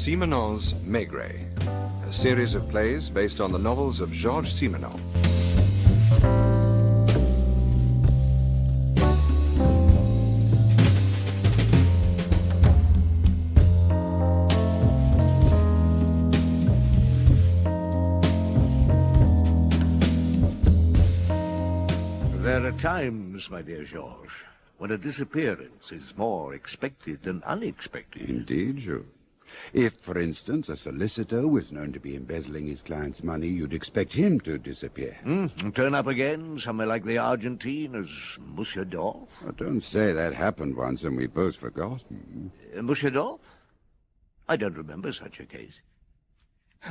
Simenon's Maigret, a series of plays based on the novels of Georges Simenon. There are times, my dear Georges, when a disappearance is more expected than unexpected. Indeed, Jules. If, for instance, a solicitor was known to be embezzling his client's money, you'd expect him to disappear. And turn up again somewhere like the Argentine as Monsieur Dolph? Oh, don't say that happened once and we've both forgotten. Monsieur Dolph? I don't remember such a case.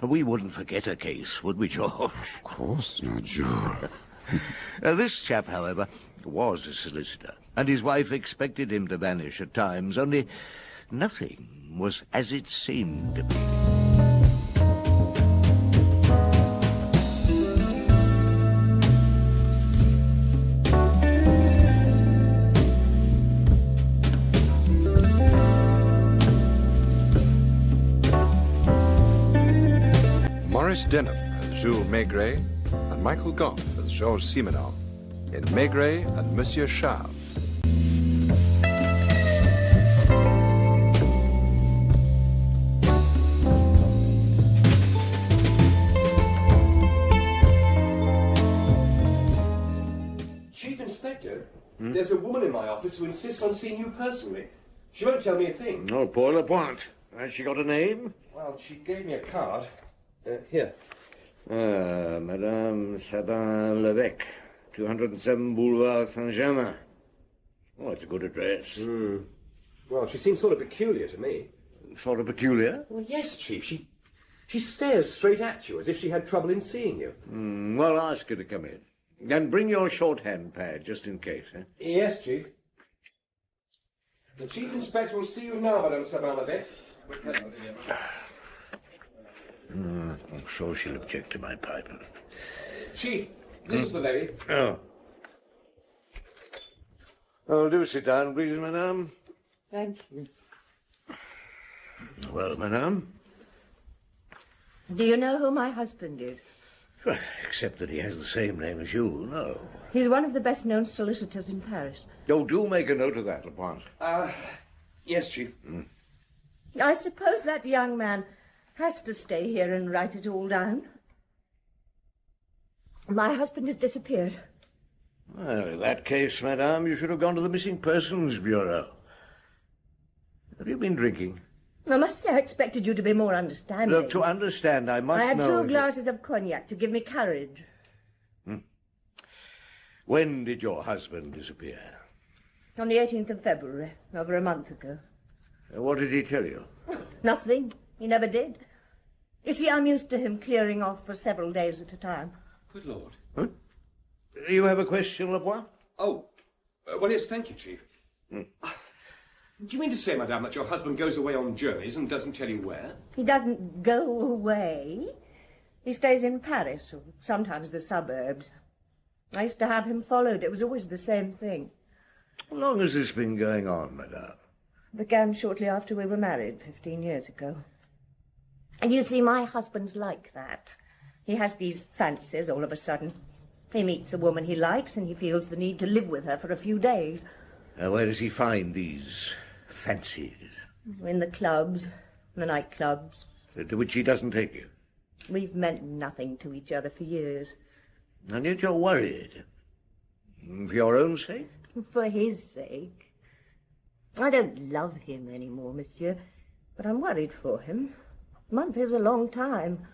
We wouldn't forget a case, would we, George? Of course not, Jules. This chap, however, was a solicitor, and his wife expected him to vanish at times, only nothing was as it seemed to be. Maurice Denham as Jules Maigret and Michael Goff as Georges Simenon in Maigret and Monsieur Charles. Chief Inspector, there's a woman in my office who insists on seeing you personally. She won't tell me a thing. Oh, poor Lapointe. Has she got a name? Well, she gave me a card. Here. Madame Sabin-Levesque, 207 Boulevard Saint-Germain. Oh, it's a good address. Well, she seems sort of peculiar to me. Sort of peculiar? Well, yes, Chief. She stares straight at you as if she had trouble in seeing you. Well, ask her to come in. And bring your shorthand pad, just in case, eh? Yes, Chief. The Chief Inspector will see you now, Madame Sabin-Levesque. I'm sure she'll object to my pipe. Chief, this is the lady. Oh, do sit down, please, madame. Thank you. Well, madame? Do you know who my husband is? Well, except that he has the same name as you, no. He's one of the best-known solicitors in Paris. Oh, do make a note of that, Lapointe. Yes, Chief. I suppose that young man has to stay here and write it all down. My husband has disappeared. Well, in that case, madame, you should have gone to the Missing Persons Bureau. Have you been drinking? I must say I expected you to be more understanding. Look, to understand, I must know... I had 2 glasses of cognac to give me courage. When did your husband disappear? On the 18th of February, over a month ago. What did he tell you? Nothing. He never did. You see, I'm used to him clearing off for several days at a time. Good Lord. Huh? You have a question, Lapointe? Oh, well, yes, thank you, Chief. Do you mean to say, Madame, that your husband goes away on journeys and doesn't tell you where? He doesn't go away. He stays in Paris, or sometimes the suburbs. I used to have him followed. It was always the same thing. How long has this been going on, madame? Began shortly after we were married, 15 years ago. And you see, my husband's like that. He has these fancies all of a sudden. He meets a woman he likes and he feels the need to live with her for a few days. Where does he find these fancies? In the clubs, the nightclubs. To which he doesn't take you? We've meant nothing to each other for years. And yet you're worried. For your own sake? For his sake. I don't love him anymore, Monsieur, but I'm worried for him. A month is a long time.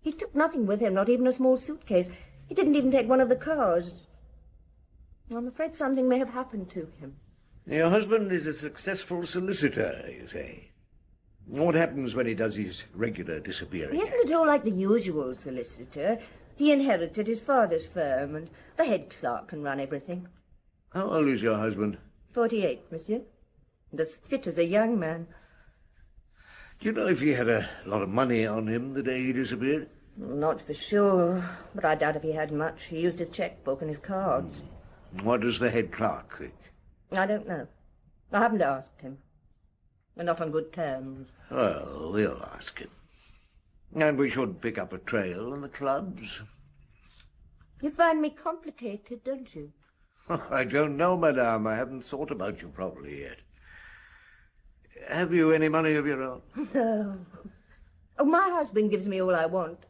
He took nothing with him, not even a small suitcase. He didn't even take one of the cars. I'm afraid something may have happened to him. Your husband is a successful solicitor, you say. What happens when he does his regular disappearing? He isn't at all like the usual solicitor. He inherited his father's firm, and the head clerk can run everything. How old is your husband? 48, Monsieur. And as fit as a young man. Do you know if he had a lot of money on him the day he disappeared? Not for sure, but I doubt if he had much. He used his checkbook and his cards. What does the head clerk think? I don't know. I haven't asked him. We're not on good terms. Well, we'll ask him. And we should pick up a trail in the clubs. You find me complicated, don't you? I don't know, madame. I haven't thought about you properly yet. Have you any money of your own? No. Oh, my husband gives me all I want.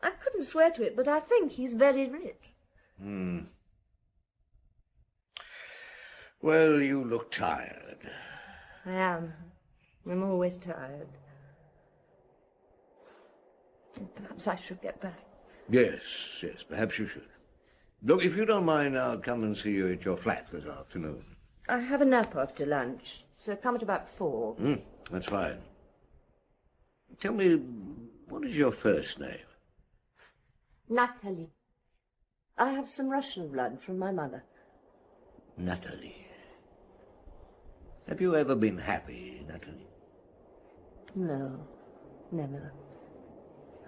I couldn't swear to it, but I think he's very rich. Well, you look tired. I am. I'm always tired. Perhaps I should get back. Yes, perhaps you should. Look, if you don't mind, I'll come and see you at your flat this afternoon. I have a nap after lunch, so come at about 4. That's fine. Tell me, what is your first name? Natalie. I have some Russian blood from my mother. Natalie. Have you ever been happy, Natalie? No, never.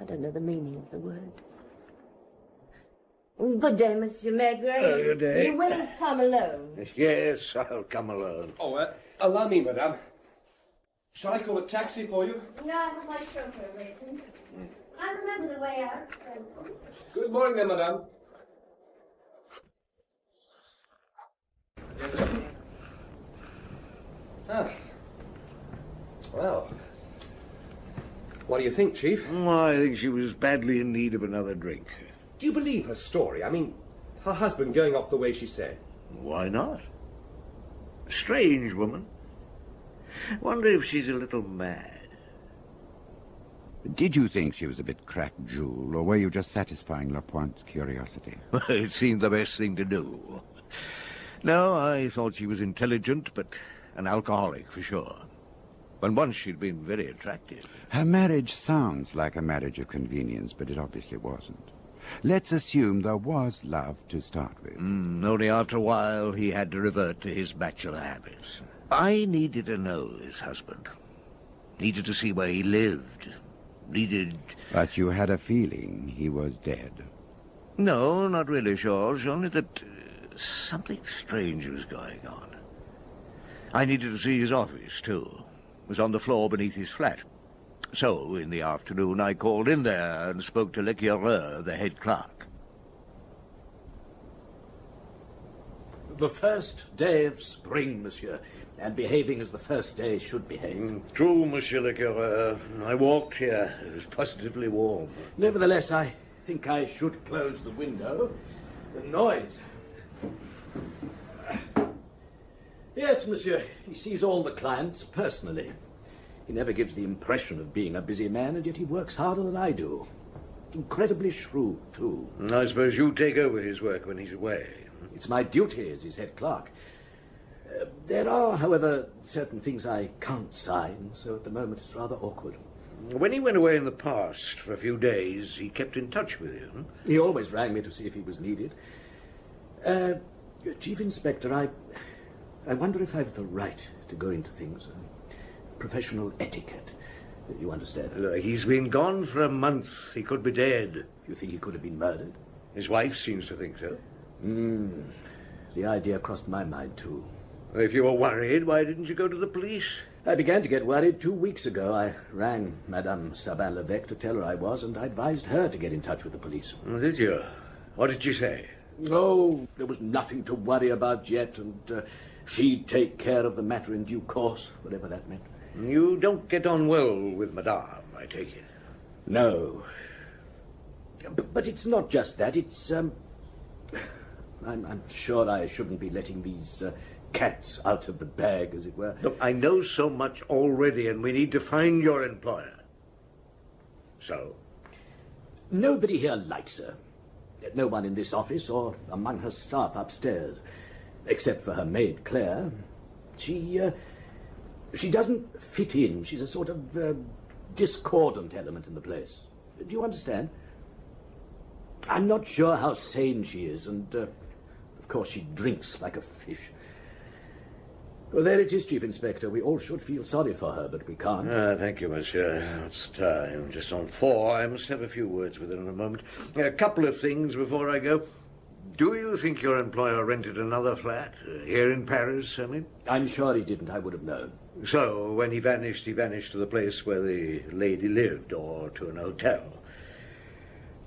I don't know the meaning of the word. Good day, Monsieur Maigret. Good day. You will come alone. Yes, I'll come alone. Oh, allow me, madame. Shall I call a taxi for you? No, I have my chauffeur waiting. I remember the way out. Good morning, then, madame. Ah. Well. What do you think, Chief? I think she was badly in need of another drink. Do you believe her story? I mean, her husband going off the way she said. Why not? Strange woman. Wonder if she's a little mad. Did you think she was a bit cracked, Jules, or were you just satisfying La Pointe's curiosity? It seemed the best thing to do. No, I thought she was intelligent, but an alcoholic for sure. And once she'd been very attractive. Her marriage sounds like a marriage of convenience, but it obviously wasn't. Let's assume there was love to start with. Only after a while he had to revert to his bachelor habits. I needed to know his husband. Needed to see where he lived. Needed... But you had a feeling he was dead. No, not really, Georges, only that something strange was going on. I needed to see his office, too. It was on the floor beneath his flat. So, in the afternoon, I called in there and spoke to l'Éclaireur, the head clerk. The first day of spring, monsieur, and behaving as the first day should behave. True, Monsieur l'Éclaireur. I walked here. It was positively warm. Nevertheless, I think I should close the window. The noise. Yes, monsieur, he sees all the clients personally. He never gives the impression of being a busy man, and yet he works harder than I do. Incredibly shrewd, too. I suppose you take over his work when he's away. It's my duty as his head clerk. There are, however, certain things I can't sign, so at the moment it's rather awkward. When he went away in the past for a few days, he kept in touch with you. He always rang me to see if he was needed. Chief Inspector, I wonder if I've the right to go into things. Professional etiquette, you understand? He's been gone for a month. He could be dead. You think he could have been murdered? His wife seems to think so. The idea crossed my mind, too. If you were worried, why didn't you go to the police? I began to get worried 2 weeks ago. I rang Madame Sabin-Levesque to tell her I was, and I advised her to get in touch with the police. Oh, did you? What did she say? Oh, there was nothing to worry about yet, and she'd take care of the matter in due course, whatever that meant. You don't get on well with Madame, I take it. No. But it's not just that. It's, I'm sure I shouldn't be letting these cats out of the bag, as it were. Look, I know so much already, and we need to find your employer. So? Nobody here likes her. No one in this office or among her staff upstairs, except for her maid, Claire. She doesn't fit in. She's a sort of discordant element in the place. Do you understand? I'm not sure how sane she is, and of course she drinks like a fish. Well, there it is, Chief Inspector. We all should feel sorry for her, but we can't. Thank you, Monsieur. It's time. Just on 4. I must have a few words with her in a moment. A couple of things before I go. Do you think your employer rented another flat? Here in Paris, I mean? I'm sure he didn't. I would have known. So, when he vanished to the place where the lady lived, or to an hotel.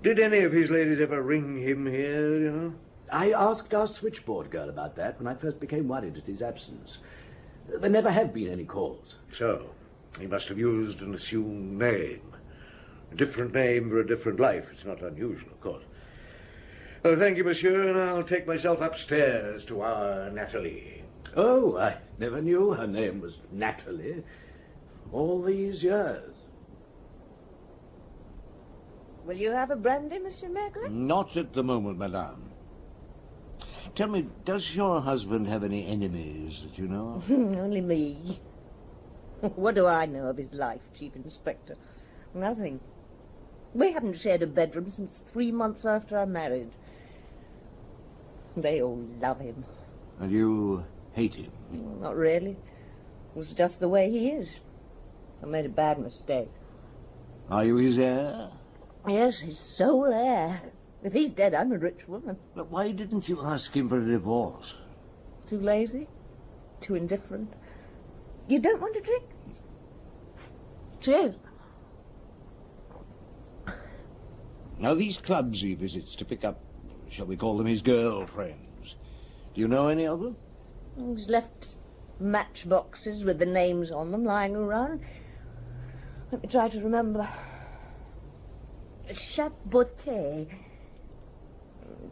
Did any of his ladies ever ring him here, you know? I asked our switchboard girl about that when I first became worried at his absence. There never have been any calls. So, he must have used an assumed name. A different name for a different life. It's not unusual, of course. Oh, thank you, monsieur, and I'll take myself upstairs to our Natalie. Oh, I never knew her name was Natalie. All these years. Will you have a brandy, Monsieur Maigret? Not at the moment, madame. Tell me, does your husband have any enemies that you know of? Only me. What do I know of his life, Chief Inspector? Nothing. We haven't shared a bedroom since 3 months after I married. They all love him. And you hate him? Not really. It was just the way he is. I made a bad mistake. Are you his heir? Yes, his sole heir. If he's dead, I'm a rich woman. But why didn't you ask him for a divorce? Too lazy? Too indifferent? You don't want to drink? Cheers. Now, these clubs he visits to pick up, shall we call them his girlfriends, do you know any of them? He's left matchboxes with the names on them lying around. Let me try to remember. Chapotet.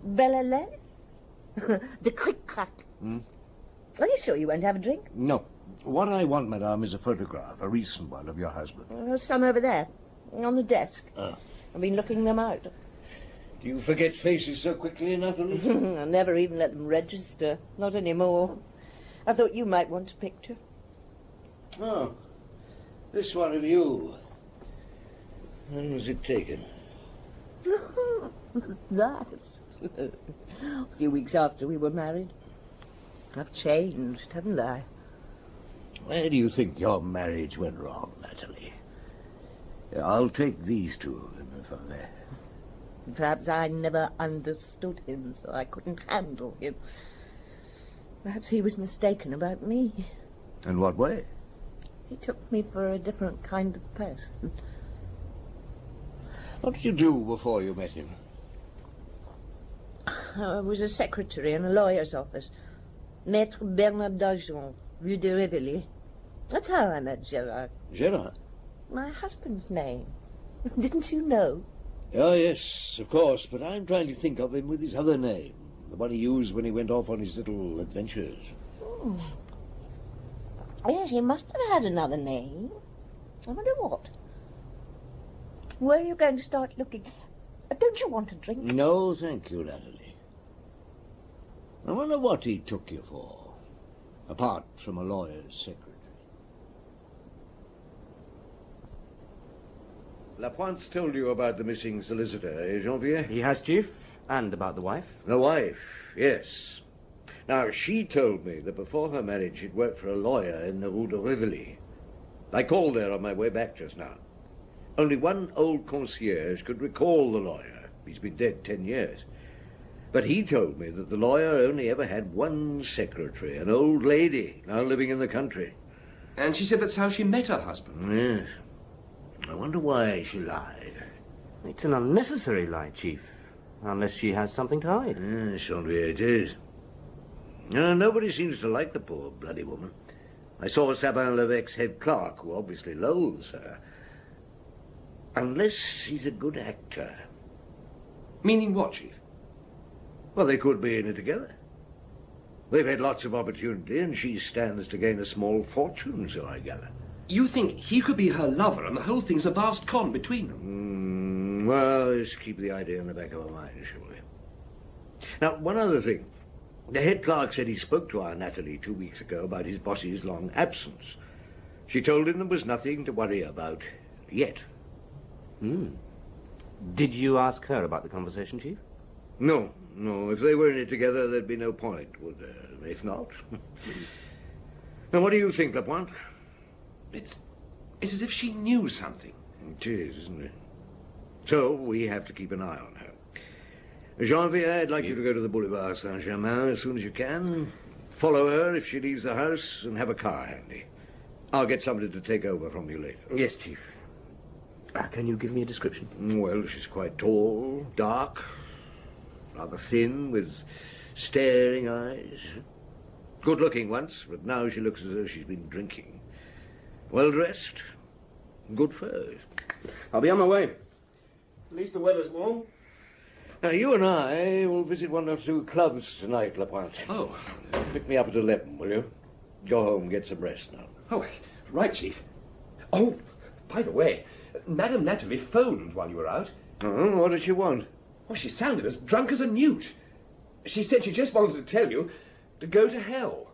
Bellelay? The Cric-Crac. Are you sure you won't have a drink? No. What I want, madame, is a photograph, a recent one, of your husband. There's some over there, on the desk. I've been looking them out. Do you forget faces so quickly, Natalie? I never even let them register. Not anymore. I thought you might want a picture. Oh, this one of you. When was it taken? That. A few weeks after we were married. I've changed, haven't I? Where do you think your marriage went wrong, Natalie? I'll take these two of them if I may. Perhaps I never understood him, so I couldn't handle him. Perhaps he was mistaken about me. In what way? He took me for a different kind of person. What did you do before you met him? I was a secretary in a lawyer's office. Maître Bernard d'Argent, Rue de Rivoli. That's how I met Gerard. Gerard? My husband's name. Didn't you know? Oh, yes, of course, but I'm trying to think of him with his other name, the one he used when he went off on his little adventures. Yes, he must have had another name. I wonder what. Where are you going to start looking? Don't you want a drink? No, thank you, Natalie. I wonder what he took you for, apart from a lawyer's secretary. Lapointe's told you about the missing solicitor, eh, Jean-Pierre? He has, Chief, and about the wife. The wife, yes. Now, she told me that before her marriage she'd worked for a lawyer in the Rue de Rivoli. I called there on my way back just now. Only one old concierge could recall the lawyer. He's been dead 10 years. But he told me that the lawyer only ever had one secretary, an old lady, now living in the country. And she said that's how she met her husband. Yes. I wonder why she lied. It's an unnecessary lie, Chief, unless she has something to hide. Yes, Jean-Pierre, it is. Nobody seems to like the poor bloody woman. I saw Sapin-Levesque's head clerk, who obviously loathes her. Unless he's a good actor. Meaning what, Chief? Well, they could be in it together. They've had lots of opportunity, and she stands to gain a small fortune, so I gather. You think he could be her lover, and the whole thing's a vast con between them? Well, let's keep the idea in the back of our mind, shall we? Now, one other thing. The head clerk said he spoke to our Natalie 2 weeks ago about his boss's long absence. She told him there was nothing to worry about yet. Did you ask her about the conversation, Chief? No. If they were in it together, there'd be no point, would there? If not. Now, what do you think, Lapointe? It's as if she knew something. It is, isn't it? So, we have to keep an eye on her. Jean-Pierre, I'd like you to go to the Boulevard Saint-Germain as soon as you can. Follow her if she leaves the house and have a car handy. I'll get somebody to take over from you later. Yes, Chief. Can you give me a description? Well, she's quite tall, dark, rather thin, with staring eyes. Good-looking once, but now she looks as though she's been drinking. Well-dressed, good furs. I'll be on my way. At least the weather's warm. Now, you and I will visit one or two clubs tonight, Lapointe. Oh. Pick me up at 11, will you? Go home, get some rest now. Oh, right, Chief. Oh, by the way, Madame Natalie phoned while you were out. Oh, what did she want? Oh, she sounded as drunk as a newt. She said she just wanted to tell you to go to hell.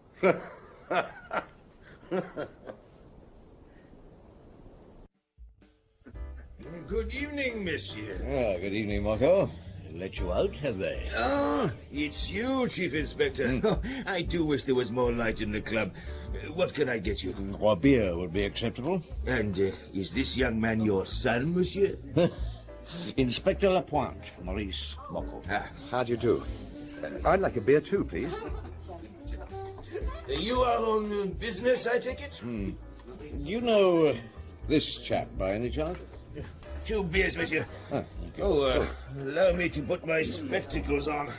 Good evening, Monsieur. Ah, good evening, Marco. Let you out, have they? Ah, it's you, Chief Inspector. Oh, I do wish there was more light in the club. What can I get you? A beer would be acceptable. And is this young man your son, Monsieur? Inspector Lapointe, Maurice Marco. How do you do? I'd like a beer too, please. You are on business, I take it? Do you know this chap by any chance? 2 beers, Monsieur. Allow me to put my spectacles on.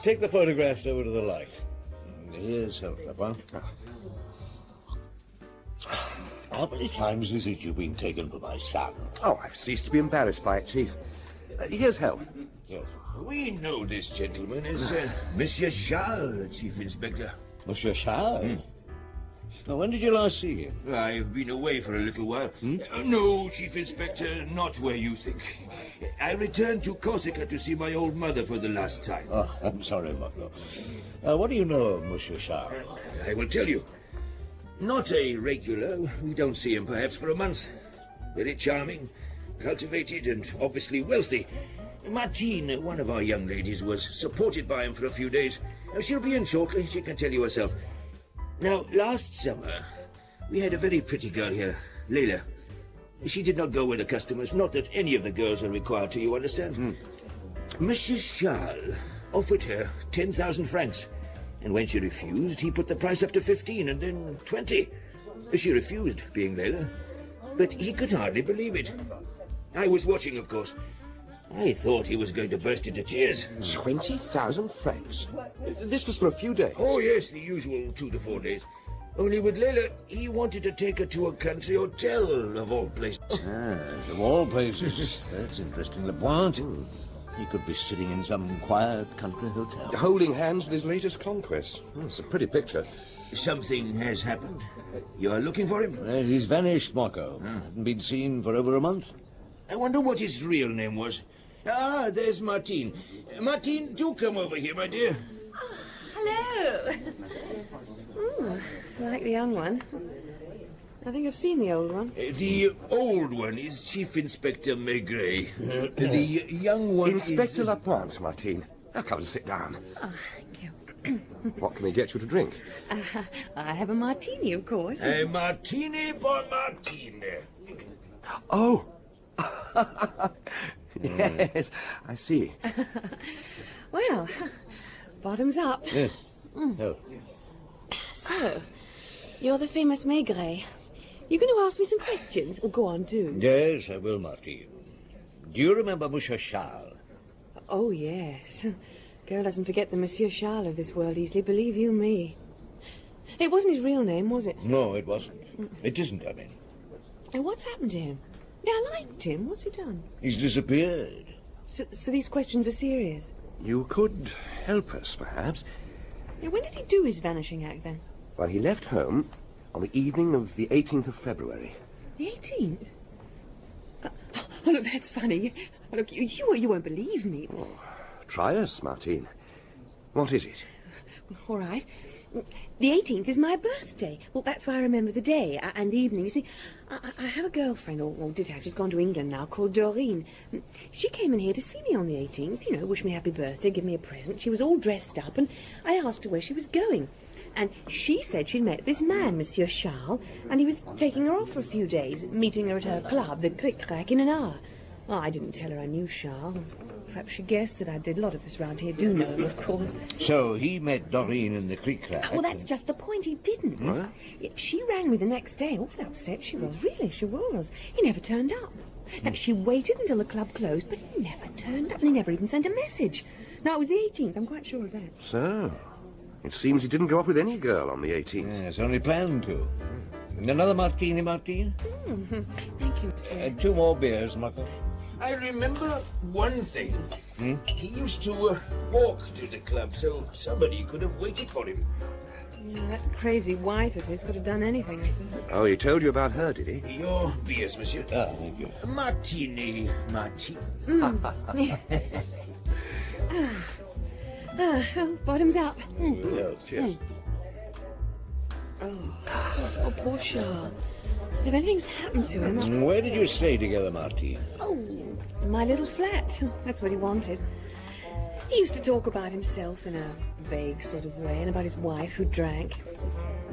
Take the photographs over to the light. Here's health, Lapointe. How many times is it you've been taken for my son? Oh, I've ceased to be embarrassed by it, Chief. Here's health. Yes. We know this gentleman as Monsieur Charles, Chief Inspector. Monsieur Charles? Now, when did you last see him? I've been away for a little while. No, Chief Inspector, not where you think. I returned to Corsica to see my old mother for the last time. Oh, I'm sorry, Marco. What do you know of Monsieur Charles? I will tell you. Not a regular. We don't see him perhaps for a month. Very charming, cultivated, and obviously wealthy. Martine, one of our young ladies, was supported by him for a few days. She'll be in shortly, she can tell you herself. Now, last summer, we had a very pretty girl here, Leila. She did not go with the customers, not that any of the girls are required to, you understand? Monsieur Charles offered her 10,000 francs, and when she refused, he put the price up to 15 and then 20. She refused, being Leila, but he could hardly believe it. I was watching, of course. I thought he was going to burst into tears. 20,000 francs? This was for a few days. Oh, yes, the usual 2 to 4 days. Only with Leila, he wanted to take her to a country hotel, of all places. Of all places. That's interesting, Lapointe. He could be sitting in some quiet country hotel. Holding hands with his latest conquest. It's a pretty picture. Something has happened. You are looking for him? He's vanished, Marco. Hasn't been seen for over a month. I wonder what his real name was. Ah, there's Martine. Martine, do come over here, my dear. Oh, hello. Ooh, I like the young one. I think I've seen the old one. The old one is Chief Inspector Maigret. The young one Inspector is... Lapointe, Martine. Now come and sit down. Oh, thank you. What can we get you to drink? I have a martini, of course. A martini for Martine. Oh! Yes, I see. Well, bottoms up. Yes. Oh. So, you're the famous Maigret. You're going to ask me some questions? Oh, go on, do. Yes, I will, Martine. Do you remember Monsieur Charles? Oh, yes. Girl doesn't forget the Monsieur Charles of this world easily, believe you me. It wasn't his real name, was it? No, it wasn't. It isn't, I mean. And what's happened to him? Yeah, I liked him. What's he done? He's disappeared. So these questions are serious? You could help us, perhaps. Yeah, when did he do his vanishing act, then? Well, he left home on the evening of the 18th of February. The 18th? Oh, look, that's funny. Look, you won't believe me. Oh, try us, Martine. What is it? All right. The 18th is my birthday. Well, that's why I remember the day and the evening. You see, I have a girlfriend, or did have. She's gone to England now, called Doreen. She came in here to see me on the 18th, you know, wish me happy birthday, give me a present. She was all dressed up, and I asked her where she was going. And she said she'd met this man, Monsieur Charles, and he was taking her off for a few days, meeting her at her club, the Cric-Crac, in an hour. Oh, I didn't tell her I knew Charles. Perhaps she guessed that I did. A lot of us round here do know him, of course. So he met Doreen in the creek crack. Well, that's just the point. He didn't. What? She rang me the next day. Awfully upset she was. Really, she was. He never turned up. Now, she waited until the club closed, but he never turned up, and he never even sent a message. Now, it was the 18th. I'm quite sure of that. So, it seems he didn't go off with any girl on the 18th. Yes, only planned to. And another martini, Martine? Thank you, sir. 2 more beers, Marco. I remember one thing. He used to walk to the club, so somebody could have waited for him. Yeah, that crazy wife of his could have done anything, I think. Oh, he told you about her, did he? Your beers, monsieur. Ah, thank you. Martini, martini. Well, bottoms up. Well, cheers. Oh, poor Charles. If anything's happened to him... Where did you stay together, Martine? Oh, my little flat. That's what he wanted. He used to talk about himself in a vague sort of way, and about his wife who drank.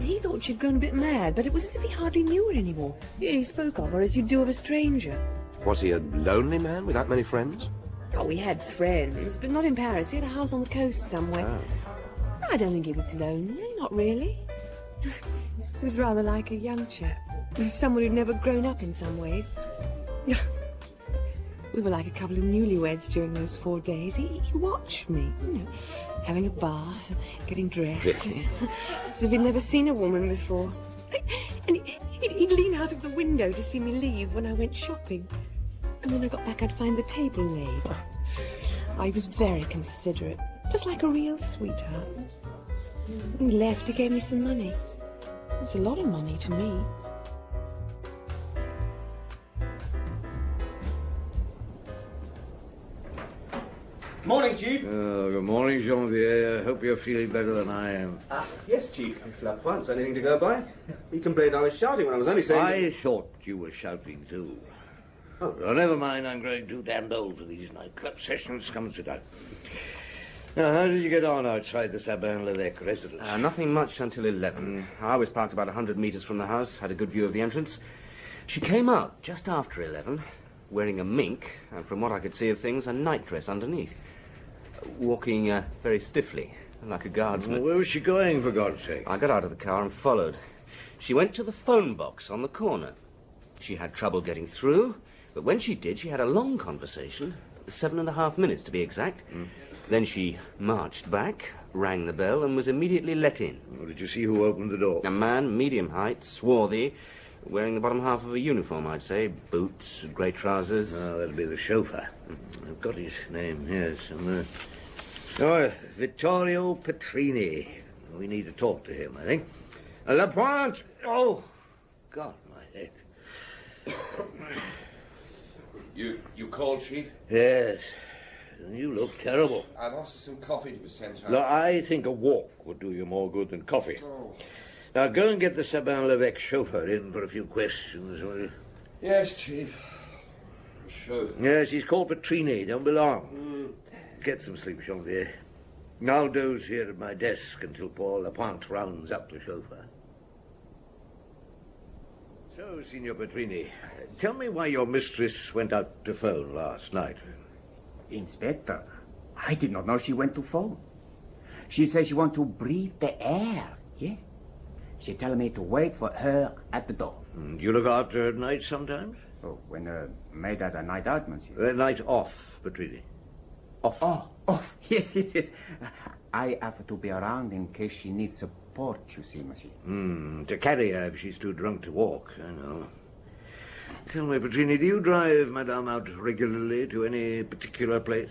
He thought she'd grown a bit mad, but it was as if he hardly knew her anymore. He spoke of her as you do of a stranger. Was he a lonely man with that many friends? Oh, he had friends, but not in Paris. He had a house on the coast somewhere. Oh. I don't think he was lonely, not really. He was rather like a young chap. Someone who'd never grown up in some ways. We were like a couple of newlyweds during those 4 days. He watched me, you know, having a bath, getting dressed. As if he'd never seen a woman before. And he'd lean out of the window to see me leave when I went shopping. And when I got back, I'd find the table laid. I was very considerate, just like a real sweetheart. When he left, he gave me some money. It was a lot of money to me. Morning, Chief. Good morning, Janvier. I hope you're feeling better than I am. Yes, Chief. If La Pointe's anything to go by. He complained I was shouting when I was only saying... I thought you were shouting too. Oh, never mind. I'm growing too damned old for these nightclub sessions. Come and sit down. Now, how did you get on outside the Sabin-Levesque residence? Nothing much until 11. I was parked about 100 metres from the house, had a good view of the entrance. She came out just after 11, wearing a mink, and from what I could see of things, a nightdress underneath. Walking very stiffly, like a guardsman. Well, where was she going, for God's sake? I got out of the car and followed. She went to the phone box on the corner. She had trouble getting through, but when she did, she had a long conversation, 7.5 minutes to be exact. Then she marched back, rang the bell, and was immediately let in. Well, did you see who opened the door? A man, medium height, swarthy, wearing the bottom half of a uniform, I'd say. Boots, grey trousers. Oh, that'll be the chauffeur. I've got his name here somewhere. Oh, Vittorio Petrini. We need to talk to him, I think. La Pointe! Oh, God, my head. You called, Chief? Yes. You look terrible. I've asked for some coffee to be sent out. Look, I think a walk would do you more good than coffee. Oh. Now, go and get the Sabin-Levesque chauffeur in for a few questions, will you? Yes, Chief. Chauffeur. Yes, he's called Petrini. Don't be long. Get some sleep, Janvier. I'll doze here at my desk until Paul Lapointe rounds up the chauffeur. So, Signor Petrini, tell me why your mistress went out to phone last night. Inspector, I did not know she went to phone. She said she want to breathe the air, yes? She tell me to wait for her at the door. Do you look after her at night sometimes? Oh, when maid has a night out, monsieur. Night off, Petrini. Off. Oh, off. Yes. I have to be around in case she needs support, you see, monsieur. To carry her if she's too drunk to walk, I know. Tell me, Petrini, do you drive Madame out regularly to any particular place?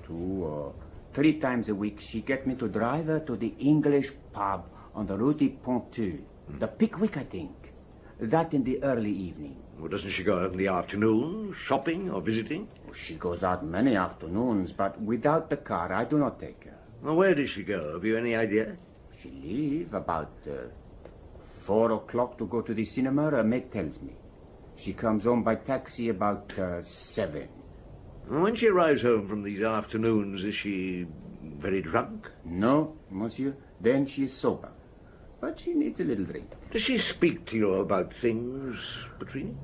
2 or 3 times a week. She get me to drive her to the English pub on the Rue de Ponteux. The Pickwick, I think. That in the early evening. Well, doesn't she go out in the afternoon, shopping or visiting? She goes out many afternoons, but without the car, I do not take her. Well, where does she go? Have you any idea? She leave about 4 o'clock to go to the cinema, her maid tells me. She comes home by taxi about 7. When she arrives home from these afternoons, is she very drunk? No, monsieur. Then she is sober. But she needs a little drink. Does she speak to you about things, Petrini?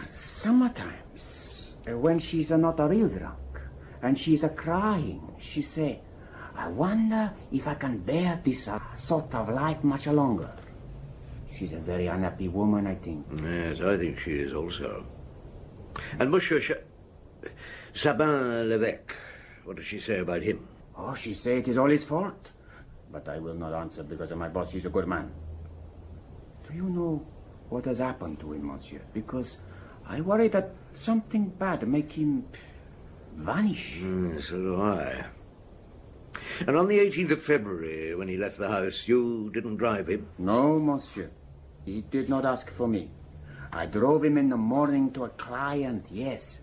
Sometimes. When she's not a real drunk. and she's a-crying. She say, I wonder if I can bear this sort of life much longer. She's a very unhappy woman, I think. Yes, I think she is also. And Monsieur Sabin-l'Evêque, what does she say about him? Oh, she say it is all his fault. But I will not answer because my boss is a good man. Do you know what has happened to him, monsieur? Because I worry that something bad make him vanish. So do I. And on the 18th of February, when he left the house, you didn't drive him? No, monsieur. He did not ask for me. I drove him in the morning to a client, yes.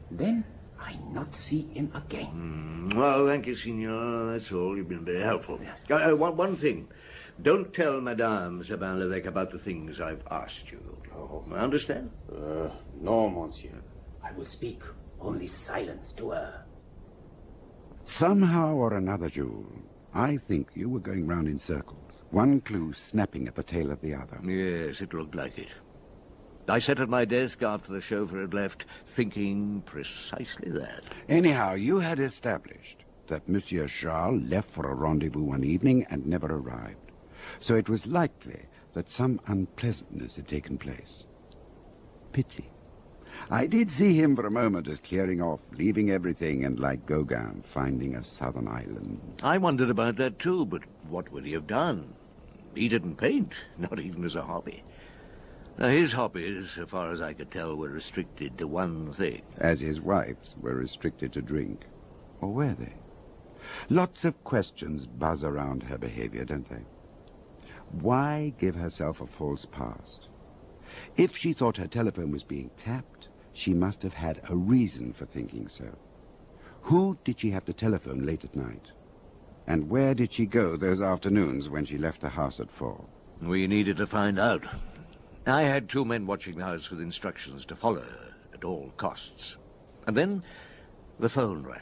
Then I not see him again. Well, thank you, Signor. That's all. You've been very helpful. Yes. One thing. Don't tell Madame Sabin-l'Evêque about the things I've asked you. Oh. Understand? No, monsieur. I will speak only silence to her. Somehow or another, Jules, I think you were going round in circles, one clue snapping at the tail of the other. Yes, it looked like it. I sat at my desk after the chauffeur had left, thinking precisely that. Anyhow, you had established that Monsieur Charles left for a rendezvous one evening and never arrived. So it was likely that some unpleasantness had taken place. Pity. I did see him for a moment as clearing off, leaving everything, and like Gauguin, finding a southern island. I wondered about that too, but what would he have done? He didn't paint, not even as a hobby. Now, his hobbies, so far as I could tell, were restricted to one thing. As his wife's were restricted to drink. Or were they? Lots of questions buzz around her behavior, don't they? Why give herself a false past? If she thought her telephone was being tapped, she must have had a reason for thinking so. Who did she have to telephone late at night? And where did she go those afternoons when she left the house at 4? We needed to find out. I had 2 men watching the house with instructions to follow her at all costs. And then the phone rang.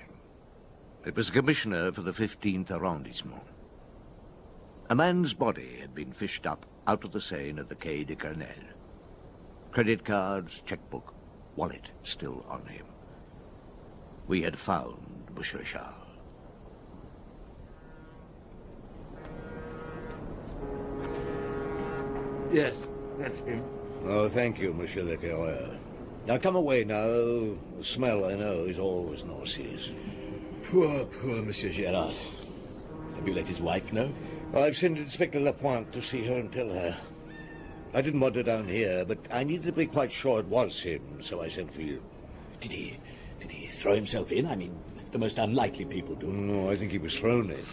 It was the commissioner for the 15th arrondissement. A man's body had been fished up out of the Seine at the Quai de Canal. Credit cards, checkbook, wallet still on him. We had found Monsieur Charles. Yes, that's him. Oh, thank you, Monsieur le Cureur. Now come away now. The smell, I know, is always nauseous. Poor Monsieur Gérard. Have you let his wife know? I've sent Inspector Lapointe to see her and tell her. I didn't want her down here, but I needed to be quite sure it was him, so I sent for you. Did he throw himself in? I mean, the most unlikely people do. No, I think he was thrown in.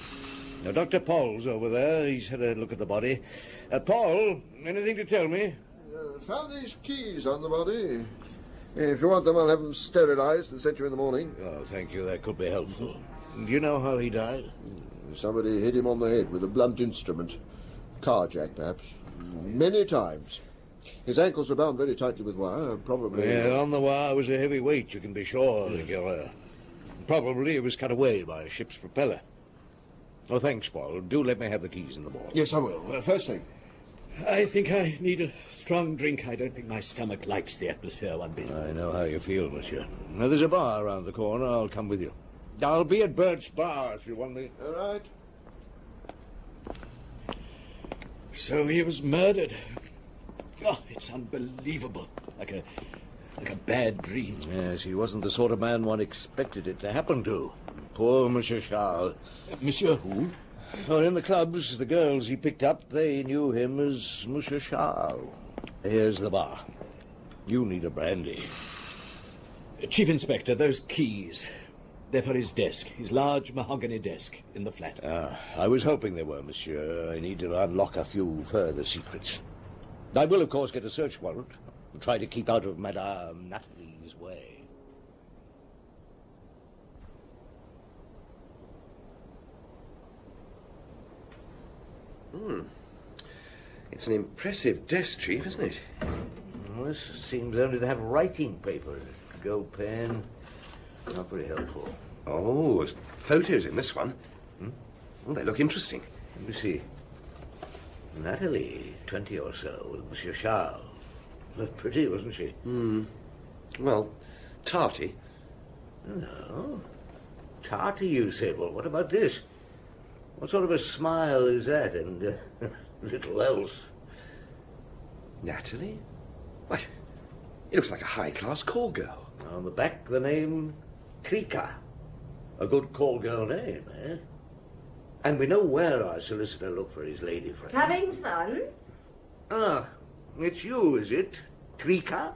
Now, Dr. Paul's over there. He's had a look at the body. Paul, anything to tell me? Found these keys on the body. If you want them, I'll have them sterilized and sent you in the morning. Oh, thank you. That could be helpful. Do you know how he died? Somebody hit him on the head with a blunt instrument. Carjack, perhaps. Many times. His ankles were bound very tightly with wire, probably... Yeah, on the wire was a heavy weight, you can be sure, Probably it was cut away by a ship's propeller. Oh, thanks, Paul. Do let me have the keys in the morning. Yes, I will. First thing. I think I need a strong drink. I don't think my stomach likes the atmosphere one bit. I know how you feel, monsieur. Now, there's a bar around the corner. I'll come with you. I'll be at Bert's bar if you want me. All right. So he was murdered. Oh, it's unbelievable. Like a bad dream. Yes, he wasn't the sort of man one expected it to happen to. Poor Monsieur Charles. Monsieur who? Well, in the clubs, the girls he picked up, they knew him as Monsieur Charles. Here's the bar. You need a brandy. Chief Inspector, those keys. They're for his desk, his large mahogany desk in the flat. I was hoping they were, monsieur. I need to unlock a few further secrets. I will, of course, get a search warrant and try to keep out of Madame Natalie's way. It's an impressive desk, Chief, isn't it? Well, this seems only to have writing paper. Gold pen. Not very helpful. Oh, there's photos in this one. Well, they look interesting. Let me see. Natalie, 20 or so, with Monsieur Charles. Looked pretty, wasn't she? Well, tarty. No. Tarty, you said. Well, what about this? What sort of a smile is that, and little else? Natalie? Why, it looks like a high-class call girl. On the back, the name Trika. A good call girl name, eh? And we know where our solicitor looked for his lady friend. Having fun? Ah, it's you, is it? Trika?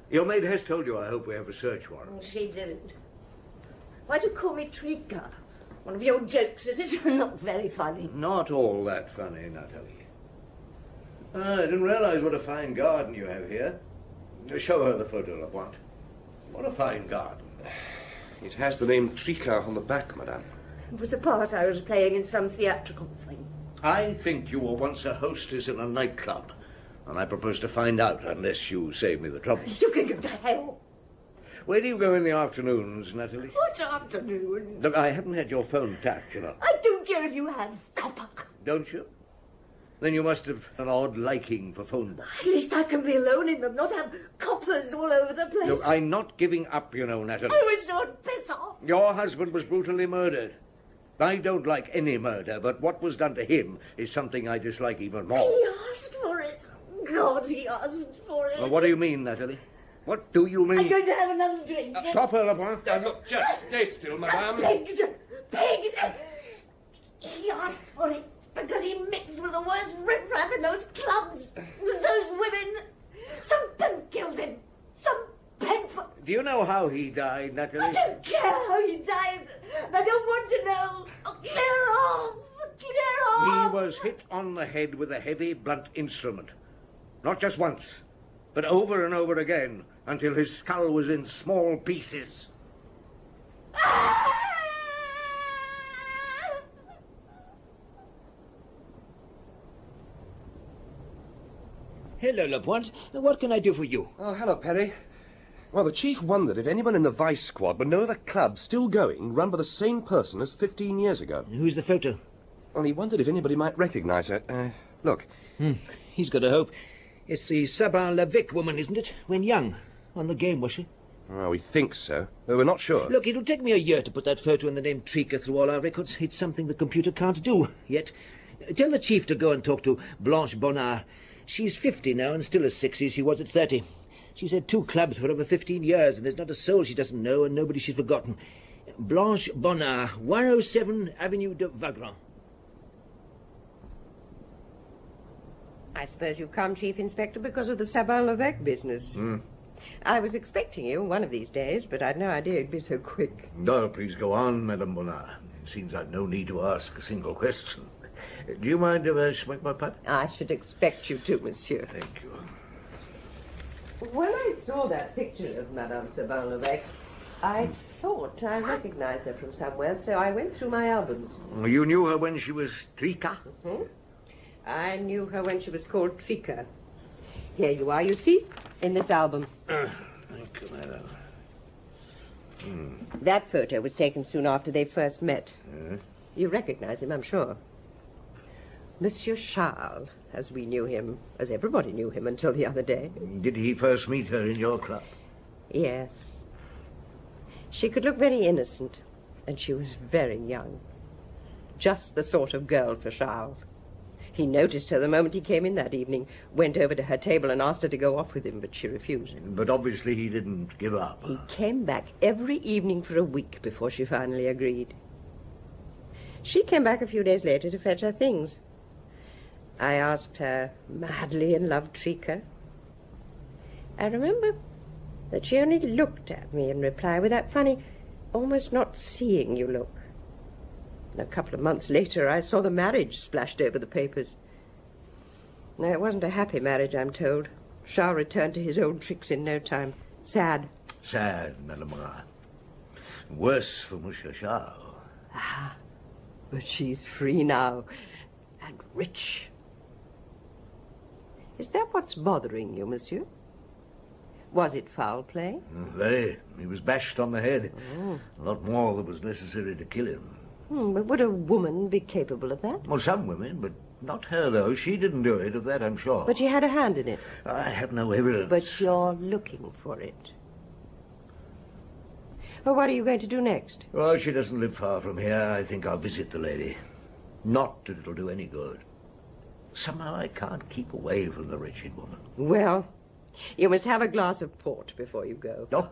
Your maid has told you, I hope, we have a search warrant. She didn't. Why do you call me Trika? One of your jokes, is it? Not very funny. Not all that funny, Natalie. I didn't realize what a fine garden you have here. Show her the photo, Lapointe. What a fine garden. It has the name Trika on the back, madame. It was a part I was playing in some theatrical thing. I think you were once a hostess in a nightclub, and I propose to find out unless you save me the trouble. You can go to hell. Where do you go in the afternoons, Natalie? What afternoons? Look, I haven't had your phone tapped, you know. I don't care if you have, copper. Don't you? Then you must have an odd liking for phone books. At least I can be alone in them, not have coppers all over the place. Look, I'm not giving up, you know, Natalie. Oh, it's not piss off. Your husband was brutally murdered. I don't like any murder, but what was done to him is something I dislike even more. He asked for it. God, he asked for it. Well, what do you mean, Natalie? What do you mean? I'm going to have another drink. Stop her, Lapointe. Look, just stay still, madame. Pigs! Pigs! He asked for it because he mixed with the worst riffraff in those clubs. With those women. Some pimp killed him. Some pimp. Do you know how he died, Natalie? I don't care how he died. I don't want to know. Oh, clear off! Clear off! He was hit on the head with a heavy, blunt instrument. Not just once, but over and over again, until his skull was in small pieces. Hello, Lapointe. What can I do for you? Oh, hello, Perry. Well, the chief wondered if anyone in the Vice Squad would know of a club still going, run by the same person as 15 years ago. Who's the photo? Well, he wondered if anybody might recognize her. Look. He's got a hope. It's the Sabin-Lavec woman, isn't it? When young. On the game, was she? Well, we think so, though we're not sure. Look, it'll take me a year to put that photo and the name Trika through all our records. It's something the computer can't do yet. Tell the chief to go and talk to Blanche Bonnard. She's 50 now and still as sexy as she was at 30. She's had 2 clubs for over 15 years, and there's not a soul she doesn't know and nobody she's forgotten. Blanche Bonnard, 107 Avenue de Wagram. I suppose you've come, Chief Inspector, because of the Sabin-Lavec business. I was expecting you one of these days, but I'd no idea it'd be so quick. No, please go on, Madame Bonnard. It seems I've no need to ask a single question. Do you mind if I smoke my pipe? I should expect you to, Monsieur. Thank you. When I saw that picture of Madame Sabin-Lavec, I thought I recognized her from somewhere, so I went through my albums. You knew her when she was Trika? I knew her when she was called Trika. Here you are, you see, in this album. Thank you, madam. That photo was taken soon after they first met. You recognize him, I'm sure. Monsieur Charles, as we knew him, as everybody knew him until the other day. Did he first meet her in your club? Yes. She could look very innocent, and she was very young. Just the sort of girl for Charles. He noticed her the moment he came in that evening, went over to her table and asked her to go off with him, but she refused. But obviously he didn't give up. He came back every evening for a week before she finally agreed. She came back a few days later to fetch her things. I asked her madly in love Trika. I remember that she only looked at me in reply with that funny, almost not seeing you look. A couple of months later, I saw the marriage splashed over the papers. No, it wasn't a happy marriage, I'm told. Charles returned to his old tricks in no time. Sad. Sad, Madame Bonnard. Worse for Monsieur Charles. Ah, but she's free now, and rich. Is that what's bothering you, Monsieur? Was it foul play? Very. He was bashed on the head. A lot more than was necessary to kill him. But would a woman be capable of that? Well, some women, but not her, though. She didn't do it, of that I'm sure. But she had a hand in it. I have no evidence. But you're looking for it. Well, what are you going to do next? Well, she doesn't live far from here. I think I'll visit the lady. Not that it'll do any good. Somehow I can't keep away from the wretched woman. Well, you must have a glass of port before you go. Oh,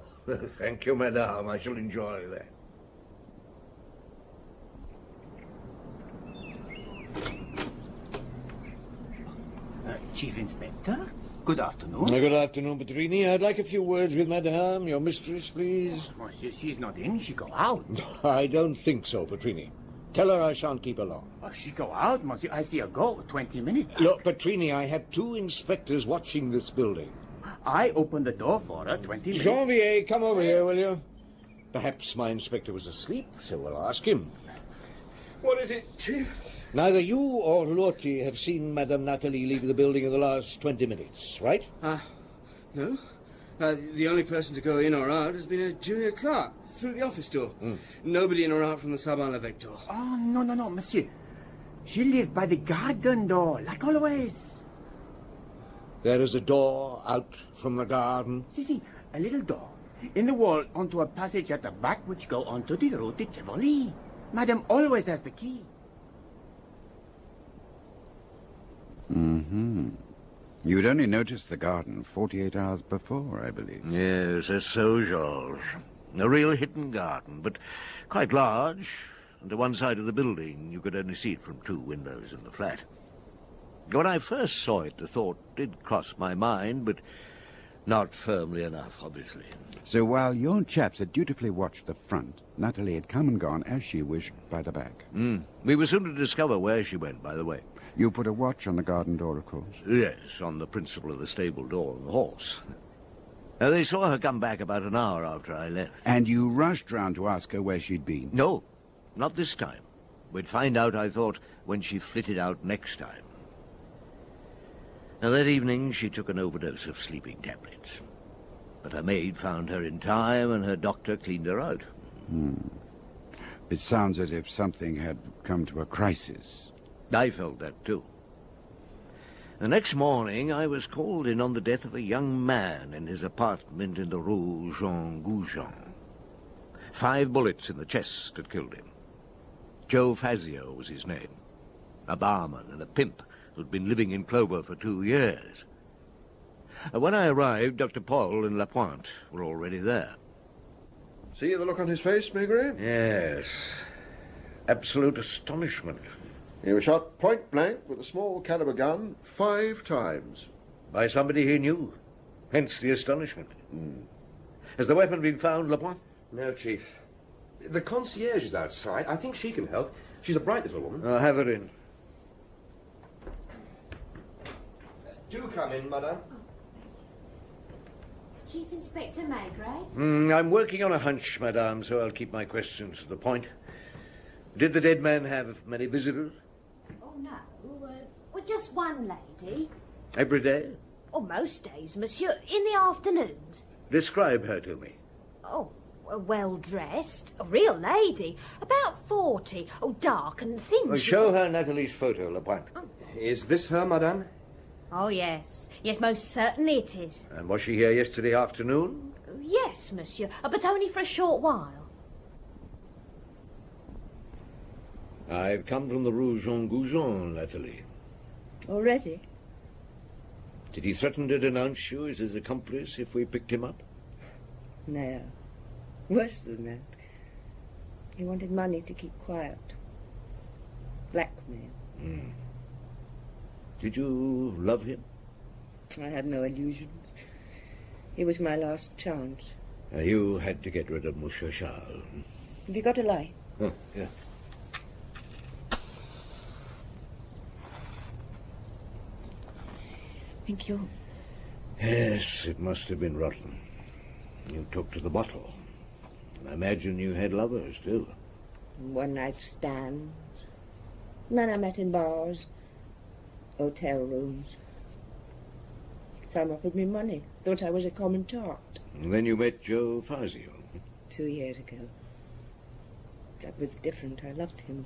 thank you, madame. I shall enjoy that. Chief Inspector, good afternoon. Good afternoon, Petrini. I'd like a few words with madame, your mistress, please. Oh, monsieur, she's not in. She go out. I don't think so, Petrini. Tell her I shan't keep her long. Oh, she go out, monsieur. I see her go 20 minutes. Look, Petrini, I have 2 inspectors watching this building. I opened the door for her 20 minutes. Janvier, come over here, will you? Perhaps my inspector was asleep, so we'll ask him. What is it, Chief? Neither you or Lorty have seen Madame Nathalie leave the building in the last 20 minutes, right? No. The only person to go in or out has been a junior clerk through the office door. Nobody in or out from the Sabin Lavector. Oh, no, monsieur. She lived by the garden door, like always. There is a door out from the garden. See, a little door in the wall onto a passage at the back which go onto the road to Tivoli. Madame always has the key. Mm-hmm. You'd only noticed the garden 48 hours before, I believe. Yes, that's so, Georges. A real hidden garden, but quite large. And to one side of the building, you could only see it from 2 windows in the flat. When I first saw it, the thought did cross my mind, but not firmly enough, obviously. So while your chaps had dutifully watched the front, Natalie had come and gone as she wished by the back. We were soon to discover where she went, by the way. You put a watch on the garden door, of course? Yes, on the principle of the stable door and the horse. They saw her come back about an hour after I left. And you rushed round to ask her where she'd been? No, not this time. We'd find out, I thought, when she flitted out next time. Now, that evening, she took an overdose of sleeping tablets. But her maid found her in time, and her doctor cleaned her out. It sounds as if something had come to a crisis. I felt that, too. The next morning, I was called in on the death of a young man in his apartment in the Rue Jean Goujon. 5 bullets in the chest had killed him. Joe Fazio was his name. A barman and a pimp who'd been living in Clover for 2 years. When I arrived, Dr. Paul and Lapointe were already there. See the look on his face, Maigret? Yes. Absolute astonishment. He was shot point blank with a small caliber gun 5 times. By somebody he knew. Hence the astonishment. Has the weapon been found, Lapointe? No, Chief. The concierge is outside. I think she can help. She's a bright little woman. I'll have her in. Do come in, madame. Chief Inspector Maigret? I'm working on a hunch, madame, so I'll keep my questions to the point. Did the dead man have many visitors? Oh, no. Well, just one lady. Every day? Oh, most days, monsieur. In the afternoons. Describe her to me. Oh, well-dressed. A real lady. About 40. Oh, dark and thin. Show her Natalie's photo, Lapointe. Is this her, madame? Oh, yes. Yes, most certainly it is. And was she here yesterday afternoon? Yes, monsieur, but only for a short while. I've come from the Rue Jean Goujon, Nathalie. Already? Did he threaten to denounce you as his accomplice if we picked him up? No. Worse than that. He wanted money to keep quiet. Blackmail. Did you love him? I had no illusions. He was my last chance. You had to get rid of Monsieur Charles. Have you got a light? Oh, yeah. Thank you. Yes, it must have been rotten. You took to the bottle. I imagine you had lovers, too. One-night stands. Men I met in bars. Hotel rooms. Some offered me money. Thought I was a common tart. And then you met Joe Fazio. 2 years ago. That was different. I loved him.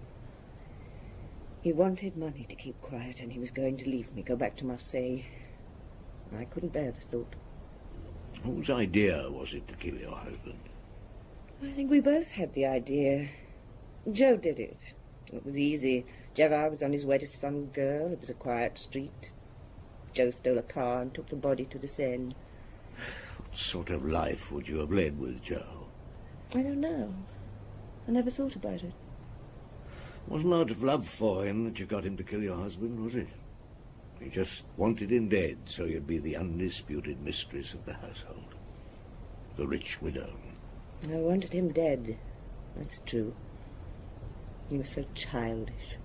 He wanted money to keep quiet, and he was going to leave me, go back to Marseille. I couldn't bear the thought. Whose idea was it to kill your husband? I think we both had the idea. Joe did it. It was easy. Gerard was on his way to some girl. It was a quiet street. Joe stole a car and took the body to the Seine. What sort of life would you have led with Joe? I don't know. I never thought about it. Wasn't out of love for him that you got him to kill your husband, was it? You just wanted him dead so you'd be the undisputed mistress of the household. The rich widow. I wanted him dead. That's true. He was so childish,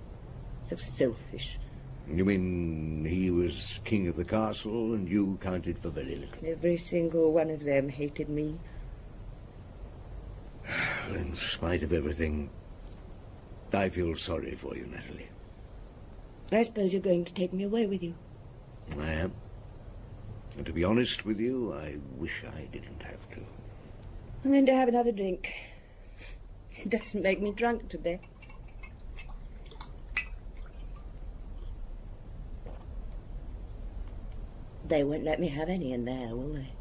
so selfish. You mean he was king of the castle and you counted for very little? Every single one of them hated me. In spite of everything, I feel sorry for you, Natalie. I suppose you're going to take me away with you. I am. And to be honest with you, I wish I didn't have to. I'm going to have another drink. It doesn't make me drunk today. They won't let me have any in there, will they?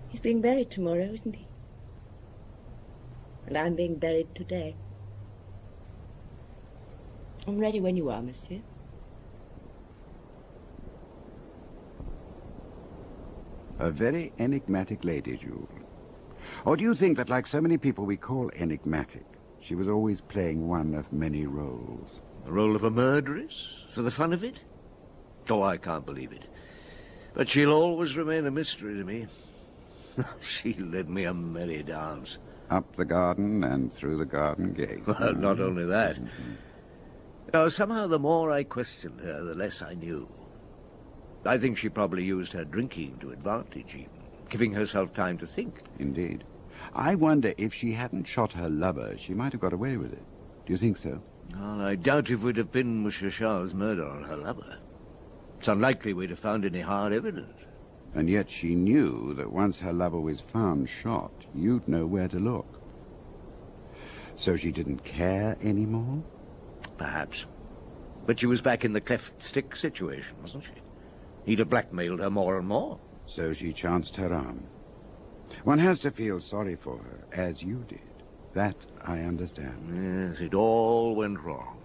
He's being buried tomorrow, isn't he? And I'm being buried today. I'm ready when you are, Monsieur. A very enigmatic lady, Jules. Or do you think that, like so many people we call enigmatic, she was always playing one of many roles? The role of a murderess? For the fun of it? Oh, I can't believe it. But she'll always remain a mystery to me. She led me a merry dance. Up the garden and through the garden gate. Well, not only that. No, somehow the more I questioned her, the less I knew. I think she probably used her drinking to advantage, even, giving herself time to think. Indeed. I wonder if she hadn't shot her lover, she might have got away with it. Do you think so? Well, I doubt if we'd have pinned Monsieur Charles' murder on her lover. It's unlikely we'd have found any hard evidence. And yet she knew that once her lover was found shot, you'd know where to look. So she didn't care anymore? Perhaps. But she was back in the cleft stick situation, wasn't she? He'd have blackmailed her more and more. So she chanced her arm. One has to feel sorry for her, as you did. That I understand. Yes, it all went wrong.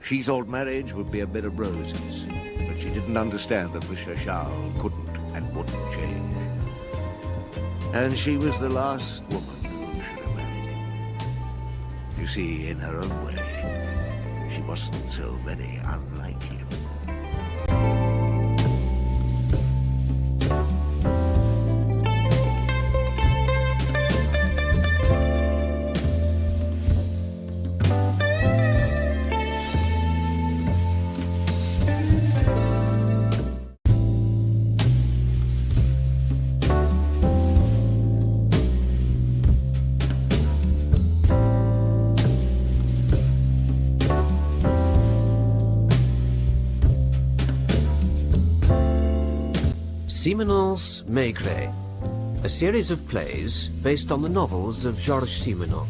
She thought marriage would be a bed of roses, but she didn't understand that Monsieur Charles couldn't and wouldn't change. And she was the last woman who should have married him. You see, in her own way, she wasn't so very unlike him. Simenon's Maigret, a series of plays based on the novels of Georges Simenon.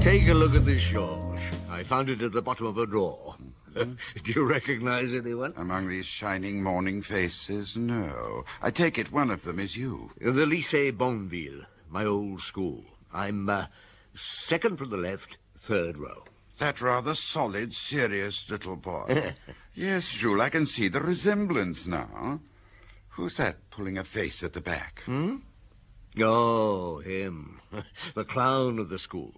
Take a look at this, Georges. I found it at the bottom of a drawer. Do you recognize anyone? Among these shining morning faces, no. I take it one of them is you. The Lycée Bonneville, my old school. I'm second from the left, third row. That rather solid, serious little boy. Yes, Jules, I can see the resemblance now. Who's that pulling a face at the back? Oh, him. The clown of the school.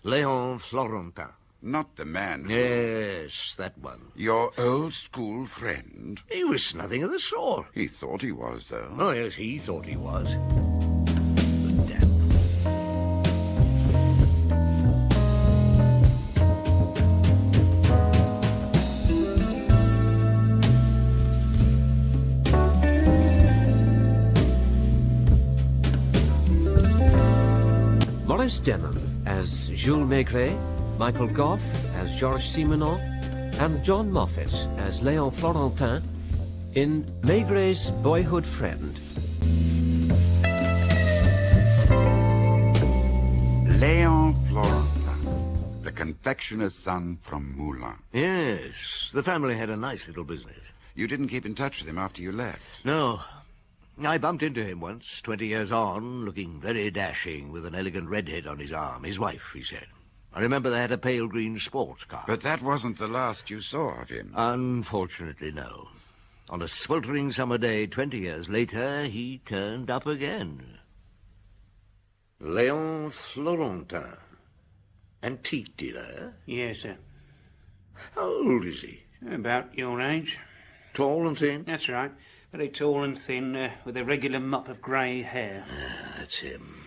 Léon Florentin. Not the man who... Yes, that one. Your old school friend? He was nothing of the sort. He thought he was, though. Oh, yes, he thought he was. Maurice Denham as Jules Maigret, Michael Goff as Georges Simenon, and John Moffat as Léon Florentin in Maigret's Boyhood Friend. Léon Florentin, the confectioner's son from Moulin. Yes, the family had a nice little business. You didn't keep in touch with him after you left? No. I bumped into him once, 20 years on, looking very dashing, with an elegant redhead on his arm. His wife, he said. I remember they had a pale green sports car. But that wasn't the last you saw of him. Unfortunately, no. On a sweltering summer day, 20 years later, he turned up again. Léon Florentin. Antique dealer? Yes, sir. How old is he? About your age. Tall and thin? That's right. Very tall and thin, with a regular mop of grey hair. That's him.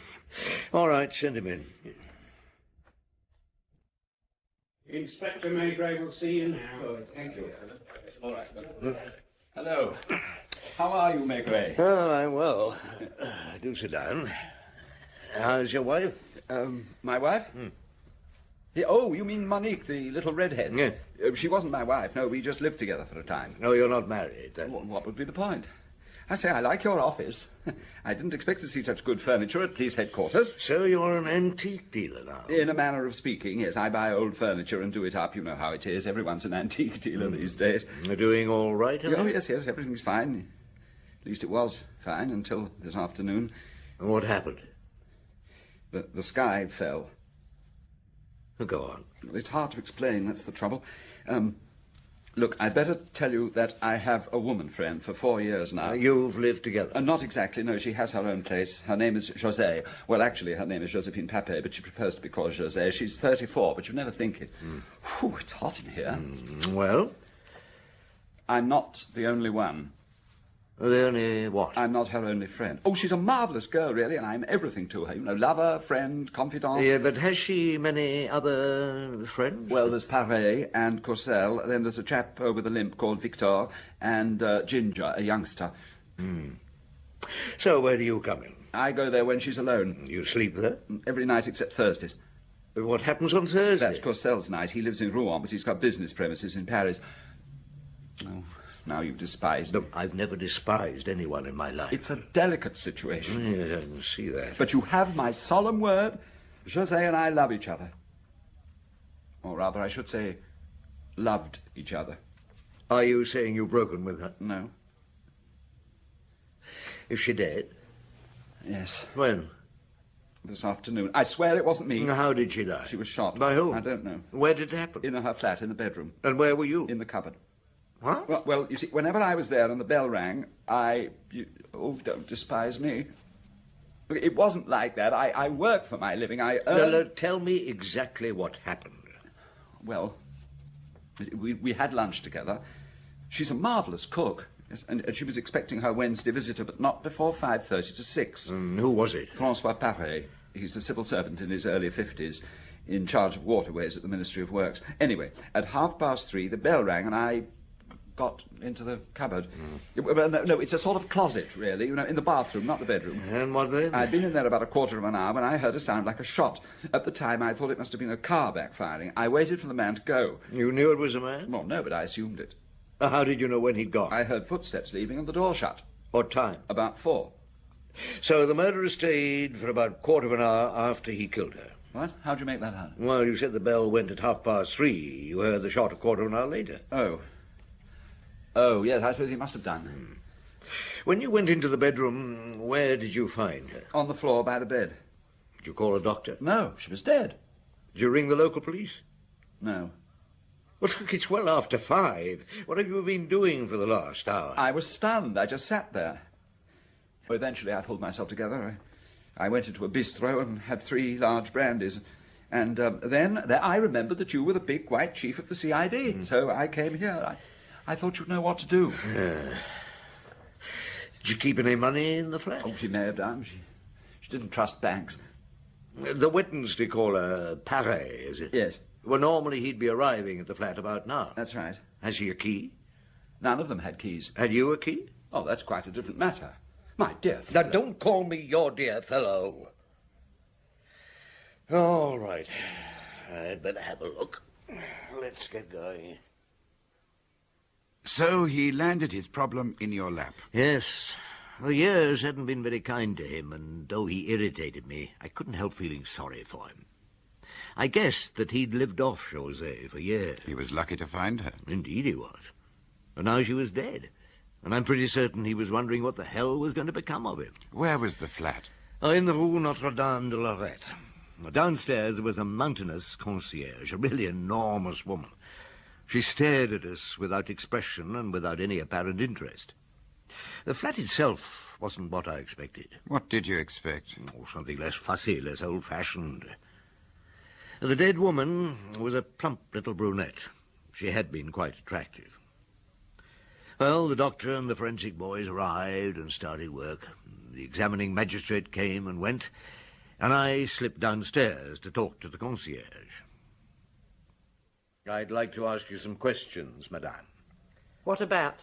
All right, send him in. Inspector Maigret will see you now. Oh, thank you. All right. Hello. How are you, Maigret? Oh, I'm well. Do sit down. How's your wife? My wife? Yeah, oh, you mean Monique, the little redhead? Yeah. She wasn't my wife. No, we just lived together for a time. No, you're not married. What would be the point? I say, I like your office. I didn't expect to see such good furniture at police headquarters. So you're an antique dealer now? In a manner of speaking, yes. I buy old furniture and do it up. You know how it is. Everyone's an antique dealer these days. You're doing all right, Oh, yes, everything's fine. At least it was fine until this afternoon. And what happened? The sky fell. Go on. It's hard to explain, that's the trouble. Look, I'd better tell you that I have a woman friend for 4 years now. You've lived together? Not exactly, no. She has her own place. Her name is José. Well, actually, her name is Josephine Papet, but she prefers to be called José. She's 34, but you'd never think it. Whew, it's hot in here. Well? I'm not the only one. The only what? I'm not her only friend. Oh, she's a marvellous girl, really, and I'm everything to her. You know, lover, friend, confidant. Yeah, but has she many other friends? Well, there's Paré and Courcelles. Then there's a chap with a limp called Victor, and Ginger, a youngster. So where do you come in? I go there when she's alone. You sleep there? Every night except Thursdays. What happens on Thursday? That's Courcelles' night. He lives in Rouen, but he's got business premises in Paris. Oh, now you despise me. Look, I've never despised anyone in my life. It's a delicate situation. Yes, I can see that. But you have my solemn word, José and I love each other. Or rather, I should say, loved each other. Are you saying you've broken with her? No. Is she dead? Yes. When? This afternoon. I swear it wasn't me. How did she die? She was shot. By whom? I don't know. Where did it happen? In her flat, in the bedroom. And where were you? In the cupboard. What? Well, you see, whenever I was there and the bell rang, oh, don't despise me. It wasn't like that. I work for my living. I earn... No, tell me exactly what happened. Well, we had lunch together. She's a marvellous cook. Yes, and she was expecting her Wednesday visitor, but not before 5:30 to 6. Who was it? Francois Paré. He's a civil servant in his early 50s, in charge of waterways at the Ministry of Works. Anyway, at 3:30, the bell rang, and I got into the cupboard. Well, no, it's a sort of closet, really, you know, in the bathroom, not the bedroom. And what then? I'd been in there about a quarter of an hour when I heard a sound like a shot. At the time, I thought it must have been a car backfiring. I waited for the man to go. You knew it was a man? Well, no, but I assumed it. How did you know when he'd gone? I heard footsteps leaving and the door shut. What time? About 4. So the murderer stayed for about a quarter of an hour after he killed her. What? How'd you make that out? Well, you said the bell went at 3:30. You heard the shot a quarter of an hour later. Oh, yes, I suppose he must have done. When you went into the bedroom, where did you find her? On the floor by the bed. Did you call a doctor? No, she was dead. Did you ring the local police? No. Well, look, it's well after 5. What have you been doing for the last hour? I was stunned. I just sat there. Well, eventually I pulled myself together. I went into a bistro and had 3 large brandies. And then I remembered that you were the big white chief of the CID. So I came here. I thought you'd know what to do. Did you keep any money in the flat? Oh, she may have done. She didn't trust banks. The Wednesday caller, Paré, is it? Yes. Well, normally he'd be arriving at the flat about now. That's right. Has he a key? None of them had keys. Had you a key? Oh, that's quite a different matter. My dear fellow. fellow. Now, don't call me your dear fellow. All right. I'd better have a look. Let's get going. So he landed his problem in your lap? Yes. The years hadn't been very kind to him, and though he irritated me, I couldn't help feeling sorry for him. I guessed that he'd lived off José for years. He was lucky to find her. Indeed he was. And now she was dead. And I'm pretty certain he was wondering what the hell was going to become of him. Where was the flat? In the Rue Notre-Dame de Lorette. Downstairs there was a mountainous concierge, a really enormous woman. She stared at us without expression and without any apparent interest. The flat itself wasn't what I expected. What did you expect? Oh, something less fussy, less old-fashioned. The dead woman was a plump little brunette. She had been quite attractive. Well, the doctor and the forensic boys arrived and started work. The examining magistrate came and went, and I slipped downstairs to talk to the concierge. I'd like to ask you some questions, madame. What about?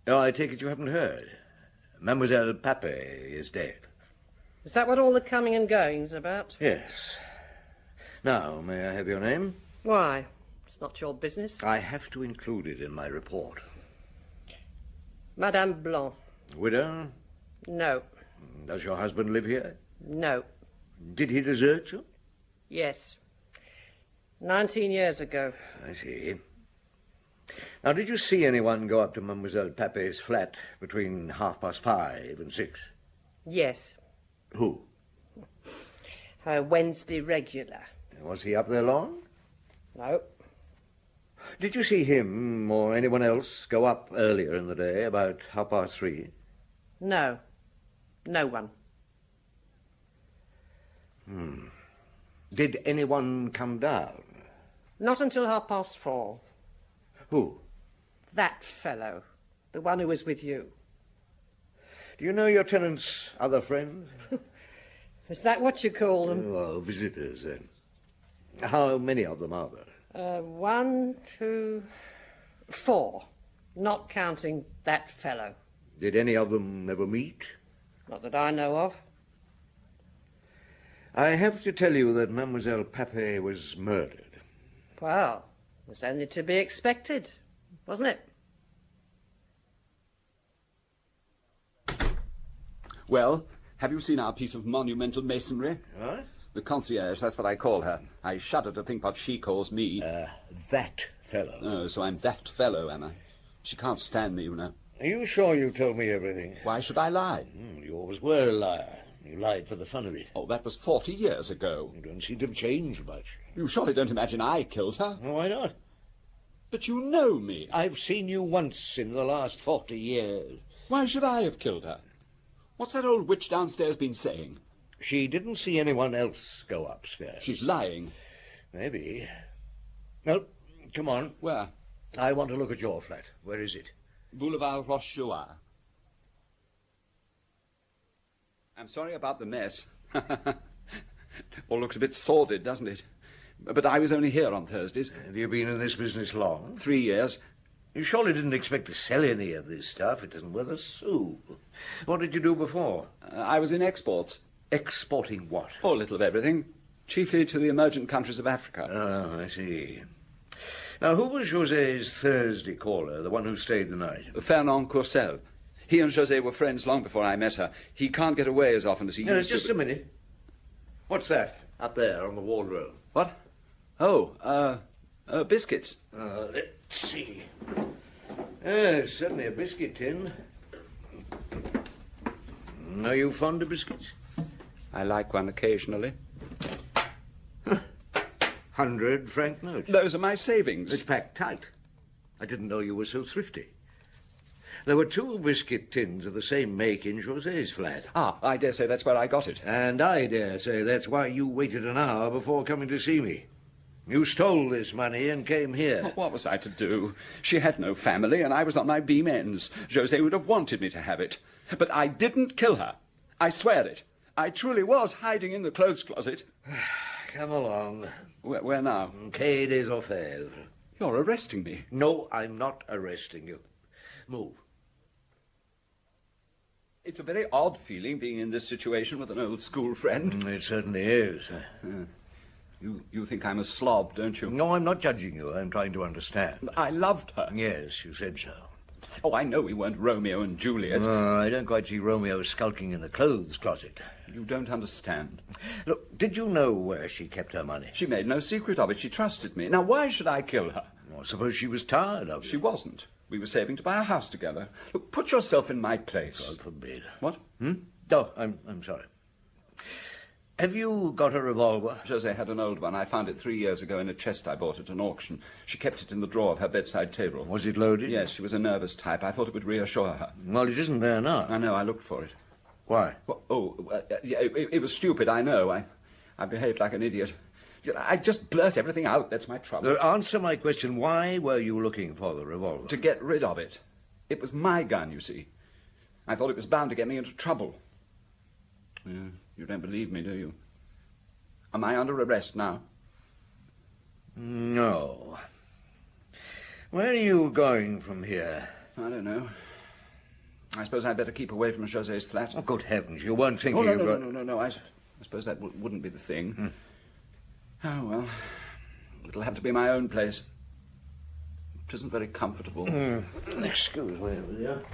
Oh, I take it you haven't heard. Mademoiselle Papet is dead. Is that what all the coming and going's about? Yes. Now, may I have your name? Why? It's not your business. I have to include it in my report. Madame Blanc. Widow? No. Does your husband live here? No. Did he desert you? Yes. 19 years ago. I see. Now, did you see anyone go up to Mademoiselle Papet's flat between 5:30 and 6? Yes. Who? Her Wednesday regular. Was he up there long? No. Did you see him or anyone else go up earlier in the day, about 3:30? No. No one. Did anyone come down? Not until 4:30. Who? That fellow. The one who was with you. Do you know your tenant's other friends? Is that what you call them? Well, visitors, then. How many of them are there? 1, 2, 4. Not counting that fellow. Did any of them ever meet? Not that I know of. I have to tell you that Mademoiselle Papet was murdered. Well, it was only to be expected, wasn't it? Well, have you seen our piece of monumental masonry? What? The concierge, that's what I call her. I shudder to think what she calls me. That fellow. Oh, so I'm that fellow, am I? She can't stand me, you know. Are you sure you told me everything? Why should I lie? You always were a liar. You lied for the fun of it. Oh, that was 40 years ago. You don't seem to have changed much. You surely don't imagine I killed her? Oh, why not? But you know me. I've seen you once in the last 40 years. Why should I have killed her? What's that old witch downstairs been saying? She didn't see anyone else go upstairs. She's lying. Maybe. Well, come on. Where? I want to look at your flat. Where is it? Boulevard Rochechouart. I'm sorry about the mess. All looks a bit sordid, doesn't it? But I was only here on Thursdays. Have you been in this business long? 3 years. You surely didn't expect to sell any of this stuff. It isn't worth a sou. What did you do before? I was in exports. Exporting what? Oh, a little of everything. Chiefly to the emergent countries of Africa. Oh, I see. Now, who was José's Thursday caller, the one who stayed the night? Fernand Courcelles. He and José were friends long before I met her. He can't get away as often as he used to. Just a minute. What's that up there on the wardrobe? What? Oh, biscuits. Let's see. Yes, certainly a biscuit tin. Are you fond of biscuits? I like one occasionally. 100-franc notes. Those are my savings. It's packed tight. I didn't know you were so thrifty. There were 2 biscuit tins of the same make in José's flat. Ah, I dare say that's where I got it. And I dare say that's why you waited an hour before coming to see me. You stole this money and came here. What was I to do? She had no family, and I was on my beam ends. José would have wanted me to have it. But I didn't kill her. I swear it. I truly was hiding in the clothes closet. Come along. Where now? Quai des Orfèvres. You're arresting me. No, I'm not arresting you. Move. It's a very odd feeling being in this situation with an old school friend. It certainly is. You think I'm a slob, don't you? No, I'm not judging you. I'm trying to understand. I loved her. Yes, you said so. Oh, I know we weren't Romeo and Juliet. I don't quite see Romeo skulking in the clothes closet. You don't understand. Look, did you know where she kept her money? She made no secret of it. She trusted me. Now, why should I kill her? Well, suppose she was tired of you. She wasn't. We were saving to buy a house together. Look, put yourself in my place. God forbid. What? Oh, I'm sorry. Have you got a revolver? José had an old one. I found it 3 years ago in a chest I bought at an auction. She kept it in the drawer of her bedside table. Was it loaded? Yes, she was a nervous type. I thought it would reassure her. Well, it isn't there now. I know, I looked for it. Why? Well, it was stupid, I know. I behaved like an idiot. I just blurt everything out. That's my trouble. Answer my question. Why were you looking for the revolver? To get rid of it. It was my gun, you see. I thought it was bound to get me into trouble. You don't believe me, do you? Am I under arrest now? No. Where are you going from here? I don't know. I suppose I'd better keep away from José's flat. Oh, good heavens, you weren't thinking No. I suppose that wouldn't be the thing. Oh, well, it'll have to be my own place. It isn't very comfortable. Excuse me, will you?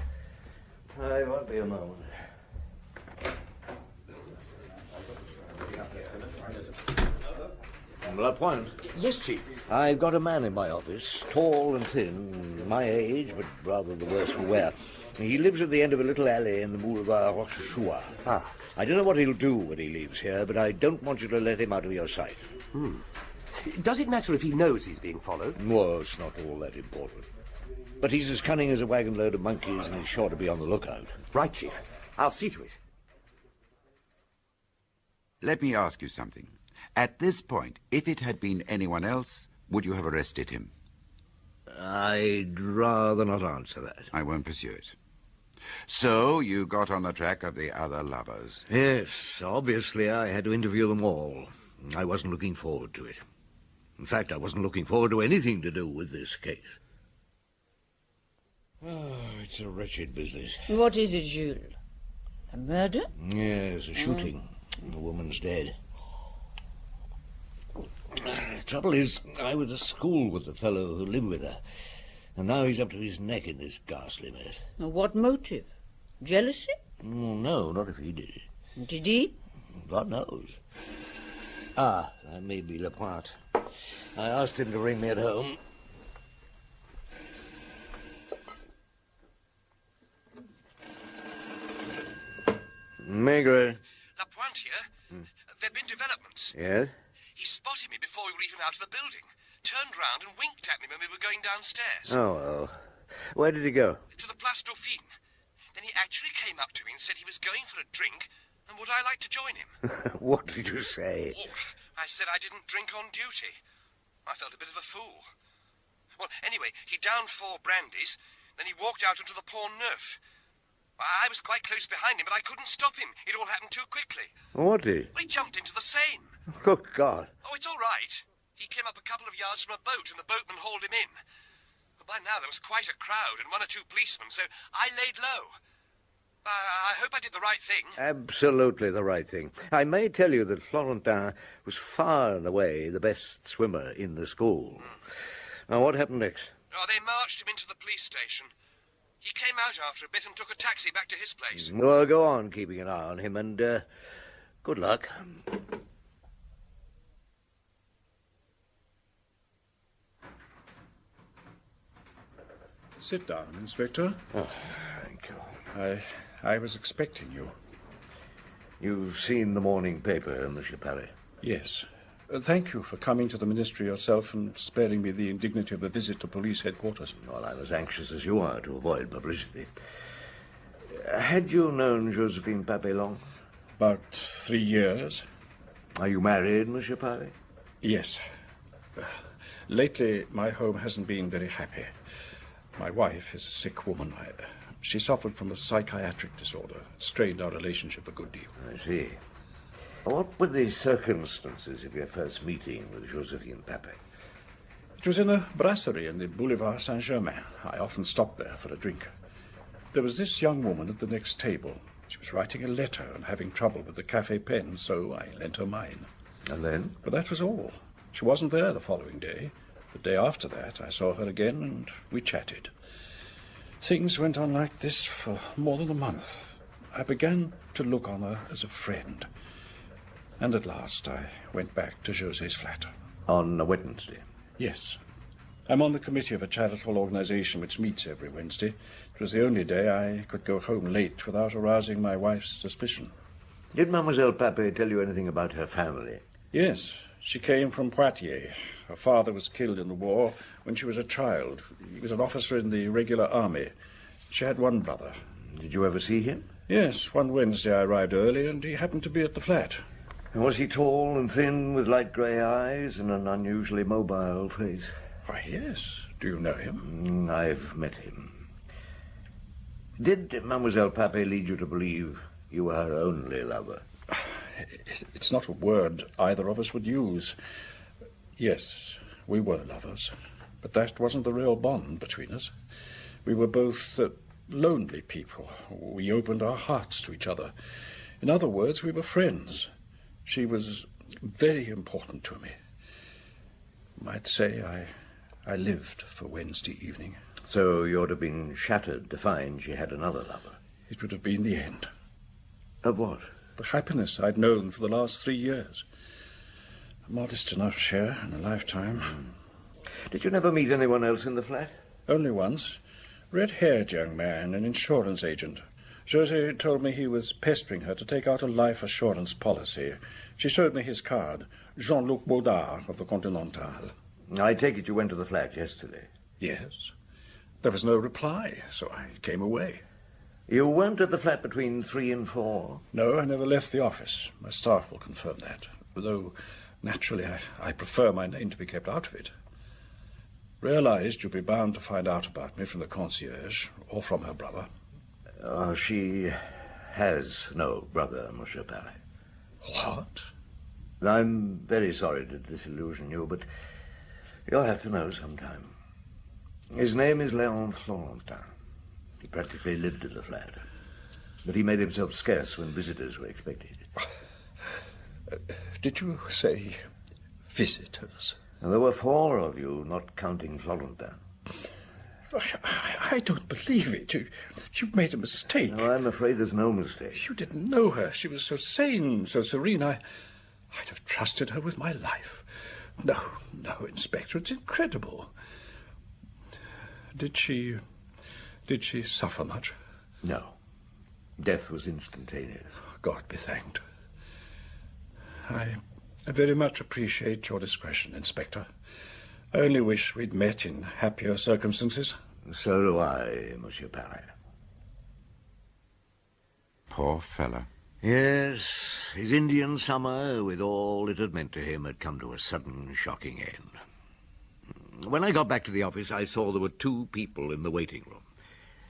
I won't be a moment. Lapointe. Yes, Chief. I've got a man in my office, tall and thin, my age, but rather the worse for wear. He lives at the end of a little alley in the Boulevard Rochechouart. I don't know what he'll do when he leaves here, but I don't want you to let him out of your sight. Does it matter if he knows he's being followed? Well, it's not all that important. But he's as cunning as a wagon load of monkeys, and he's sure to be on the lookout. Right, Chief. I'll see to it. Let me ask you something. At this point, if it had been anyone else, would you have arrested him? I'd rather not answer that. I won't pursue it. So you got on the track of the other lovers? Yes, obviously I had to interview them all. I wasn't looking forward to it. In fact, I wasn't looking forward to anything to do with this case. Oh, it's a wretched business. What is it, Jules? A murder? Yes, a shooting. The woman's dead. The trouble is, I was at school with the fellow who lived with her, and now he's up to his neck in this ghastly mess. What motive? Jealousy? No, not if he did it. Did he? God knows. That may be Lapointe. I asked him to ring me at home. Maigret. Lapointe here? There've been developments. Yes? He spotted me before we were even out of the building. Turned round and winked at me when we were going downstairs. Oh, well. Where did he go? To the Place Dauphine. Then he actually came up to me and said he was going for a drink, and would I like to join him? What did you say? Oh, I said I didn't drink on duty. I felt a bit of a fool. Well, anyway, he downed 4 brandies, then he walked out onto the Pont Neuf. I was quite close behind him, but I couldn't stop him. It all happened too quickly. What did? Well, he jumped into the Seine. Good God. Oh, it's all right. He came up a couple of yards from a boat, and the boatman hauled him in. But by now there was quite a crowd and 1 or 2 policemen, so I laid low. I hope I did the right thing. Absolutely the right thing. I may tell you that Florentin was far and away the best swimmer in the school. Now, what happened next? Oh, they marched him into the police station. He came out after a bit and took a taxi back to his place. Well, go on keeping an eye on him, and good luck. Sit down, Inspector. Oh, thank you. I was expecting you. You've seen the morning paper, Monsieur Parry? Yes. Thank you for coming to the ministry yourself and sparing me the indignity of a visit to police headquarters. Well, I was anxious as you are to avoid publicity. Had you known Josephine Papet long? About 3 years. Are you married, Monsieur Parry? Yes. Lately, my home hasn't been very happy. My wife is a sick woman. She suffered from a psychiatric disorder. It strained our relationship a good deal. I see. What were the circumstances of your first meeting with Josephine Papet? It was in a brasserie in the Boulevard Saint-Germain. I often stopped there for a drink. There was this young woman at the next table. She was writing a letter and having trouble with the café pen, so I lent her mine. And then? But that was all. She wasn't there the following day. The day after that, I saw her again and we chatted. Things went on like this for more than a month. I began to look on her as a friend. And at last I went back to José's flat. On a Wednesday? Yes. I'm on the committee of a charitable organization which meets every Wednesday. It was the only day I could go home late without arousing my wife's suspicion. Did Mademoiselle Papet tell you anything about her family? Yes. She came from Poitiers. Her father was killed in the war when she was a child. He was an officer in the regular army. She had one brother. Did you ever see him? Yes. One Wednesday I arrived early and he happened to be at the flat. And was he tall and thin with light grey eyes and an unusually mobile face? Why, yes. Do you know him? I've met him. Did Mademoiselle Papet lead you to believe you were her only lover? It's not a word either of us would use. Yes, we were lovers, but that wasn't the real bond between us. We were both lonely people. We opened our hearts to each other. In other words, we were friends. She was very important to me. Might say I lived for Wednesday evening. So you'd have been shattered to find she had another lover? It would have been the end. Of what? The happiness I'd known for the last 3 years. A modest enough share in a lifetime. Did you never meet anyone else in the flat? Only once. Red-haired young man, an insurance agent. José told me he was pestering her to take out a life assurance policy. She showed me his card. Jean-Luc Baudard of the Continental. I take it you went to the flat yesterday? Yes. There was no reply, so I came away. You weren't at the flat between 3 and 4? No, I never left the office. My staff will confirm that. Though, naturally, I prefer my name to be kept out of it. Realized you'd be bound to find out about me from the concierge or from her brother. She has no brother, Monsieur Parry. What? I'm very sorry to disillusion you, but you'll have to know sometime. His name is Léon Florentin. He practically lived in the flat, but he made himself scarce when visitors were expected. Did you say visitors? And there were 4 of you, not counting Florentin. I don't believe it. You've made a mistake. No, I'm afraid there's no mistake. You didn't know her. She was so sane, so serene. I'd have trusted her with my life. No, Inspector, it's incredible. Did she suffer much? No. Death was instantaneous. God be thanked. I very much appreciate your discretion, Inspector. I only wish we'd met in happier circumstances. So do I, Monsieur Parry. Poor fella. Yes, his Indian summer, with all it had meant to him, had come to a sudden, shocking end. When I got back to the office, I saw there were 2 people in the waiting room.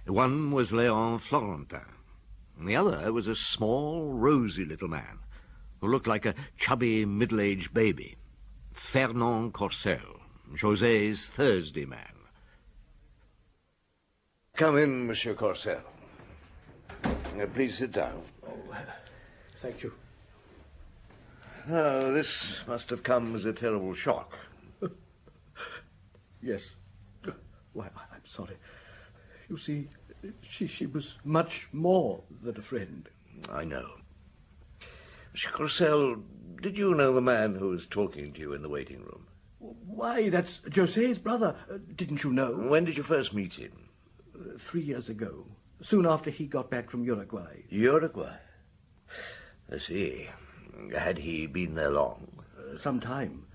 One was Léon Florentin, and the other was a small, rosy little man who looked like a chubby, middle-aged baby. Fernand Courcelles, José's Thursday man. Come in, Monsieur Courcelles. Please sit down. Thank you. Oh, this must have come as a terrible shock. Yes. Why, I'm sorry. You see, she was much more than a friend. I know. Monsieur Courcelles, did you know the man who was talking to you in the waiting room? Why, that's José's brother. Didn't you know? When did you first meet him? 3 years ago, soon after he got back from Uruguay. Uruguay? I see. Had he been there long? Some time.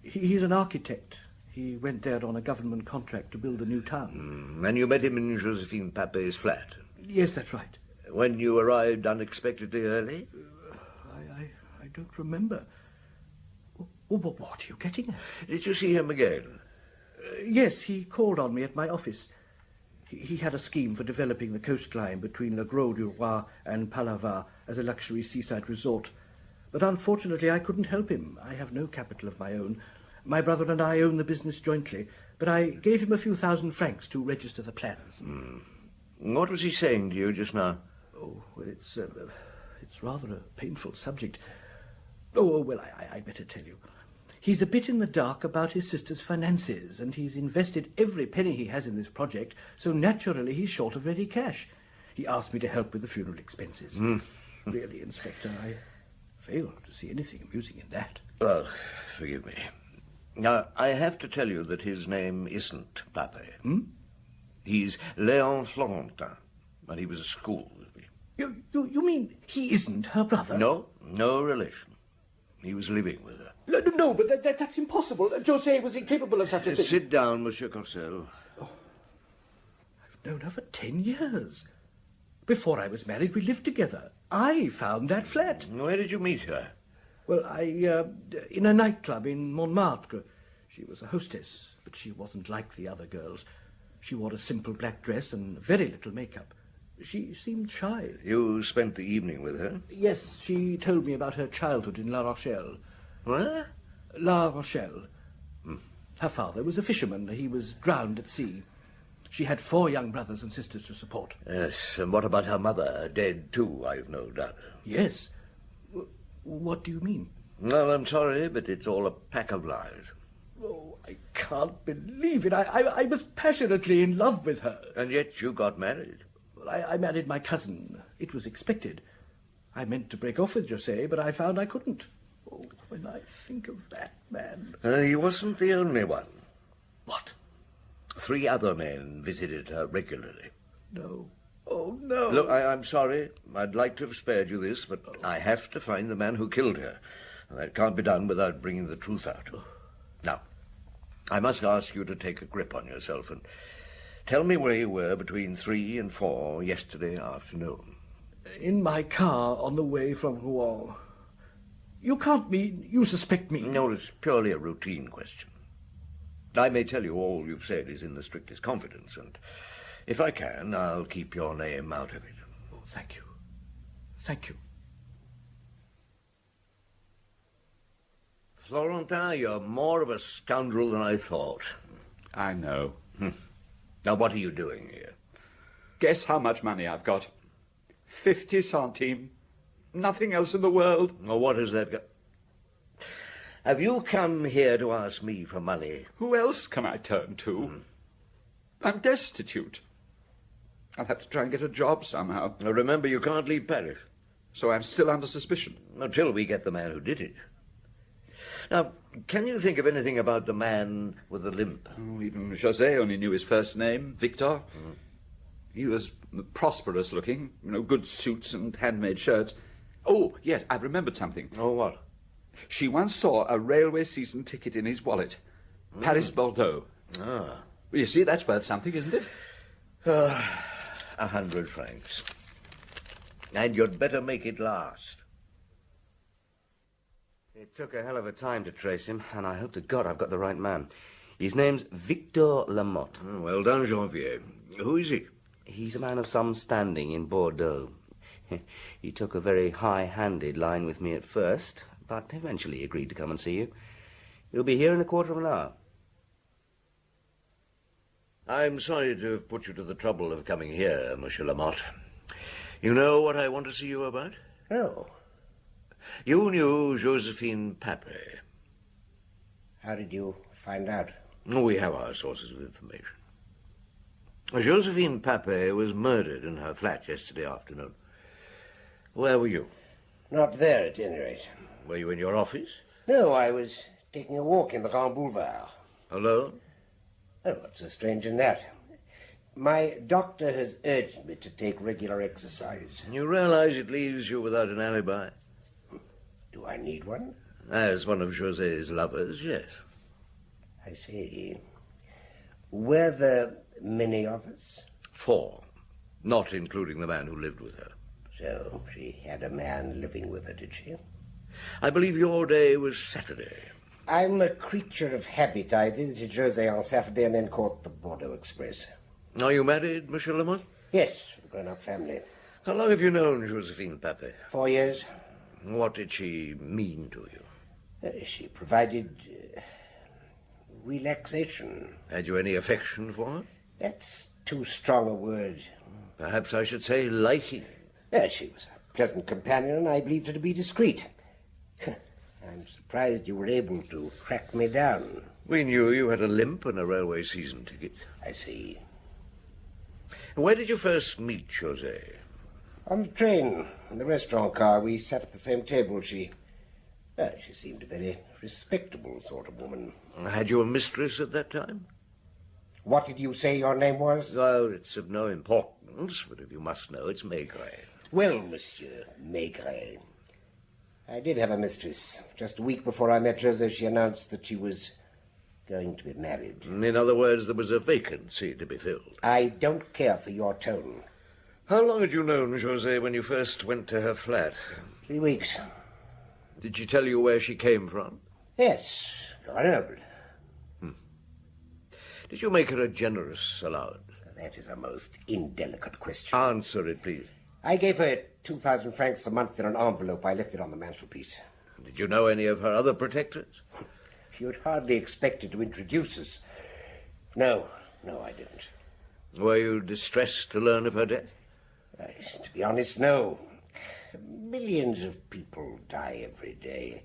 He's an architect. He went there on a government contract to build a new town. And you met him in Josephine Papet's flat? Yes, that's right. When you arrived unexpectedly early? I don't remember. What are you getting at? Did you see him again? Yes, he called on me at my office. He had a scheme for developing the coastline between Le Gros du Roi and Palavas as a luxury seaside resort. But unfortunately, I couldn't help him. I have no capital of my own. My brother and I own the business jointly, but I gave him a few thousand francs to register the plans. What was he saying to you just now? Oh, well, it's rather a painful subject. Oh, well, I better tell you. He's a bit in the dark about his sister's finances, and he's invested every penny he has in this project, so naturally he's short of ready cash. He asked me to help with the funeral expenses. Really, Inspector, I fail to see anything amusing in that. Well, forgive me. Now, I have to tell you that his name isn't Pape. He's Léon Florentin, and he was at school with me. You mean he isn't her brother? No, no relation. He was living with her. No, but that's impossible. José was incapable of such a thing. Sit down, Monsieur Corsel. I've known her for 10 years. Before I was married, we lived together. I found that flat. Where did you meet her? Well, in a nightclub in Montmartre. She was a hostess, but she wasn't like the other girls. She wore a simple black dress and very little makeup. She seemed shy. You spent the evening with her? Yes, she told me about her childhood in La Rochelle. Where? La Rochelle. Her father was a fisherman. He was drowned at sea. She had 4 young brothers and sisters to support. Yes, and what about her mother? Dead too, I've no doubt. Yes. What do you mean? Well, I'm sorry, but it's all a pack of lies. Oh, I can't believe it. I was passionately in love with her. And yet you got married. Well, I married my cousin. It was expected. I meant to break off with José, but I found I couldn't. Oh, when I think of that man... He wasn't the only one. What? 3 other men visited her regularly. No. Oh, no. Look, I'm sorry. I'd like to have spared you this, but I have to find the man who killed her. And that can't be done without bringing the truth out. Now, I must ask you to take a grip on yourself and tell me where you were between 3 and 4 yesterday afternoon. In my car on the way from Rouen. You can't mean you suspect me? No, it's purely a routine question. I may tell you all you've said is in the strictest confidence, and if I can, I'll keep your name out of it. Oh, thank you. Thank you. Florentin, you're more of a scoundrel than I thought. I know. Now, what are you doing here? Guess how much money I've got. 50 centimes. Nothing else in the world. Well, what has that got... Have you come here to ask me for money? Who else can I turn to? I'm destitute. I'll have to try and get a job somehow. Now, remember, you can't leave Paris. So I'm still under suspicion. Until we get the man who did it. Now, can you think of anything about the man with the limp? Oh, even José only knew his first name, Victor. He was prosperous looking, good suits and handmade shirts. Oh, yes, I've remembered something. Oh, what? She once saw a railway season ticket in his wallet. Paris-Bordeaux. Ah. Well, you see, that's worth something, isn't it? 100 francs. And you'd better make it last. It took a hell of a time to trace him, and I hope to God I've got the right man. His name's Victor Lamotte. Well done, Janvier. Who is he? He's a man of some standing in Bordeaux. He took a very high-handed line with me at first, but eventually agreed to come and see you. He'll be here in a quarter of an hour. I'm sorry to have put you to the trouble of coming here, Monsieur Lamotte. You know what I want to see you about? No. You knew Josephine Pape. How did you find out? We have our sources of information. Josephine Pape was murdered in her flat yesterday afternoon. Where were you? Not there, at any rate. Were you in your office? No, I was taking a walk in the Grand Boulevard. Alone? Oh, what's so strange in that? My doctor has urged me to take regular exercise. You realize it leaves you without an alibi? Do I need one? As one of José's lovers, yes. I see. Were there many of us? 4, not including the man who lived with her. So she had a man living with her, did she? I believe your day was Saturday. I'm a creature of habit. I visited José on Saturday and then caught the Bordeaux Express. Are you married, Monsieur Lamotte? Yes, with a grown-up family. How long have you known Josephine Pape? 4 years. What did she mean to you? She provided relaxation. Had you any affection for her? That's too strong a word. Perhaps I should say liking. Yes, she was a pleasant companion, and I believed her to be discreet. I'm surprised you were able to track me down. We knew you had a limp and a railway season ticket. I see. Where did you first meet José? On the train, in the restaurant car. We sat at the same table. She seemed a very respectable sort of woman. Had you a mistress at that time? What did you say your name was? Well, it's of no importance, but if you must know, it's Maigret. Well, Monsieur Maigret, I did have a mistress. Just a week before I met José, she announced that she was going to be married. In other words, there was a vacancy to be filled. I don't care for your tone. How long had you known José when you first went to her flat? 3 weeks. Did she tell you where she came from? Yes, Grenoble. Did you make her a generous allowance? That is a most indelicate question. Answer it, please. I gave her 2,000 francs a month in an envelope. I left it on the mantelpiece. Did you know any of her other protectors? You'd hardly expect her to introduce us. No, I didn't. Were you distressed to learn of her death? To be honest, no. Millions of people die every day.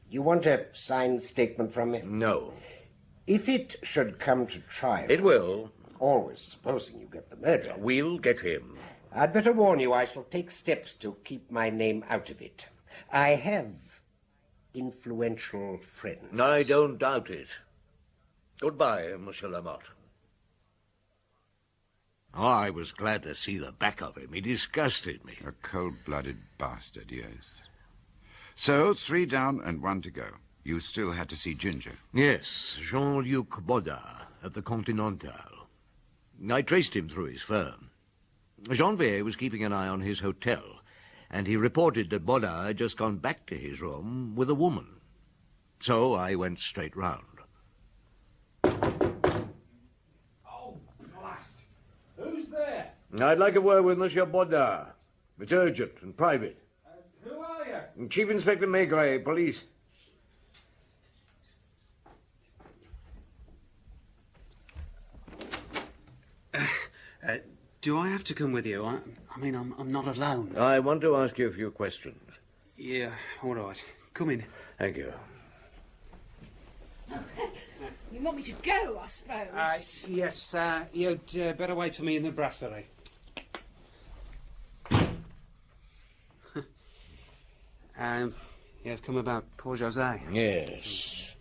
You want a signed statement from me? No. If it should come to trial... It will. Always supposing you get the murderer. We'll get him. I'd better warn you, I shall take steps to keep my name out of it. I have influential friends. I don't doubt it. Goodbye, Monsieur Lamotte. Oh, I was glad to see the back of him. He disgusted me. A cold-blooded bastard, yes. So, 3 down and 1 to go. You still had to see Ginger. Yes, Jean-Luc Bodard at the Continental. I traced him through his firm. Janvier was keeping an eye on his hotel, and he reported that Bodard had just gone back to his room with a woman. So I went straight round. Oh, blast! Who's there? I'd like a word with Monsieur Bodard. It's urgent and private. Who are you? Chief Inspector Maigret, police. Do I have to come with you? I mean, I'm not alone. I want to ask you a few questions. Yeah, all right. Come in. Thank you. You want me to go, I suppose? Yes, you'd better wait for me in the brasserie. You've come about poor José? Yes.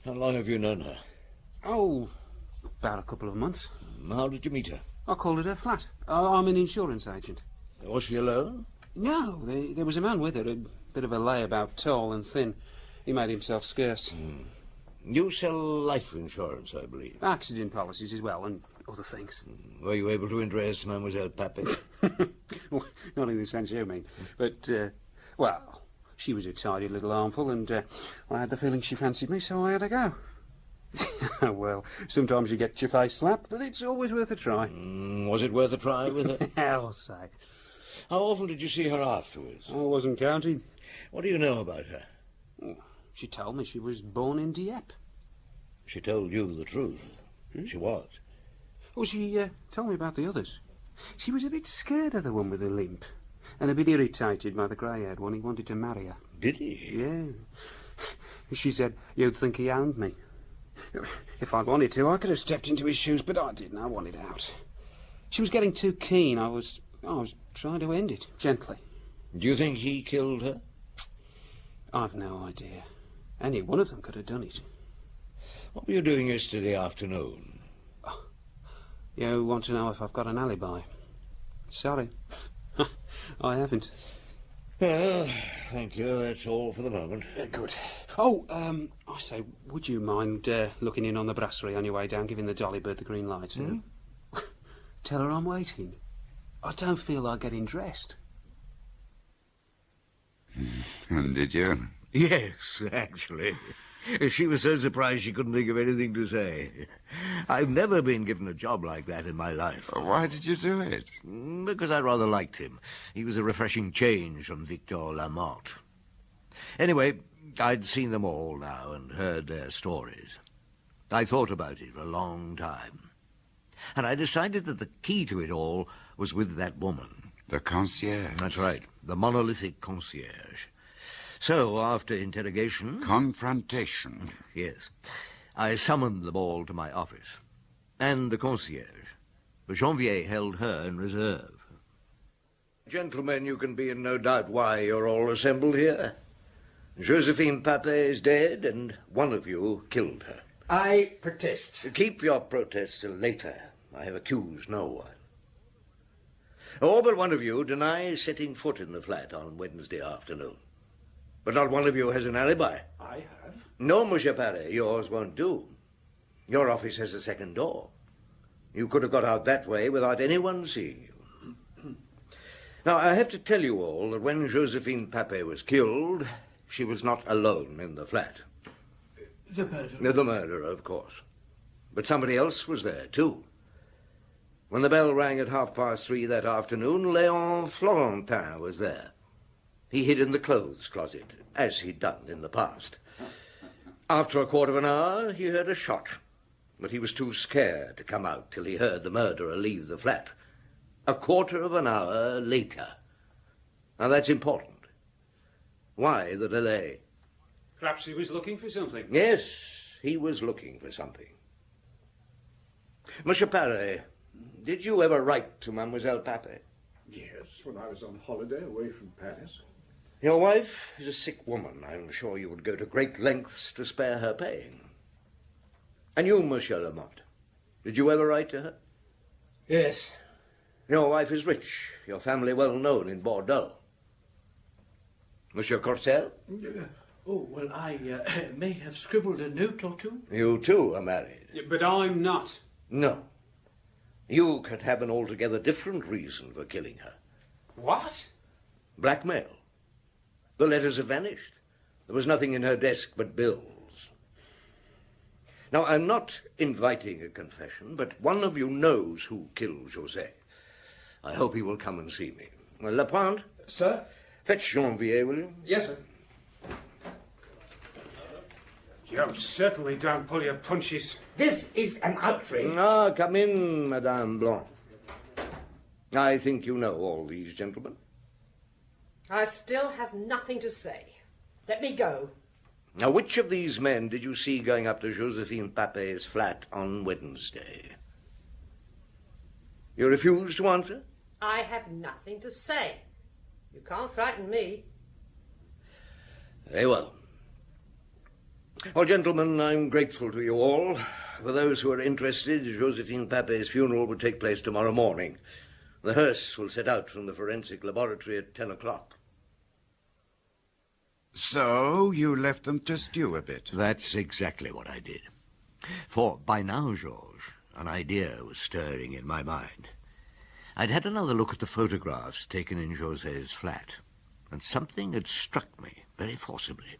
How long have you known her? Oh, about a couple of months. How did you meet her? I called at her flat. I'm an insurance agent. Was she alone? No, there was a man with her, a bit of a layabout, tall and thin. He made himself scarce. You sell life insurance, I believe. Accident policies as well, and other things. Were you able to interest Mademoiselle Papet? Well, not in the sense you mean. But, well, she was a tidy little armful, and I had the feeling she fancied me, so I had a go. Well, sometimes you get your face slapped, but it's always worth a try. Was it worth a try with her? I'll say. How often did you see her afterwards? I wasn't counting. What do you know about her? She told me she was born in Dieppe. She told you the truth. She was. Well, she told me about the others. She was a bit scared of the one with the limp, and a bit irritated by the grey-haired one. He wanted to marry her. Did he? Yeah. She said you'd think he owned me. If I'd wanted to, I could have stepped into his shoes, but I didn't. I wanted out. She was getting too keen. I was trying to end it, gently. Do you think he killed her? I've no idea. Any one of them could have done it. What were you doing yesterday afternoon? Oh, you want to know if I've got an alibi? Sorry. I haven't. Well, thank you. That's all for the moment. Good. Oh, I say, would you mind looking in on the brasserie on your way down, giving the jolly bird the green light? Tell her I'm waiting. I don't feel like getting dressed. And did you? Yes, actually. She was so surprised she couldn't think of anything to say. I've never been given a job like that in my life. Why did you do it? Because I rather liked him. He was a refreshing change from Victor Lamotte. Anyway, I'd seen them all now and heard their stories. I thought about it for a long time. And I decided that the key to it all was with that woman. The concierge? That's right, the monolithic concierge. So, after interrogation... Confrontation. Yes. I summoned them all to my office. And the concierge. For Janvier held her in reserve. Gentlemen, you can be in no doubt why you're all assembled here. Josephine Papet is dead, and one of you killed her. I protest. Keep your protest till later. I have accused no one. All but one of you deny setting foot in the flat on Wednesday afternoon. But not one of you has an alibi. I have. No, Monsieur Paré, yours won't do. Your office has a second door. You could have got out that way without anyone seeing you. Now, I have to tell you all that when Josephine Papet was killed, she was not alone in the flat. The murderer? The murderer, of course. But somebody else was there, too. When the bell rang at 3:30 that afternoon, Léon Florentin was there. He hid in the clothes closet, as he'd done in the past. After a quarter of an hour, he heard a shot, but he was too scared to come out till he heard the murderer leave the flat. A quarter of an hour later. Now, that's important. Why the delay? Perhaps he was looking for something. Yes, he was looking for something. Monsieur Paré, did you ever write to Mademoiselle Papet? Yes, when I was on holiday away from Paris. Your wife is a sick woman. I'm sure you would go to great lengths to spare her pain. And you, Monsieur Lamont, did you ever write to her? Yes. Your wife is rich, your family well known in Bordeaux. Monsieur Courcelles? Oh, well, I may have scribbled a note or two. You too are married. Yeah, but I'm not. No. You could have an altogether different reason for killing her. What? Blackmail. The letters have vanished. There was nothing in her desk but bills. Now, I'm not inviting a confession, but one of you knows who killed José. I hope he will come and see me. Well, Lapointe? Sir? Fetch Janvier, will you? Yes, sir. You certainly don't pull your punches. This is an outrage. Ah, come in, Madame Blanc. I think you know all these gentlemen. I still have nothing to say. Let me go. Now, which of these men did you see going up to Josephine Papet's flat on Wednesday? You refuse to answer? I have nothing to say. You can't frighten me. Very well. Well, gentlemen, I'm grateful to you all. For those who are interested, Josephine Papet's funeral will take place tomorrow morning. The hearse will set out from the forensic laboratory at 10 o'clock. So you left them to stew a bit? That's exactly what I did. For by now, Georges, an idea was stirring in my mind. I'd had another look at the photographs taken in José's flat, and something had struck me very forcibly.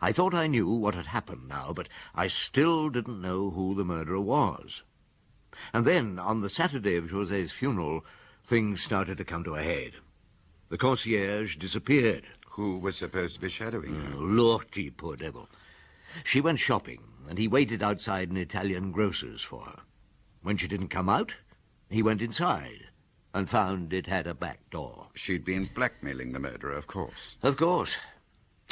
I thought I knew what had happened now, but I still didn't know who the murderer was. And then, on the Saturday of José's funeral, things started to come to a head. The concierge disappeared. Who was supposed to be shadowing her? Lorty, poor devil. She went shopping, and he waited outside an Italian grocer's for her. When she didn't come out, he went inside and found it had a back door. She'd been blackmailing the murderer, of course. Of course.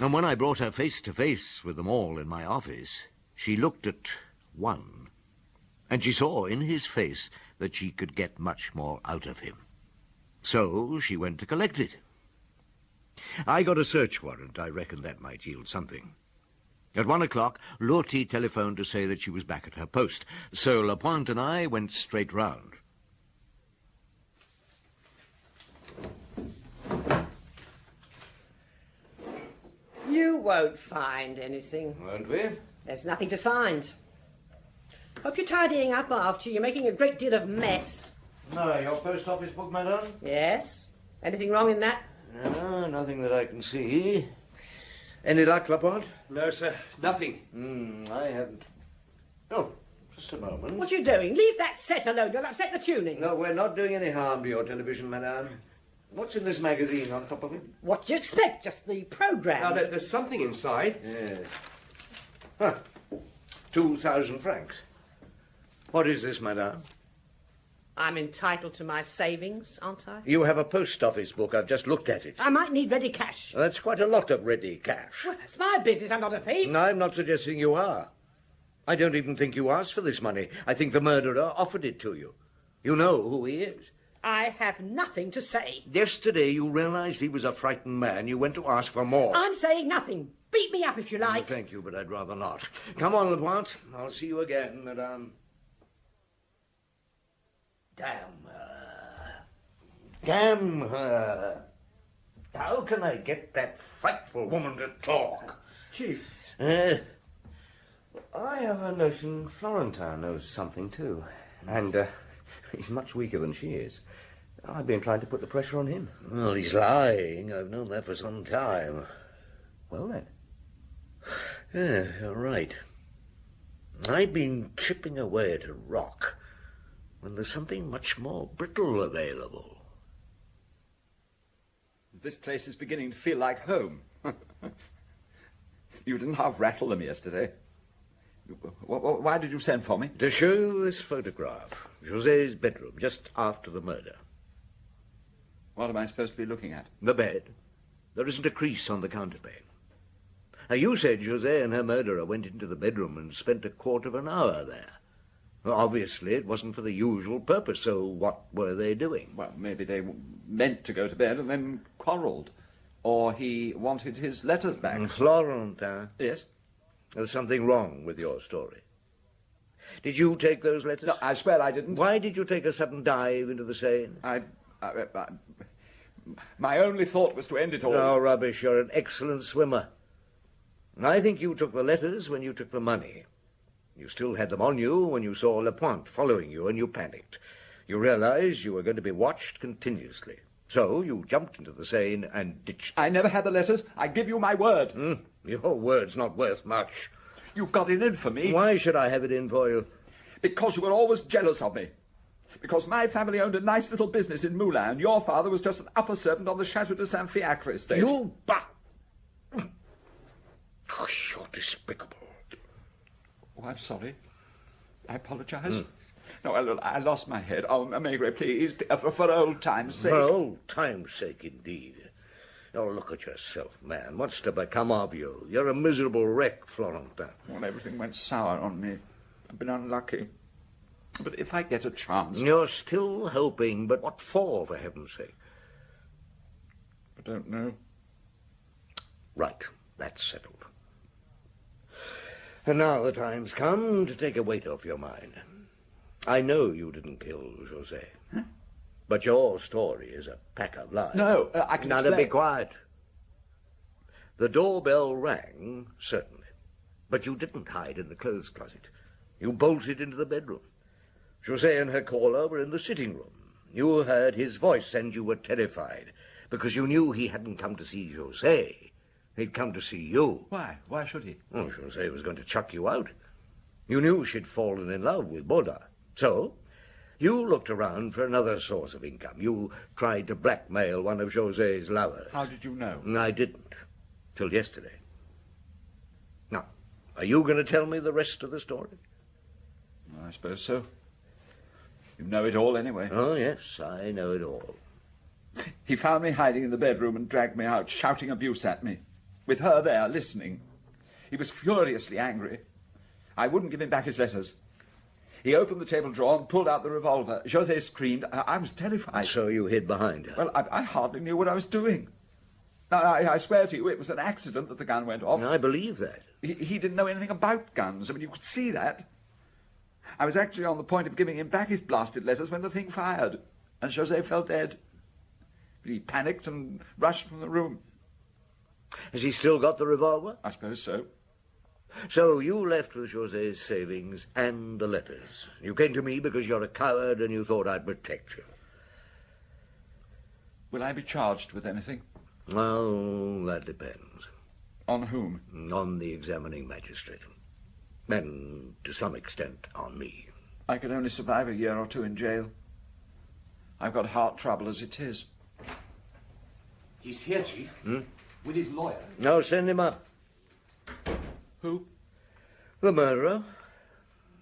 And when I brought her face to face with them all in my office, she looked at one, and she saw in his face that she could get much more out of him. So she went to collect it. I got a search warrant. I reckon that might yield something. At 1 o'clock, Lorty telephoned to say that she was back at her post, so Lapointe and I went straight round. You won't find anything. Won't we? There's nothing to find. Hope you're tidying up after you. You're making a great deal of mess. No, your post office book, madame? Yes? Anything wrong in that? No, nothing that I can see. Any luck, Lapointe? No, sir, nothing. I haven't. Oh, just a moment. What are you doing? Leave that set alone. You'll upset the tuning. No, we're not doing any harm to your television, madame. What's in this magazine on top of it? What do you expect? Just the programme. Now, there's something inside. Yes. Huh. 2,000 francs. What is this, madame? I'm entitled to my savings, aren't I? You have a post office book. I've just looked at it. I might need ready cash. That's quite a lot of ready cash. Well, that's my business. I'm not a thief. I'm not suggesting you are. I don't even think you asked for this money. I think the murderer offered it to you. You know who he is. I have nothing to say. Yesterday you realized he was a frightened man. You went to ask for more. I'm saying nothing. Beat me up if you like. Thank you, but I'd rather not. Come on, Lapointe. I'll see you again, madame. Damn her. Damn her. How can I get that frightful woman to talk? Chief. I have a notion Florentin knows something too. And he's much weaker than she is. I've been trying to put the pressure on him. Well, he's lying. I've known that for some time. Well, then. Yeah, you're right. I've been chipping away at a rock when there's something much more brittle available. This place is beginning to feel like home. You didn't half rattle them yesterday. Why did you send for me? To show you this photograph. José's bedroom, just after the murder. What am I supposed to be looking at? The bed. There isn't a crease on the counterpane. Now, you said José and her murderer went into the bedroom and spent a quarter of an hour there. Well, obviously, it wasn't for the usual purpose, so what were they doing? Well, maybe they meant to go to bed and then quarrelled. Or he wanted his letters back. Florentin. Yes? There's something wrong with your story. Did you take those letters? No, I swear I didn't. Why did you take a sudden dive into the Seine? My only thought was to end it all. No rubbish. You're an excellent swimmer. I think you took the letters when you took the money. You still had them on you when you saw Lapointe following you, and you panicked. You realized you were going to be watched continuously. So you jumped into the Seine and ditched them. I never had the letters. I give you my word. Your word's not worth much. You got it in for me. Why should I have it in for you? Because you were always jealous of me. Because my family owned a nice little business in Moulins, and your father was just an upper servant on the Château de Saint-Fiacre estate. You Oh, you're despicable. Oh, I'm sorry. I apologize. No, I lost my head. Oh, Maigret, please, for old time's sake. For old time's sake, indeed. Oh, look at yourself, man. What's to become of you? You're a miserable wreck, Florentin. Well, everything went sour on me. I've been unlucky. But if I get a chance... You're still hoping, but what for heaven's sake? I don't know. Right, that's settled. And now the time's come to take a weight off your mind. I know you didn't kill José. Huh? But your story is a pack of lies. No, I can Now, be quiet. The doorbell rang, certainly. But you didn't hide in the clothes closet. You bolted into the bedroom. José and her caller were in the sitting room. You heard his voice and you were terrified because you knew he hadn't come to see José. He'd come to see you. Why? Why should he? Oh, José was going to chuck you out. You knew she'd fallen in love with Baudin. So, you looked around for another source of income. You tried to blackmail one of José's lovers. How did you know? I didn't. Till yesterday. Now, are you going to tell me the rest of the story? I suppose so. You know it all anyway. Oh, yes, I know it all. He found me hiding in the bedroom and dragged me out, shouting abuse at me. With her there, listening. He was furiously angry. I wouldn't give him back his letters. He opened the table drawer and pulled out the revolver. José screamed. I was terrified. So you hid behind her? Well, I hardly knew what I was doing. I swear to you, it was an accident that the gun went off. I believe that. He didn't know anything about guns. I mean, you could see that. I was actually on the point of giving him back his blasted letters when the thing fired, and José fell dead. He panicked and rushed from the room. Has he still got the revolver? I suppose so. So you left with José's savings and the letters. You came to me because you're a coward and you thought I'd protect you. Will I be charged with anything? Well, that depends. On whom? On the examining magistrate. And, to some extent, on me. I could only survive a year or two in jail. I've got heart trouble as it is. He's here, Chief. With his lawyer. No, send him up. Who? The murderer.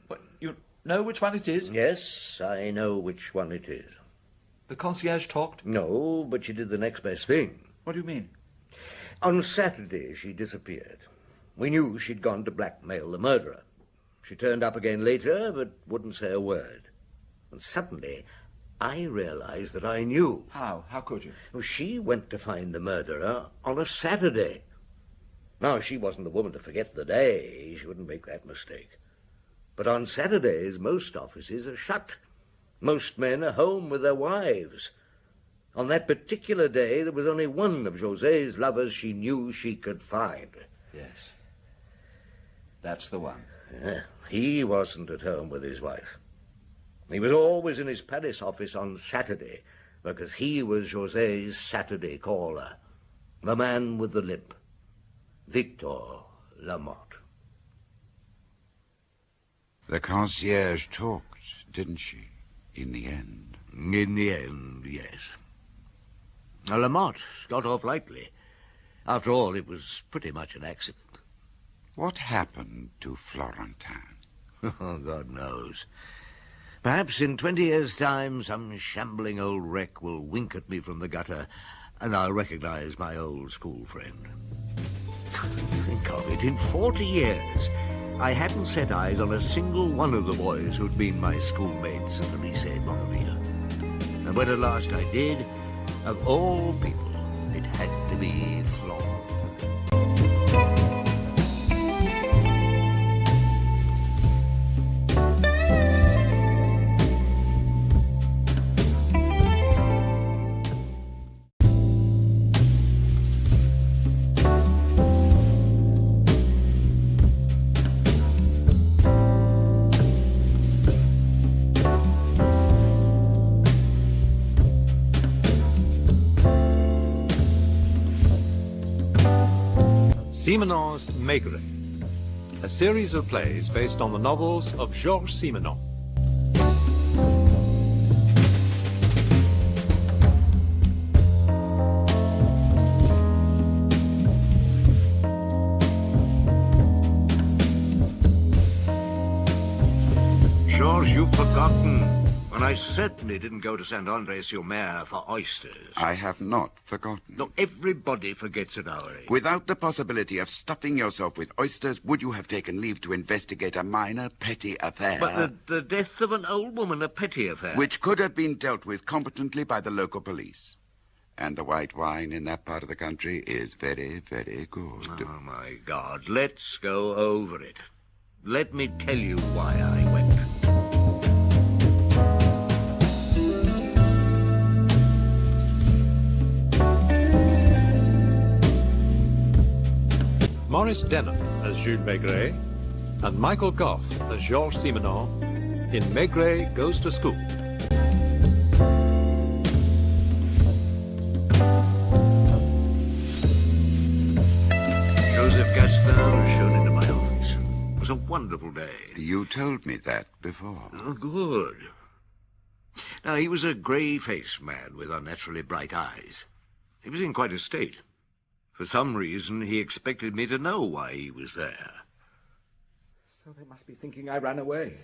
What, you know which one it is? Yes, I know which one it is. The concierge talked? No, but she did the next best thing. What do you mean? On Saturday, she disappeared. We knew she'd gone to blackmail the murderer. She turned up again later, but wouldn't say a word. And suddenly, I realized that I knew. How? How could you? Well, she went to find the murderer on a Saturday. Now, she wasn't the woman to forget the day. She wouldn't make that mistake. But on Saturdays, most offices are shut. Most men are home with their wives. On that particular day, there was only one of José's lovers she knew she could find. Yes. That's the one. Yeah, he wasn't at home with his wife. He was always in his Paris office on Saturday, because he was José's Saturday caller. The man with the limp. Victor Lamotte. The concierge talked, didn't she, in the end? In the end, yes. Now, Lamotte got off lightly. After all, it was pretty much an accident. What happened to Florentin? Oh, God knows. Perhaps in 20 years' time, some shambling old wreck will wink at me from the gutter, and I'll recognize my old school friend. Think of it, in 40 years, I hadn't set eyes on a single one of the boys who'd been my schoolmates at the Lycée Bonneville. And when at last I did, of all people, it had to be Florent. Simenon's Maigret, a series of plays based on the novels of Georges Simenon. Georges, you've forgotten. And I certainly didn't go to Saint-André-sur-Mer for oysters. I have not forgotten. No, everybody forgets at our age. Without the possibility of stuffing yourself with oysters, would you have taken leave to investigate a minor petty affair? But the death of an old woman, a petty affair. Which could have been dealt with competently by the local police. And the white wine in that part of the country is very, very good. Oh, my God. Let's go over it. Let me tell you why I went. Maurice Denham as Jules Maigret, and Michael Goff as Georges Simenon in Maigret Goes to School. Joseph Gaston was shown into my office. It was a wonderful day. You told me that before. Oh, good. Now, he was a grey-faced man with unnaturally bright eyes. He was in quite a state. For some reason, he expected me to know why he was there. So they must be thinking I ran away.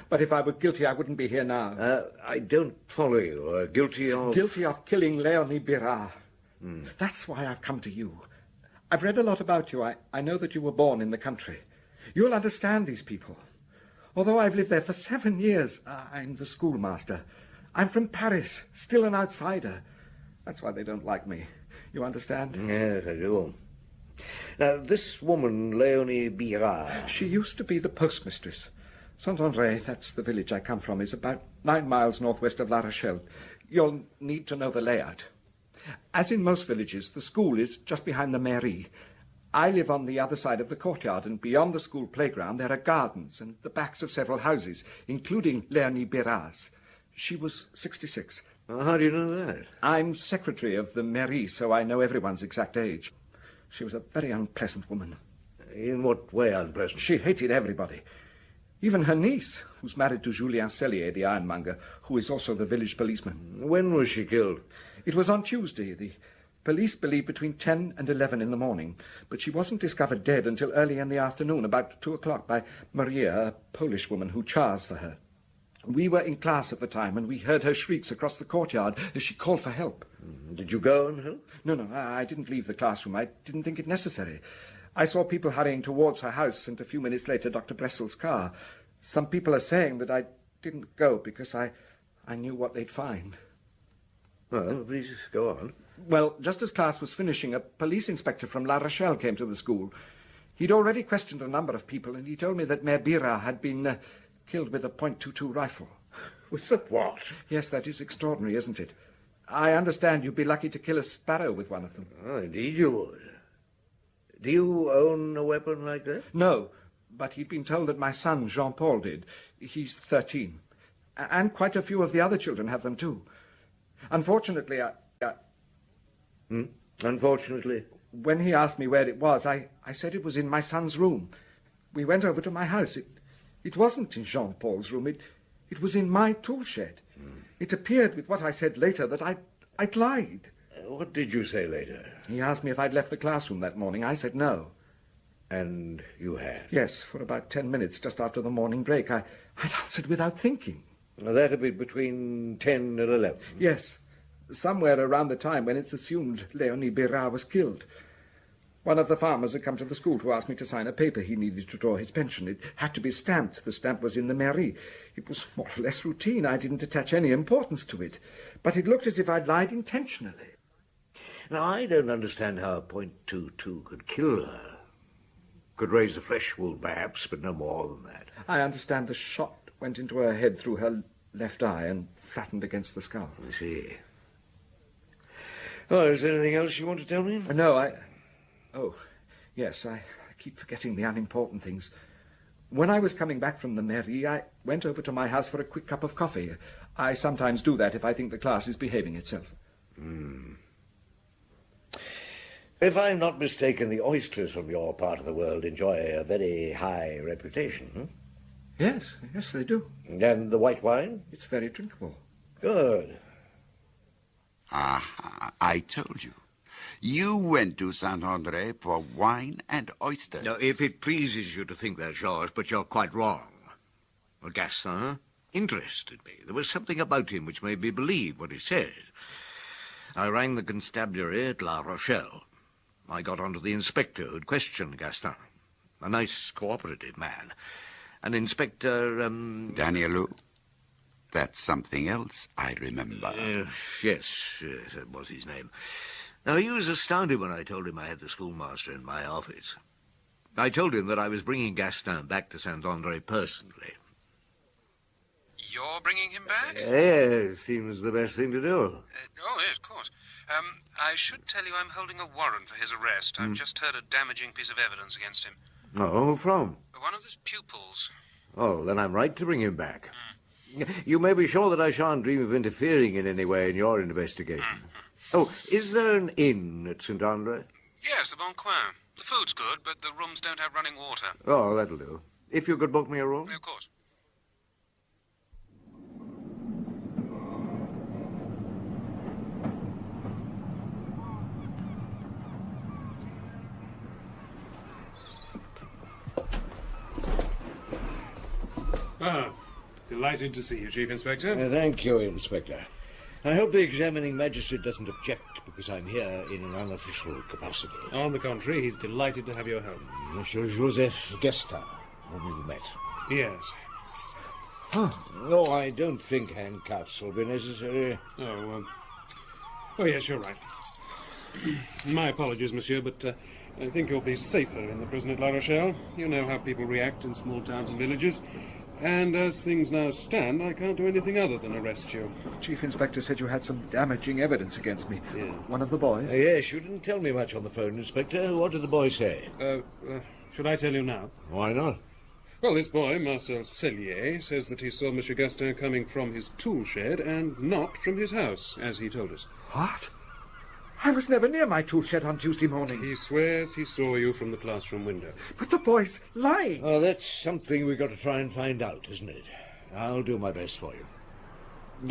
But if I were guilty, I wouldn't be here now. I don't follow you. Guilty of... Guilty of killing Léonie Birard. That's why I've come to you. I've read a lot about you. I know that you were born in the country. You'll understand these people. Although I've lived there for 7 years, I'm the schoolmaster. I'm from Paris, still an outsider. That's why they don't like me. You understand? Yes, I do. Now, this woman, Léonie Birard... She used to be the postmistress. Saint-André, that's the village I come from, is about 9 miles northwest of La Rochelle. You'll need to know the layout. As in most villages, the school is just behind the mairie. I live on the other side of the courtyard, and beyond the school playground there are gardens and the backs of several houses, including Léonie Birard's. She was 66. How do you know that? I'm secretary of the mairie, so I know everyone's exact age. She was a very unpleasant woman. In what way unpleasant? She hated everybody. Even her niece, who's married to Julien Cellier, the ironmonger, who is also the village policeman. When was she killed? It was on Tuesday. The police believe between 10 and 11 in the morning, but she wasn't discovered dead until early in the afternoon, about 2 o'clock, by Maria, a Polish woman who chars for her. We were in class at the time, and we heard her shrieks across the courtyard as she called for help. Did you go and help? No, I didn't leave the classroom. I didn't think it necessary. I saw people hurrying towards her house, and a few minutes later, Dr. Bressel's car. Some people are saying that I didn't go because I knew what they'd find. Well, please go on. Well, just as class was finishing, a police inspector from La Rochelle came to the school. He'd already questioned a number of people, and he told me that Mère Bira had been killed with a .22 rifle. With a what? Yes, that is extraordinary, isn't it? I understand you'd be lucky to kill a sparrow with one of them. Oh, indeed you would. Do you own a weapon like that? No, but he'd been told that my son, Jean-Paul, did. He's 13. And quite a few of the other children have them, too. Unfortunately, Unfortunately? When he asked me where it was, I said it was in my son's room. We went over to my house. It wasn't in Jean-Paul's room. It was in my tool shed. It appeared with what I said later that I'd lied. What did you say later? He asked me if I'd left the classroom that morning. I said no. And you had? Yes, for about 10 minutes, just after the morning break. I'd answered without thinking. Well, that'd be between 10 and 11. Yes, somewhere around the time when it's assumed Léonie Bira was killed. One of the farmers had come to the school to ask me to sign a paper he needed to draw his pension. It had to be stamped. The stamp was in the mairie. It was more or less routine. I didn't attach any importance to it. But it looked as if I'd lied intentionally. Now, I don't understand how a .22 could kill her. Could raise a flesh wound, perhaps, but no more than that. I understand the shot went into her head through her left eye and flattened against the skull. I see. Oh, is there anything else you want to tell me? No, Oh, yes, I keep forgetting the unimportant things. When I was coming back from the mairie, I went over to my house for a quick cup of coffee. I sometimes do that if I think the class is behaving itself. If I'm not mistaken, the oysters from your part of the world enjoy a very high reputation. Yes, they do. And the white wine? It's very drinkable. Good. Aha, I told you. You went to Saint-André for wine and oysters. Now, if it pleases you to think that, Georges, but you're quite wrong. Well, Gaston interested me. There was something about him which made me believe what he said. I rang the constabulary at La Rochelle. I got on to the inspector who'd questioned Gaston. A nice, cooperative man. An inspector, Danielou. That's something else, I remember. Yes, that was his name. Now, he was astounded when I told him I had the schoolmaster in my office. I told him that I was bringing Gaston back to Saint-André personally. You're bringing him back? Yes, seems the best thing to do. Oh, yes, of course. I should tell you I'm holding a warrant for his arrest. I've just heard a damaging piece of evidence against him. Oh, who from? One of his pupils. Oh, then I'm right to bring him back. You may be sure that I shan't dream of interfering in any way in your investigation. Oh, is there an inn at Saint-André? Yes, the Bon Coin. The food's good, but the rooms don't have running water. Oh, that'll do. If you could book me a room? Of course. Ah, delighted to see you, Chief Inspector. Thank you, Inspector. I hope the examining magistrate doesn't object because I'm here in an unofficial capacity. On the contrary, he's delighted to have your help. Monsieur Joseph Gaston, whom you met. Yes. No, I don't think handcuffs will be necessary. Oh, yes, you're right. My apologies, monsieur, but I think you'll be safer in the prison at La Rochelle. You know how people react in small towns and villages. And as things now stand, I can't do anything other than arrest you. Chief Inspector said you had some damaging evidence against me. Yeah. One of the boys? Yes, you didn't tell me much on the phone, Inspector. What did the boy say? Should I tell you now? Why not? Well, this boy, Marcel Cellier, says that he saw Monsieur Gaston coming from his tool shed and not from his house, as he told us. What? I was never near my tool shed on Tuesday morning. He swears he saw you from the classroom window. But the boy's lying. Oh, that's something we've got to try and find out, isn't it? I'll do my best for you.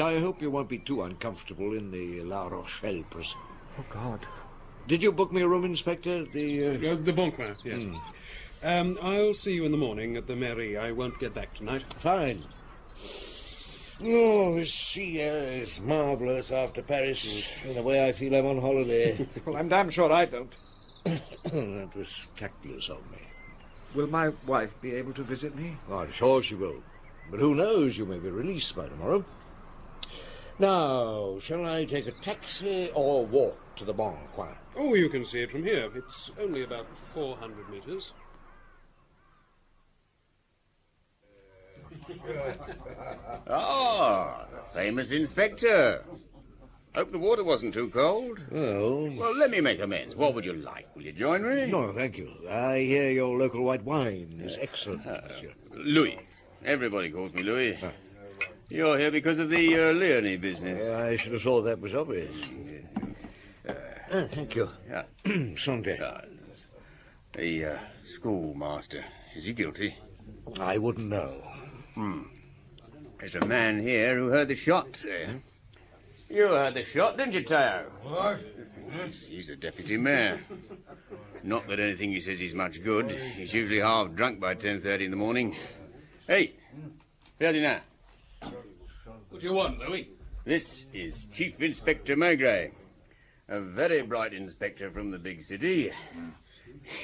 I hope you won't be too uncomfortable in the La Rochelle prison. Oh, God. Did you book me a room, Inspector? The Bon Coin, yes. I'll see you in the morning at the mairie. I won't get back tonight. Fine. Oh, this sea air is marvellous after Paris. In a way, I feel I'm on holiday. Well, I'm damn sure I don't. That was tactless of me. Will my wife be able to visit me? Oh, I'm sure she will. But who knows, you may be released by tomorrow. Now, shall I take a taxi or walk to the Bon Coin? Oh, you can see it from here. It's only about 400 metres. Ah, the famous Inspector. Hope the water wasn't too cold. Well, let me make amends. What would you like? Will you join me? No, thank you. I hear your local white wine is excellent, monsieur. Louis. Everybody calls me Louis. You're here because of the Leonie business. I should have thought that was obvious. Thank you. Yeah. Sunday. The schoolmaster. Is he guilty? I wouldn't know. There's a man here who heard the shot. You heard the shot, didn't you, Tayo? What? Yes, he's the deputy mayor. Not that anything he says is much good. He's usually half drunk by 10:30 in the morning. Hey, Ferdinand. What do you want, Louis? This is Chief Inspector Maigret. A very bright inspector from the big city.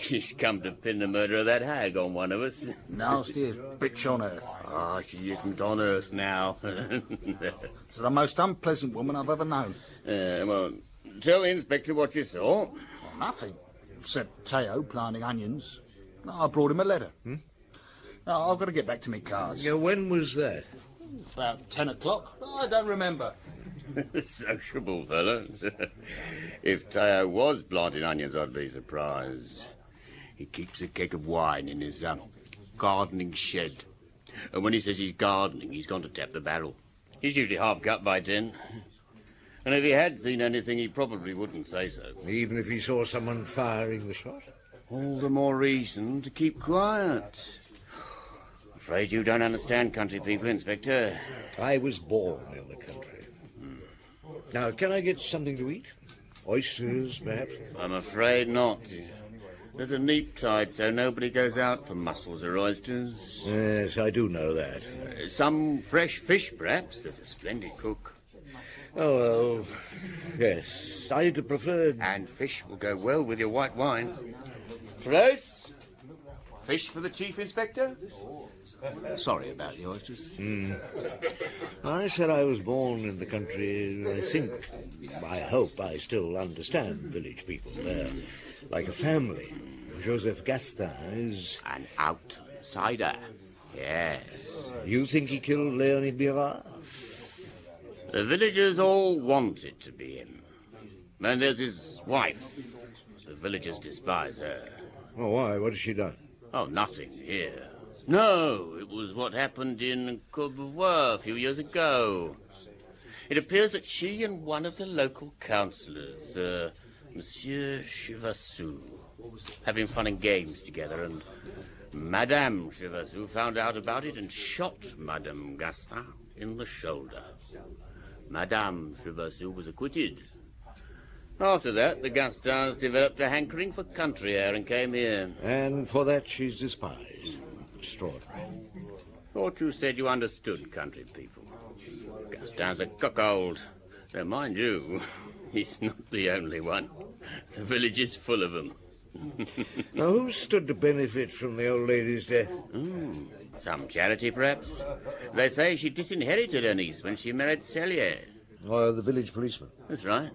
She's come to pin the murder of that hag on one of us. Nastiest bitch on earth. Ah, she isn't on earth now. She's the most unpleasant woman I've ever known. Well, tell the inspector what you saw. Well, nothing, except Teo planting onions. I brought him a letter. Now, I've got to get back to me cars. Yeah, when was that? About 10 o'clock. I don't remember. Sociable fellow. If Teo was planting onions, I'd be surprised. He keeps a keg of wine in his gardening shed. And when he says he's gardening, he's gone to tap the barrel. He's usually half cut by 10. And if he had seen anything, he probably wouldn't say so. Even if he saw someone firing the shot? All the more reason to keep quiet. Afraid you don't understand country people, Inspector. I was born in the country. Now, can I get something to eat? Oysters, perhaps? I'm afraid not. There's a neap tide, so nobody goes out for mussels or oysters. Yes, I do know that. Some fresh fish, perhaps. There's a splendid cook. Oh, well, yes, I'd prefer... And fish will go well with your white wine. Trace? Fish for the Chief Inspector? Sorry about the oysters. I said I was born in the country. I hope I still understand village people. They're like a family. Joseph Gastin is... An outsider. Yes. You think he killed Leonie Birard? The villagers all want it to be him. And there's his wife. The villagers despise her. Oh, why? What has she done? Oh, nothing here. No, it was what happened in Courbevoie a few years ago. It appears that she and one of the local councillors, Monsieur Chevassou, having fun and games together, and Madame Chevassou found out about it and shot Madame Gastin in the shoulder. Madame Chevassou was acquitted. After that, the Gastins developed a hankering for country air and came here. And for that she's despised. Extraordinary. Thought you said you understood country people. Gastin's a cuckold. Though, mind you, he's not the only one. The village is full of them. Now, who stood to benefit from the old lady's death? Some charity, perhaps. They say she disinherited her niece when she married Cellier. Or the village policeman. That's right.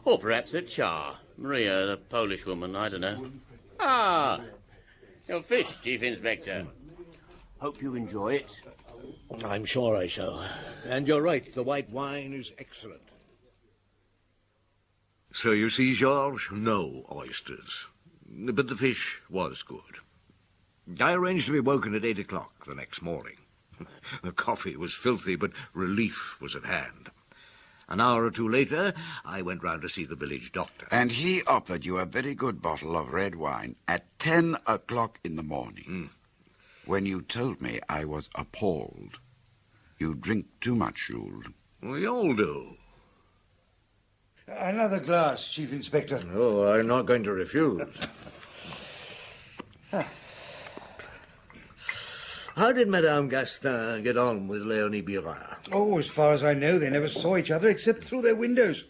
Or perhaps a Char. Maria, the Polish woman, I don't know. Ah, your fish, Chief Inspector. Hope you enjoy it. I'm sure I shall. And you're right, the white wine is excellent. So you see, Georges, no oysters. But the fish was good. I arranged to be woken at 8 o'clock the next morning. The coffee was filthy, but relief was at hand. An hour or two later, I went round to see the village doctor. And he offered you a very good bottle of red wine at 10 o'clock in the morning. When you told me, I was appalled. You drink too much, Jules. We all do. Another glass, Chief Inspector. Oh, I'm not going to refuse. How did Madame Gastin get on with Léonie Birard? Oh, as far as I know, they never saw each other except through their windows.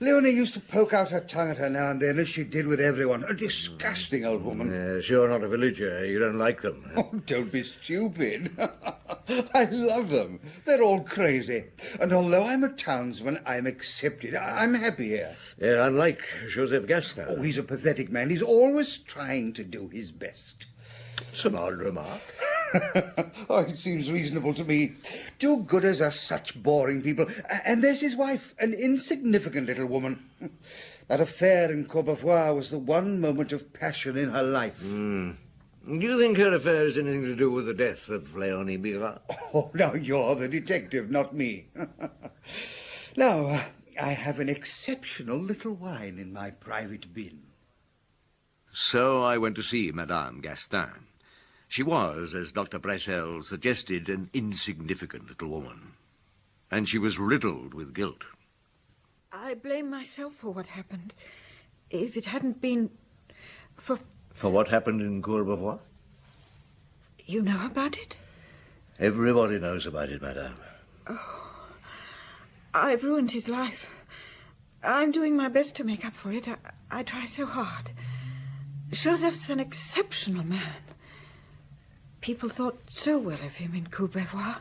Léonie used to poke out her tongue at her now and then, as she did with everyone. A disgusting old woman. Yes, you're not a villager. You don't like them. Oh, don't be stupid. I love them. They're all crazy. And although I'm a townsman, I'm accepted. I'm happy here. Yeah, unlike Joseph Gastin. Oh, he's a pathetic man. He's always trying to do his best. It's an odd remark. Oh, it seems reasonable to me. Do-gooders are such boring people. And there's his wife, an insignificant little woman. That affair in Courbevoie was the one moment of passion in her life. Do you think her affair has anything to do with the death of Léonie Birard? Oh, now you're the detective, not me. Now, I have an exceptional little wine in my private bin. So I went to see Madame Gastin. She was, as Dr. Bressel suggested, an insignificant little woman. And she was riddled with guilt. I blame myself for what happened. If it hadn't been for... For what happened in Courbevoie? You know about it? Everybody knows about it, Madame. Oh, I've ruined his life. I'm doing my best to make up for it. I try so hard. Joseph's an exceptional man. People thought so well of him in Courbevoie.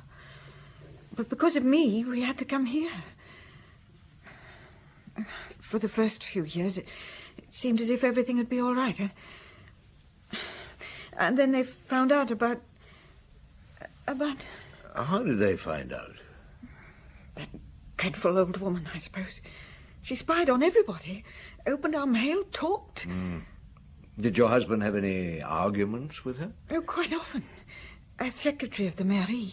But because of me, we had to come here. For the first few years, it seemed as if everything would be all right. And then they found out about... How did they find out? That dreadful old woman, I suppose. She spied on everybody, opened our mail, talked. Did your husband have any arguments with her? Oh, quite often. As secretary of the mairie.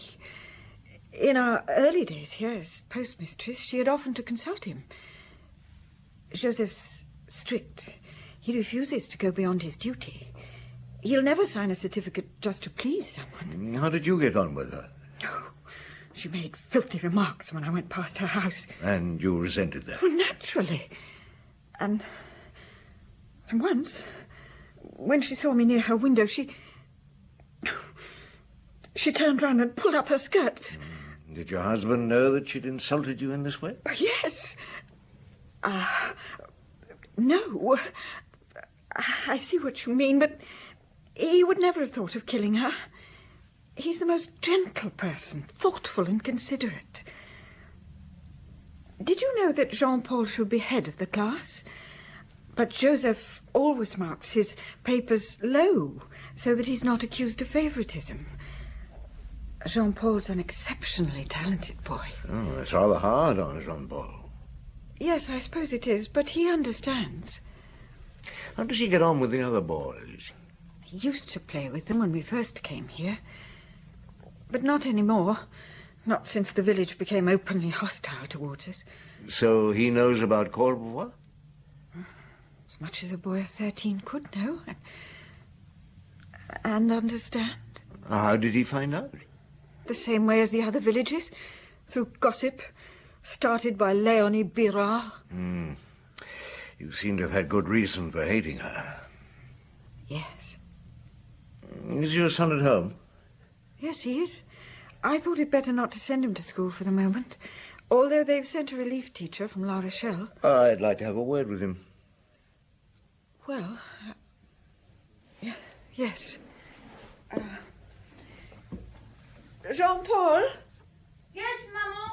In our early days here as postmistress, she had often to consult him. Joseph's strict. He refuses to go beyond his duty. He'll never sign a certificate just to please someone. How did you get on with her? Oh, she made filthy remarks when I went past her house. And you resented that? Oh, naturally. And once, when she saw me near her window, she turned round and pulled up her skirts. Did your husband know that she'd insulted you in this way? Yes. No. I see what you mean, but he would never have thought of killing her. He's the most gentle person, thoughtful and considerate. Did you know that Jean-Paul should be head of the class? But Joseph always marks his papers low, so that he's not accused of favoritism. Jean-Paul's an exceptionally talented boy. Oh, that's rather hard on Jean-Paul. Yes, I suppose it is, but he understands. How does he get on with the other boys? He used to play with them when we first came here. But not anymore. Not since the village became openly hostile towards us. So he knows about Courbevoie? As much as a boy of 13 could know. And understand. How did he find out? The same way as the other villages. Through gossip. Started by Léonie Birard. You seem to have had good reason for hating her. Yes. Is your son at home? Yes, he is. I thought it better not to send him to school for the moment, although they've sent a relief teacher from La Rochelle. I'd like to have a word with him. Well, yes. Jean-Paul? Yes, Maman.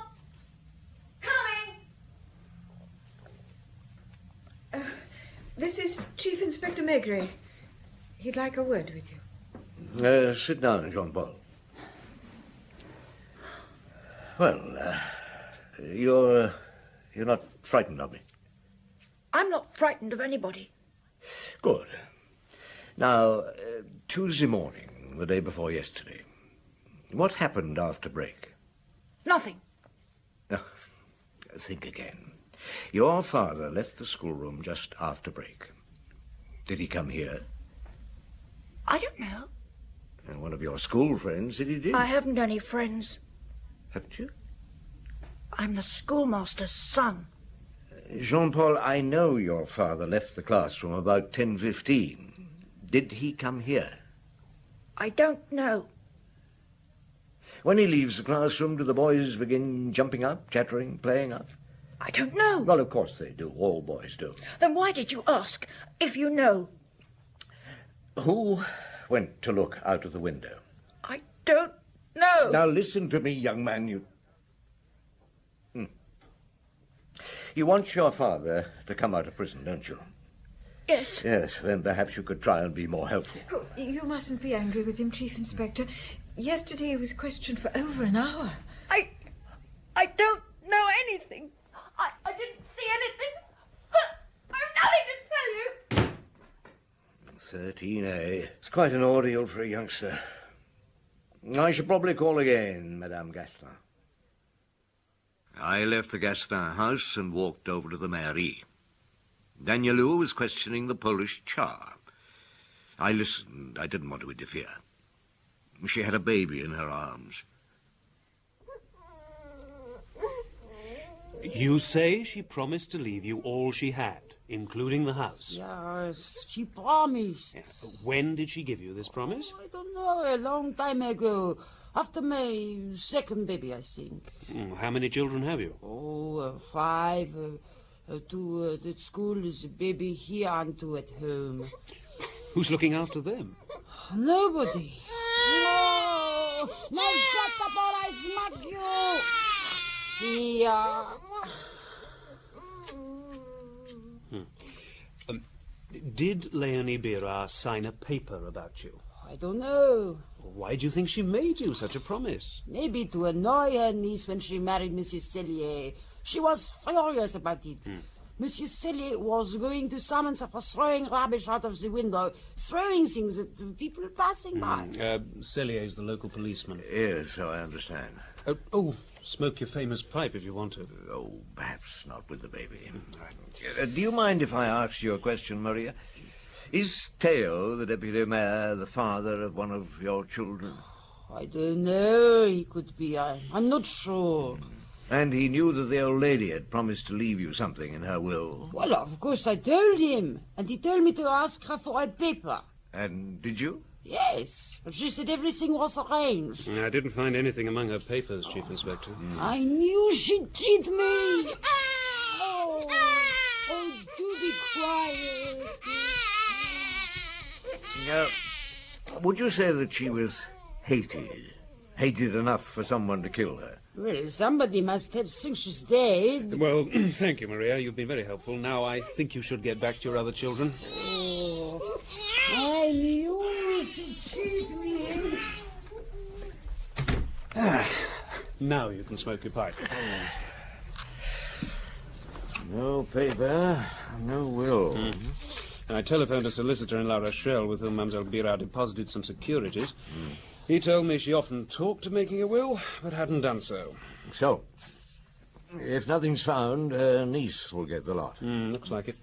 Coming. This is Chief Inspector Maigret. He'd like a word with you. Sit down, Jean-Paul. Well, you're not frightened of me? I'm not frightened of anybody. Good. Now, Tuesday morning, the day before yesterday, what happened after break? Nothing. Think again. Your father left the schoolroom just after break. Did he come here? I don't know. And one of your school friends said he did. I haven't any friends. Haven't you? I'm the schoolmaster's son. Jean-Paul, I know your father left the classroom about 10:15. Did he come here? I don't know. When he leaves the classroom, do the boys begin jumping up, chattering, playing up? I don't know. Well, of course they do. All boys do. Then why did you ask, if you know? Who went to look out of the window? I don't know. Now listen to me, young man. You want your father to come out of prison, don't you? Yes. Yes, then perhaps you could try and be more helpful. Oh, you mustn't be angry with him, Chief Inspector. Yesterday he was questioned for over an hour. I don't know anything. I didn't see anything. I've nothing to tell you. 13A. It's quite an ordeal for a youngster. I should probably call again, Madame Gaston. I left the Gaston house and walked over to the mairie. Danielou was questioning the Polish Tsar. I listened. I didn't want to interfere. She had a baby in her arms. You say she promised to leave you all she had, including the house. Yes, she promised. When did she give you this promise? I don't know, a long time ago. After my second baby, I think. How many children have you? 5. 2 at school, there's a baby here and 2 at home. Who's looking after them? Nobody. No! No, shut up or I smack you! Yeah. Did Leonie Bergerac sign a paper about you? I don't know. Why do you think she made you such a promise? Maybe to annoy her niece when she married Monsieur Cellier. She was furious about it. Monsieur Cellier was going to summons her for throwing rubbish out of the window, throwing things at the people passing by. Cellier is the local policeman. Yes, so I understand. Smoke your famous pipe if you want to. Oh, perhaps not with the baby. Do you mind if I ask you a question, Maria? Is Theo, the deputy mayor, the father of one of your children? I don't know. He could be. I'm not sure. And he knew that the old lady had promised to leave you something in her will? Well, of course I told him. And he told me to ask her for a paper. And did you? Yes, but she said everything was arranged. I didn't find anything among her papers, Chief Inspector. I knew she'd cheat me. Oh, do be quiet. Now, would you say that she was hated? Hated enough for someone to kill her? Well, somebody must have think she's dead. Well, thank you, Maria. You've been very helpful. Now I think you should get back to your other children. Oh, I knew she'd cheat me. Now you can smoke your pipe. No paper, no will. I telephoned a solicitor in La Rochelle with whom Mademoiselle Bergerac deposited some securities. He told me she often talked of making a will, but hadn't done so. So, if nothing's found, her niece will get the lot. Looks like it.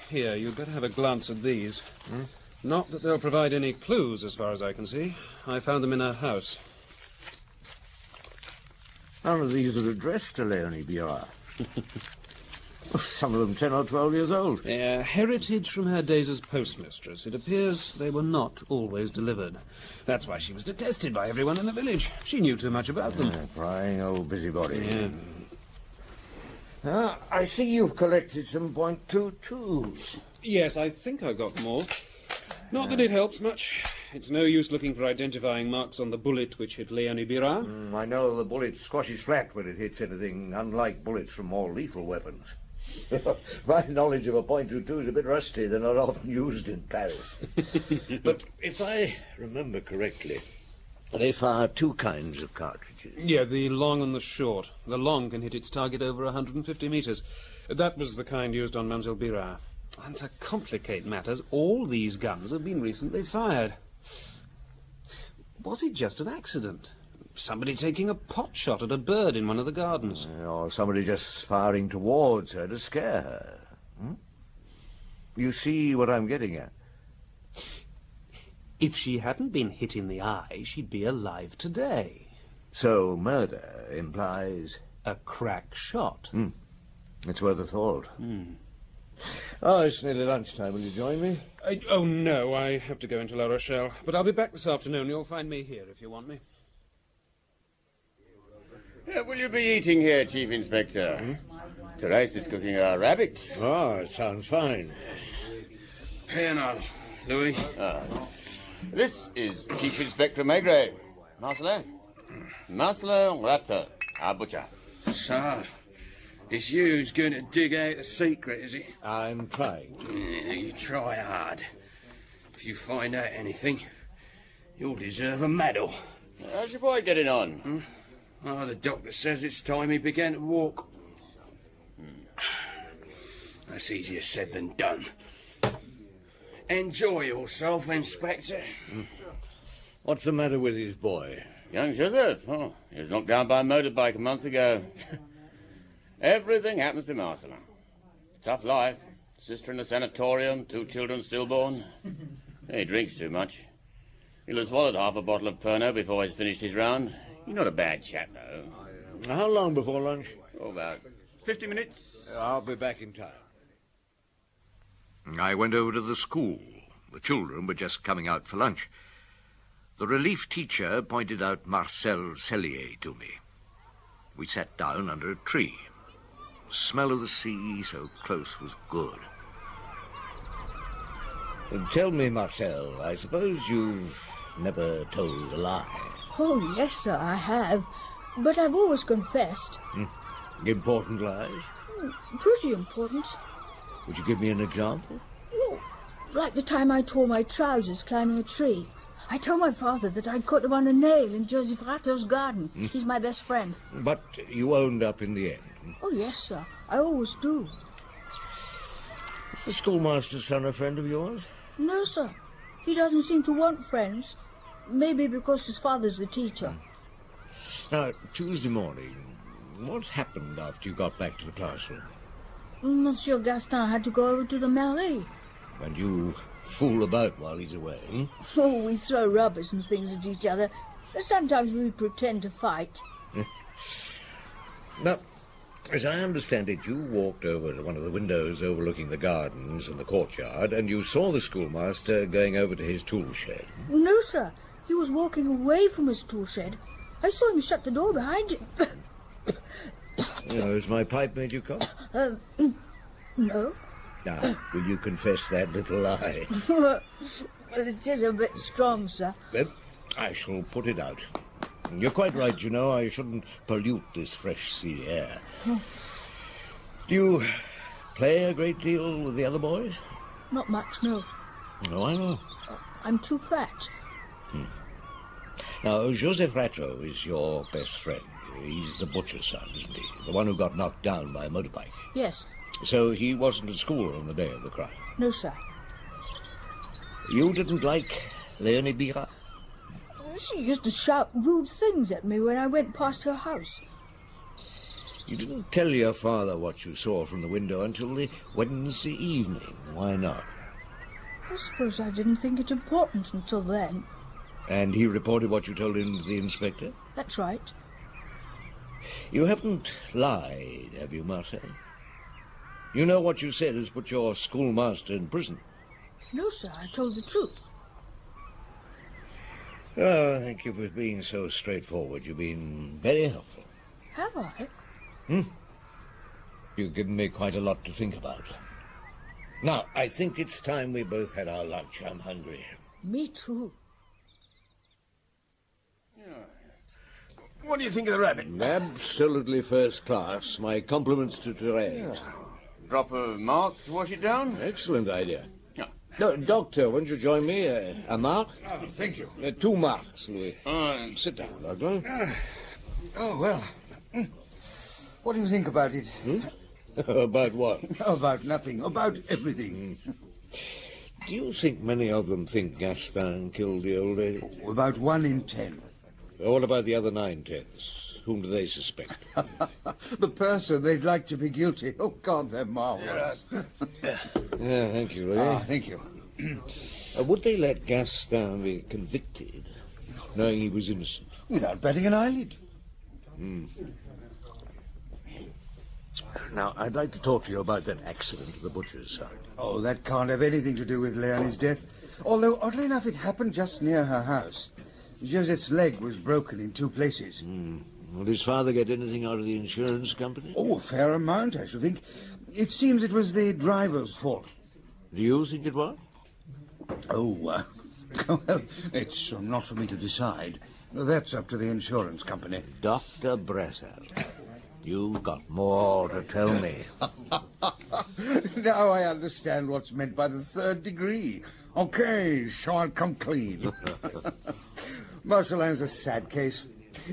Here, you'd better have a glance at these. Not that they'll provide any clues, as far as I can see. I found them in her house. None of these are addressed to Leonie Bergerac. Some of them 10 or 12 years old. Heritage from her days as postmistress. It appears they were not always delivered. That's why she was detested by everyone in the village. She knew too much about them. Prying old busybody. Yeah. I see you've collected some .22s. Yes, I think I got more. Not that it helps much. It's no use looking for identifying marks on the bullet which hit Leonie Bergerac. I know the bullet squashes flat when it hits anything, unlike bullets from more lethal weapons. My knowledge of a .22 is a bit rusty. They're not often used in Paris. But if I remember correctly, they fire 2 kinds of cartridges. Yeah, the long and the short. The long can hit its target over 150 metres. That was the kind used on Mademoiselle Bergerac. And to complicate matters, all these guns have been recently fired. Was it just an accident? Somebody taking a pot shot at a bird in one of the gardens? Or somebody just firing towards her to scare her. You see what I'm getting at? If she hadn't been hit in the eye, she'd be alive today. So murder implies... a crack shot. It's worth a thought. Oh, it's nearly lunchtime. Will you join me? No, I have to go into La Rochelle. But I'll be back this afternoon. You'll find me here if you want me. Will you be eating here, Chief Inspector? Therese is cooking a rabbit. Oh, it sounds fine. Here now, Louis. This is Chief Inspector Maigret. Marcelin? Marcelin Ratter, our butcher. So, it's you who's going to dig out the secret, is it? I'm trying. Yeah, you try hard. If you find out anything, you'll deserve a medal. How's your boy getting on? Oh, the doctor says it's time he began to walk. That's easier said than done. Enjoy yourself, Inspector. What's the matter with his boy? Young Joseph? Oh, he was knocked down by a motorbike a month ago. Everything happens to Marcelin. Tough life. Sister in a sanatorium, 2 children stillborn. He drinks too much. He'll have swallowed half a bottle of Pernod before he's finished his round. He's not a bad chap, though. How long before lunch? Oh, about 50 minutes. I'll be back in time. I went over to the school. The children were just coming out for lunch. The relief teacher pointed out Marcel Cellier to me. We sat down under a tree. The smell of the sea so close was good. Tell me, Marcel, I suppose you've never told a lie. Oh, yes, sir, I have. But I've always confessed. Important lies? Pretty important. Would you give me an example? Oh, like the time I tore my trousers climbing a tree. I told my father that I'd cut them on a nail in Joseph Ratto's garden. He's my best friend. But you owned up in the end. Oh, yes, sir. I always do. Is the schoolmaster's son a friend of yours? No, sir. He doesn't seem to want friends. Maybe because his father's the teacher. Now, Tuesday morning, what happened after you got back to the classroom? Monsieur Gaston had to go over to the mairie. And you fool about while he's away, Oh, we throw rubbers and things at each other. Sometimes we pretend to fight. Now, as I understand it, you walked over to one of the windows overlooking the gardens and the courtyard, and you saw the schoolmaster going over to his tool shed. No, sir. He was walking away from his tool shed. I saw him shut the door behind him. Has my pipe made you cough? No. Now, will you confess that little lie? Well, it is a bit strong, sir. Well, I shall put it out. You're quite right, you know. I shouldn't pollute this fresh sea air. Do you play a great deal with the other boys? Not much, no. No, I know. I'm too fat. Now, Joseph Ratto is your best friend. He's the butcher's son, isn't he? The one who got knocked down by a motorbike. Yes. So he wasn't at school on the day of the crime? No, sir. You didn't like Léonie Bira? She used to shout rude things at me when I went past her house. You didn't tell your father what you saw from the window until the Wednesday evening. Why not? I suppose I didn't think it important until then. And he reported what you told him to the inspector? That's right. You haven't lied, have you, Marcel? You know what you said has put your schoolmaster in prison. No, sir, I told the truth. Oh, thank you for being so straightforward. You've been very helpful. Have I? You've given me quite a lot to think about. Now, I think it's time we both had our lunch. I'm hungry. Me too. What do you think of the rabbit? Absolutely first class. My compliments to Therese. Drop of mark to wash it down? Excellent idea. Doctor, won't you join me? A mark? Oh, thank you. 2 marks, Louis. Sit down, Doctor. Oh, well. What do you think about it? About what? About nothing. About everything. Do you think many of them think Gaston killed the old lady? About 1 in 10. What about the other 9/10? Whom do they suspect? The person they'd like to be guilty. Oh, God, they're marvellous. Yeah, thank you, Louis. Thank you. Would they let Gaston be convicted, knowing he was innocent? Without batting an eyelid. Now, I'd like to talk to you about that accident at the butcher's son. Oh, that can't have anything to do with Léonie's death. Although, oddly enough, it happened just near her house. Joseph's leg was broken in 2 places. Will his father get anything out of the insurance company? Oh, a fair amount, I should think. It seems it was the driver's fault. Do you think it was? Oh, well, it's not for me to decide. That's up to the insurance company. Dr. Bresser, you've got more to tell me. Now I understand what's meant by the third degree. Okay, so I'll come clean. Marcelin's a sad case.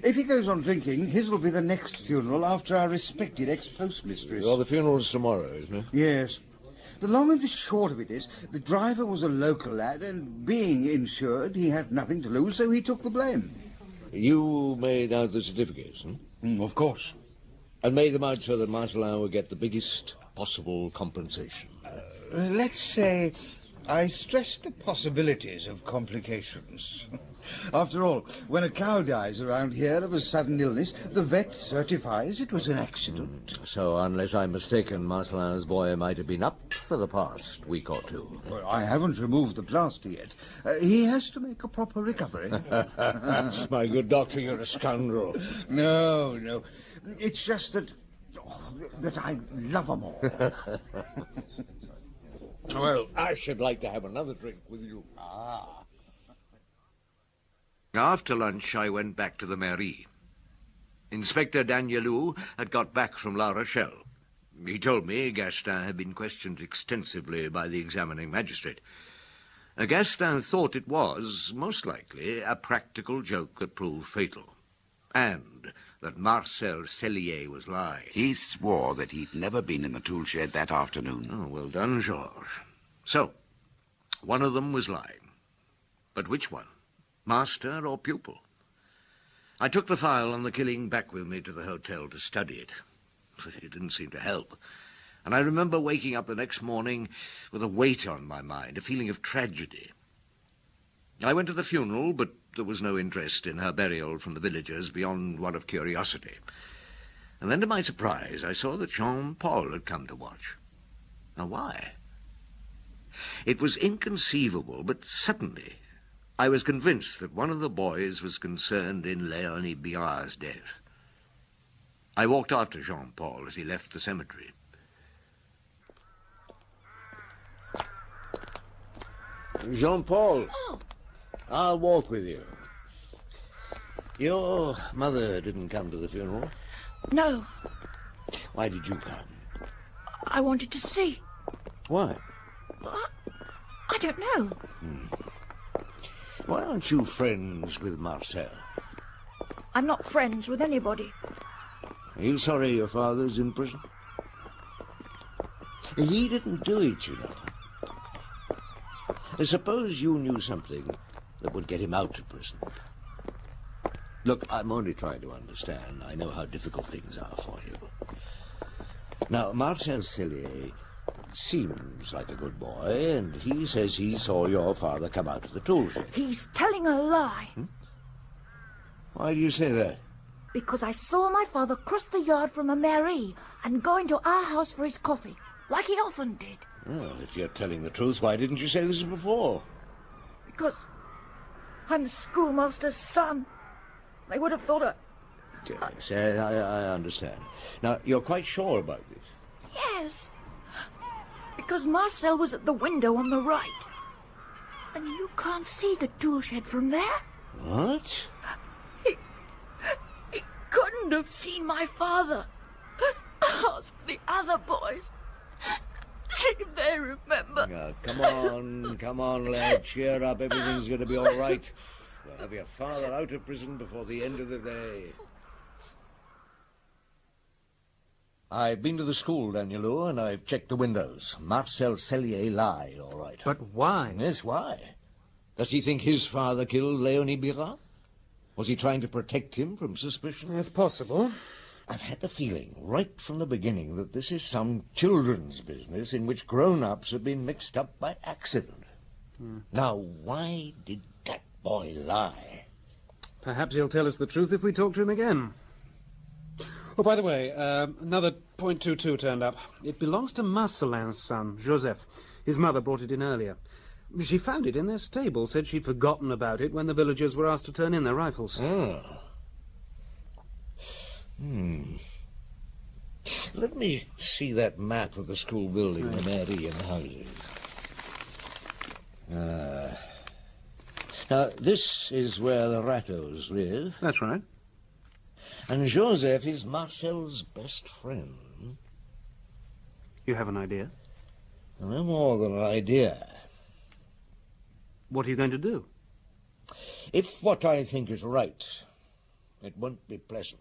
If he goes on drinking, his will be the next funeral after our respected ex-postmistress. Well, the funeral's tomorrow, isn't it? Yes. The long and the short of it is, the driver was a local lad, and being insured, he had nothing to lose, so he took the blame. You made out the certificates, Of course. And made them out so that Marcelin would get the biggest possible compensation. Let's say I stressed the possibilities of complications. After all, when a cow dies around here of a sudden illness, the vet certifies it was an accident. So, unless I'm mistaken, Marcelin's boy might have been up for the past week or two. Well, I haven't removed the plaster yet. He has to make a proper recovery. My good doctor, you're a scoundrel. No. It's just that I love 'em all. Well, I should like to have another drink with you. After lunch, I went back to the mairie. Inspector Danielou had got back from La Rochelle. He told me Gaston had been questioned extensively by the examining magistrate. Gaston thought it was, most likely, a practical joke that proved fatal, and that Marcel Cellier was lying. He swore that he'd never been in the tool shed that afternoon. Oh, well done, Georges. So, one of them was lying. But which one? Master or pupil? I took the file on the killing back with me to the hotel to study it. It didn't seem to help. And I remember waking up the next morning with a weight on my mind, a feeling of tragedy. I went to the funeral, but there was no interest in her burial from the villagers beyond one of curiosity. And then, to my surprise, I saw that Jean-Paul had come to watch. Now, why? It was inconceivable, but suddenly I was convinced that one of the boys was concerned in Léonie Biard's death. I walked after Jean-Paul as he left the cemetery. Jean-Paul. Oh. I'll walk with you. Your mother didn't come to the funeral? No. Why did you come? I wanted to see. Why? I don't know. Why aren't you friends with Marcel? I'm not friends with anybody. Are you sorry your father's in prison? He didn't do it, you know. Suppose you knew something that would get him out of prison. Look, I'm only trying to understand. I know how difficult things are for you. Now, Marcel Cellier seems like a good boy, and he says he saw your father come out of the tool shed. He's telling a lie. Why do you say that? Because I saw my father cross the yard from the mairie and go into our house for his coffee, like he often did. Well, if you're telling the truth, why didn't you say this before? Because I'm the schoolmaster's son. They would have thought Yes, I understand. Now, you're quite sure about this? Yes. Because Marcel was at the window on the right. And you can't see the tool shed from there. What? He couldn't have seen my father. Ask the other boys. If they remember. Now, come on, lad. Cheer up. Everything's going to be all right. We'll have your father out of prison before the end of the day. I've been to the school, Danielou, and I've checked the windows. Marcel Cellier lied, all right. But why? Yes, why? Does he think his father killed Léonie Biard? Was he trying to protect him from suspicion? It's possible. I've had the feeling right from the beginning that this is some children's business in which grown-ups have been mixed up by accident. Now, why did that boy lie? Perhaps he'll tell us the truth if we talk to him again. Oh, by the way, another .22 turned up. It belongs to Marcelin's son, Joseph. His mother brought it in earlier. She found it in their stable, said she'd forgotten about it when the villagers were asked to turn in their rifles. Oh. Let me see that map of the school building, the mairie and the houses. Now, this is where the Ratos live. That's right. And Joseph is Marcel's best friend. You have an idea? No more than an idea. What are you going to do? If what I think is right, it won't be pleasant.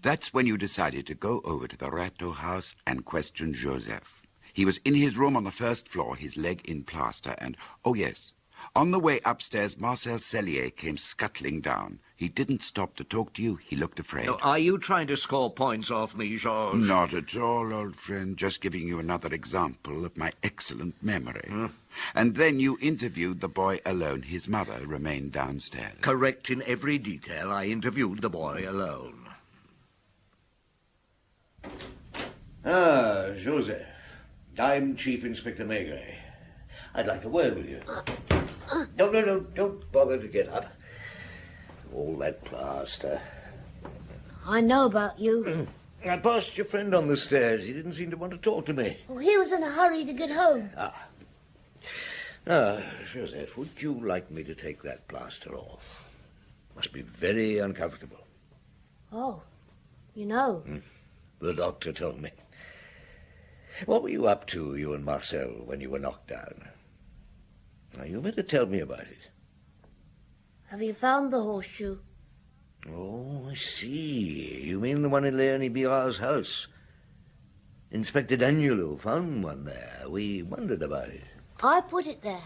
That's when you decided to go over to the Rato house and question Joseph. He was in his room on the first floor, his leg in plaster, and, oh yes, on the way upstairs, Marcel Cellier came scuttling down. He didn't stop to talk to you. He looked afraid. Now, are you trying to score points off me, Georges? Not at all, old friend. Just giving you another example of my excellent memory. And then you interviewed the boy alone. His mother remained downstairs. Correct in every detail. I interviewed the boy alone. Ah, Joseph. I'm Chief Inspector Maigret. I'd like a word with you. No, don't bother to get up. All that plaster. I know about you. I passed your friend on the stairs. He didn't seem to want to talk to me. Well, he was in a hurry to get home. Joseph, would you like me to take that plaster off? Must be very uncomfortable. Oh, you know. The doctor told me. What were you up to, you and Marcel, when you were knocked down? Now, you better tell me about it. Have you found the horseshoe? Oh, I see. You mean the one in Leonie Birard's house? Inspector Danielou found one there. We wondered about it. I put it there.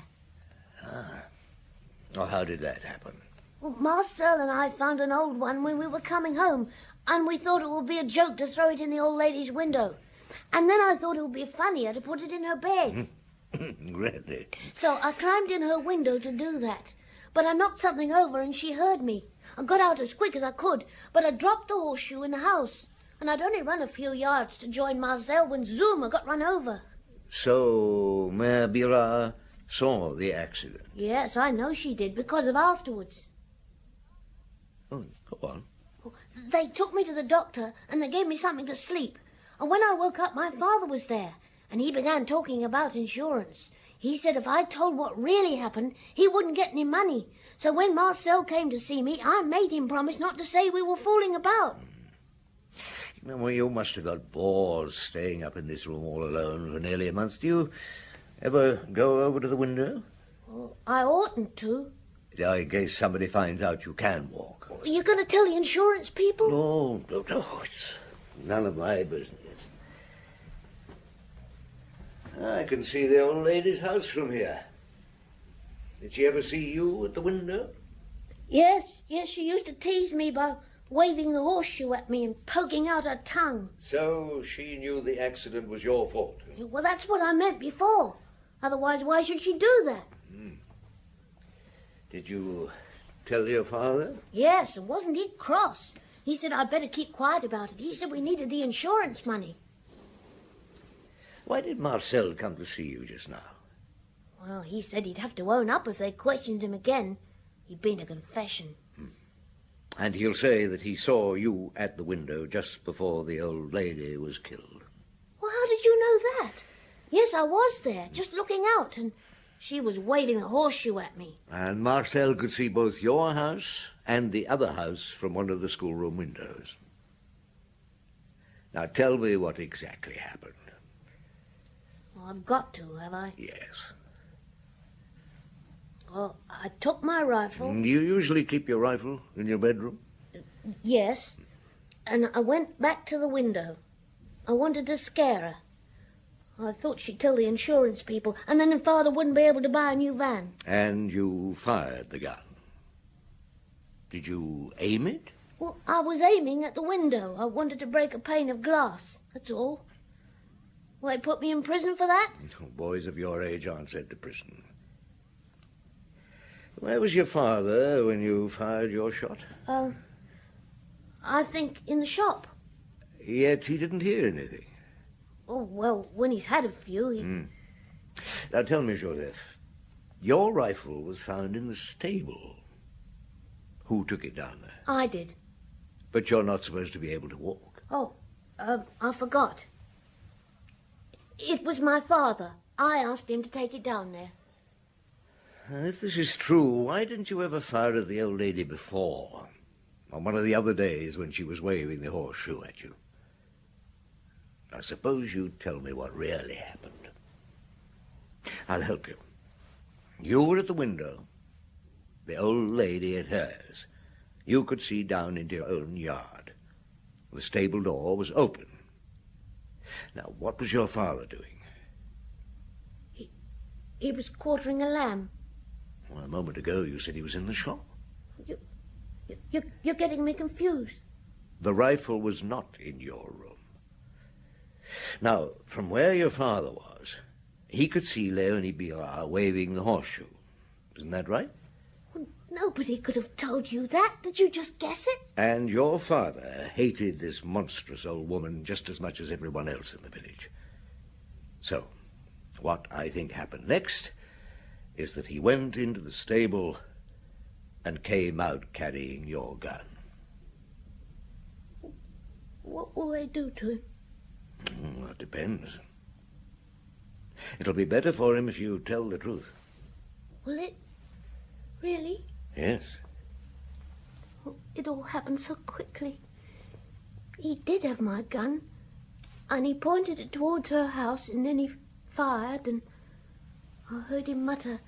Oh, how did that happen? Well, Marcel and I found an old one when we were coming home, and we thought it would be a joke to throw it in the old lady's window. And then I thought it would be funnier to put it in her bed. Really? So I climbed in her window to do that. But I knocked something over and she heard me. I got out as quick as I could, but I dropped the horseshoe in the house. And I'd only run a few yards to join Marcel when zoom, I got run over. So, Mère Birard saw the accident? Yes, I know she did, because of afterwards. Oh, go on. They took me to the doctor and they gave me something to sleep. And when I woke up, my father was there. And he began talking about insurance. He said if I told what really happened, he wouldn't get any money. So when Marcel came to see me, I made him promise not to say we were fooling about. Well, you must have got bored staying up in this room all alone for nearly a month. Do you ever go over to the window? Well, I oughtn't to. In case somebody finds out you can walk. Are you going to tell the insurance people? No, it's none of my business. I can see the old lady's house from here. Did she ever see you at the window? Yes, she used to tease me by waving the horseshoe at me and poking out her tongue. So she knew the accident was your fault? Well, that's what I meant before. Otherwise, why should she do that? Did you tell your father? Yes, and wasn't he cross? He said I'd better keep quiet about it. He said we needed the insurance money. Why did Marcel come to see you just now? Well, he said he'd have to own up if they questioned him again. He'd been a confession. And he'll say that he saw you at the window just before the old lady was killed. Well, how did you know that? Yes, I was there, just looking out, and she was waving the horseshoe at me. And Marcel could see both your house and the other house from one of the schoolroom windows. Now tell me what exactly happened. Well, I've got to, have I? Yes. Well, I took my rifle. Do you usually keep your rifle in your bedroom? Yes. And I went back to the window. I wanted to scare her. I thought she'd tell the insurance people, and then Father wouldn't be able to buy a new van. And you fired the gun. Did you aim it? Well, I was aiming at the window. I wanted to break a pane of glass, that's all. Will they put me in prison for that? Boys of your age aren't sent to prison. Where was your father when you fired your shot? I think in the shop. Yet he didn't hear anything. Oh, well, when he's had a few, he... Now tell me, Joseph, your rifle was found in the stable. Who took it down there? I did. But you're not supposed to be able to walk. Oh, I forgot. It was my father. I asked him to take it down there. If this is true, why didn't you ever fire at the old lady before? On one of the other days when she was waving the horseshoe at you. Now, suppose you tell me what really happened. I'll help you. You were at the window. The old lady at hers. You could see down into your own yard. The stable door was open. Now, what was your father doing? He was quartering a lamb. Well, a moment ago you said he was in the shop. You're getting me confused. The rifle was not in your room. Now, from where your father was, he could see Leonie Birard waving the horseshoe. Isn't that right? Well, nobody could have told you that. Did you just guess it? And your father hated this monstrous old woman just as much as everyone else in the village. So, what I think happened next is that he went into the stable and came out carrying your gun. What will they do to him? That depends. It'll be better for him if you tell the truth. Will it? Really? Yes. Well, it all happened so quickly. He did have my gun, and he pointed it towards her house, and then he fired, and I heard him mutter,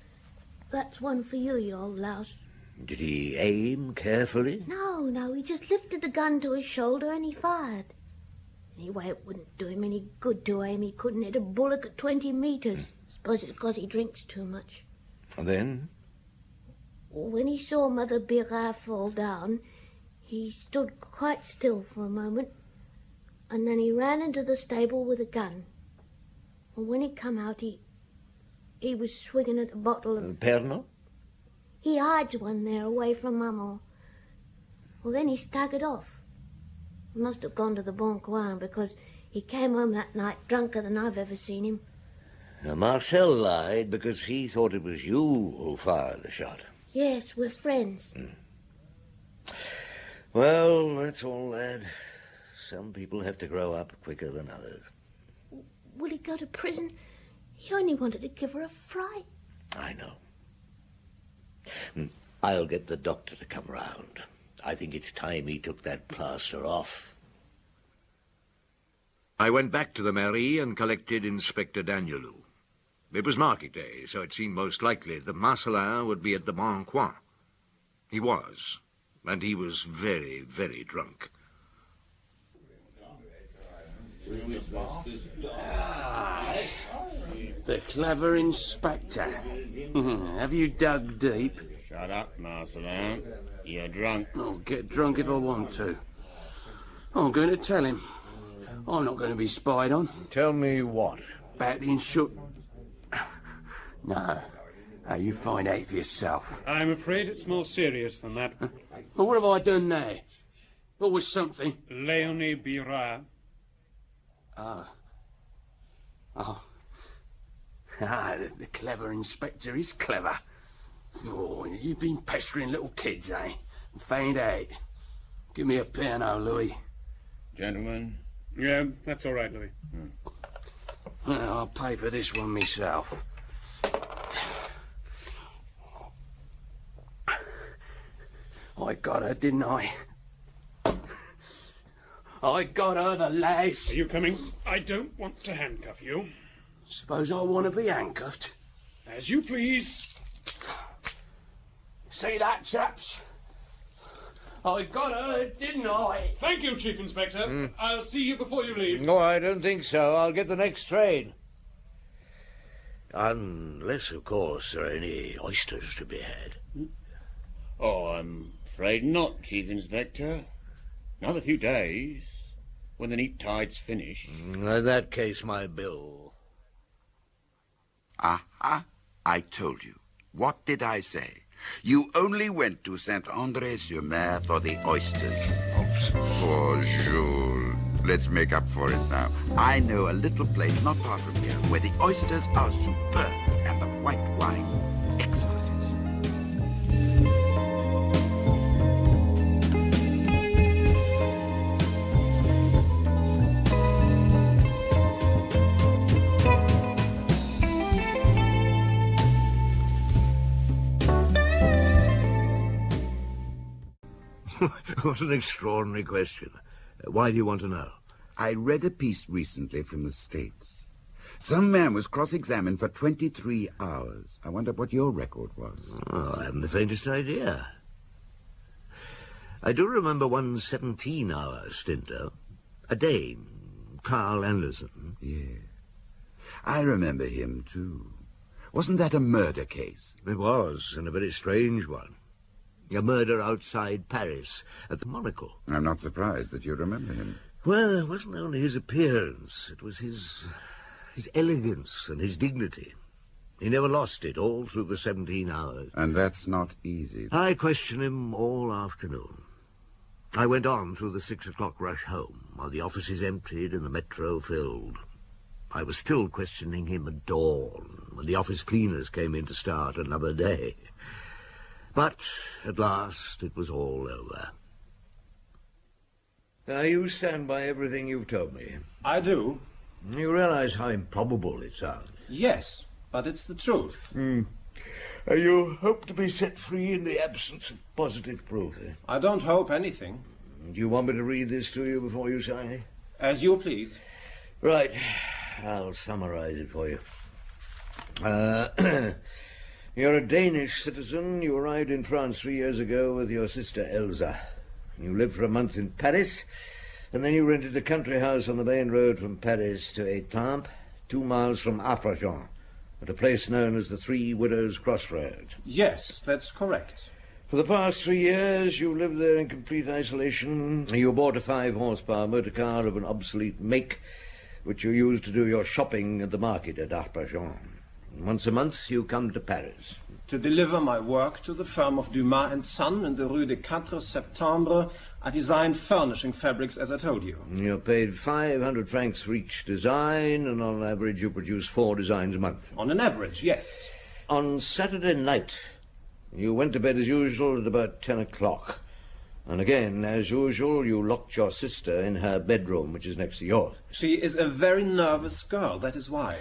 "That's one for you, you old louse." Did he aim carefully? No, he just lifted the gun to his shoulder and he fired. Anyway, it wouldn't do him any good to aim. He couldn't hit a bullock at 20 meters. Suppose it's because he drinks too much. And then? When he saw Mother Bergerac fall down, he stood quite still for a moment, and then he ran into the stable with a gun. And when he come out, he was swinging at a bottle of... Pernod? He hides one there away from Maman. Well, then he staggered off. He must have gone to the Bon Coin, because he came home that night drunker than I've ever seen him. Now, Marcel lied because he thought it was you who fired the shot. Yes, we're friends. Well, that's all, lad. Some people have to grow up quicker than others. Will he go to prison? He only wanted to give her a fright. I know. I'll get the doctor to come round. I think it's time he took that plaster off. I went back to the mairie and collected Inspector Danielou. It was market day, so it seemed most likely that Marcelin would be at the Bon Coin. He was, and he was very, very drunk. The clever inspector. Have you dug deep? Shut up, Marcelin. You're drunk. I'll get drunk if I want to. I'm going to tell him. I'm not going to be spied on. Tell me what? About the insurance. No. You find out for yourself. I'm afraid it's more serious than that. Well, what have I done now? Always something. Leonie Birard. The clever inspector is clever. Oh, you've been pestering little kids, eh? And found out. Give me a piano, Louis. Gentlemen? Yeah, that's all right, Louis. I'll pay for this one myself. I got her, didn't I? I got her, the lass. Are you coming? I don't want to handcuff you. Suppose I want to be handcuffed? As you please. See that, chaps? I got her, didn't I? Thank you, Chief Inspector. I'll see you before you leave. No, I don't think so. I'll get the next train. Unless, of course, there are any oysters to be had. Oh, I'm afraid not, Chief Inspector. Another few days, when the neap tide's finished. In that case, my bill. Aha, I told you. What did I say? You only went to Saint-André-sur-Mer for the oysters. Poor Jules. Let's make up for it now. I know a little place not far from here where the oysters are superb and the white wine exquisite. What an extraordinary question. Why do you want to know? I read a piece recently from the States. Some man was cross-examined for 23 hours. I wonder what your record was. Oh, I haven't the faintest idea. I do remember one 17-hour stint, though. A Dane, Carl Anderson. Yeah. I remember him, too. Wasn't that a murder case? It was, and a very strange one. A murder outside Paris, at the Monaco. I'm not surprised that you remember him. Well, it wasn't only his appearance. It was his elegance and his dignity. He never lost it all through the 17 hours. And that's not easy. I questioned him all afternoon. I went on through the 6 o'clock rush home, while the offices emptied and the metro filled. I was still questioning him at dawn, when the office cleaners came in to start another day. But at last it was all over. Now, you stand by everything you've told me. I do. You realize how improbable it sounds? Yes, but it's the truth. You hope to be set free in the absence of positive proof, eh? I don't hope anything. Do you want me to read this to you before you sign it? As you please. Right. I'll summarize it for you. You're a Danish citizen. You arrived in France 3 years ago with your sister Elsa. You lived for a month in Paris, and then you rented a country house on the main road from Paris to Étampes, 2 miles from Arpajon, at a place known as the Three Widows' Crossroads. Yes, that's correct. For the past 3 years, you lived there in complete isolation. You bought a 5-horsepower motor car of an obsolete make, which you used to do your shopping at the market at Arpajon. Once a month, you come to Paris. To deliver my work to the firm of Dumas & Son in the Rue des 4 Septembre, I designed furnishing fabrics, as I told you. You're paid 500 francs for each design, and on average you produce 4 designs a month. On an average, yes. On Saturday night, you went to bed as usual at about 10 o'clock. And again, as usual, you locked your sister in her bedroom, which is next to yours. She is a very nervous girl, that is why.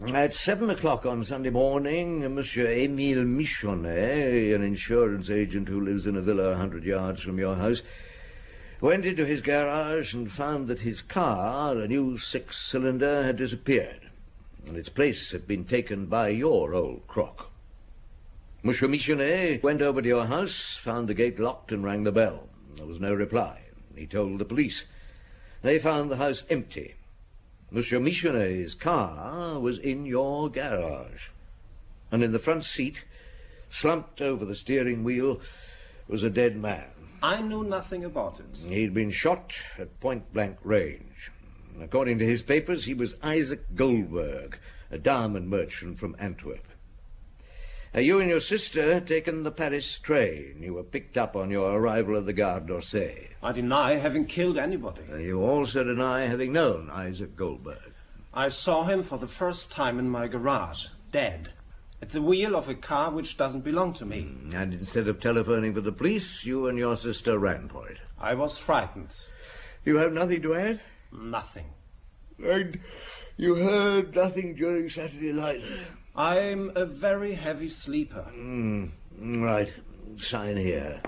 At 7 o'clock on Sunday morning, Monsieur Émile Michonnet, an insurance agent who lives in a villa 100 yards from your house, went into his garage and found that his car, a new 6-cylinder, had disappeared, and its place had been taken by your old crock. Monsieur Michonnet went over to your house, found the gate locked, and rang the bell. There was no reply. He told the police. They found the house empty. Monsieur Michonnet's car was in your garage, and in the front seat, slumped over the steering wheel, was a dead man. I knew nothing about it. He'd been shot at point-blank range. According to his papers, he was Isaac Goldberg, a diamond merchant from Antwerp. You and your sister had taken the Paris train. You were picked up on your arrival at the Gare d'Orsay. I deny having killed anybody. You also deny having known Isaac Goldberg. I saw him for the first time in my garage, dead, at the wheel of a car which doesn't belong to me. And instead of telephoning for the police, you and your sister ran for it. I was frightened. You have nothing to add? Nothing. And you heard nothing during Saturday night? I'm a very heavy sleeper. Right. Sign here.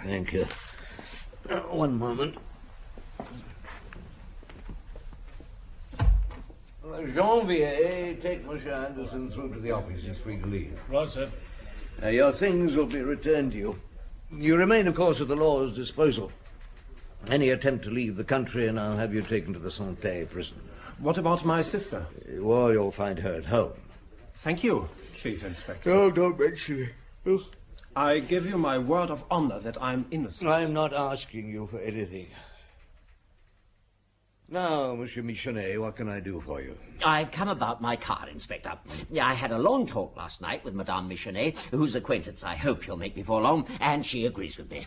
Thank you. One moment. Janvier, take Monsieur Anderson through to the office. He's free to leave. Right, sir. Your things will be returned to you. You remain, of course, at the law's disposal. Any attempt to leave the country, and I'll have you taken to the Santé prison. What about my sister? Well, you'll find her at home. Thank you, Chief Inspector. Oh, don't mention it. I give you my word of honor that I'm innocent. I'm not asking you for anything. Now, Monsieur Michonnet, what can I do for you? I've come about my car, Inspector. I had a long talk last night with Madame Michonnet, whose acquaintance I hope you'll make before long, and she agrees with me.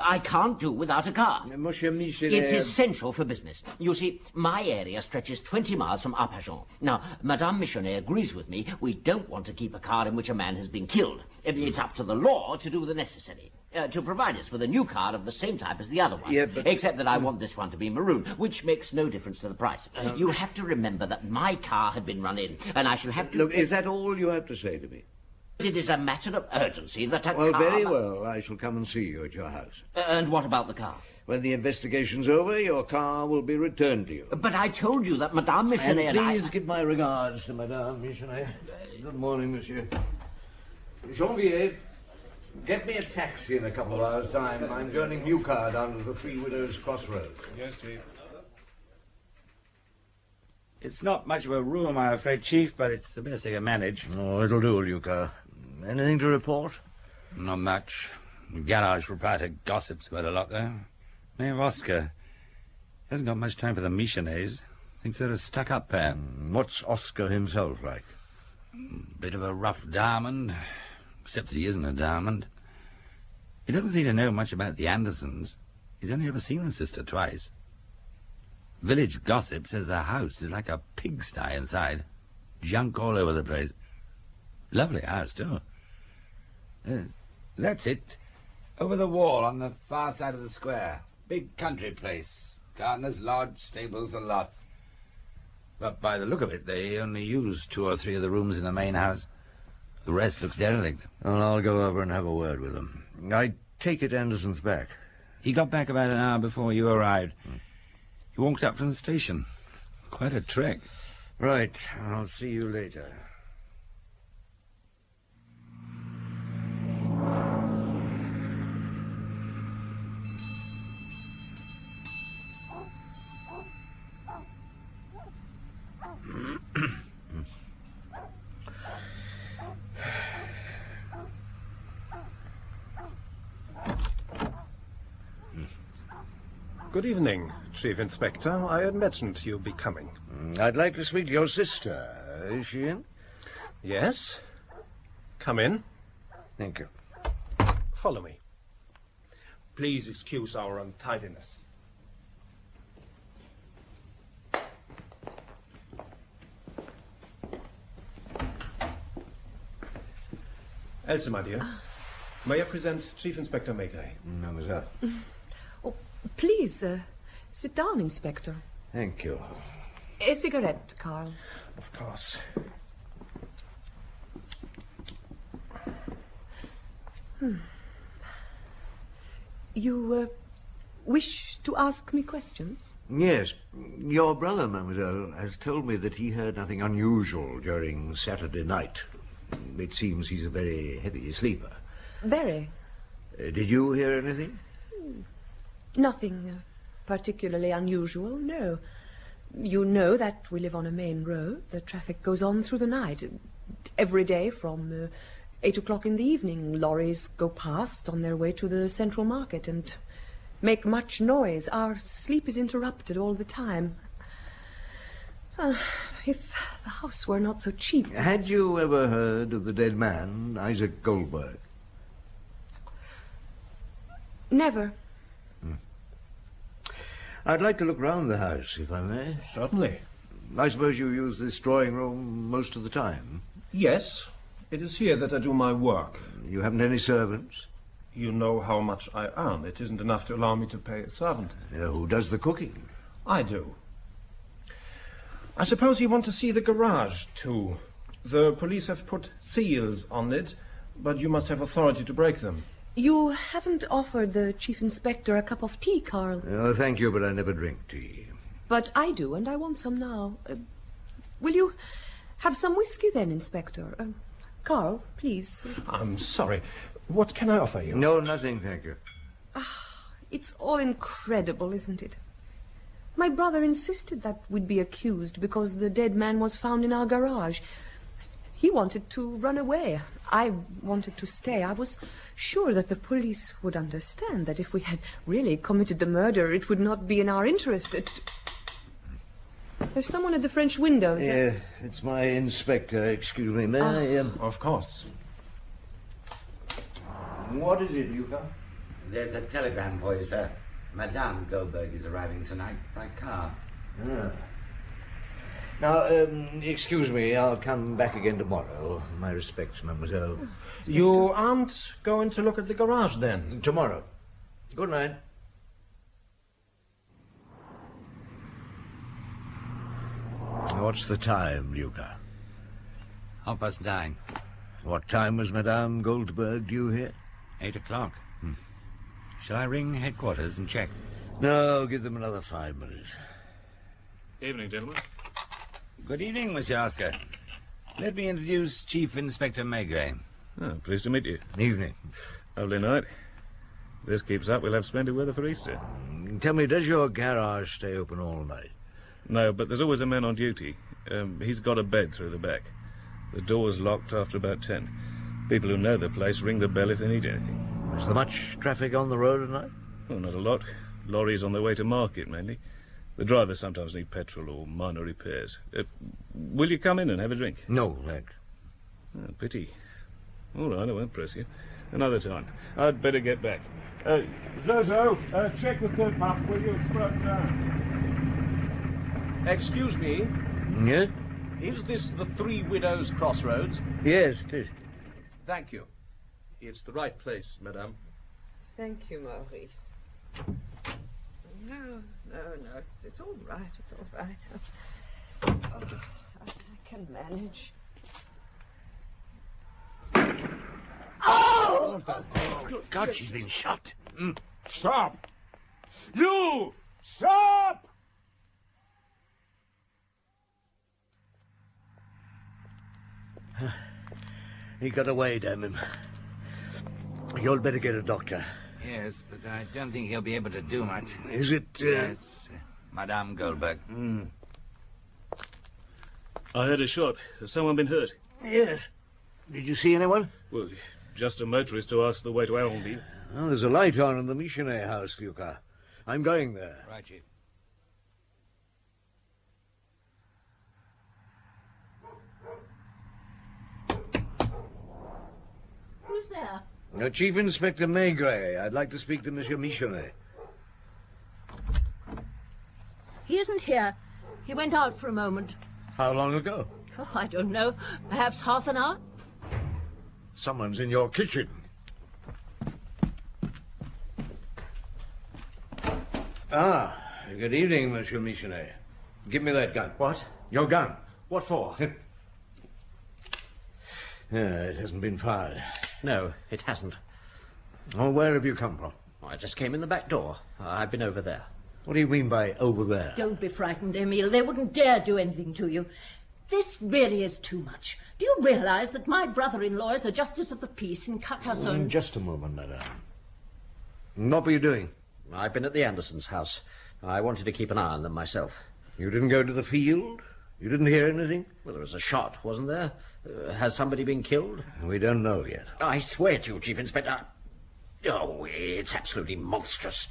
I can't do without a car. Monsieur Michonnet... It's essential for business. You see, my area stretches 20 miles from Arpajon. Now, Madame Michonnet agrees with me. We don't want to keep a car in which a man has been killed. It's up to the law to do the necessary. To provide us with a new car of the same type as the other one. Yeah, but... Except that I want this one to be maroon, which makes no difference to the price. You have to remember that my car had been run in, and I shall have to... Look, is that all you have to say to me? It is a matter of urgency that a car... Well, very well. I shall come and see you at your house. And what about the car? When the investigation's over, your car will be returned to you. But I told you that Madame Michenet and please give my regards to Madame Michenet. Good morning, Monsieur. Janvier, get me a taxi in a couple of hours' time. I'm joining Newcar down to the Three Widows Crossroads. Yes, Chief. It's not much of a room, I'm afraid, Chief, but it's the best I can manage. Oh, it'll do, Newcar. Anything to report? Not much. The garage proprietor gossips quite a lot, though. Name Oscar. Hasn't got much time for the Michenets. Thinks they're a stuck-up pair. What's Oscar himself like? Bit of a rough diamond, except that he isn't a diamond. He doesn't seem to know much about the Andersons. He's only ever seen the sister twice. Village gossip says the house is like a pigsty inside. Junk all over the place. Lovely house, too. That's it. Over the wall on the far side of the square. Big country place. Gardener's lodge, stables, the lot. But by the look of it, they only use 2 or 3 of the rooms in the main house. The rest looks derelict. Well, I'll go over and have a word with him. I take it Anderson's back. He got back about an hour before you arrived. He walked up from the station. Quite a trek. Right. I'll see you later. Good evening, Chief Inspector. I had mentioned you'd be coming. I'd like to speak to your sister. Is she in? Yes. Come in. Thank you. Follow me. Please excuse our untidiness. Elsa, my dear, may I present Chief Inspector Maigret? Mademoiselle. Oh, please, sit down, Inspector. Thank you. A cigarette, Carl. Of course. You wish to ask me questions? Yes. Your brother, Mademoiselle, has told me that he heard nothing unusual during Saturday night. It seems he's a very heavy sleeper. Very. Did you hear anything? Nothing particularly unusual, no. You know that we live on a main road. The traffic goes on through the night. Every day from 8 o'clock in the evening, lorries go past on their way to the central market and make much noise. Our sleep is interrupted all the time. If the house were not so cheap... Had you ever heard of the dead man, Isaac Goldberg? Never. I'd like to look round the house, if I may. Certainly. I suppose you use this drawing room most of the time? Yes. It is here that I do my work. You haven't any servants? You know how much I earn. It isn't enough to allow me to pay a servant. Who does the cooking? I do. I suppose you want to see the garage, too. The police have put seals on it, but you must have authority to break them. You haven't offered the Chief Inspector a cup of tea, Carl. Oh, thank you, but I never drink tea. But I do, and I want some now. Will you have some whiskey then, Inspector? Carl, please. I'm sorry. What can I offer you? No, nothing, thank you. It's all incredible, isn't it? My brother insisted that we'd be accused because the dead man was found in our garage. He wanted to run away. I wanted to stay. I was sure that the police would understand that if we had really committed the murder, it would not be in our interest. There's someone at the French windows. Yeah, it's my inspector. Excuse me, may I... Of course. What is it, Luca? There's a telegram for you, sir. Madame Goldberg is arriving tonight by car. Now, excuse me, I'll come back again tomorrow. My respects, mademoiselle. You aren't going to look at the garage, then? Tomorrow. Good night. What's the time, Luca? 9:30. What time was Madame Goldberg due here? 8 o'clock. Shall I ring headquarters and check? No, give them another 5 minutes. Evening, gentlemen. Good evening, Monsieur Oscar. Let me introduce Chief Inspector Maigret. Oh, pleased to meet you. Evening. Lovely night. If this keeps up, we'll have splendid weather for Easter. Tell me, does your garage stay open all night? No, but there's always a man on duty. He's got a bed through the back. The door's locked after about 10. People who know the place ring the bell if they need anything. Is there much traffic on the road at night? Oh, not a lot. Lorries on their way to market, mainly. The drivers sometimes need petrol or minor repairs. Will you come in and have a drink? No, thanks. Oh, pity. All right, I won't press you. Another time. I'd better get back. Zozo, check the third pump, will you? It's broken down. Excuse me. Yes? Is this the Three Widows Crossroads? Yes, it is. Thank you. It's the right place, madame. Thank you, Maurice. No, it's all right, it's all right. Oh, I can manage. Oh! Good God, she's been shot. Stop! You! Stop! He got away, damn him. You'd better get a doctor. Yes, but I don't think he'll be able to do much. Is it, Yes, Madame Goldberg. I heard a shot. Has someone been hurt? Yes. Did you see anyone? Well, just a motorist who asked the way to Allenby. Oh, there's a light on in the Missionary house, Luca. I'm going there. Right, Chief. Who's there? Chief Inspector Maigret. I'd like to speak to Monsieur Missionary. He isn't here. He went out for a moment. How long ago? Oh, I don't know. Perhaps half an hour? Someone's in your kitchen. Ah, good evening, Monsieur Missionary. Give me that gun. What? Your gun. What for? It hasn't been fired. No, it hasn't. Well, where have you come from? I just came in the back door. I've been over there. What do you mean by over there? Don't be frightened, Emile. They wouldn't dare do anything to you. This really is too much. Do you realize that my brother-in-law is a justice of the peace in Carcassonne? Just a moment, madame. What were you doing? I've been at the Andersons' house. I wanted to keep an eye on them myself. You didn't go to the field? You didn't hear anything? Well, there was a shot, wasn't there? Has somebody been killed? We don't know yet. I swear to you, Chief Inspector. Oh, it's absolutely monstrous.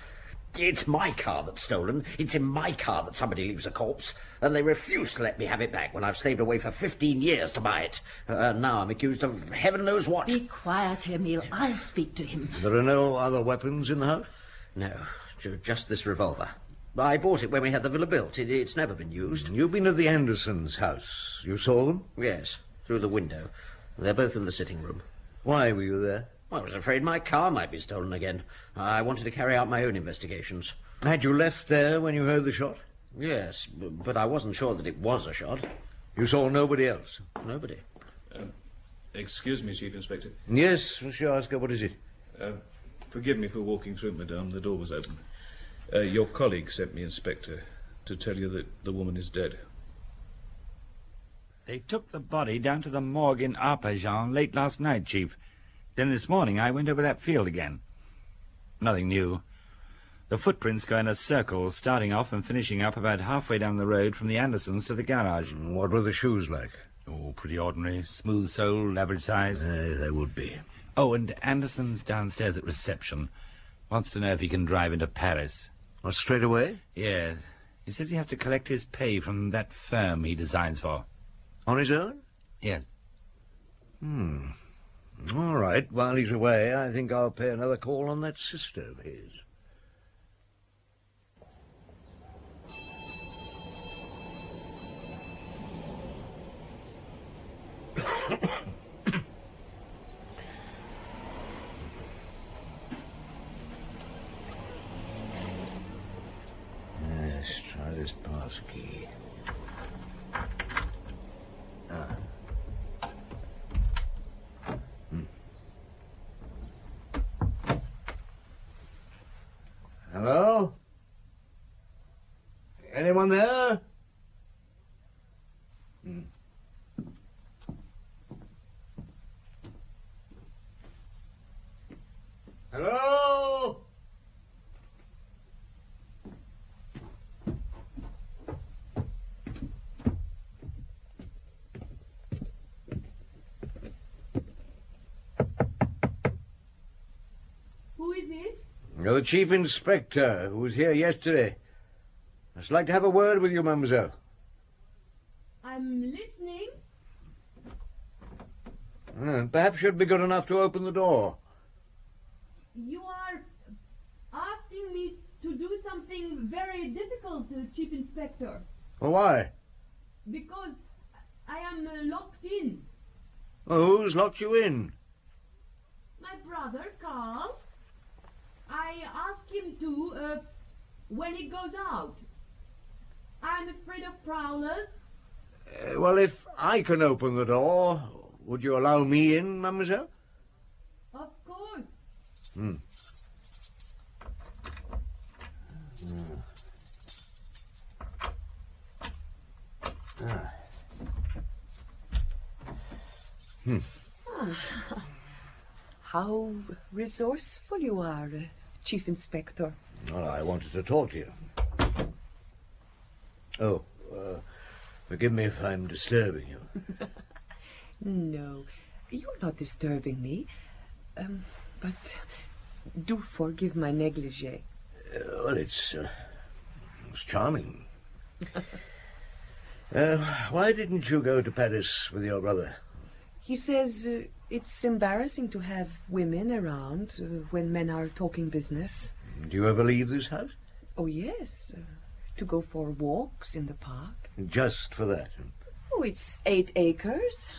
It's my car that's stolen. It's in my car that somebody leaves a corpse. And they refuse to let me have it back when I've slaved away for 15 years to buy it. Now I'm accused of heaven knows what. Be quiet, Emile. I'll speak to him. There are no other weapons in the house? No, just this revolver. I bought it when we had the villa built. It's never been used. You've been at the Andersons' house. You saw them? Yes, through the window. They're both in the sitting room. Why were you there? I was afraid my car might be stolen again. I wanted to carry out my own investigations. Had you left there when you heard the shot? Yes, but I wasn't sure that it was a shot. You saw nobody else? Nobody. Excuse me, Chief Inspector. Yes, Monsieur Oscar, what is it? Forgive me for walking through, madame. The door was open. Your colleague sent me, Inspector, to tell you that the woman is dead. They took the body down to the morgue in Arpajon late last night, Chief. Then this morning I went over that field again. Nothing new. The footprints go in a circle, starting off and finishing up about halfway down the road from the Andersons to the garage. What were the shoes like? Oh, pretty ordinary. Smooth sole, average size. They would be. Oh, and Anderson's downstairs at reception. Wants to know if he can drive into Paris. Oh, straight away? Yes. He says he has to collect his pay from that firm he designs for. On his own? Yes. All right. While he's away, I think I'll pay another call on that sister of his. Anyone there? Hello? Who is it? You're the Chief Inspector who was here yesterday. I'd just like to have a word with you, mademoiselle. I'm listening. Perhaps you'd be good enough to open the door. You are asking me to do something very difficult, Chief Inspector. Well, why? Because I am locked in. Well, who's locked you in? My brother, Carl. I asked him to when he goes out. I'm afraid of prowlers. Well, if I can open the door, would you allow me in, mademoiselle? Of course. How resourceful you are, Chief Inspector. Well, I wanted to talk to you. Oh, forgive me if I'm disturbing you. No, you're not disturbing me. But do forgive my negligee. Well, it's charming. Why didn't you go to Paris with your brother? He says it's embarrassing to have women around when men are talking business. Do you ever leave this house? Oh, yes. To go for walks in the park. Just for that? Oh, it's 8 acres.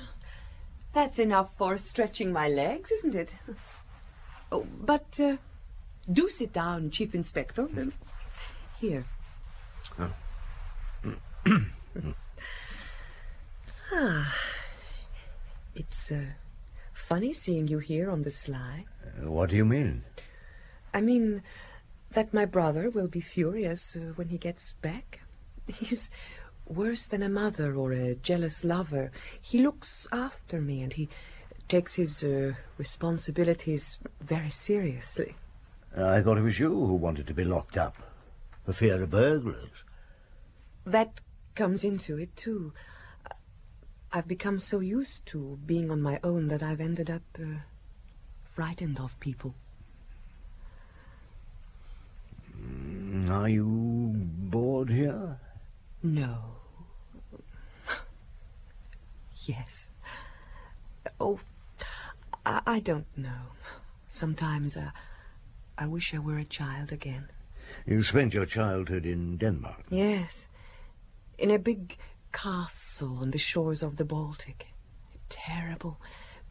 That's enough for stretching my legs, isn't it? Oh, but do sit down, Chief Inspector. Here. It's funny seeing you here on the sly. What do you mean? I mean that my brother will be furious when he gets back. He's worse than a mother or a jealous lover. He looks after me and he takes his responsibilities very seriously. I thought it was you who wanted to be locked up for fear of burglars. That comes into it, too. I've become so used to being on my own that I've ended up frightened of people. Are you bored here? No. Yes. Oh, I don't know. Sometimes I wish I were a child again. You spent your childhood in Denmark? Yes. In a big castle on the shores of the Baltic. A terrible,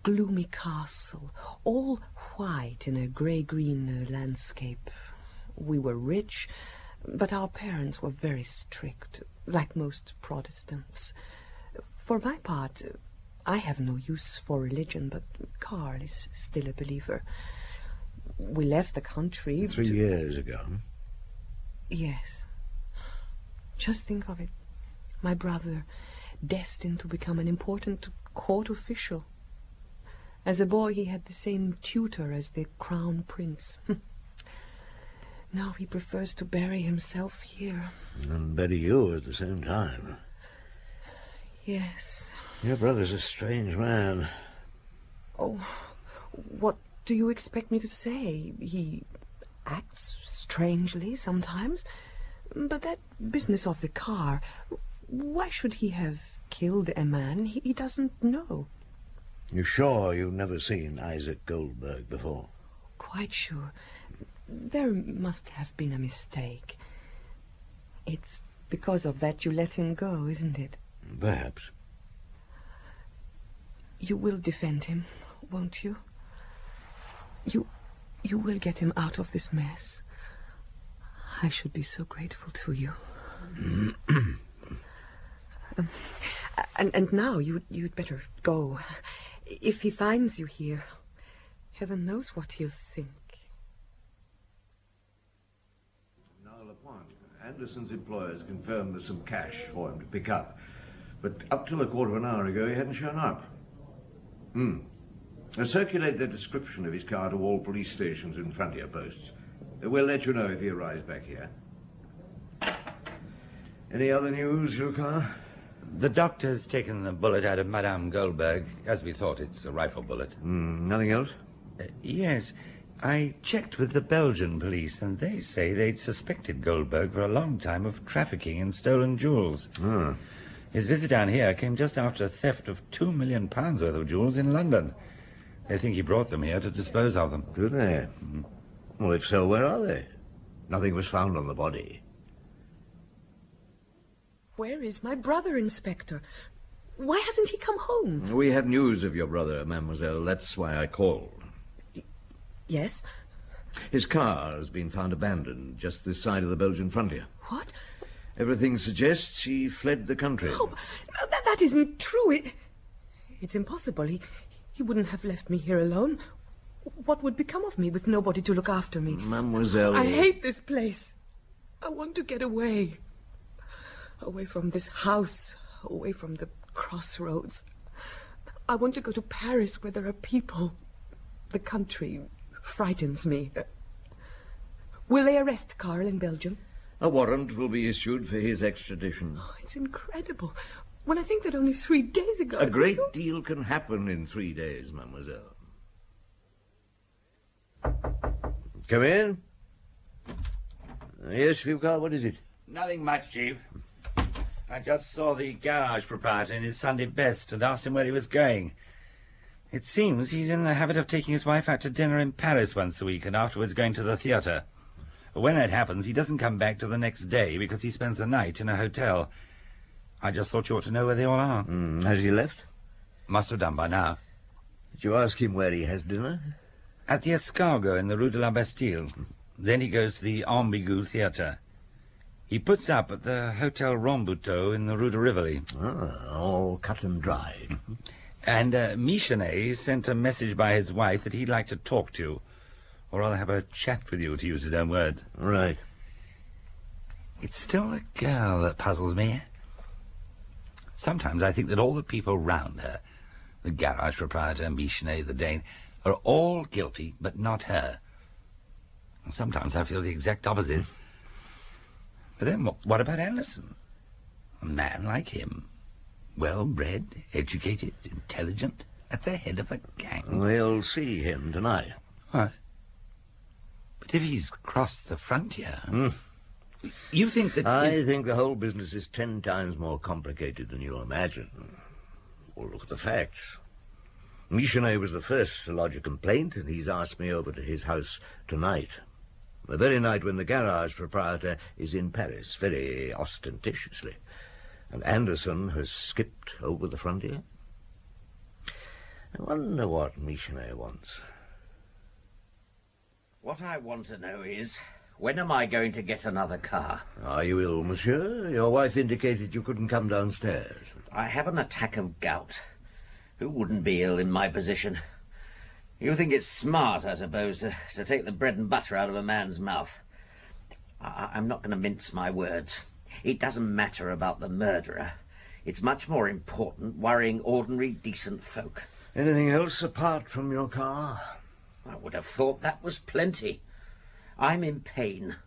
gloomy castle, all white in a grey-green landscape. We were rich, but our parents were very strict, like most Protestants. For my part, I have no use for religion, but Carl is still a believer. We left the country... 3 years ago? Yes. Just think of it. My brother, destined to become an important court official. As a boy, he had the same tutor as the crown prince. Now he prefers to bury himself here. And bury you at the same time. Yes. Your brother's a strange man. Oh, what do you expect me to say? He acts strangely sometimes. But that business of the car... Why should he have killed a man he doesn't know? You sure you've never seen Isaac Goldberg before? Quite sure. There must have been a mistake. It's because of that you let him go, isn't it? Perhaps. You will defend him, won't you? You will get him out of this mess. I should be so grateful to you. And now you'd better go. If he finds you here, heaven knows what he'll think. Anderson's employers confirmed there's some cash for him to pick up. But up till a quarter of an hour ago, he hadn't shown up. Circulate the description of his car to all police stations and frontier posts. We'll let you know if he arrives back here. Any other news, Lucas? The doctor's taken the bullet out of Madame Goldberg. As we thought, it's a rifle bullet. Nothing else? Yes. I checked with the Belgian police, and they say they'd suspected Goldberg for a long time of trafficking in stolen jewels. His visit down here came just after a theft of £2 million worth of jewels in London. They think he brought them here to dispose of them. Do they? Well, if so, where are they? Nothing was found on the body. Where is my brother, Inspector? Why hasn't he come home? We have news of your brother, mademoiselle. That's why I called. Yes? His car has been found abandoned just this side of the Belgian frontier. What? Everything suggests he fled the country. Oh, that isn't true. It's impossible. He wouldn't have left me here alone. What would become of me with nobody to look after me? Mademoiselle... I hate this place. I want to get away. Away from this house. Away from the Crossroads. I want to go to Paris where there are people. The country frightens me. Will they arrest Carl in Belgium? A warrant will be issued for his extradition. Oh, it's incredible. When I think that only 3 days ago... A great deal can happen in 3 days, mademoiselle. Come in. Yes, Lucas, what is it? Nothing much, Chief. I just saw the garage proprietor in his Sunday best and asked him where he was going. It seems he's in the habit of taking his wife out to dinner in Paris once a week and afterwards going to the theatre. When that happens, he doesn't come back till the next day because he spends the night in a hotel. I just thought you ought to know where they all are. Has he left? Must have done by now. Did you ask him where he has dinner? At the Escargot in the Rue de la Bastille. Then he goes to the Ambigu Theatre. He puts up at the Hotel Rambuteau in the Rue de Rivoli. All cut and dried. And Michenet sent a message by his wife that he'd like to talk to you, or rather have a chat with you, to use his own words. Right. It's still the girl that puzzles me. Sometimes I think that all the people round her, the garage proprietor, Michenet, the Dane, are all guilty, but not her. And sometimes I feel the exact opposite. But then what about Anderson? A man like him. Well-bred, educated, intelligent, at the head of a gang. We'll see him tonight. What? But if he's crossed the frontier... You think that... I think the whole business is 10 times more complicated than you imagine. Well, look at the facts. Michenet was the first to lodge a complaint, and he's asked me over to his house tonight. The very night when the garage proprietor is in Paris, very ostentatiously. And Anderson has skipped over the frontier. I wonder what Michenet wants. What I want to know is, when am I going to get another car? Are you ill, monsieur? Your wife indicated you couldn't come downstairs. I have an attack of gout. Who wouldn't be ill in my position? You think it's smart, I suppose, to take the bread and butter out of a man's mouth. I'm not going to mince my words. It doesn't matter about the murderer. It's much more important worrying ordinary, decent folk. Anything else apart from your car? I would have thought that was plenty. I'm in pain.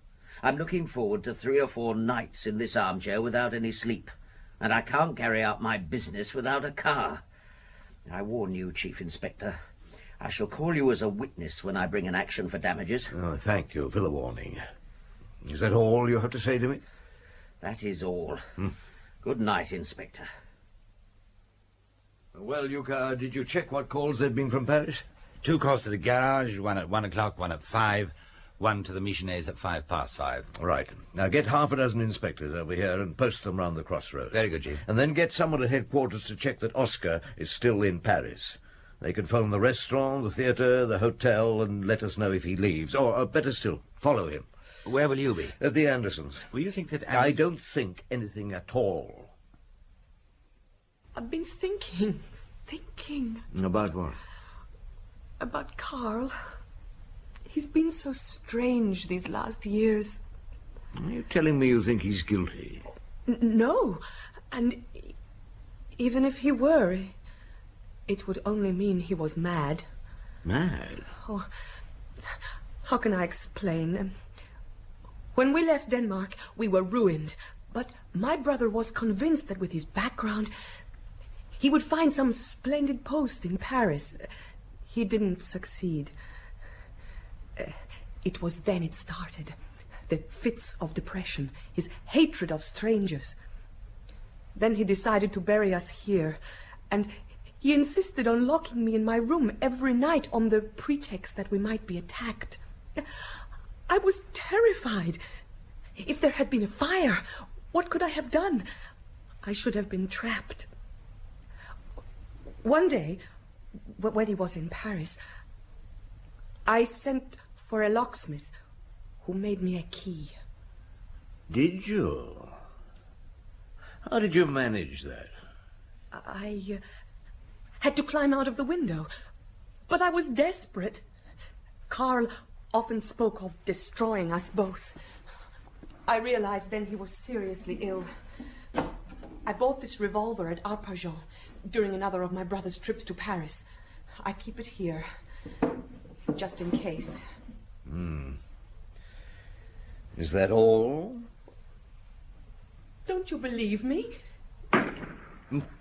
I'm looking forward to 3 or 4 nights in this armchair without any sleep, and I can't carry out my business without a car. I warn you, Chief Inspector. I shall call you as a witness when I bring an action for damages. Oh, thank you for the warning. Is that all you have to say to me? That is all. Good night, Inspector. Well, Lucas, did you check what calls there'd been from Paris? 2 calls to the garage, 1 at 1 o'clock, 1 at 5, 1 to the Michenets at 5:05. Right. Now get half a dozen inspectors over here and post them round the Crossroads. Very good, Chief. And then get someone at headquarters to check that Oscar is still in Paris. They can phone the restaurant, the theatre, the hotel, and let us know if he leaves. Or, better still, follow him. Where will you be? At the Andersons. Will you think that I don't think anything at all. I've been thinking. About what? About Carl. He's been so strange these last years. Are you telling me you think he's guilty? No, and even if he were, it would only mean he was mad. Mad? Oh, how can I explain? When we left Denmark, we were ruined. But my brother was convinced that with his background, he would find some splendid post in Paris. He didn't succeed. It was then it started. The fits of depression, his hatred of strangers. Then he decided to bury us here, and he insisted on locking me in my room every night on the pretext that we might be attacked. I was terrified. If there had been a fire, what could I have done? I should have been trapped. One day, when he was in Paris, I sent for a locksmith who made me a key. Did you? How did you manage that? I had to climb out of the window, but I was desperate. Carl often spoke of destroying us both. I realized then he was seriously ill. I bought this revolver at Arpajon during another of my brother's trips to Paris. I keep it here, just in case. Is that all? Don't you believe me?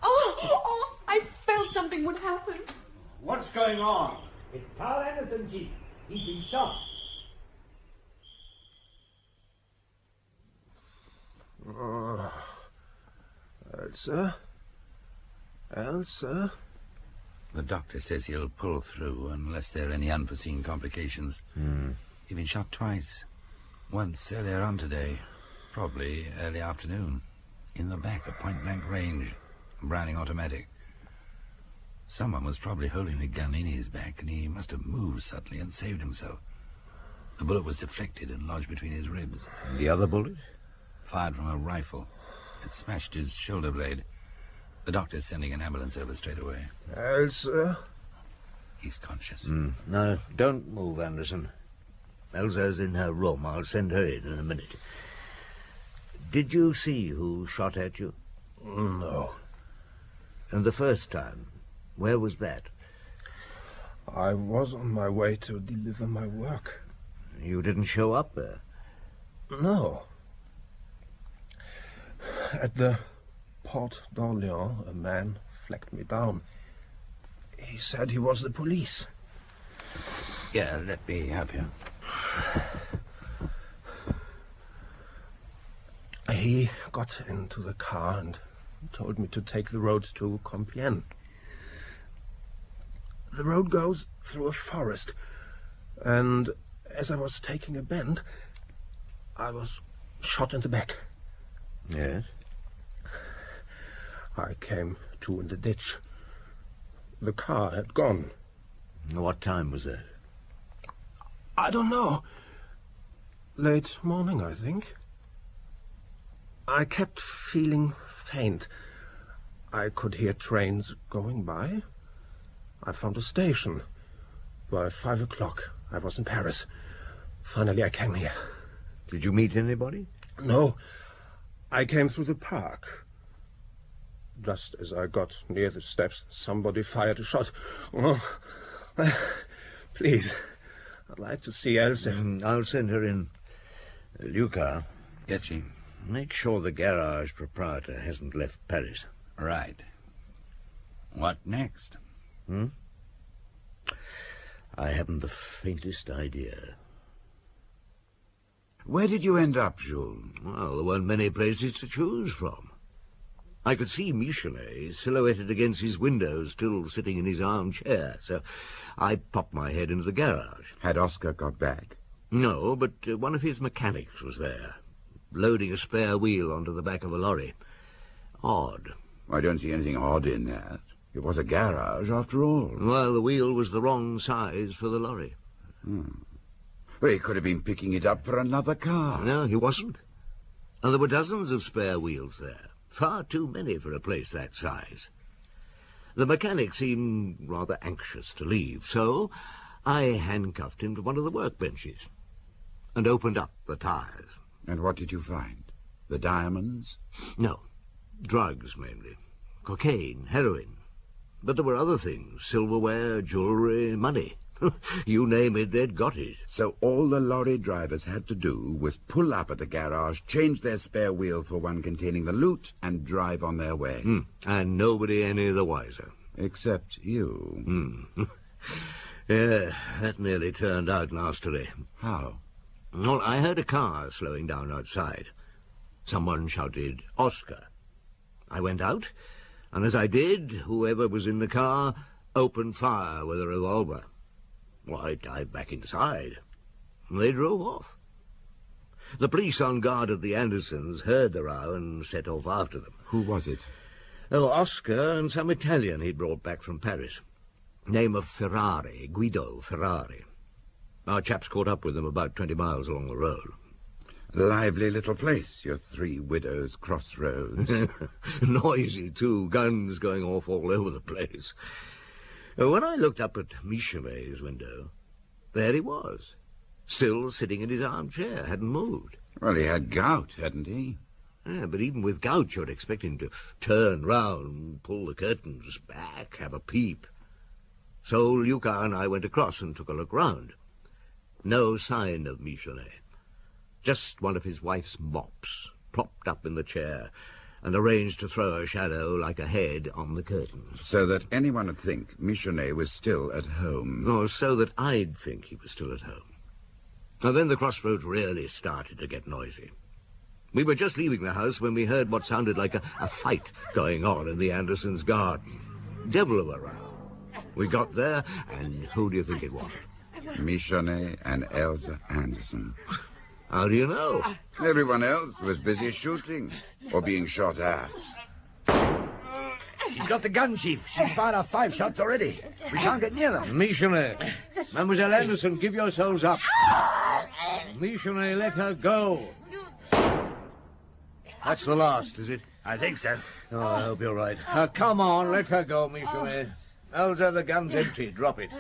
Oh, I felt something would happen. What's going on? It's Carl Anderson, Chief. He's been shot. Elsa? Elsa? The doctor says he'll pull through unless there are any unforeseen complications. He's been shot twice. Once earlier on today, probably early afternoon. In the back at point-blank range. Browning automatic. Someone was probably holding the gun in his back, and he must have moved subtly and saved himself. The bullet was deflected and lodged between his ribs. And the other bullet? Fired from a rifle. It smashed his shoulder blade. The doctor's sending an ambulance over straight away. Elsa? He's conscious. No, don't move, Anderson. Elsa's in her room. I'll send her in a minute. Did you see who shot at you? No. And the first time, where was that? I was on my way to deliver my work. You didn't show up there? No. At the Porte d'Orléans, a man flagged me down. He said he was the police. Yeah, let me have you. He got into the car and told me to take the road to Compiègne. The road goes through a forest, and as I was taking a bend, I was shot in the back. Yes? I came to in the ditch. The car had gone. What time was that? I don't know. Late morning, I think. I kept feeling faint. I could hear trains going by. I found a station. By 5 o'clock, I was in Paris. Finally, I came here. Did you meet anybody? No. I came through the park. Just as I got near the steps, somebody fired a shot. Oh, please, I'd like to see Elsa. I'll send her in. Lucas. Yes, Chief. Make sure the garage proprietor hasn't left Paris. Right. What next? I haven't the faintest idea. Where did you end up, Jules? Well, there weren't many places to choose from. I could see Michelet silhouetted against his window, still sitting in his armchair, so I popped my head into the garage. Had Oscar got back? No, but one of his mechanics was there, loading a spare wheel onto the back of a lorry. Odd. I don't see anything odd in that. It was a garage, after all. Well, the wheel was the wrong size for the lorry. Well, he could have been picking it up for another car. No, he wasn't. And there were dozens of spare wheels there. Far too many for a place that size. The mechanic seemed rather anxious to leave, so I handcuffed him to one of the workbenches and opened up the tires. And what did you find? The diamonds? No. Drugs, mainly. Cocaine, heroin. But there were other things. Silverware, jewellery, money. You name it, they'd got it. So all the lorry drivers had to do was pull up at the garage, change their spare wheel for one containing the loot, and drive on their way. And nobody any the wiser. Except you. Yeah, that nearly turned out nastily. How? Well, I heard a car slowing down outside. Someone shouted, "Oscar." I went out, and as I did, whoever was in the car opened fire with a revolver. Well, I dived back inside. They drove off. The police on guard at the Andersons heard the row and set off after them. Who was it? Oh, Oscar and some Italian he'd brought back from Paris. Name of Ferrari, Guido Ferrari. Our chaps caught up with them about 20 miles along the road. Lively little place, your Three Widows Crossroads. Noisy, too, guns going off all over the place. When I looked up at Michelet's window, there he was, still sitting in his armchair, hadn't moved. Well, he had gout, hadn't he? Yeah, but even with gout, you'd expect him to turn round, pull the curtains back, have a peep. So Luca and I went across and took a look round. No sign of Michelet. Just one of his wife's mops, propped up in the chair, and arranged to throw a shadow like a head on the curtains. So that anyone would think Michelet was still at home. Or so that I'd think he was still at home. And then the Crossroads really started to get noisy. We were just leaving the house when we heard what sounded like a fight going on in the Andersons' garden. Devil of a row. We got there, and who do you think it was? Michelet and Elsa Anderson. How do you know? Everyone else was busy shooting or being shot at. She's got the gun, Chief. She's fired off 5 shots already. We can't get near them. Michelet, Mademoiselle Anderson, give yourselves up. Michelet, let her go. That's the last, is it? I think so. Oh, I hope you're right. Come on, let her go, Michelet. Elsa, the gun's empty. Drop it.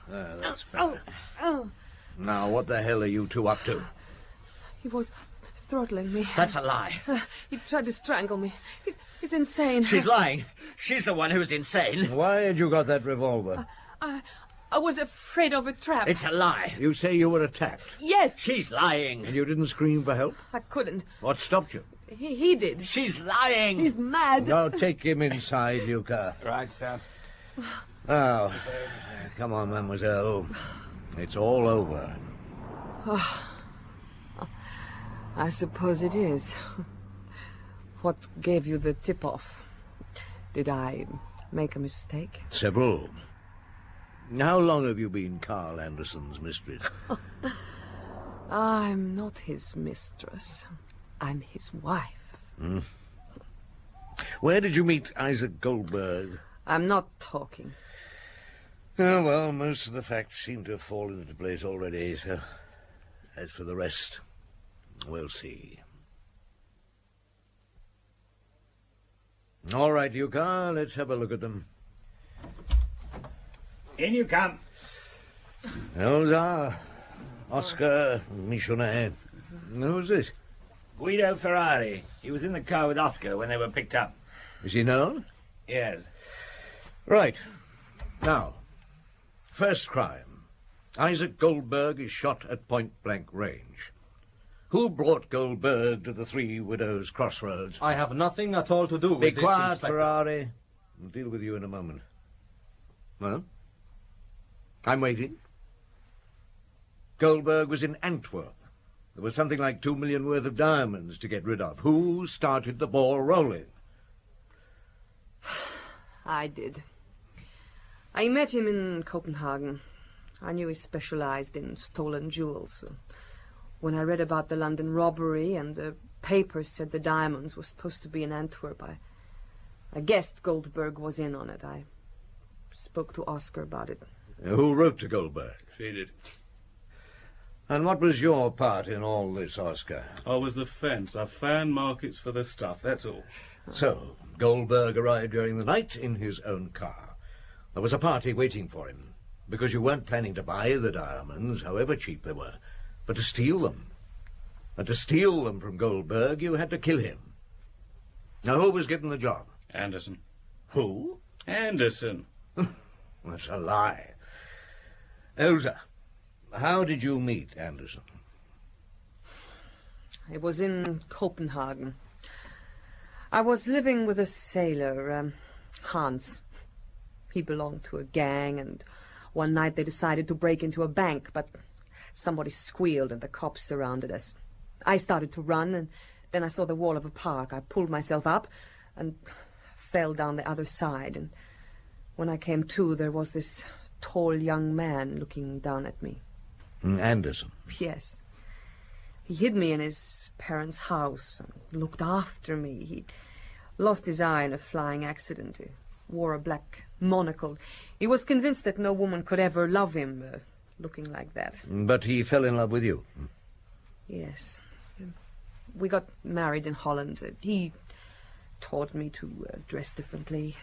There, that's better. Now, what the hell are you two up to? He was throttling me. That's a lie. He tried to strangle me. He's insane. She's lying. She's the one who's insane. Why had you got that revolver? I was afraid of a trap. It's a lie. You say you were attacked? Yes. She's lying. And you didn't scream for help? I couldn't. What stopped you? He did. She's lying. He's mad. Now take him inside, Luca. Right, sir. Now, come on, mademoiselle. It's all over. Oh, I suppose it is. What gave you the tip-off? Did I make a mistake? Several. How long have you been Carl Anderson's mistress? I'm not his mistress. I'm his wife. Where did you meet Isaac Goldberg? I'm not talking. Oh, well, most of the facts seem to have fallen into place already, so as for the rest, we'll see. All right, Luca, let's have a look at them. In you come. Elsa, Oscar, Michelet. Who's this? Guido Ferrari. He was in the car with Oscar when they were picked up. Is he known? Yes. Right. Now, first crime. Isaac Goldberg is shot at point-blank range. Who brought Goldberg to the Three Widows Crossroads? I have nothing at all to do with Be this, quiet, Inspector. Ferrari. I'll deal with you in a moment. Well? I'm waiting. Goldberg was in Antwerp. There was something like 2 million worth of diamonds to get rid of. Who started the ball rolling? I did. I met him in Copenhagen. I knew he specialized in stolen jewels. When I read about the London robbery and the papers said the diamonds were supposed to be in Antwerp, I guessed Goldberg was in on it. I spoke to Oscar about it. Who wrote to Goldberg? She did. And what was your part in all this, Oscar? I was the fence. I found markets for the stuff, that's all. So, Goldberg arrived during the night in his own car. There was a party waiting for him, because you weren't planning to buy the diamonds, however cheap they were, but to steal them. And to steal them from Goldberg, you had to kill him. Now, who was given the job? Anderson. Who? Anderson. That's a lie. Elsa, how did you meet Anderson? It was in Copenhagen. I was living with a sailor, Hans. He belonged to a gang, and one night they decided to break into a bank, but somebody squealed and the cops surrounded us. I started to run, and then I saw the wall of a park. I pulled myself up and fell down the other side, and when I came to, there was this tall young man looking down at me. Anderson? Yes. He hid me in his parents' house and looked after me. He lost his eye in a flying accident. He wore a black monocle. He was convinced that no woman could ever love him, looking like that. But he fell in love with you? Yes. We got married in Holland. He taught me to dress differently,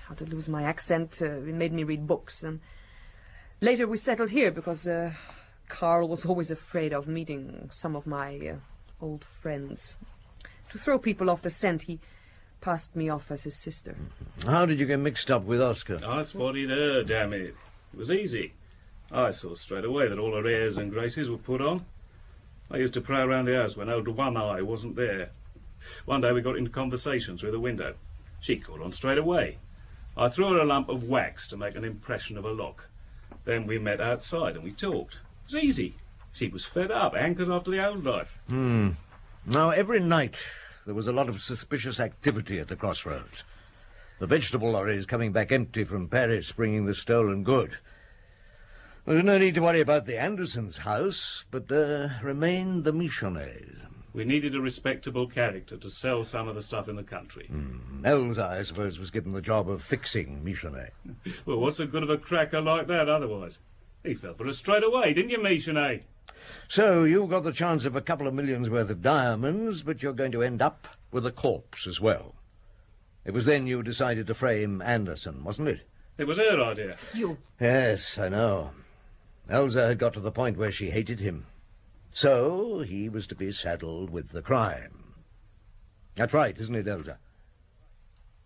how to lose my accent. He made me read books. And later we settled here because Carl was always afraid of meeting some of my old friends. To throw people off the scent, he passed me off as his sister. How did you get mixed up with Oscar? I spotted her, damn it. It was easy. I saw straight away that all her airs and graces were put on. I used to pray around the house when old One Eye wasn't there. One day we got into conversation through the window. She caught on straight away. I threw her a lump of wax to make an impression of a lock. Then we met outside and we talked. It was easy. She was fed up, anchored after the old life. Now, every night there was a lot of suspicious activity at the Crossroads. The vegetable lorries coming back empty from Paris, bringing the stolen good. There was no need to worry about the Andersons' house, but there remained the Michonnets. We needed a respectable character to sell some of the stuff in the country. Elsa, I suppose, was given the job of fixing Michonnet. Well, what's the good of a cracker like that otherwise? He fell for us straight away, didn't you, Michonnet? So you got the chance of a couple of millions worth of diamonds, but you're going to end up with a corpse as well. It was then you decided to frame Anderson, wasn't it? It was her idea. You? Yes, I know. Elsa had got to the point where she hated him. So he was to be saddled with the crime. That's right, isn't it, Elsa?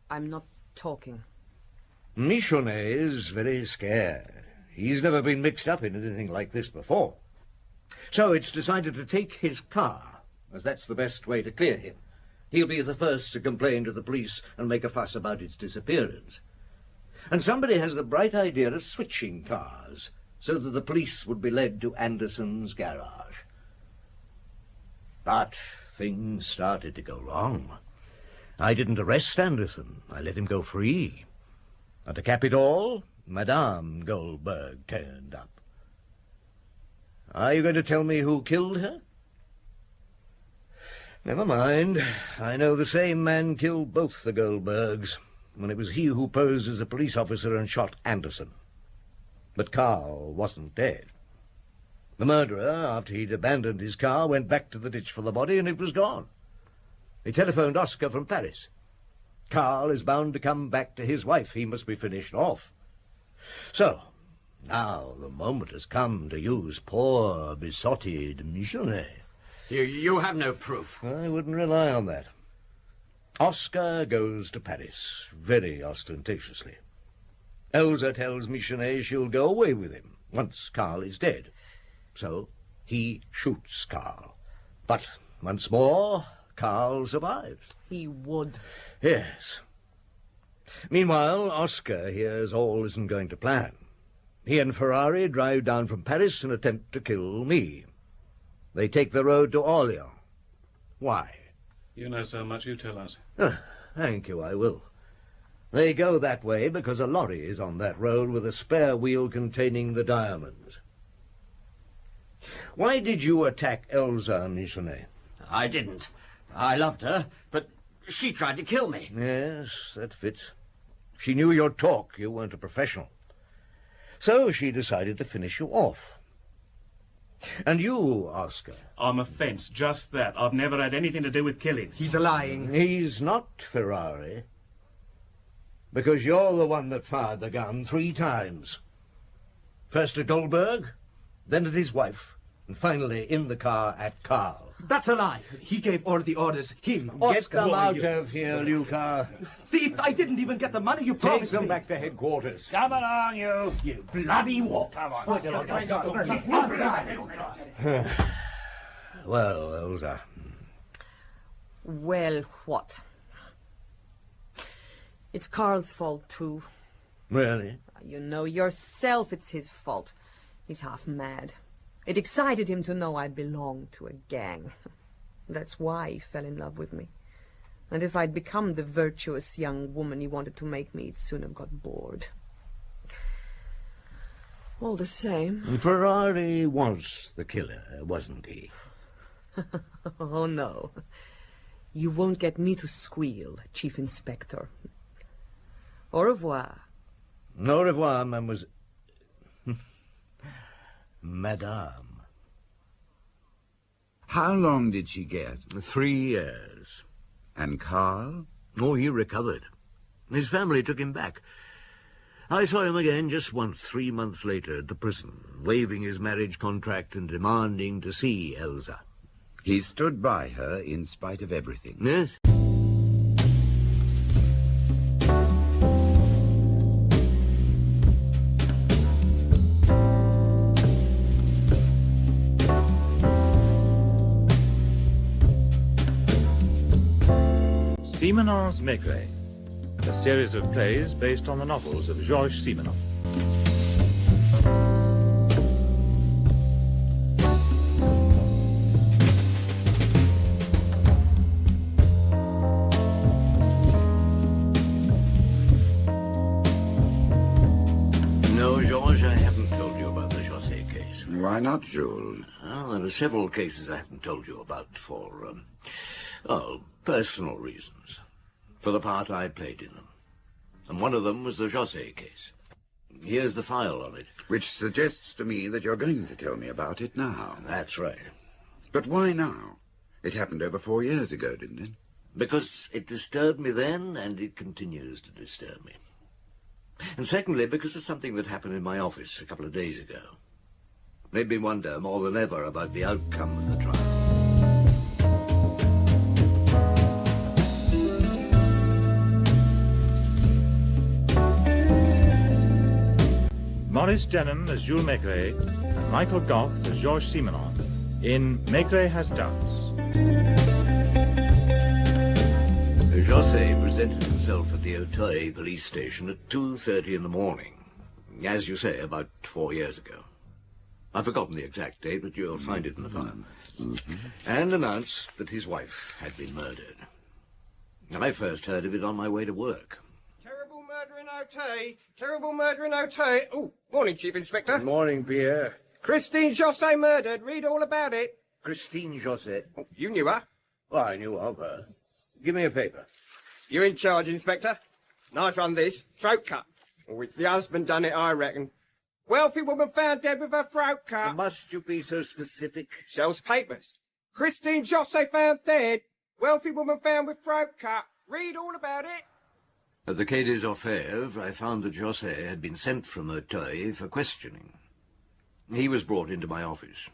I'm not talking. Michonnet is very scared. He's never been mixed up in anything like this before. So it's decided to take his car, as that's the best way to clear him. He'll be the first to complain to the police and make a fuss about its disappearance. And somebody has the bright idea of switching cars, so that the police would be led to Anderson's garage. But things started to go wrong. I didn't arrest Anderson. I let him go free. And to cap it all, Madame Goldberg turned up. Are you going to tell me who killed her? Never mind. I know the same man killed both the Goldbergs, when it was he who posed as a police officer and shot Anderson. But Carl wasn't dead. The murderer, after he'd abandoned his car, went back to the ditch for the body, and it was gone. He telephoned Oscar from Paris. Carl is bound to come back to his wife. He must be finished off. So, now the moment has come to use poor, besotted Michonnet. You have no proof. I wouldn't rely on that. Oscar goes to Paris, very ostentatiously. Elsa tells Michonnet she'll go away with him once Carl is dead. So he shoots Carl. But once more, Carl survives. He would. Yes. Meanwhile, Oscar hears all isn't going to plan. He and Ferrari drive down from Paris and attempt to kill me. They take the road to Orleans. Why? You know so much, you tell us. Thank you, I will. They go that way because a lorry is on that road with a spare wheel containing the diamonds. Why did you attack Elsa, Michonnet? I didn't. I loved her, but she tried to kill me. Yes, that fits. She knew your talk. You weren't a professional. So she decided to finish you off. And you, Oscar? I'm a fence, just that. I've never had anything to do with killing. He's lying. He's not, Ferrari. Because you're the one that fired the gun 3 times. First at Goldberg, then at his wife, And finally, in the car at Carl. That's a lie. He gave all the orders. Him, Get Oscar. them out of here, Luca. Thief, I didn't even get the money you Take promised them me. back to headquarters. Come along, you. You bloody walk. Come on. Well, Elsa. Well, what? It's Carl's fault, too. Really? You know yourself it's his fault. He's half mad. It excited him to know I belonged to a gang. That's why he fell in love with me. And if I'd become the virtuous young woman he wanted to make me, he'd soon have got bored. All the same... Ferrari was the killer, wasn't he? Oh, no. You won't get me to squeal, Chief Inspector. Au revoir. Au revoir, mademoiselle. Madame. How long did she get? 3 years. And Carl? Oh, he recovered. His family took him back. I saw him again just once, 3 months later, at the prison, waiving his marriage contract and demanding to see Elsa. He stood by her in spite of everything. Yes. Simenon's Maigret, a series of plays based on the novels of Georges Simenon. No, Georges, I haven't told you about the José case. Why not, Jules? Well, there are several cases I haven't told you about for, personal reasons. For the part I played in them. And one of them was the José case. Here's the file on it. Which suggests to me that you're going to tell me about it now. That's right. But why now? It happened over 4 years ago, didn't it? Because it disturbed me then, and it continues to disturb me. And secondly, because of something that happened in my office a couple of days ago. Made me wonder more than ever about the outcome of the trial. Maurice Denham as Jules Maigret and Michael Goff as Georges Simenon in Maigret Has Doubts. José presented himself at the Auteuil police station at 2:30 in the morning. As you say, about 4 years ago. I've forgotten the exact date, but you'll find it in the file. And announced that his wife had been murdered. I first heard of it on my way to work. Terrible murder in Auteuil. Terrible murder in Auteuil. Oh, morning, Chief Inspector. Good morning, Pierre. Christine José murdered. Read all about it. Christine José. Oh, you knew her? Well, I knew of her. Give me a paper. You're in charge, Inspector. Nice one, this. Throat cut. Oh, it's the husband done it, I reckon. Wealthy woman found dead with her throat cut. Must you be so specific? Sells papers. Christine José found dead. Wealthy woman found with throat cut. Read all about it. At the Quai des Orfèvres, I found that José had been sent from Auteuil for questioning. He was brought into my office.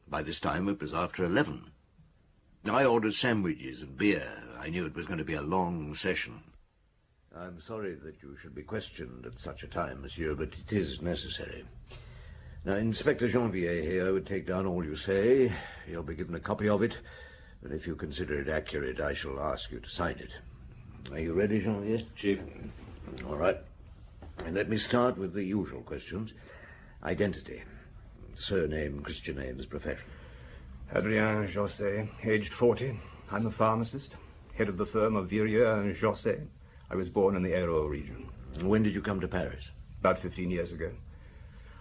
By this time, it was after 11. I ordered sandwiches and beer. I knew it was going to be a long session. I'm sorry that you should be questioned at such a time, monsieur, but it is necessary. Now, Inspector Janvier here would take down all you say. You'll be given a copy of it, but if you consider it accurate, I shall ask you to sign it. Are you ready, Janvier? Chief. All right. And let me start with the usual questions. Identity. Surname, Christian names, profession. Adrien José, aged 40. I'm a pharmacist, head of the firm of Virieux and José. I was born in the Hérault region. When did you come to Paris? About 15 years ago.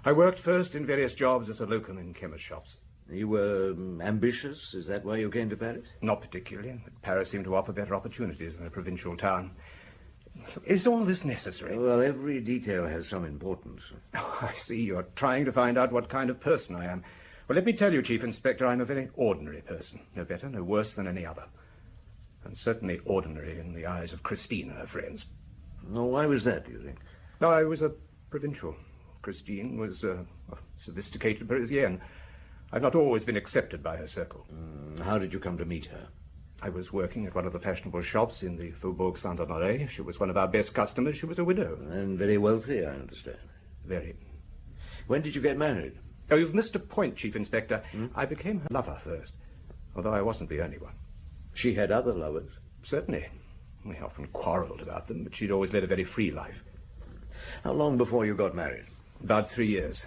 I worked first in various jobs as a locum in chemist shops. You were ambitious? Is that why you came to Paris? Not particularly. But Paris seemed to offer better opportunities than a provincial town. Is all this necessary? Well, every detail has some importance. Oh, I see. You're trying to find out what kind of person I am. Well, let me tell you, Chief Inspector, I'm a very ordinary person. No better, no worse than any other. And certainly ordinary in the eyes of Christine and her friends. No, why was that, do you think? No, I was a provincial. Christine was a sophisticated Parisienne. I've not always been accepted by her circle. How did you come to meet her? I was working at one of the fashionable shops in the Faubourg Saint-Honoré. She was one of our best customers. She was a widow. And very wealthy, I understand. Very. When did you get married? Oh, you've missed a point, Chief Inspector. I became her lover first, although I wasn't the only one. She had other lovers? Certainly. We often quarrelled about them, but she'd always led a very free life. How long before you got married? About 3 years.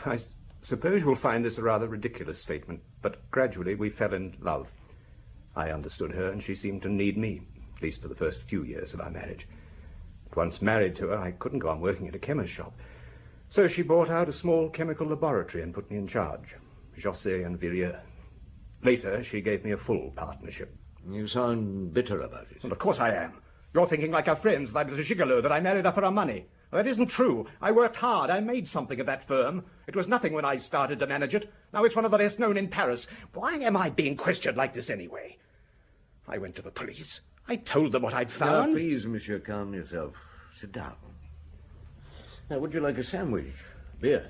I suppose you'll find this a rather ridiculous statement, but gradually we fell in love. I understood her, and she seemed to need me, at least for the first few years of our marriage. But once married to her, I couldn't go on working at a chemist's shop. So she bought out a small chemical laboratory and put me in charge, Josset and Villiers. Later, she gave me a full partnership. You sound bitter about it. Well, of course I am. You're thinking like our friends that I was a gigolo, that I married her for her money. Well, that isn't true. I worked hard. I made something of that firm. It was nothing when I started to manage it. Now it's one of the best known in Paris. Why am I being questioned like this anyway? I went to the police. I told them what I'd found. Now, please, Monsieur, calm yourself. Sit down. Now, would you like a sandwich? Beer?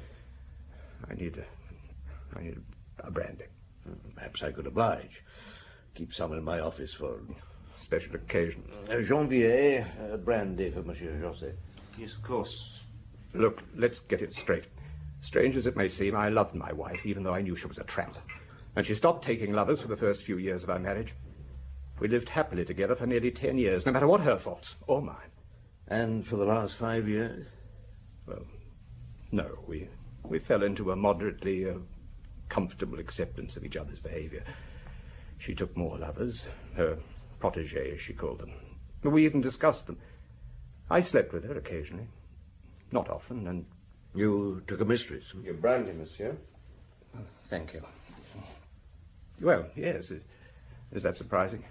I need a brandy. Perhaps I could oblige. Keep some in my office for special occasion. Janvier, brandy for Monsieur Josset. Yes, of course. Look, let's get it straight. Strange as it may seem, I loved my wife, even though I knew she was a tramp. And she stopped taking lovers for the first few years of our marriage. We lived happily together for nearly 10 years, no matter what her faults, or mine. And for the last 5 years? Well, no, we fell into a moderately comfortable acceptance of each other's behavior. She took more lovers, her protégés, as she called them. We even discussed them. I slept with her occasionally. Not often, and... You took a mistress? Your brandy, monsieur. Oh, thank you. Well, yes. Is that surprising?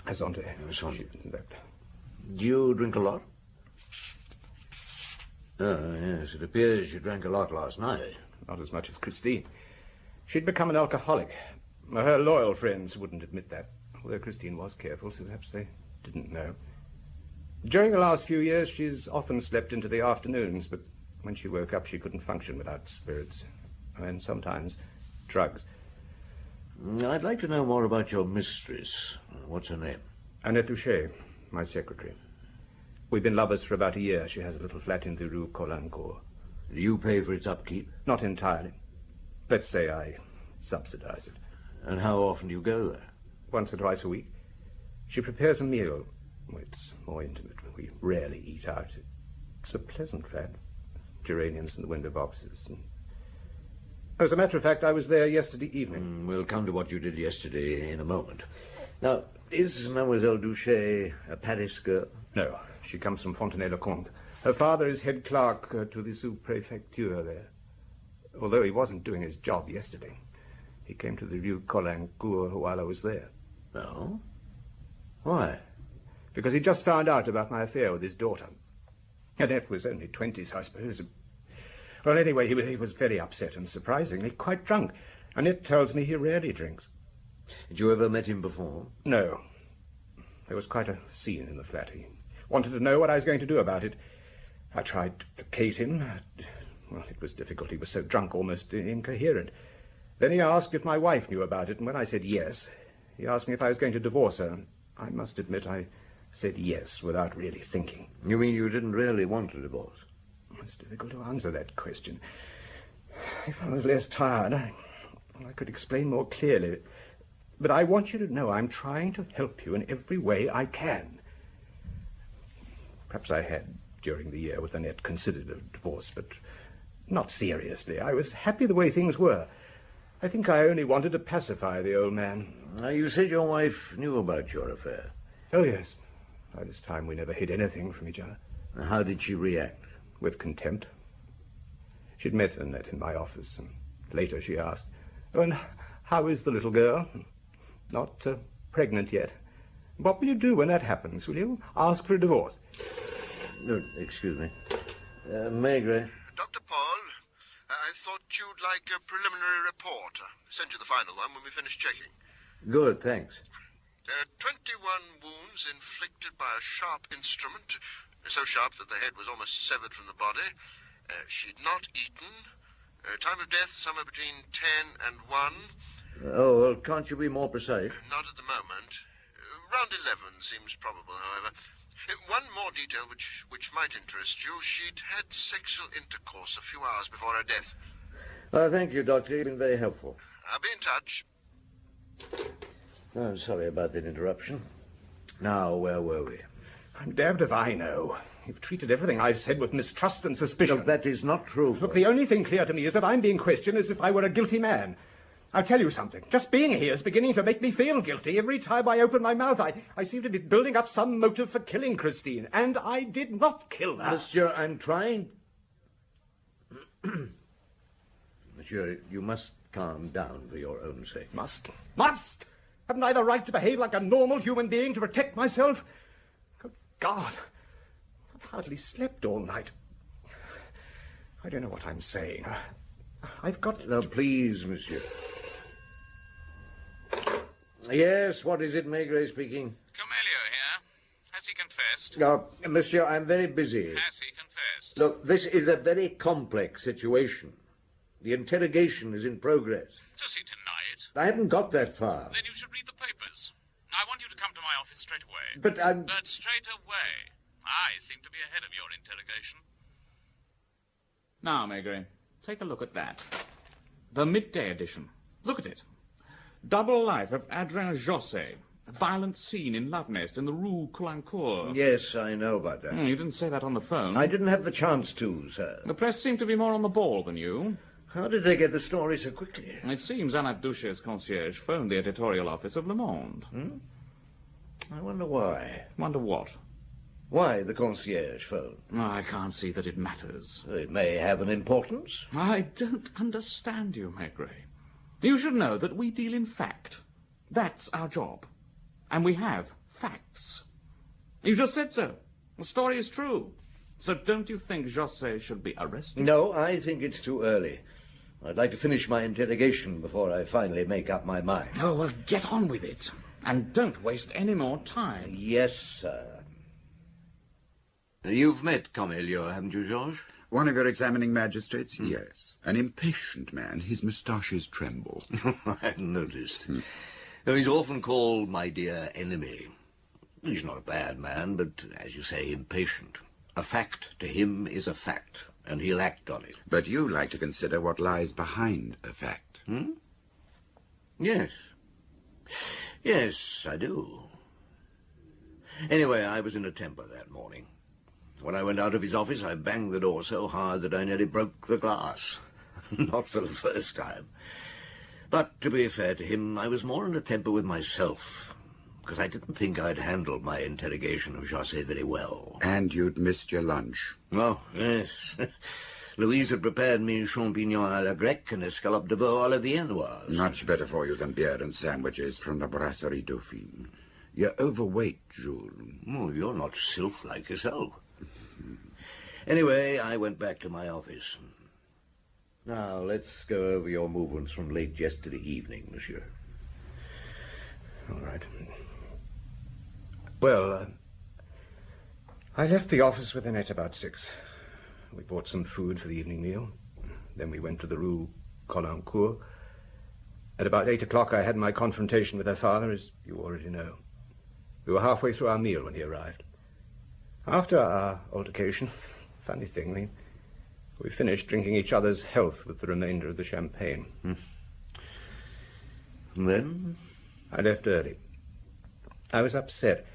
Asante. Do you drink a lot? Oh, yes. It appears you drank a lot last night. Not as much as Christine. She'd become an alcoholic. Her loyal friends wouldn't admit that, although Christine was careful, so perhaps they didn't know. During the last few years, she's often slept into the afternoons, but when she woke up, she couldn't function without spirits, and sometimes drugs. I'd like to know more about your mistress. What's her name? Annette Duché, my secretary. We've been lovers for about a year. She has a little flat in the Rue Colincourt. Do you pay for its upkeep? Not entirely. Let's say I subsidize it. And how often do you go there? Once or twice a week. She prepares a meal. It's more intimate. We rarely eat out. It's a pleasant flat. Geraniums in the window boxes. And as a matter of fact, I was there yesterday evening. We'll come to what you did yesterday in a moment. Now, is Mademoiselle Duché a Paris girl? No, she comes from Fontenay-le-Comte. Her father is head clerk to the sous-prefecture there. Although he wasn't doing his job yesterday. He came to the Rue Colincourt while I was there. Oh? Why? Because he just found out about my affair with his daughter. Annette was only 20s, I suppose. Well, anyway, he was very upset and surprisingly quite drunk. Annette tells me he rarely drinks. Had you ever met him before? No. There was quite a scene in the flat. He wanted to know what I was going to do about it. I tried to placate him. Well, it was difficult. He was so drunk, almost incoherent. Then he asked if my wife knew about it, and when I said yes, he asked me if I was going to divorce her. I must admit I said yes without really thinking. You mean you didn't really want a divorce? It's difficult to answer that question. If I was less tired, I could explain more clearly. But I want you to know I'm trying to help you in every way I can. Perhaps I had, during the year with Annette, considered a divorce, but not seriously. I was happy the way things were. I think I only wanted to pacify the old man. Now, you said your wife knew about your affair. Oh, yes. By this time, we never hid anything from each other. How did she react? With contempt. She'd met Annette in my office, and later she asked, "Oh, and how is the little girl? Not pregnant yet? What will you do when that happens? Will you ask for a divorce?" No, excuse me. Maigret. Dr. Paul, I thought you'd like a preliminary report. Send you the final one when we finish checking. Good, thanks. There are 21 wounds inflicted by a sharp instrument, so sharp that the head was almost severed from the body. She'd not eaten, Time of death, somewhere between 10 and 1. Oh, well, can't you be more precise? Not at the moment. Round 11 seems probable, however. One more detail which might interest you. She'd had sexual intercourse a few hours before her death. Thank you, Doctor. You've been very helpful. I'll be in touch. I'm sorry about that interruption. Now, where were we? I'm damned if I know. You've treated everything I've said with mistrust and suspicion. Look, that is not true. Look, the only thing clear to me is that I'm being questioned as if I were a guilty man. I'll tell you something. Just being here is beginning to make me feel guilty. Every time I open my mouth, I seem to be building up some motive for killing Christine. And I did not kill her. Monsieur, I'm trying... Monsieur, you must calm down for your own sake. Must? Haven't I the right to behave like a normal human being to protect myself? Good God. I've hardly slept all night. I don't know what I'm saying. I've got... Now, please, monsieur. Yes, what is it, Maigret speaking? Comelio here. Has he confessed? No, monsieur, I'm very busy. Has he confessed? Look, this is a very complex situation. The interrogation is in progress. Does he deny it? I haven't got that far. Then you should read the papers. I want you to come to my office straight away. But straight away. I seem to be ahead of your interrogation. Now, Maigret, take a look at that. The midday edition. Look at it. Double life of Adrien Josset. A violent scene in Love Nest in the Rue Coulancourt. Yes, I know about that. You didn't say that on the phone. I didn't have the chance to, sir. The press seemed to be more on the ball than you. How did they get the story so quickly? It seems Annette Duchet's concierge phoned the editorial office of Le Monde. I wonder why. Wonder what? Why the concierge phone? I can't see that it matters. It may have an importance. I don't understand you, Maigret. You should know that we deal in fact. That's our job. And we have facts. You just said so. The story is true. So don't you think Josset should be arrested? No, I think it's too early. I'd like to finish my interrogation before I finally make up my mind. Oh, well, get on with it. And don't waste any more time. Yes, sir. You've met Comelio, haven't you, Georges? One of your examining magistrates? Yes. An impatient man. His moustaches tremble. I hadn't noticed. Though he's often called my dear enemy. He's not a bad man, but, as you say, impatient. A fact to him is a fact, and he'll act on it. But you like to consider what lies behind a fact. Yes. Yes, I do. Anyway, I was in a temper that morning. When I went out of his office, I banged the door so hard that I nearly broke the glass. Not for the first time. But, to be fair to him, I was more in a temper with myself, because I didn't think I'd handled my interrogation of Josset very well. And you'd missed your lunch. Oh, yes. Louise had prepared me champignons à la grecque and escalope de veau à la viennoise. Much better for you than beer and sandwiches from the Brasserie Dauphine. You're overweight, Jules. Oh, you're not sylph-like yourself. Anyway, I went back to my office. Now, let's go over your movements from late yesterday evening, monsieur. All right. Well, I left the office with Annette about 6. We bought some food for the evening meal. Then we went to the Rue Coulancourt. At about 8 o'clock, I had my confrontation with her father, as you already know. We were halfway through our meal when he arrived. After our altercation, funny thing, we finished drinking each other's health with the remainder of the champagne. And then? I left early. I was upset.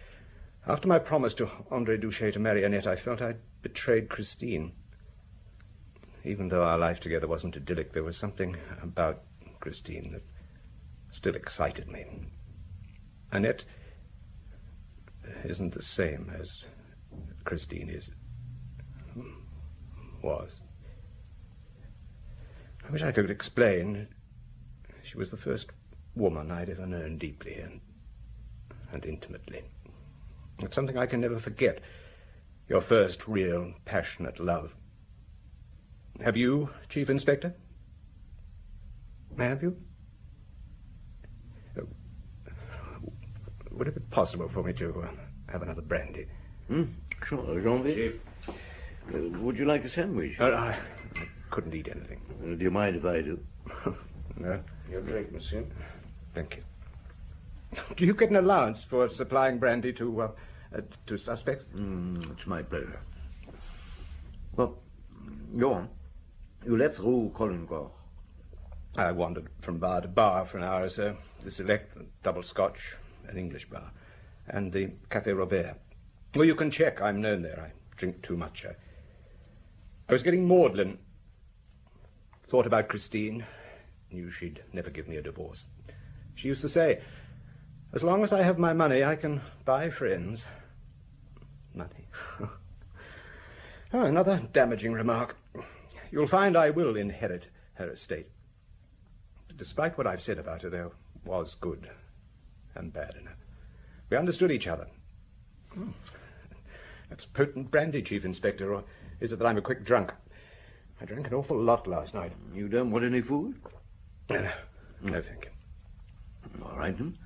After my promise to André Duchet to marry Annette, I felt I'd betrayed Christine. Even though our life together wasn't idyllic, there was something about Christine that still excited me. Annette isn't the same as Christine was. I wish I could explain. She was the first woman I'd ever known deeply and intimately. It's something I can never forget. Your first real, passionate love. Have you, Chief Inspector? Have you? Would it be possible for me to have another brandy? Sure, Jean-Vic. Chief. Would you like a sandwich? Of couldn't eat anything. Do you mind if I do? No. Your drink, monsieur. Thank you. Do you get an allowance for supplying brandy to suspects? It's my pleasure. Well, go on. You left Rue Colincourt. I wandered from bar to bar for an hour or so. The Select, double Scotch, an English bar, and the Café Robert. Well, you can check. I'm known there. I drink too much. I was getting maudlin. Thought about Christine. Knew she'd never give me a divorce. She used to say, as long as I have my money, I can buy friends. Money. Oh, another damaging remark. You'll find I will inherit her estate. Despite what I've said about her, there was good and bad in her. We understood each other. That's potent brandy, Chief Inspector, or is it that I'm a quick drunk? I drank an awful lot last night. You don't want any food? No, thank you. All right, then.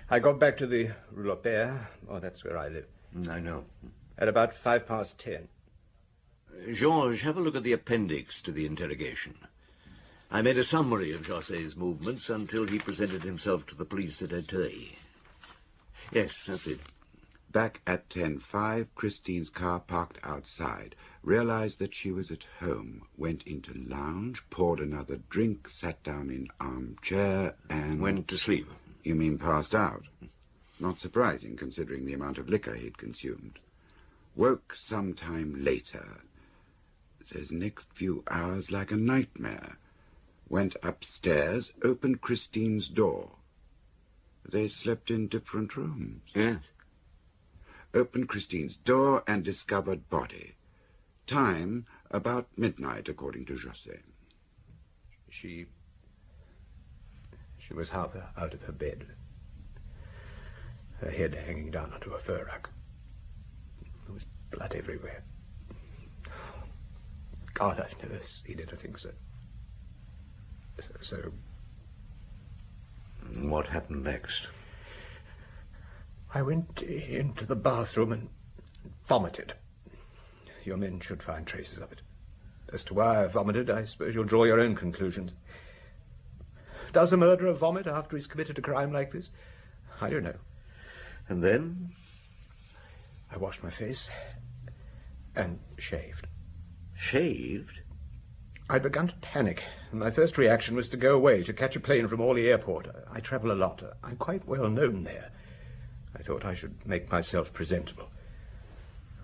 I got back to the Rue Lopere. Oh, that's where I live. I know. At about 10:05. Georges, have a look at the appendix to the interrogation. I made a summary of Jossé's movements until he presented himself to the police at Auteuil. Yes, that's it. Back at 10:05, Christine's car parked outside, realized that she was at home, went into lounge, poured another drink, sat down in armchair, and... Went to sleep. You mean passed out? Not surprising, considering the amount of liquor he'd consumed. Woke some time later. Those next few hours like a nightmare. Went upstairs, opened Christine's door. They slept in different rooms. Yes. Opened Christine's door and discovered body. Time, about midnight, according to José. She was half out of her bed. Her head hanging down onto a fur rug. There was blood everywhere. God, I've never seen anything so... What happened next? I went into the bathroom and vomited. Your men should find traces of it. As to why I vomited, I suppose you'll draw your own conclusions. Does a murderer vomit after he's committed a crime like this? I don't know. And then? I washed my face and shaved. Shaved? I'd begun to panic, and my first reaction was to go away, to catch a plane from Orly Airport. I travel a lot. I'm quite well known there. I thought I should make myself presentable.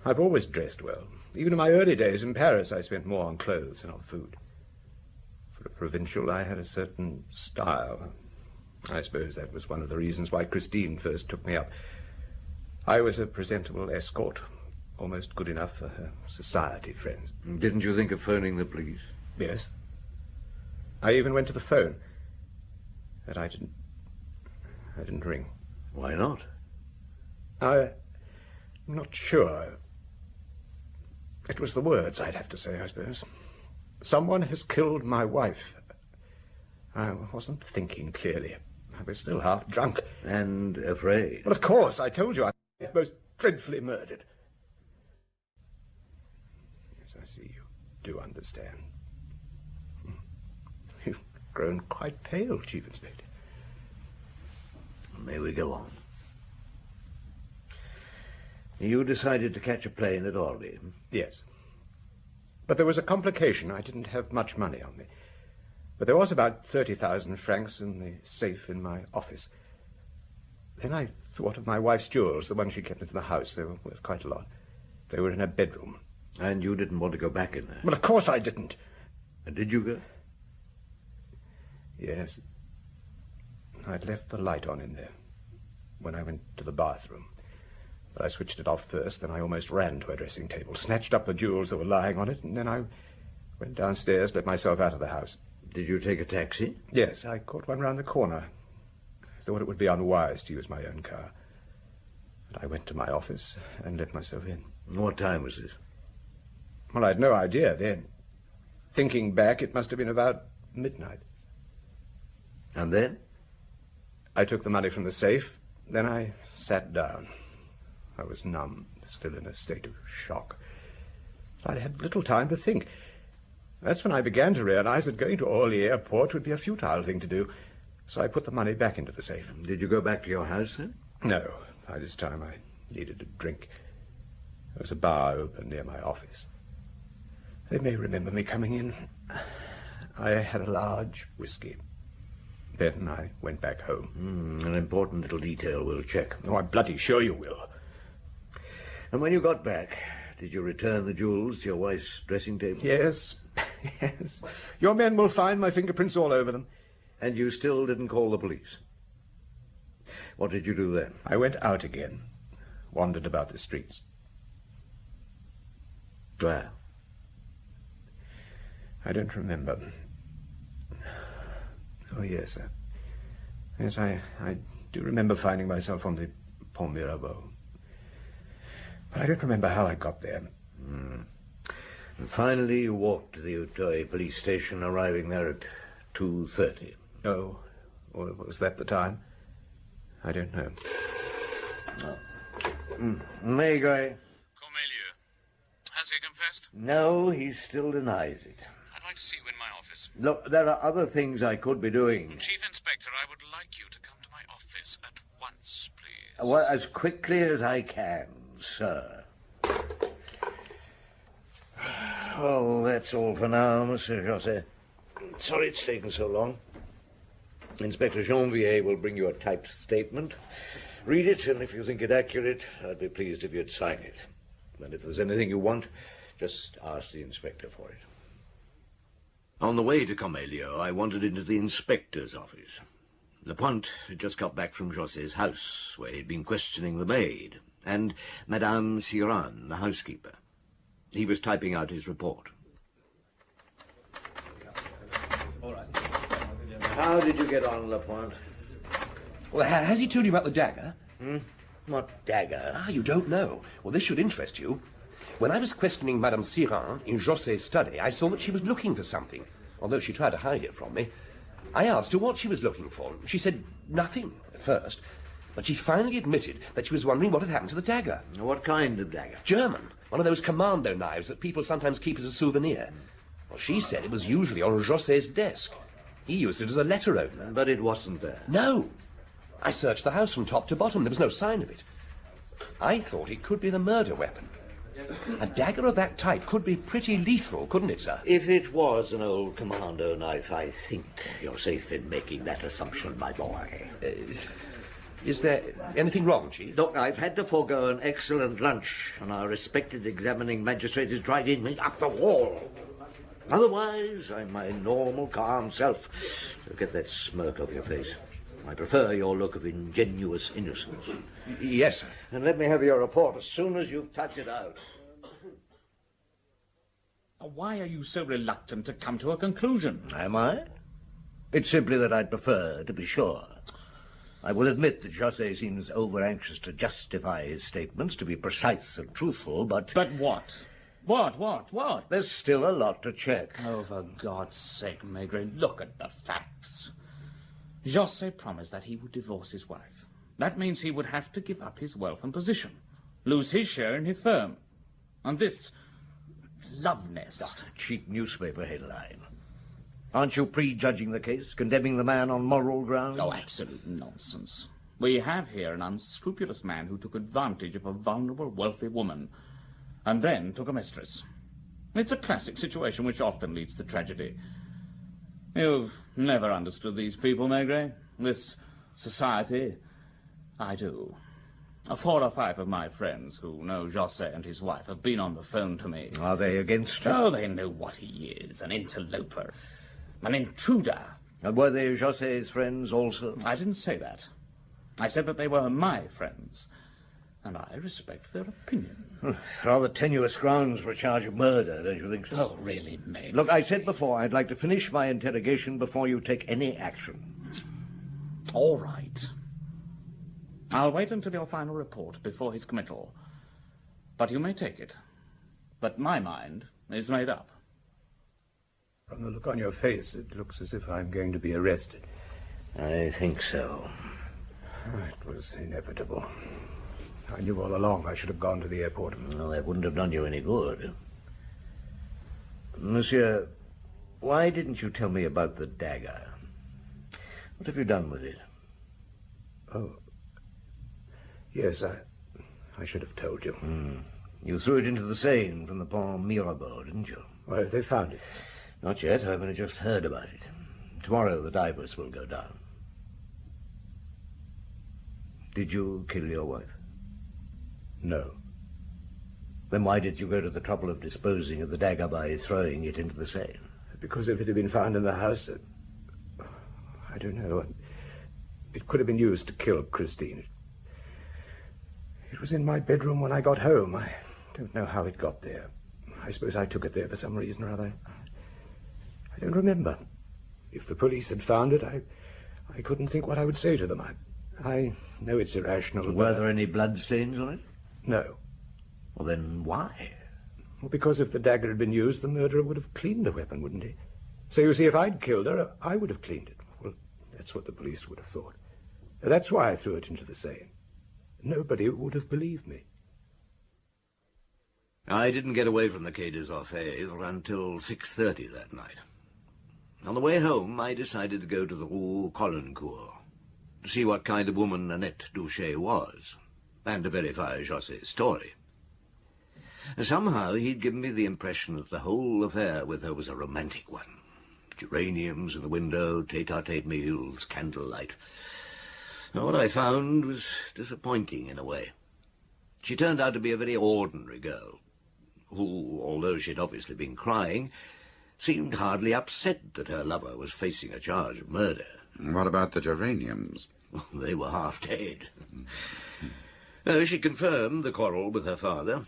I've always dressed well. Even in my early days in Paris, I spent more on clothes than on food. For a provincial, I had a certain style. I suppose that was one of the reasons why Christine first took me up. I was a presentable escort, almost good enough for her society friends. Didn't you think of phoning the police? Yes. I even went to the phone. But I didn't ring. Why not? I'm not sure. It was the words, I'd have to say, I suppose. Someone has killed my wife. I wasn't thinking clearly. I was still half drunk. And afraid? Well, of course, I told you I was most dreadfully murdered. Yes, I see you do understand. You've grown quite pale, Chief Inspector. May we go on? You decided to catch a plane at Orly? Yes. But there was a complication. I didn't have much money on me. But there was about 30,000 francs in the safe in my office. Then I thought of my wife's jewels, the ones she kept into the house. They were worth quite a lot. They were in her bedroom. And you didn't want to go back in there? Well, of course I didn't. And did you go? Yes. I'd left the light on in there when I went to the bathroom. But I switched it off first, then I almost ran to a dressing table, snatched up the jewels that were lying on it, and then I went downstairs, let myself out of the house. Did you take a taxi? Yes, I caught one round the corner. I thought it would be unwise to use my own car. But I went to my office and let myself in. What time was this? Well, I'd no idea then. Thinking back, it must have been about midnight. And then? I took the money from the safe, then I sat down. I was numb, still in a state of shock. I had little time to think. That's when I began to realize that going to Orly Airport would be a futile thing to do. So I put the money back into the safe. Did you go back to your house then? No. By this time I needed a drink. There was a bar open near my office. They may remember me coming in. I had a large whiskey. Then I went back home. An important little detail we'll check. Oh, I'm bloody sure you will. And when you got back, did you return the jewels to your wife's dressing table? Yes, yes. Your men will find my fingerprints all over them. And you still didn't call the police? What did you do then? I went out again, wandered about the streets. Where? I don't remember. Oh, yes, sir. Yes, I do remember finding myself on the Pont Mirabeau. But I don't remember how I got there. And finally, you walked to the Auteuil police station, arriving there at 2:30. Oh, or was that the time? I don't know. Maigret. Cornelieu. Has he confessed? No, he still denies it. I'd like to see you in my office. Look, there are other things I could be doing. Chief Inspector, I would like you to come to my office at once, please. Well, as quickly as I can, sir. Well, that's all for now, Monsieur José. Sorry it's taken so long. Inspector Janvier will bring you a typed statement. Read it, and if you think it accurate, I'd be pleased if you'd sign it. And if there's anything you want, just ask the inspector for it. On the way to Cornelieu, I wandered into the inspector's office. Lapointe had just got back from José's house, where he'd been questioning the maid, and Madame Siran, the housekeeper. He was typing out his report. How did you get on, Lapointe? Well, has he told you about the dagger? What dagger? Ah, you don't know. Well, this should interest you. When I was questioning Madame Siran in José's study, I saw that she was looking for something, although she tried to hide it from me. I asked her what she was looking for. She said nothing at first, but she finally admitted that she was wondering what had happened to the dagger. What kind of dagger? German. One of those commando knives that people sometimes keep as a souvenir. Well, she said it was usually on José's desk. He used it as a letter opener. But it wasn't there. No. I searched the house from top to bottom. There was no sign of it. I thought it could be the murder weapon. A dagger of that type could be pretty lethal, couldn't it, sir? If it was an old commando knife, I think you're safe in making that assumption, my boy. Is there anything wrong, Chief? Look, I've had to forego an excellent lunch, and our respected examining magistrate is driving me up the wall. Otherwise, I'm my normal, calm self. So get that smirk off your face. I prefer your look of ingenuous innocence. Yes, sir. And let me have your report as soon as you've typed it out. Why are you so reluctant to come to a conclusion? Am I? It's simply that I'd prefer to be sure. I will admit that José seems over-anxious to justify his statements, to be precise and truthful, but... But what? What? There's still a lot to check. Oh, for God's sake, Maigret, look at the facts. José promised that he would divorce his wife. That means he would have to give up his wealth and position, lose his share in his firm. And this love nest... A cheap newspaper headline. Aren't you prejudging the case, condemning the man on moral grounds? Oh, absolute nonsense. We have here an unscrupulous man who took advantage of a vulnerable, wealthy woman, and then took a mistress. It's a classic situation which often leads to tragedy. You've never understood these people, Maigret. This society. I do. 4 or 5 of my friends who know José and his wife have been on the phone to me. Are they against him? Oh, they know what he is, an interloper, an intruder. And were they José's friends also? I didn't say that. I said that they were my friends, and I respect their opinion. Rather tenuous grounds for a charge of murder, don't you think so? Oh, really, Meg? Look, I said before I'd like to finish my interrogation before you take any action. All right. I'll wait until your final report before his committal. But you may take it. But my mind is made up. From the look on your face, it looks as if I'm going to be arrested. I think so. It was inevitable. I knew all along I should have gone to the airport. Well, that wouldn't have done you any good. Monsieur, why didn't you tell me about the dagger? What have you done with it? Oh. Yes, I should have told you. You threw it into the Seine from the Pont Mirabeau, didn't you? Well, they found it. Not yet. I've only just heard about it. Tomorrow the divers will go down. Did you kill your wife? No. Then why did you go to the trouble of disposing of the dagger by throwing it into the Seine? Because if it had been found in the house, I don't know. It could have been used to kill Christine. It was in my bedroom when I got home. I don't know how it got there. I suppose I took it there for some reason or other. I don't remember. If the police had found it, I couldn't think what I would say to them. I know it's irrational. Were there any bloodstains on it? No. Well, then why? Well, because if the dagger had been used, the murderer would have cleaned the weapon, wouldn't he? So you see, if I'd killed her, I would have cleaned it. Well, that's what the police would have thought. That's why I threw it into the Seine. Nobody would have believed me. I didn't get away from the Quai des Orfèvres until 6:30 that night. On the way home, I decided to go to the Rue Caulaincourt to see what kind of woman Annette Douchet was, and to verify Joset's story. Somehow he'd given me the impression that the whole affair with her was a romantic one. Geraniums in the window, tete-a-tete meals, candlelight. And what I found was disappointing in a way. She turned out to be a very ordinary girl, who, although she'd obviously been crying, seemed hardly upset that her lover was facing a charge of murder. What about the geraniums? They were half dead. She confirmed the quarrel with her father.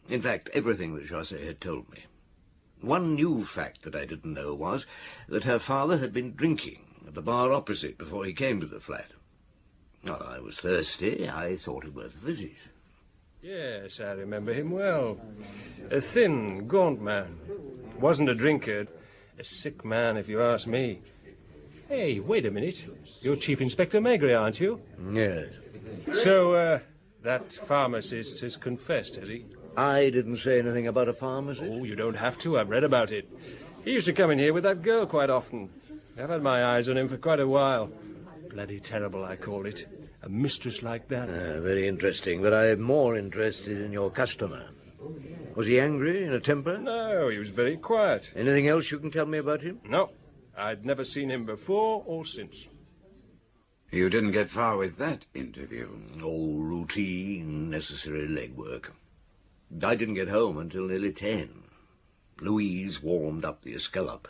In fact, everything that José had told me. One new fact that I didn't know was that her father had been drinking at the bar opposite before he came to the flat. Well, I was thirsty. I thought it worth a visit. Yes, I remember him well. A thin, gaunt man. Wasn't a drinker. A sick man, if you ask me. Hey, wait a minute. You're Chief Inspector Maigret, aren't you? Yes. So, that pharmacist has confessed, has he? I didn't say anything about a pharmacist. Oh, you don't have to. I've read about it. He used to come in here with that girl quite often. I've had my eyes on him for quite a while. Bloody terrible, I call it. A mistress like that. Very interesting, but I'm more interested in your customer. Was he angry, in a temper? No, he was very quiet. Anything else you can tell me about him? No. I'd never seen him before or since. You didn't get far with that interview. Oh, routine, necessary legwork. I didn't get home until nearly 10. Louise warmed up the escalope.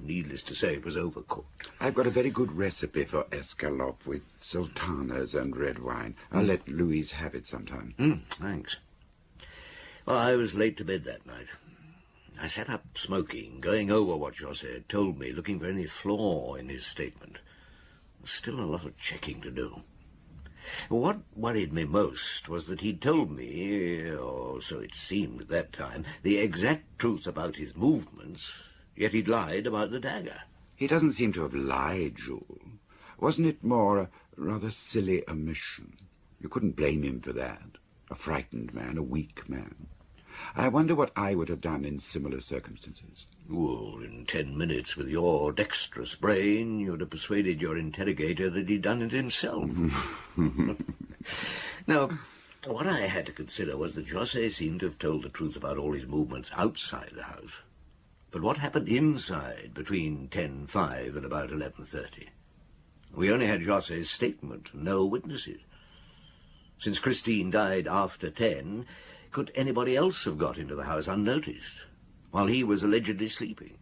Needless to say, it was overcooked. I've got a very good recipe for escalope with sultanas and red wine. I'll let Louise have it sometime. Thanks. Well, I was late to bed that night. I sat up smoking, going over what José had told me, looking for any flaw in his statement. There's still a lot of checking to do. What worried me most was that he'd told me, or so it seemed at that time, the exact truth about his movements, yet he'd lied about the dagger. He doesn't seem to have lied, Jules. Wasn't it more a rather silly omission? You couldn't blame him for that. A frightened man, a weak man. I wonder what I would have done in similar circumstances. Well, in 10 minutes, with your dexterous brain, you'd have persuaded your interrogator that he'd done it himself. Now, what I had to consider was that José seemed to have told the truth about all his movements outside the house. But what happened inside between 10:05 and about 11:30? We only had José's statement, no witnesses. Since Christine died after 10, could anybody else have got into the house unnoticed, while he was allegedly sleeping?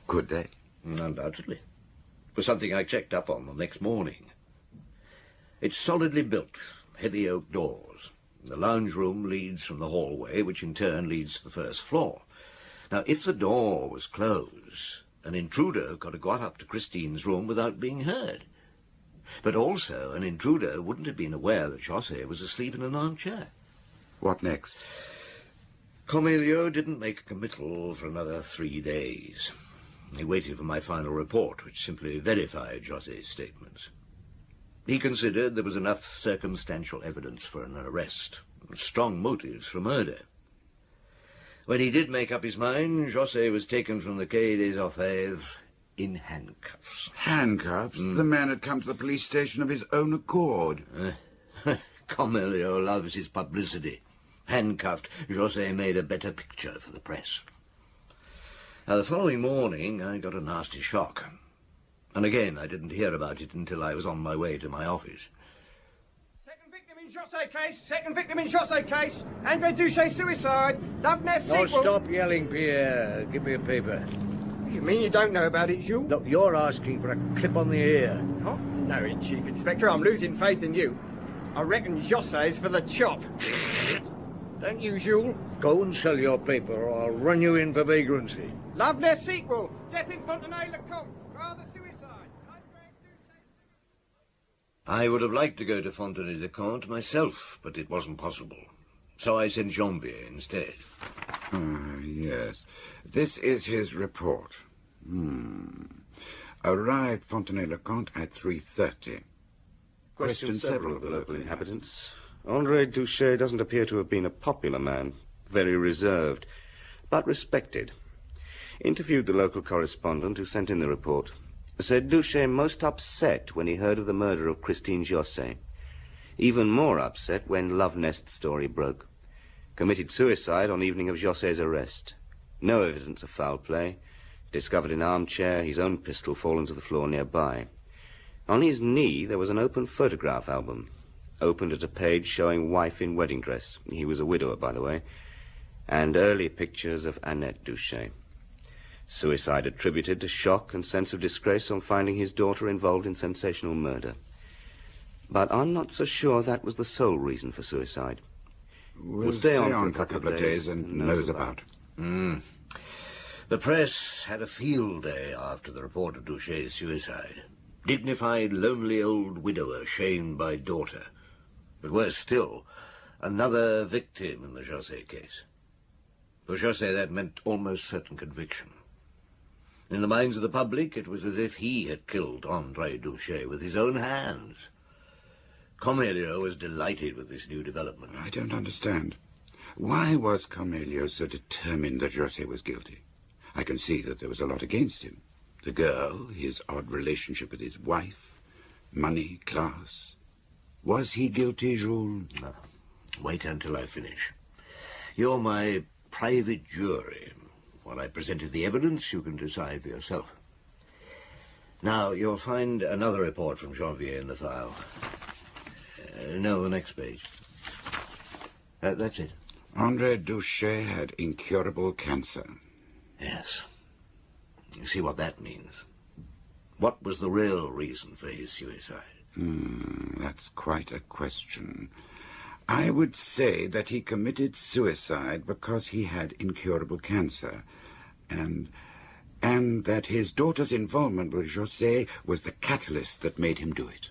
Could they? Undoubtedly. It was something I checked up on the next morning. It's solidly built, heavy oak doors. The lounge room leads from the hallway, which in turn leads to the first floor. Now, if the door was closed, an intruder could have got up to Christine's room without being heard. But also, an intruder wouldn't have been aware that José was asleep in an armchair. What next? Cornelio didn't make a committal for another 3 days. He waited for my final report, which simply verified José's statements. He considered there was enough circumstantial evidence for an arrest, and strong motives for murder. When he did make up his mind, José was taken from the Quai des Orfèvres in handcuffs. Handcuffs? The man had come to the police station of his own accord. Cornelio loves his publicity. Handcuffed, José made a better picture for the press. Now, the following morning, I got a nasty shock. And again, I didn't hear about it until I was on my way to my office. Second victim in José case. Second victim in José case. Maigret Duché suicide. Love nest Oh, sequel. stop yelling, Pierre. Give me a paper. You mean you don't know about it, Jules? Look, you're asking for a clip on the ear. Not knowing, Chief Inspector. I'm losing faith in you. I reckon José's for the chop. Don't you, Jules? Go and sell your paper, or I'll run you in for vagrancy. Love nest sequel. Death in Fontenay-le-Comte. Father suicide. I would have liked to go to Fontenay-le-Comte myself, but it wasn't possible. So I sent Janvier instead. Yes. This is his report. Arrived Fontenay-le-Comte at 3:30. Questioned several of the local inhabitants. André Duché doesn't appear to have been a popular man. Very reserved, but respected. Interviewed the local correspondent who sent in the report. Said Duché most upset when he heard of the murder of Christine José. Even more upset when Love Nest story broke. Committed suicide on evening of José's arrest. No evidence of foul play. Discovered in armchair, his own pistol fallen to the floor nearby. On his knee there was an open photograph album. Opened at a page showing wife in wedding dress. He was a widower, by the way. And early pictures of Annette Duché. Suicide attributed to shock and sense of disgrace on finding his daughter involved in sensational murder. But I'm not so sure that was the sole reason for suicide. We'll stay on for a couple of days and nose about. The press had a field day after the report of Duché's suicide. Dignified, lonely old widower shamed by daughter. But worse still, another victim in the José case. For José, that meant almost certain conviction. In the minds of the public, it was as if he had killed André Duché with his own hands. Cornelio was delighted with this new development. I don't understand. Why was Cornelio so determined that José was guilty? I can see that there was a lot against him. The girl, his odd relationship with his wife, money, class. Was he guilty, Jules? No. Wait until I finish. You're my private jury. When I presented the evidence, you can decide for yourself. Now, you'll find another report from Janvier in the file. No, the next page. That's it. André Duché had incurable cancer. Yes. You see what that means. What was the real reason for his suicide? That's quite a question. I would say that he committed suicide because he had incurable cancer, and that his daughter's involvement with José was the catalyst that made him do it.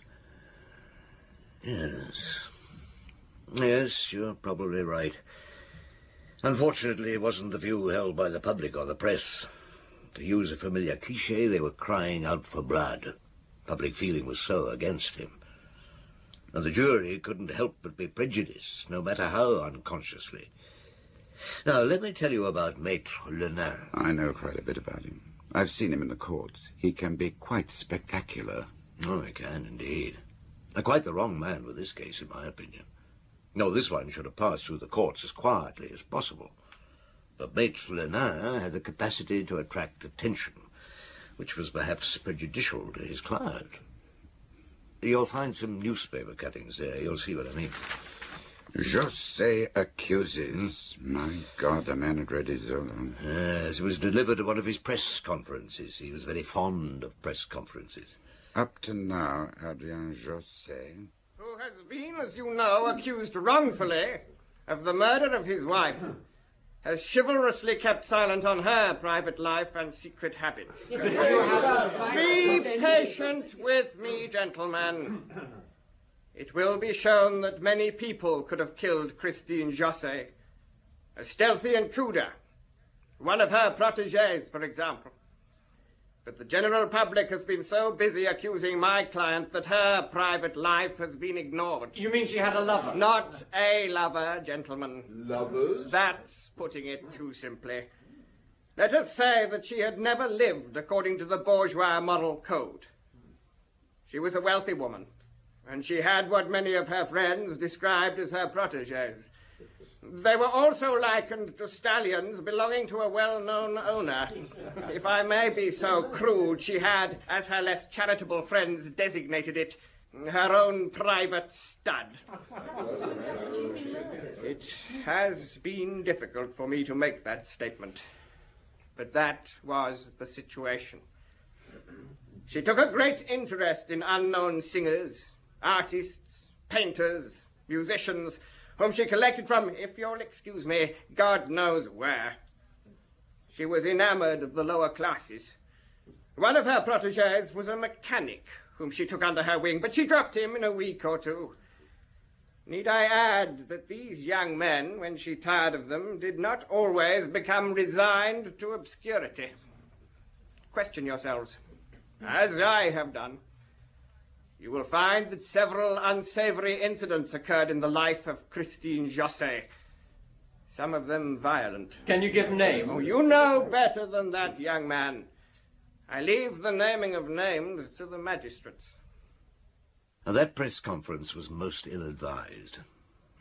Yes. Yes, you're probably right. Unfortunately, it wasn't the view held by the public or the press. To use a familiar cliché, they were crying out for blood. Public feeling was so against him. And the jury couldn't help but be prejudiced, no matter how unconsciously. Now, let me tell you about Maître Lenain. I know quite a bit about him. I've seen him in the courts. He can be quite spectacular. Oh, he can, indeed. Quite the wrong man with this case, in my opinion. No, this one should have passed through the courts as quietly as possible. But Maître Lenain had the capacity to attract attention, which was perhaps prejudicial to his client. You'll find some newspaper cuttings there. You'll see what I mean. José accuses. My God, the man had read his own. Yes, it was delivered at one of his press conferences. He was very fond of press conferences. Up to now, Adrien José, who has been, as you know, accused wrongfully of the murder of his wife, has chivalrously kept silent on her private life and secret habits. Be patient with me, gentlemen. It will be shown that many people could have killed Christine José. A stealthy intruder. One of her protégés, for example. But the general public has been so busy accusing my client that her private life has been ignored. You mean she had a lover? Not a lover, gentlemen. Lovers? That's putting it too simply. Let us say that she had never lived according to the bourgeois moral code. She was a wealthy woman, and she had what many of her friends described as her protégés. They were also likened to stallions belonging to a well-known owner. If I may be so crude, she had, as her less charitable friends designated it, her own private stud. It has been difficult for me to make that statement, but that was the situation. She took a great interest in unknown singers, artists, painters, musicians, whom she collected from, if you'll excuse me, God knows where. She was enamored of the lower classes. One of her protégés was a mechanic whom she took under her wing, but she dropped him in a week or two. Need I add that these young men, when she tired of them, did not always become resigned to obscurity? Question yourselves, as I have done. You will find that several unsavory incidents occurred in the life of Christine Josset. Some of them violent. Can you give names? Oh, you know better than that, young man. I leave the naming of names to the magistrates. Now, that press conference was most ill-advised.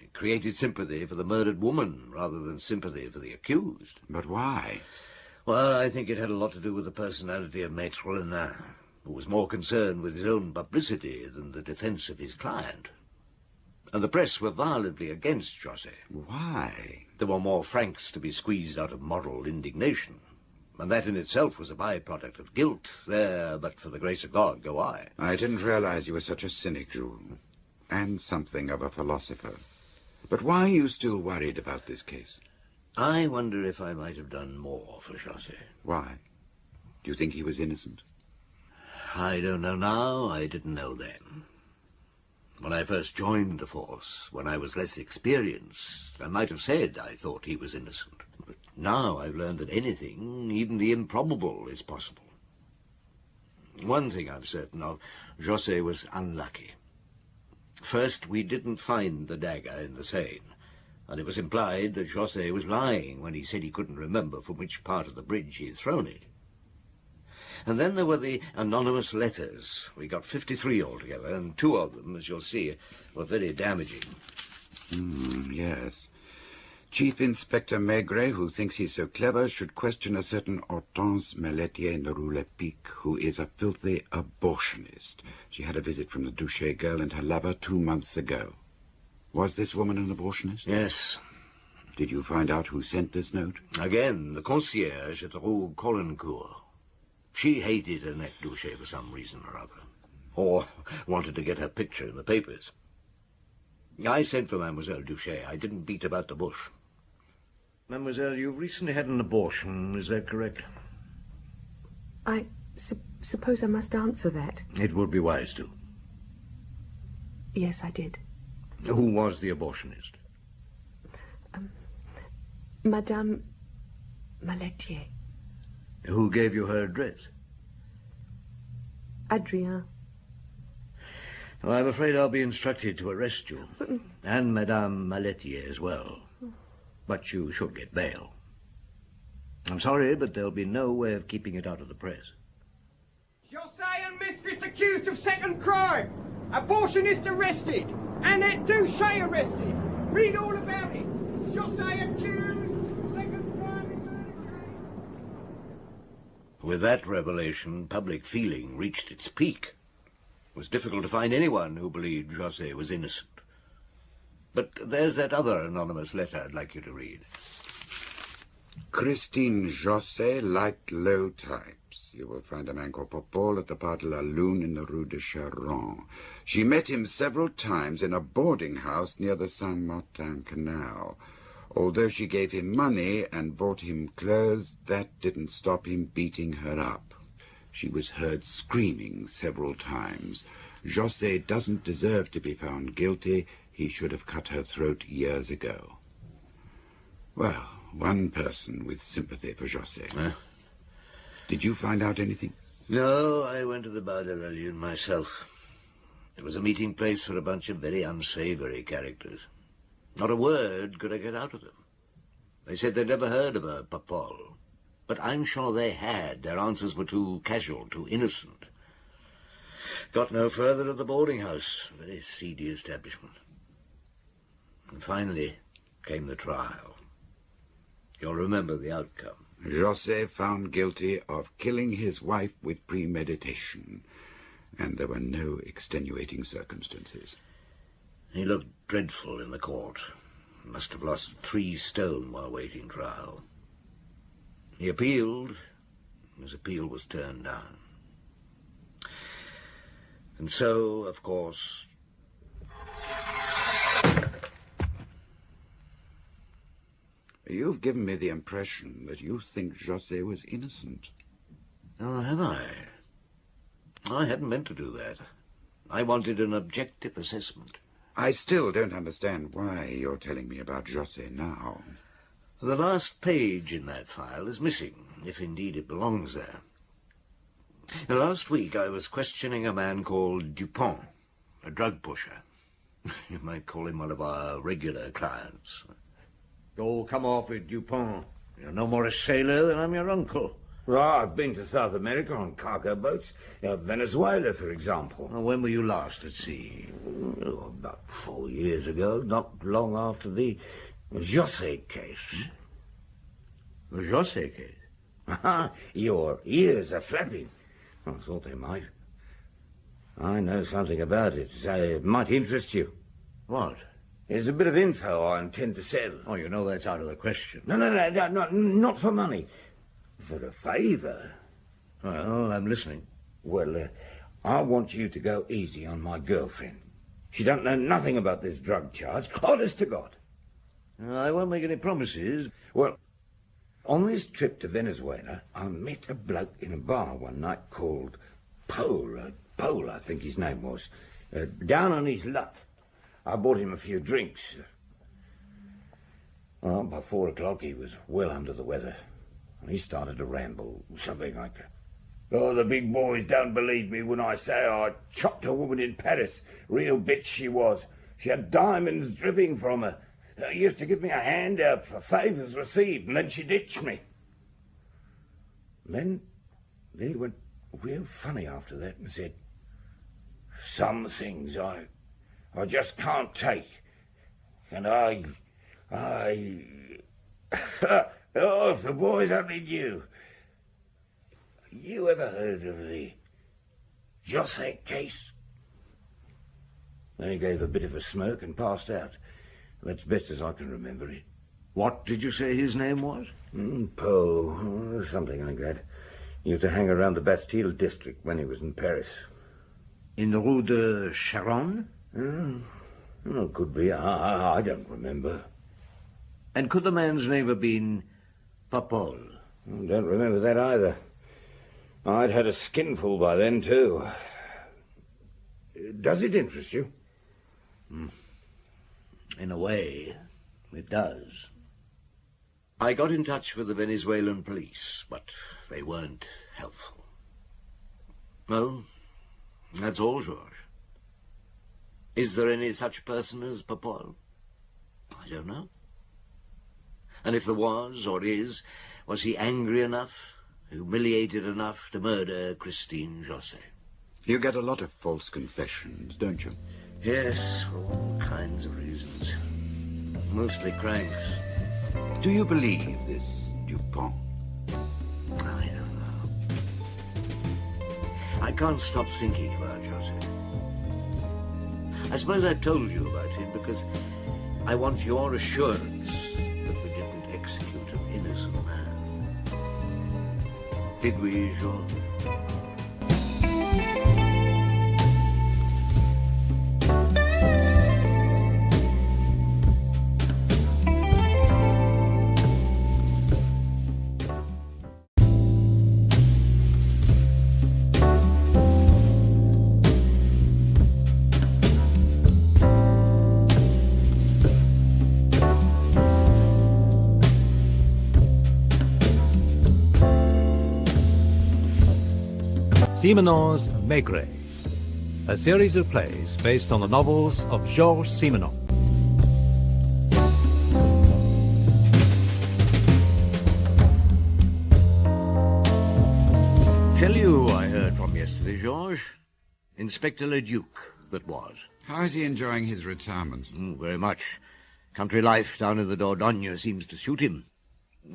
It created sympathy for the murdered woman rather than sympathy for the accused. But why? Well, I think it had a lot to do with the personality of Maître Collection, who was more concerned with his own publicity than the defense of his client. And the press were violently against Josset. Why? There were more francs to be squeezed out of moral indignation. And that in itself was a byproduct of guilt. There, but for the grace of God, go I. I didn't realize you were such a cynic, Jules. And something of a philosopher. But why are you still worried about this case? I wonder if I might have done more for Josset. Why? Do you think he was innocent? I don't know now. I didn't know then. When I first joined the force, when I was less experienced, I might have said I thought he was innocent. But now I've learned that anything, even the improbable, is possible. One thing I'm certain of, Josset was unlucky. First, we didn't find the dagger in the Seine, and it was implied that Josset was lying when he said he couldn't remember from which part of the bridge he had thrown it. And then there were the anonymous letters. We got 53 altogether, and 2 of them, as you'll see, were very damaging. Yes. Chief Inspector Maigret, who thinks he's so clever, should question a certain Hortense Meletier in the Rue Lepic, who is a filthy abortionist. She had a visit from the Douchet girl and her lover 2 months ago. Was this woman an abortionist? Yes. Did you find out who sent this note? Again, the concierge at the Rue Colincourt. She hated Annette Douchet for some reason or other, or wanted to get her picture in the papers. I sent for Mademoiselle Douchet. I didn't beat about the bush. Mademoiselle, you've recently had an abortion, is that correct? I suppose I must answer that. It would be wise to. Yes, I did. Who was the abortionist? Madame Meletier. Who gave you her address? Adrien. Well, I'm afraid I'll be instructed to arrest you, and Madame Meletier as well. But you should get bail. I'm sorry, but there'll be no way of keeping it out of the press. Josset and mistress accused of second crime. Abortionist arrested. Annette Douchet arrested. Read all about it. Josset accused. Second crime in murder case. With that revelation, public feeling reached its peak. It was difficult to find anyone who believed Josset was innocent. But there's that other anonymous letter I'd like you to read. Christine Josset liked low types. You will find a man called Popol at the Bar de la Lune in the Rue de Charon. She met him several times in a boarding house near the Saint-Martin Canal. Although she gave him money and bought him clothes, that didn't stop him beating her up. She was heard screaming several times. Josset doesn't deserve to be found guilty. He should have cut her throat years ago. Well, one person with sympathy for Josset. Did you find out anything? No, I went to the Bar de la Lune myself. It was a meeting place for a bunch of very unsavory characters. Not a word could I get out of them. They said they'd never heard of a Papol, but I'm sure they had. Their answers were too casual, too innocent. Got no further at the boarding house. Very seedy establishment. And finally came the trial. You'll remember the outcome. José found guilty of killing his wife with premeditation, and there were no extenuating circumstances. He looked dreadful in the court. Must have lost 3 stone while waiting trial. He appealed. His appeal was turned down. And so, of course... You've given me the impression that you think José was innocent. Oh, have I? I hadn't meant to do that. I wanted an objective assessment. I still don't understand why you're telling me about José now. The last page in that file is missing, if indeed it belongs there. Last week I was questioning a man called Dupont, a drug pusher. You might call him one of our regular clients. Oh, come off it, Dupont. You're no more a sailor than I'm your uncle. Well, I've been to South America on cargo boats. Venezuela, for example. Well, when were you last at sea? Oh, about 4 years ago, not long after the José case. The José case? Your ears are flapping. I thought they might. I know something about it. It might interest you. What? There's a bit of info I intend to sell. Oh, you know that's out of the question. No, not for money. For a favour. Well, I'm listening. Well, I want you to go easy on my girlfriend. She don't know nothing about this drug charge. Honest to God. I won't make any promises. Well, on this trip to Venezuela, I met a bloke in a bar one night called Pole, I think his name was. Down on his luck. I bought him a few drinks. Well, by 4 o'clock he was well under the weather. He started to ramble, something like, "Oh, the big boys don't believe me when I say I chopped a woman in Paris. Real bitch she was. She had diamonds dripping from her. Used to give me a hand out for favours received, and then she ditched me." Then he went real funny after that and said, "Some things I just can't take. And I... Oh, if the boys only knew. You ever heard of the José case?" Then he gave a bit of a smirk and passed out. That's best as I can remember it. What did you say his name was? Poe, something like that. He used to hang around the Bastille district when he was in Paris. In the Rue de Charonne? Oh, could be. I don't remember. And could the man's name have been Papol? Don't remember that either. I'd had a skinful by then, too. Does it interest you? In a way, it does. I got in touch with the Venezuelan police, but they weren't helpful. Well, that's all, Georges. Is there any such person as Papol? I don't know. And if there was, or is, was he angry enough, humiliated enough to murder Christine José? You get a lot of false confessions, don't you? Yes, for all kinds of reasons. Mostly cranks. Do you believe this Dupont? I don't know. I can't stop thinking about José. I suppose I told you about him because I want your assurance that we didn't execute an innocent man. Did we, Georges? Simenon's Maigret, a series of plays based on the novels of Georges Simenon. Tell you who I heard from yesterday, Georges. Inspector Leduc, that was. How is he enjoying his retirement? Very much. Country life down in the Dordogne seems to suit him.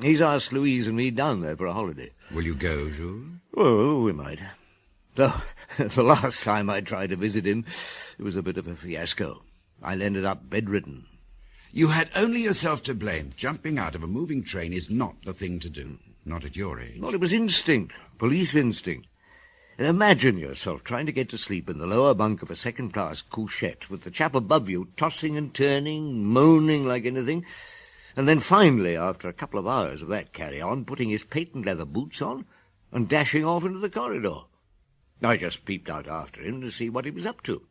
He's asked Louise and me down there for a holiday. Will you go, Jules? Oh, we might. Though, the last time I tried to visit him, it was a bit of a fiasco. I ended up bedridden. You had only yourself to blame. Jumping out of a moving train is not the thing to do. Not at your age. Well, it was instinct. Police instinct. And imagine yourself trying to get to sleep in the lower bunk of a second-class couchette with the chap above you tossing and turning, moaning like anything, and then finally, after a couple of hours of that carry-on, putting his patent leather boots on and dashing off into the corridor. I just peeped out after him to see what he was up to.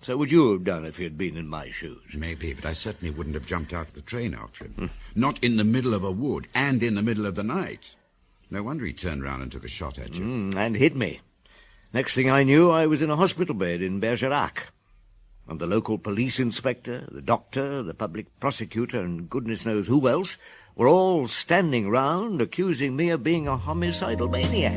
So would you have done if you had been in my shoes? Maybe, but I certainly wouldn't have jumped out of the train after him. Not in the middle of a wood, and in the middle of the night. No wonder he turned round and took a shot at you. And hit me. Next thing I knew, I was in a hospital bed in Bergerac. And the local police inspector, the doctor, the public prosecutor, and goodness knows who else, were all standing round accusing me of being a homicidal maniac.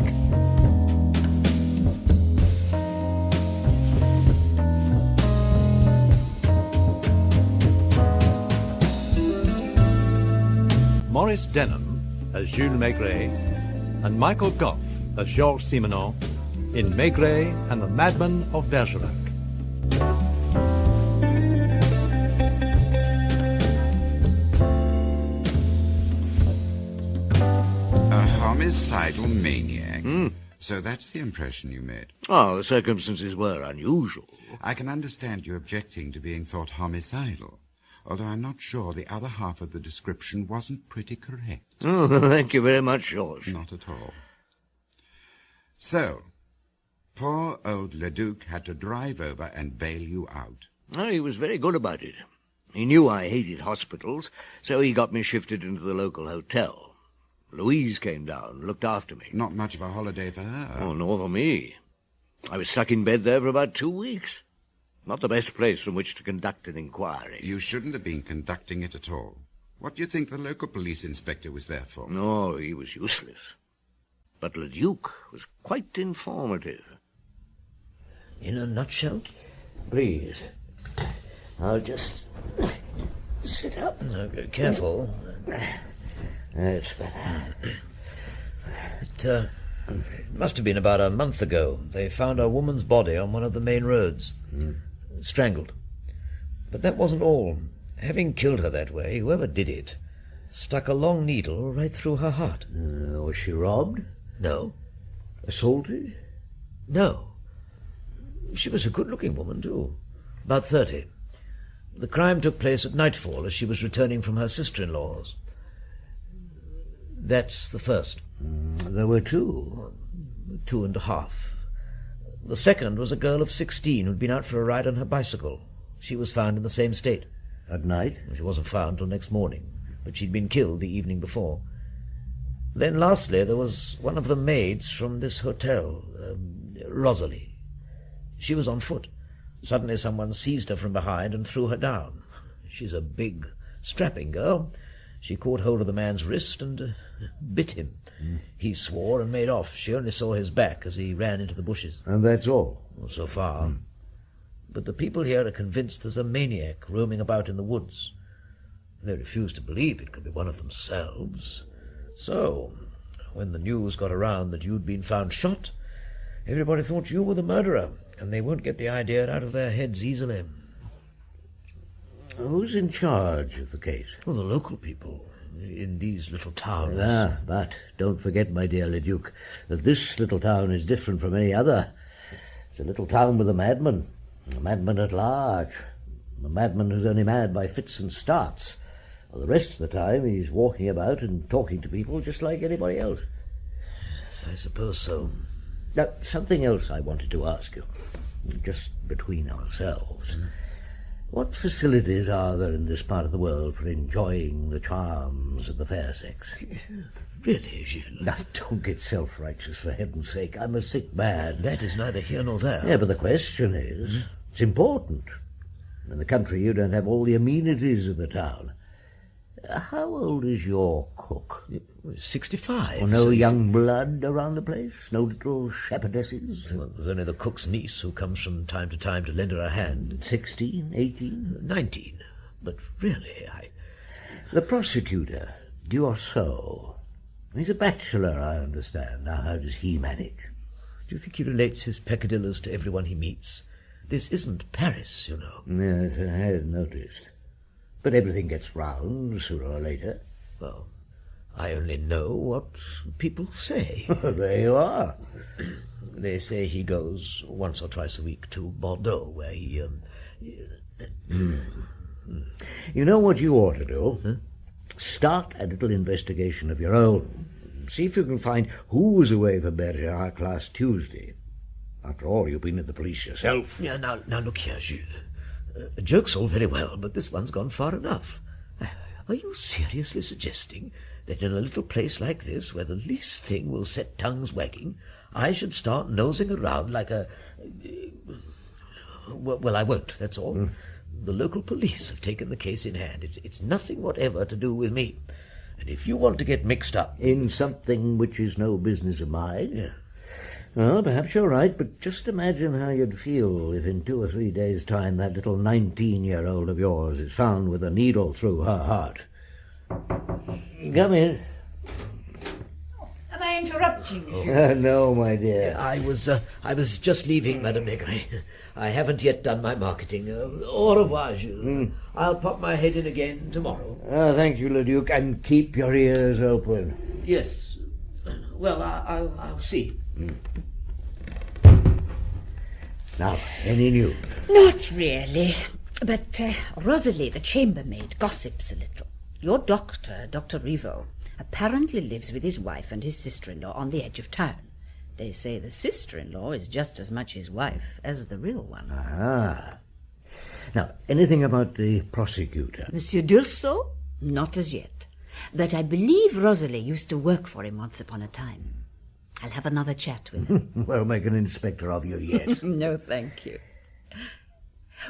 Maurice Denham as Jules Maigret, and Michael Goff as Georges Simenon in Maigret and the Madman of Bergerac. A homicidal maniac? So that's the impression you made? Oh, the circumstances were unusual. I can understand you objecting to being thought homicidal, although I'm not sure the other half of the description wasn't pretty correct. Oh, thank you very much, George. Not at all. So, poor old Leduc had to drive over and bail you out. Oh, he was very good about it. He knew I hated hospitals, so he got me shifted into the local hotel. Louise came down and looked after me. Not much of a holiday for her. Oh, nor for me. I was stuck in bed there for about 2 weeks. Not the best place from which to conduct an inquiry. You shouldn't have been conducting it at all. What do you think the local police inspector was there for? No, he was useless. But Leduc was quite informative. In a nutshell? Please. I'll just sit up. No, careful. That's better. It must have been about a month ago. They found a woman's body on one of the main roads. Strangled. But that wasn't all. Having killed her that way, whoever did it stuck a long needle right through her heart. Was she robbed? No. Assaulted? No. She was a good-looking woman, too. About 30. The crime took place at nightfall as she was returning from her sister-in-law's. That's the first. There were 2. 2.5. The second was a girl of 16 who'd been out for a ride on her bicycle. She was found in the same state. At night? She wasn't found till next morning, but she'd been killed the evening before. Then lastly, there was one of the maids from this hotel, Rosalie. She was on foot. Suddenly someone seized her from behind and threw her down. She's a big, strapping girl. She caught hold of the man's wrist and bit him. He swore and made off. She only saw his back as he ran into the bushes. And that's all? Well, so far. But the people here are convinced there's a maniac roaming about in the woods. They refuse to believe it could be one of themselves. So, when the news got around that you'd been found shot, everybody thought you were the murderer, and they won't get the idea out of their heads easily. Who's in charge of the case? Well, the local people in these little towns. But don't forget, my dear Leduc, that this little town is different from any other. It's a little town with a madman at large, a madman who's only mad by fits and starts. Well, the rest of the time he's walking about and talking to people just like anybody else. I suppose so. Now, something else I wanted to ask you, just between ourselves. What facilities are there in this part of the world for enjoying the charms of the fair sex? Really, Gilles? Now, don't get self-righteous, for heaven's sake. I'm a sick man. That is neither here nor there. Yeah, but the question is, it's important. In the country, you don't have all the amenities of the town. How old is your cook? 65. Oh, no young blood around the place? No little shepherdesses? Well, there's only the cook's niece who comes from time to time to lend her a hand. 16, 18? 19. But really, The prosecutor, Duarceau. He's a bachelor, I understand. Now, how does he manage? Do you think he relates his peccadillos to everyone he meets? This isn't Paris, you know. Yes, I had noticed. But everything gets round sooner or later. Well, I only know what people say. There you are. They say he goes once or twice a week to Bordeaux, where he... You know what you ought to do? Huh? Start a little investigation of your own. See if you can find who was away for Bergerac last Tuesday. After all, you've been at the police yourself. Yeah, now look here, Jules. Joke's all very well, but this one's gone far enough. Are you seriously suggesting that in a little place like this, where the least thing will set tongues wagging, I should start nosing around like a... Well, I won't, that's all. The local police have taken the case in hand. It's nothing whatever to do with me. And if you want to get mixed up... In something which is no business of mine? Yeah. Well, perhaps you're right, but just imagine how you'd feel if in 2 or 3 days' time that little 19-year-old of yours is found with a needle through her heart. Come in. Am I interrupting you? No, my dear. I was just leaving, Madame Maigret. I haven't yet done my marketing. Au revoir, Jules. I'll pop my head in again tomorrow. Thank you, Le Duc, and keep your ears open. Yes. Well, I'll see. Now, any news? Not really. But Rosalie, the chambermaid, gossips a little. Your doctor, Dr. Rivaux, apparently lives with his wife and his sister-in-law on the edge of town. They say the sister-in-law is just as much his wife as the real one. Ah. Now, anything about the prosecutor? Monsieur Duarceau? Not as yet. But I believe Rosalie used to work for him once upon a time. I'll have another chat with her. Well, make an inspector of you yet. No, thank you.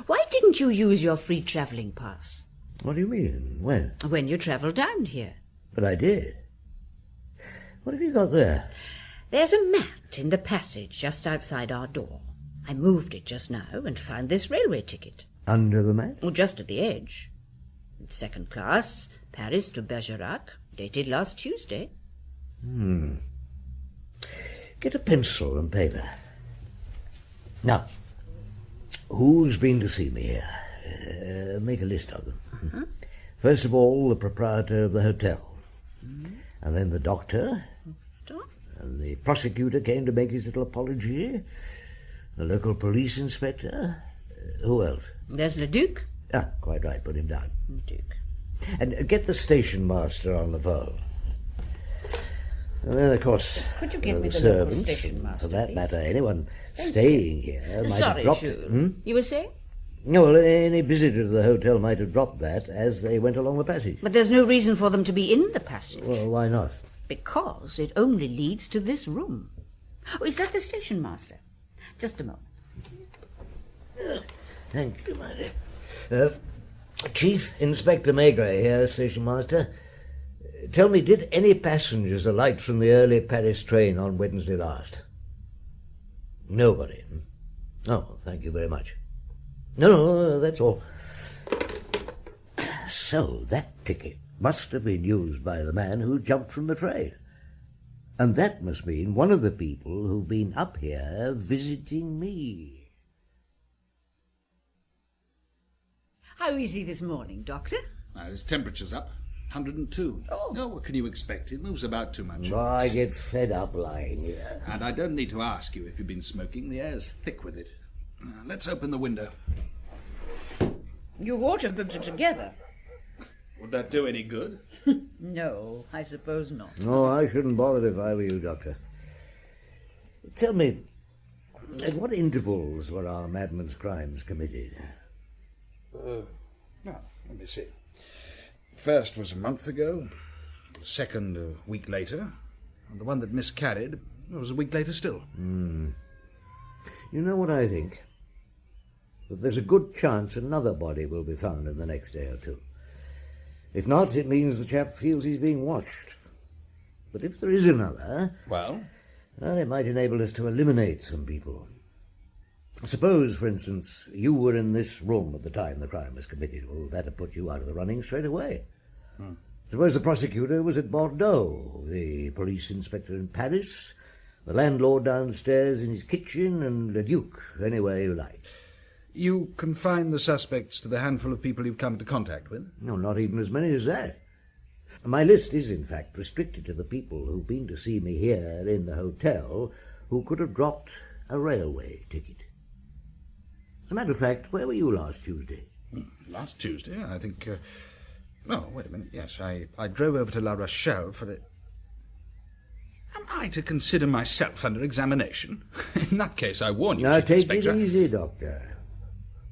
Why didn't you use your free travelling pass? What do you mean? When? When you travelled down here. But I did. What have you got there? There's a mat in the passage just outside our door. I moved it just now and found this railway ticket. Under the mat? Oh, just at the edge. It's second class, Paris to Bergerac, dated last Tuesday. Get a pencil and paper. Now, who's been to see me here? Make a list of them. First of all, the proprietor of the hotel. And then the doctor. And the prosecutor came to make his little apology. The local police inspector. Who else? There's Le Duc. Ah, quite right. Put him down. Le Duc. And get the station master on the phone. And then, of course, Could you give me the the local servants, station master, for that please? matter, anyone staying here might Sorry, have dropped Jules. You were saying? No, well, any visitor to the hotel might have dropped that as they went along the passage. But there's no reason for them to be in the passage. Well, why not? Because it only leads to this room. Oh, is that the station master? Just a moment. Thank you, my dear. Chief Inspector Maigret here, station master. Tell me, did any passengers alight from the early Paris train on Wednesday last? Nobody. Oh, thank you very much. No, that's all. So that ticket must have been used by the man who jumped from the train. And that must mean one of the people who've been up here visiting me. How is he this morning, Doctor? His temperature's up. 102. Oh, what can you expect? It moves about too much. I get fed up lying here. And I don't need to ask you if you've been smoking. The air's thick with it. Let's open the window. You ought to have put it together. Would that do any good? No, I suppose not. No, I shouldn't bother if I were you, Doctor. Tell me, at what intervals were our madman's crimes committed? Now, let me see. First was a month ago, The second a week later, and the one that miscarried was a week later still. You know what I think? That there's a good chance another body will be found in the next day or two. If not, it means the chap feels he's being watched. But if there is another... Well, it might enable us to eliminate some people. Suppose, for instance, you were in this room at the time the crime was committed. Well, that'd put you out of the running straight away. Suppose the prosecutor was at Bordeaux, the police inspector in Paris, the landlord downstairs in his kitchen, and the Duke, anywhere you like. You confine the suspects to the handful of people you've come into contact with? No, not even as many as that. My list is, in fact, restricted to the people who've been to see me here in the hotel who could have dropped a railway ticket. As a matter of fact, where were you last Tuesday? Last Tuesday, I think... Oh, wait a minute. Yes, I drove over to La Rochelle for the... Am I to consider myself under examination? In that case, I warn you, Now, Chief take Inspector. it easy, Doctor.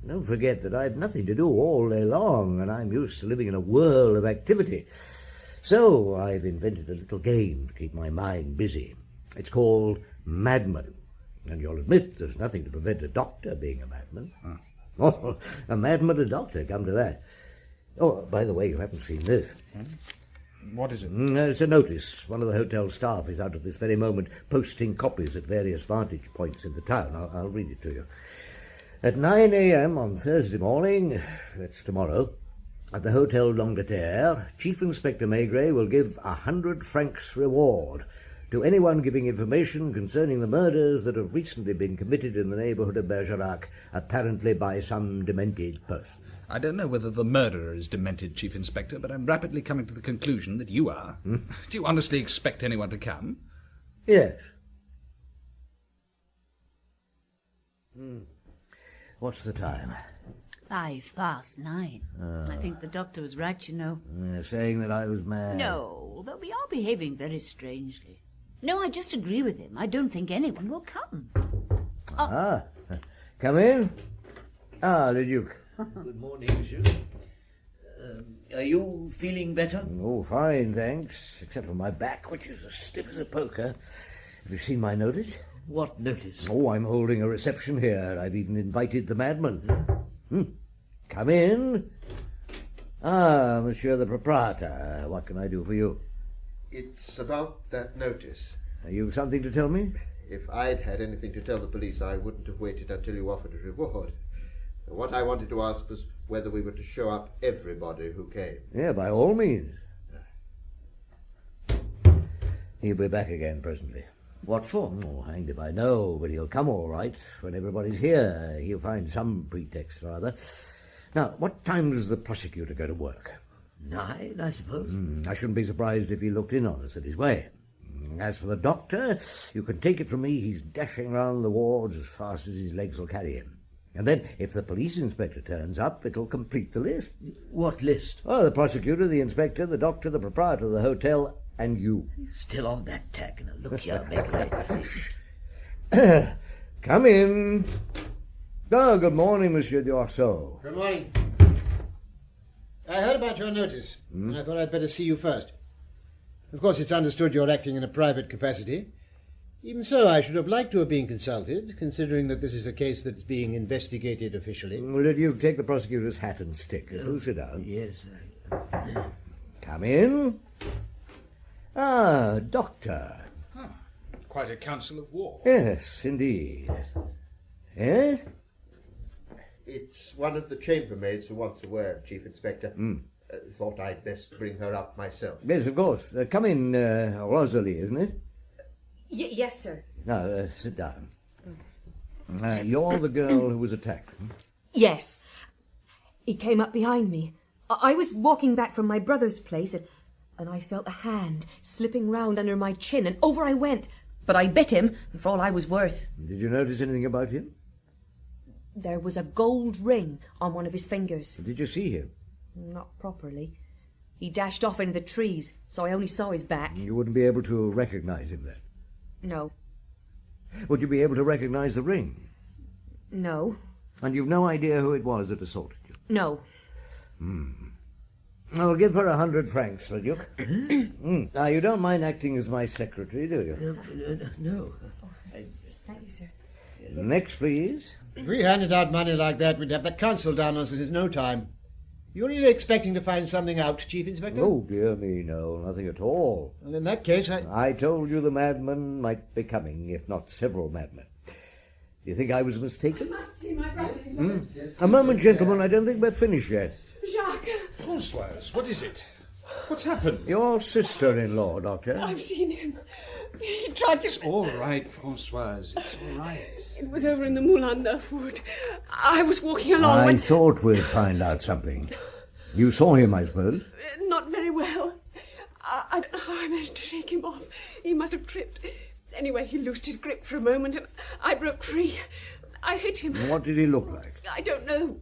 Don't forget that I've nothing to do all day long, and I'm used to living in a whirl of activity. So I've invented a little game to keep my mind busy. It's called Madman. And you'll admit there's nothing to prevent a doctor being a madman. Oh, a madman and a doctor, come to that. Oh, by the way, you haven't seen this. What is it? It's a notice. One of the hotel staff is out at this very moment posting copies at various vantage points in the town. I'll read it to you. At 9 a.m. on Thursday morning, that's tomorrow, at the Hotel d'Angleterre, Chief Inspector Maigret will give 100 francs reward to anyone giving information concerning the murders that have recently been committed in the neighbourhood of Bergerac, apparently by some demented person. I don't know whether the murderer is demented, Chief Inspector, but I'm rapidly coming to the conclusion that you are. Do you honestly expect anyone to come? Yes. What's the time? 9:05. I think the doctor was right, you know. Saying that I was mad. No, though we are behaving very strangely. No, I just agree with him. I don't think anyone will come. Come in. Le Duke. Good morning, Monsieur. Are you feeling better? Oh, fine, thanks. Except for my back, which is as stiff as a poker. Have you seen my notice? What notice? Oh, I'm holding a reception here. I've even invited the madman. Come in. Monsieur the proprietor. What can I do for you? It's about that notice. You've something to tell me? If I'd had anything to tell the police, I wouldn't have waited until you offered a reward. What I wanted to ask was whether we were to show up everybody who came. Yeah, by all means. He'll be back again presently. What for? Oh, hanged if I know, but he'll come all right when everybody's here. He'll find some pretext or other. Now, what time does the prosecutor go to work? 9, I suppose. I shouldn't be surprised if he looked in on us at his way. As for the doctor, you can take it from me he's dashing round the wards as fast as his legs will carry him. And then, if the police inspector turns up, it'll complete the list. What list? Oh, the prosecutor, the inspector, the doctor, the proprietor of the hotel, and you. Still on that tack. Now, look here, Maigret. Come in. Oh, good morning, Monsieur d'Orceau. Good morning. I heard about your notice, and I thought I'd better see you first. Of course, it's understood you're acting in a private capacity. Even so, I should have liked to have been consulted, considering that this is a case that's being investigated officially. Will you take the prosecutor's hat and stick? Sit down. Yes. Come in. Doctor. Quite a council of war. Yes, indeed. Yes? It's one of the chambermaids who wants a word, Chief Inspector. Thought I'd best bring her up myself. Yes, of course. Come in, Rosalie, isn't it? Yes, sir. Now, sit down. You're the girl who was attacked. Yes. He came up behind me. I was walking back from my brother's place, and I felt a hand slipping round under my chin, and over I went. But I bit him, for all I was worth. Did you notice anything about him? There was a gold ring on one of his fingers. Did you see him? Not properly. He dashed off into the trees, so I only saw his back. You wouldn't be able to recognize him then? No. Would you be able to recognize the ring? No. And you've no idea who it was that assaulted you? No. I'll give her 100 francs, Le Duc. Now, you don't mind acting as my secretary, do you? No. Thank you, sir. Next, please. If we handed out money like that, we'd have the council down on us in no time. You're really expecting to find something out, Chief Inspector? Oh, dear me, no, nothing at all. Well, in that case, I told you the madman might be coming, if not several madmen. Do you think I was mistaken? I must see my brother. A moment, gentlemen, I don't think we're finished yet. Jacques. Françoise, what is it? What's happened? Your sister-in-law, Doctor. I've seen him. He tried to... It's all right, Françoise. It's all right. It was over in the Moulin Neuf wood. I was walking along I when... thought we'd find out something. You saw him, I suppose? Not very well. I don't know how I managed to shake him off. He must have tripped. Anyway, he loosed his grip for a moment and I broke free. I hit him. What did he look like? I don't know.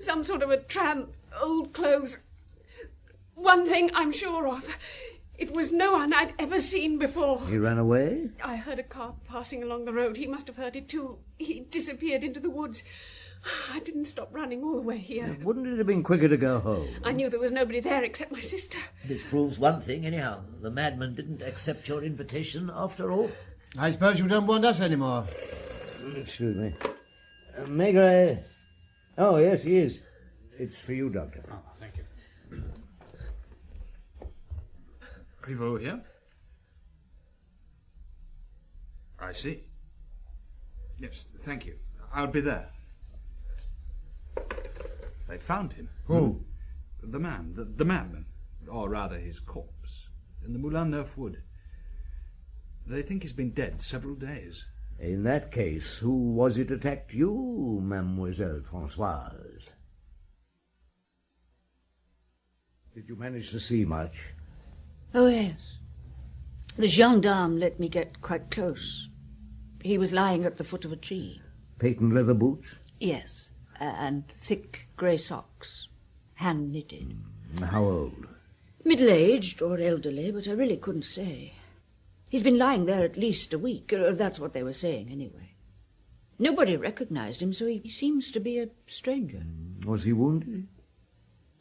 Some sort of a tramp, old clothes. One thing I'm sure of. It was no one I'd ever seen before. He ran away? I heard a car passing along the road. He must have heard it too. He disappeared into the woods. I didn't stop running all the way here. Wouldn't it have been quicker to go home? I knew there was nobody there except my sister. This proves one thing, anyhow. The madman didn't accept your invitation after all. I suppose you don't want us anymore. Excuse me. Maigret. Oh, yes, he is. It's for you, Doctor. Oh, thank you. Privot here? I see. Yes, thank you. I'll be there. They found him. Who? The man, the madman. Or rather, his corpse. In the Moulin Neuf wood. They think he's been dead several days. In that case, who was it attacked you, Mademoiselle Françoise? Did you manage to see much? Oh, yes. The gendarme let me get quite close. He was lying at the foot of a tree. Patent leather boots? Yes, and thick grey socks, hand-knitted. How old? Middle-aged or elderly, but I really couldn't say. He's been lying there at least a week, or that's what they were saying, anyway. Nobody recognized him, so he seems to be a stranger. Was he wounded?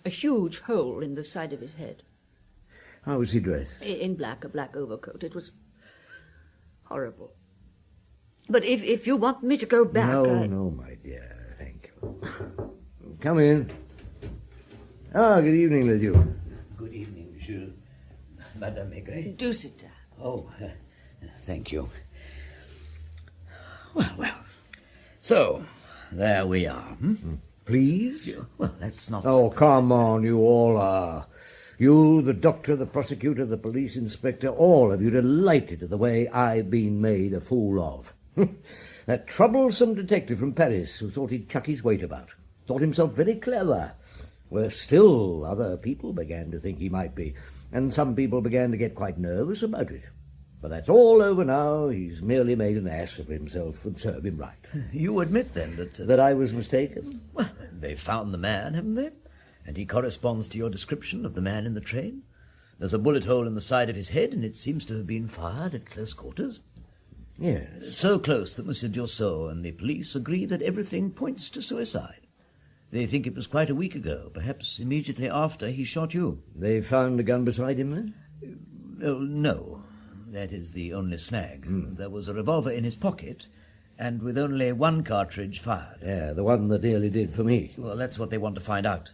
A huge hole in the side of his head. How was he dressed? In black, a black overcoat. It was horrible. But if you want me to go back... No, my dear, thank you. Come in. Good evening, Le Duc. Good evening, Monsieur. Madame Maigret. Do sit down. Oh, thank you. Well. So, there we are. Please? Well, that's not... Oh, come on, you all are. You, the doctor, the prosecutor, the police inspector, all of you delighted at the way I've been made a fool of. That troublesome detective from Paris who thought he'd chuck his weight about, thought himself very clever. Worse still, other people began to think he might be, and some people began to get quite nervous about it. But that's all over now. He's merely made an ass of himself, and serve him right. You admit, then, that... That I was mistaken? Well, they've found the man, haven't they? And he corresponds to your description of the man in the train. There's a bullet hole in the side of his head, and it seems to have been fired at close quarters. Yes. So close that Monsieur Dursault and the police agree that everything points to suicide. They think it was quite a week ago, perhaps immediately after he shot you. They found a gun beside him, then? No. That is the only snag. There was a revolver in his pocket, and with only one cartridge fired. Yeah, the one that nearly did for me. Well, that's what they want to find out.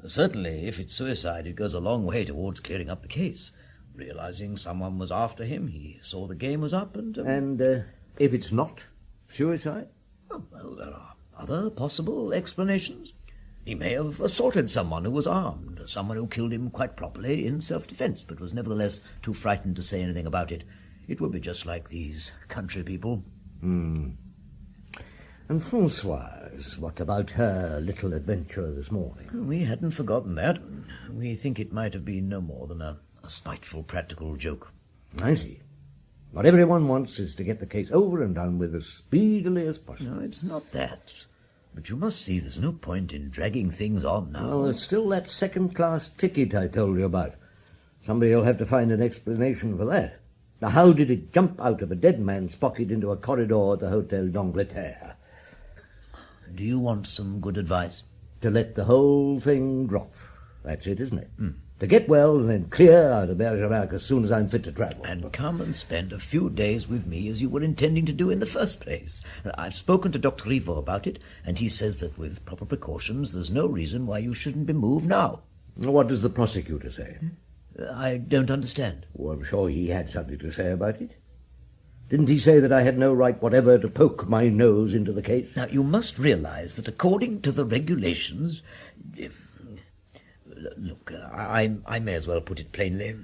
Certainly, if it's suicide, it goes a long way towards clearing up the case. Realizing someone was after him, he saw the game was up and... And if it's not suicide? Oh, well, there are other possible explanations. He may have assaulted someone who was armed, someone who killed him quite properly in self-defense, but was nevertheless too frightened to say anything about it. It would be just like these country people. And Françoise, what about her little adventure this morning? We hadn't forgotten that. We think it might have been no more than a spiteful practical joke. I see. What everyone wants is to get the case over and done with as speedily as possible. No, it's not that. But you must see there's no point in dragging things on now. Well, there's still that second-class ticket I told you about. Somebody will have to find an explanation for that. Now, how did it jump out of a dead man's pocket into a corridor at the Hotel d'Angleterre? Do you want some good advice? To let the whole thing drop. That's it, isn't it? To get well and then clear out of Bergerac as soon as I'm fit to travel. And come and spend a few days with me as you were intending to do in the first place. I've spoken to Dr. Rivaux about it, and he says that with proper precautions there's no reason why you shouldn't be moved now. What does the prosecutor say? I don't understand. Oh, I'm sure he had something to say about it. Didn't he say that I had no right whatever to poke my nose into the case? Now, you must realize that according to the regulations... Look, I may as well put it plainly.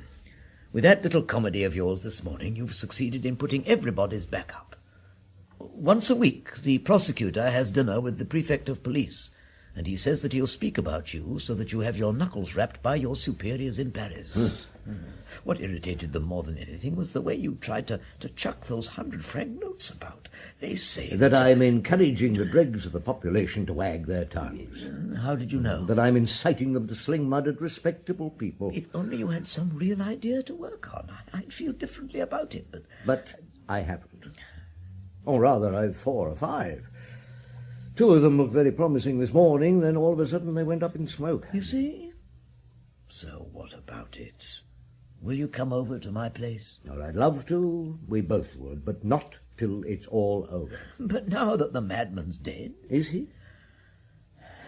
With that little comedy of yours this morning, you've succeeded in putting everybody's back up. Once a week, the prosecutor has dinner with the prefect of police, and he says that he'll speak about you so that you have your knuckles rapped by your superiors in Paris. What irritated them more than anything was the way you tried to chuck those 100-franc notes about. They say that I'm encouraging the dregs of the population to wag their tongues. How did you know? That I'm inciting them to sling mud at respectable people. If only you had some real idea to work on. I'd feel differently about it, But I haven't. Or rather, I've 4 or 5. 2 of them looked very promising this morning, then all of a sudden they went up in smoke. You see? So what about it? Will you come over to my place? Well, I'd love to. We both would, but not till it's all over. But now that the madman's dead... Is he?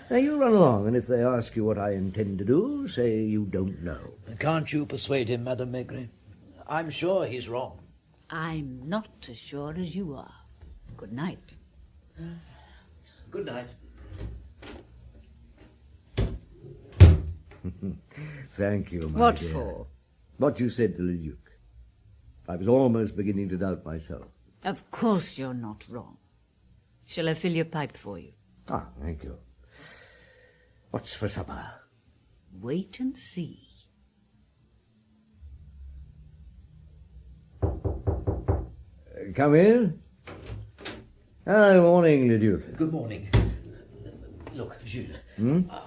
Now, you run along, and if they ask you what I intend to do, say you don't know. Can't you persuade him, Madame Maigret? I'm sure he's wrong. I'm not as sure as you are. Good night. Good night. Thank you, my What dear. for? What you said to the Duke. I was almost beginning to doubt myself. Of course you're not wrong. Shall I fill your pipe for you? Ah, thank you. What's for supper? Wait and see. Come in. Good morning, Le Duc. Good morning. Look, Jules,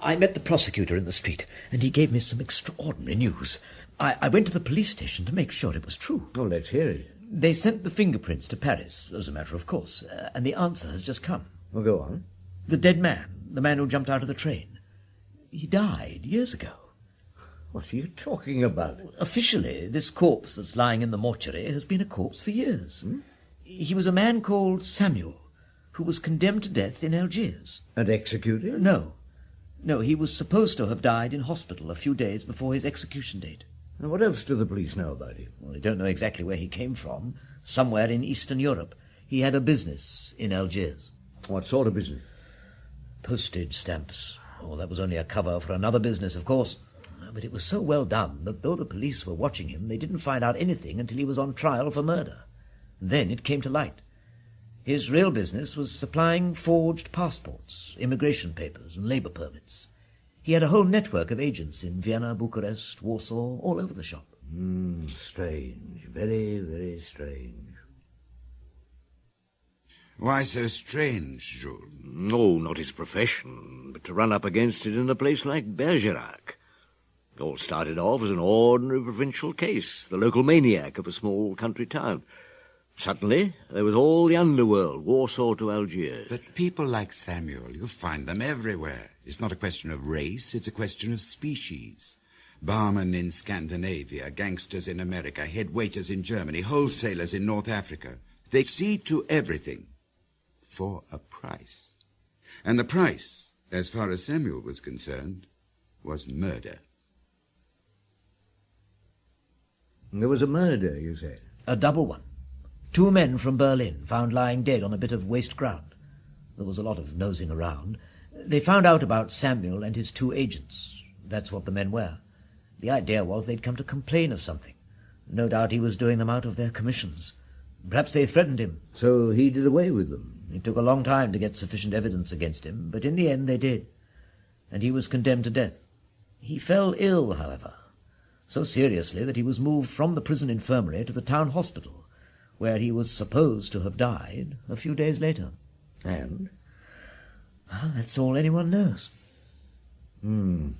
I met the prosecutor in the street, and he gave me some extraordinary news. I went to the police station to make sure it was true. Oh, let's hear it. They sent the fingerprints to Paris, as a matter of course, and the answer has just come. Well, go on. The dead man, the man who jumped out of the train, he died years ago. What are you talking about? Officially, this corpse that's lying in the mortuary has been a corpse for years. He was a man called Samuel, who was condemned to death in Algiers. And executed? No, he was supposed to have died in hospital a few days before his execution date. And what else do the police know about him? Well, they don't know exactly where he came from. Somewhere in Eastern Europe. He had a business in Algiers. What sort of business? Postage stamps. Oh, that was only a cover for another business, of course. But it was so well done that though the police were watching him, they didn't find out anything until he was on trial for murder. Then it came to light. His real business was supplying forged passports, immigration papers, and labour permits. He had a whole network of agents in Vienna, Bucharest, Warsaw, all over the shop. Strange. Very, very strange. Why so strange, Jules? No, not his profession, but to run up against it in a place like Bergerac. It all started off as an ordinary provincial case, the local maniac of a small country town. Suddenly, there was all the underworld, Warsaw to Algiers. But people like Samuel, you find them everywhere. It's not a question of race, it's a question of species. Barmen in Scandinavia, gangsters in America, head waiters in Germany, wholesalers in North Africa. They see to everything for a price. And the price, as far as Samuel was concerned, was murder. There was a murder, you said? A double one. 2 men from Berlin found lying dead on a bit of waste ground. There was a lot of nosing around. They found out about Samuel and his 2 agents. That's what the men were. The idea was they'd come to complain of something. No doubt he was doing them out of their commissions. Perhaps they threatened him. So he did away with them? It took a long time to get sufficient evidence against him, but in the end they did. And he was condemned to death. He fell ill, however, so seriously that he was moved from the prison infirmary to the town hospital, where he was supposed to have died a few days later. And? Well, that's all anyone knows. I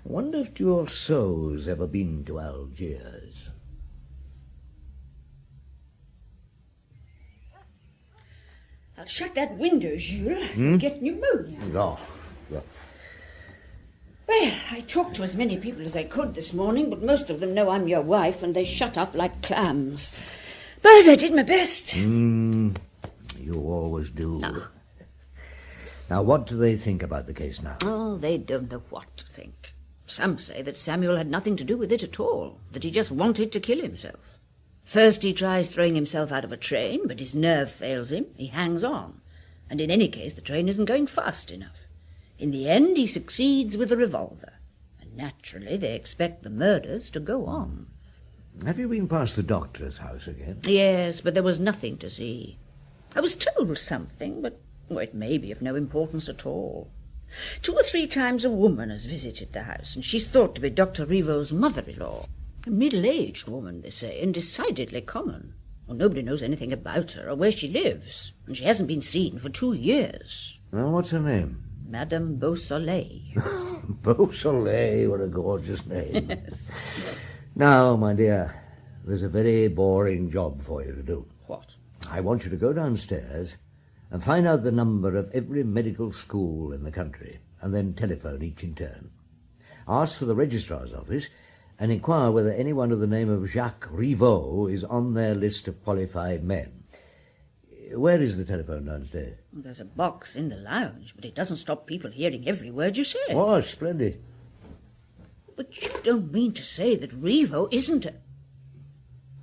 wonder if your soul's ever been to Algiers. I'll shut that window, Jules. You'll get pneumonia. Oh, well. Well, I talked to as many people as I could this morning, but most of them know I'm your wife, and they shut up like clams. But I did my best. You always do. No. Now, what do they think about the case now? Oh, they don't know what to think. Some say that Samuel had nothing to do with it at all, that he just wanted to kill himself. First he tries throwing himself out of a train, but his nerve fails him. He hangs on. And in any case, the train isn't going fast enough. In the end, he succeeds with a revolver. And naturally, they expect the murders to go on. Have you been past the doctor's house again? Yes, but there was nothing to see. I was told something, but it may be of no importance at all. 2 or 3 times a woman has visited the house, and she's thought to be Dr. Rivaux's mother-in-law. A middle-aged woman, they say, and decidedly common. Well, nobody knows anything about her or where she lives, and she hasn't been seen for 2 years. Well, what's her name? Madame Beausoleil. Beausoleil, what a gorgeous name. Now, my dear, there's a very boring job for you to do. What? I want you to go downstairs and find out the number of every medical school in the country, and then telephone each in turn. Ask for the registrar's office and inquire whether anyone of the name of Jacques Rivaux is on their list of qualified men. Where is the telephone downstairs? There's a box in the lounge, but it doesn't stop people hearing every word you say. Oh, splendid. But you don't mean to say that Rivaux isn't a...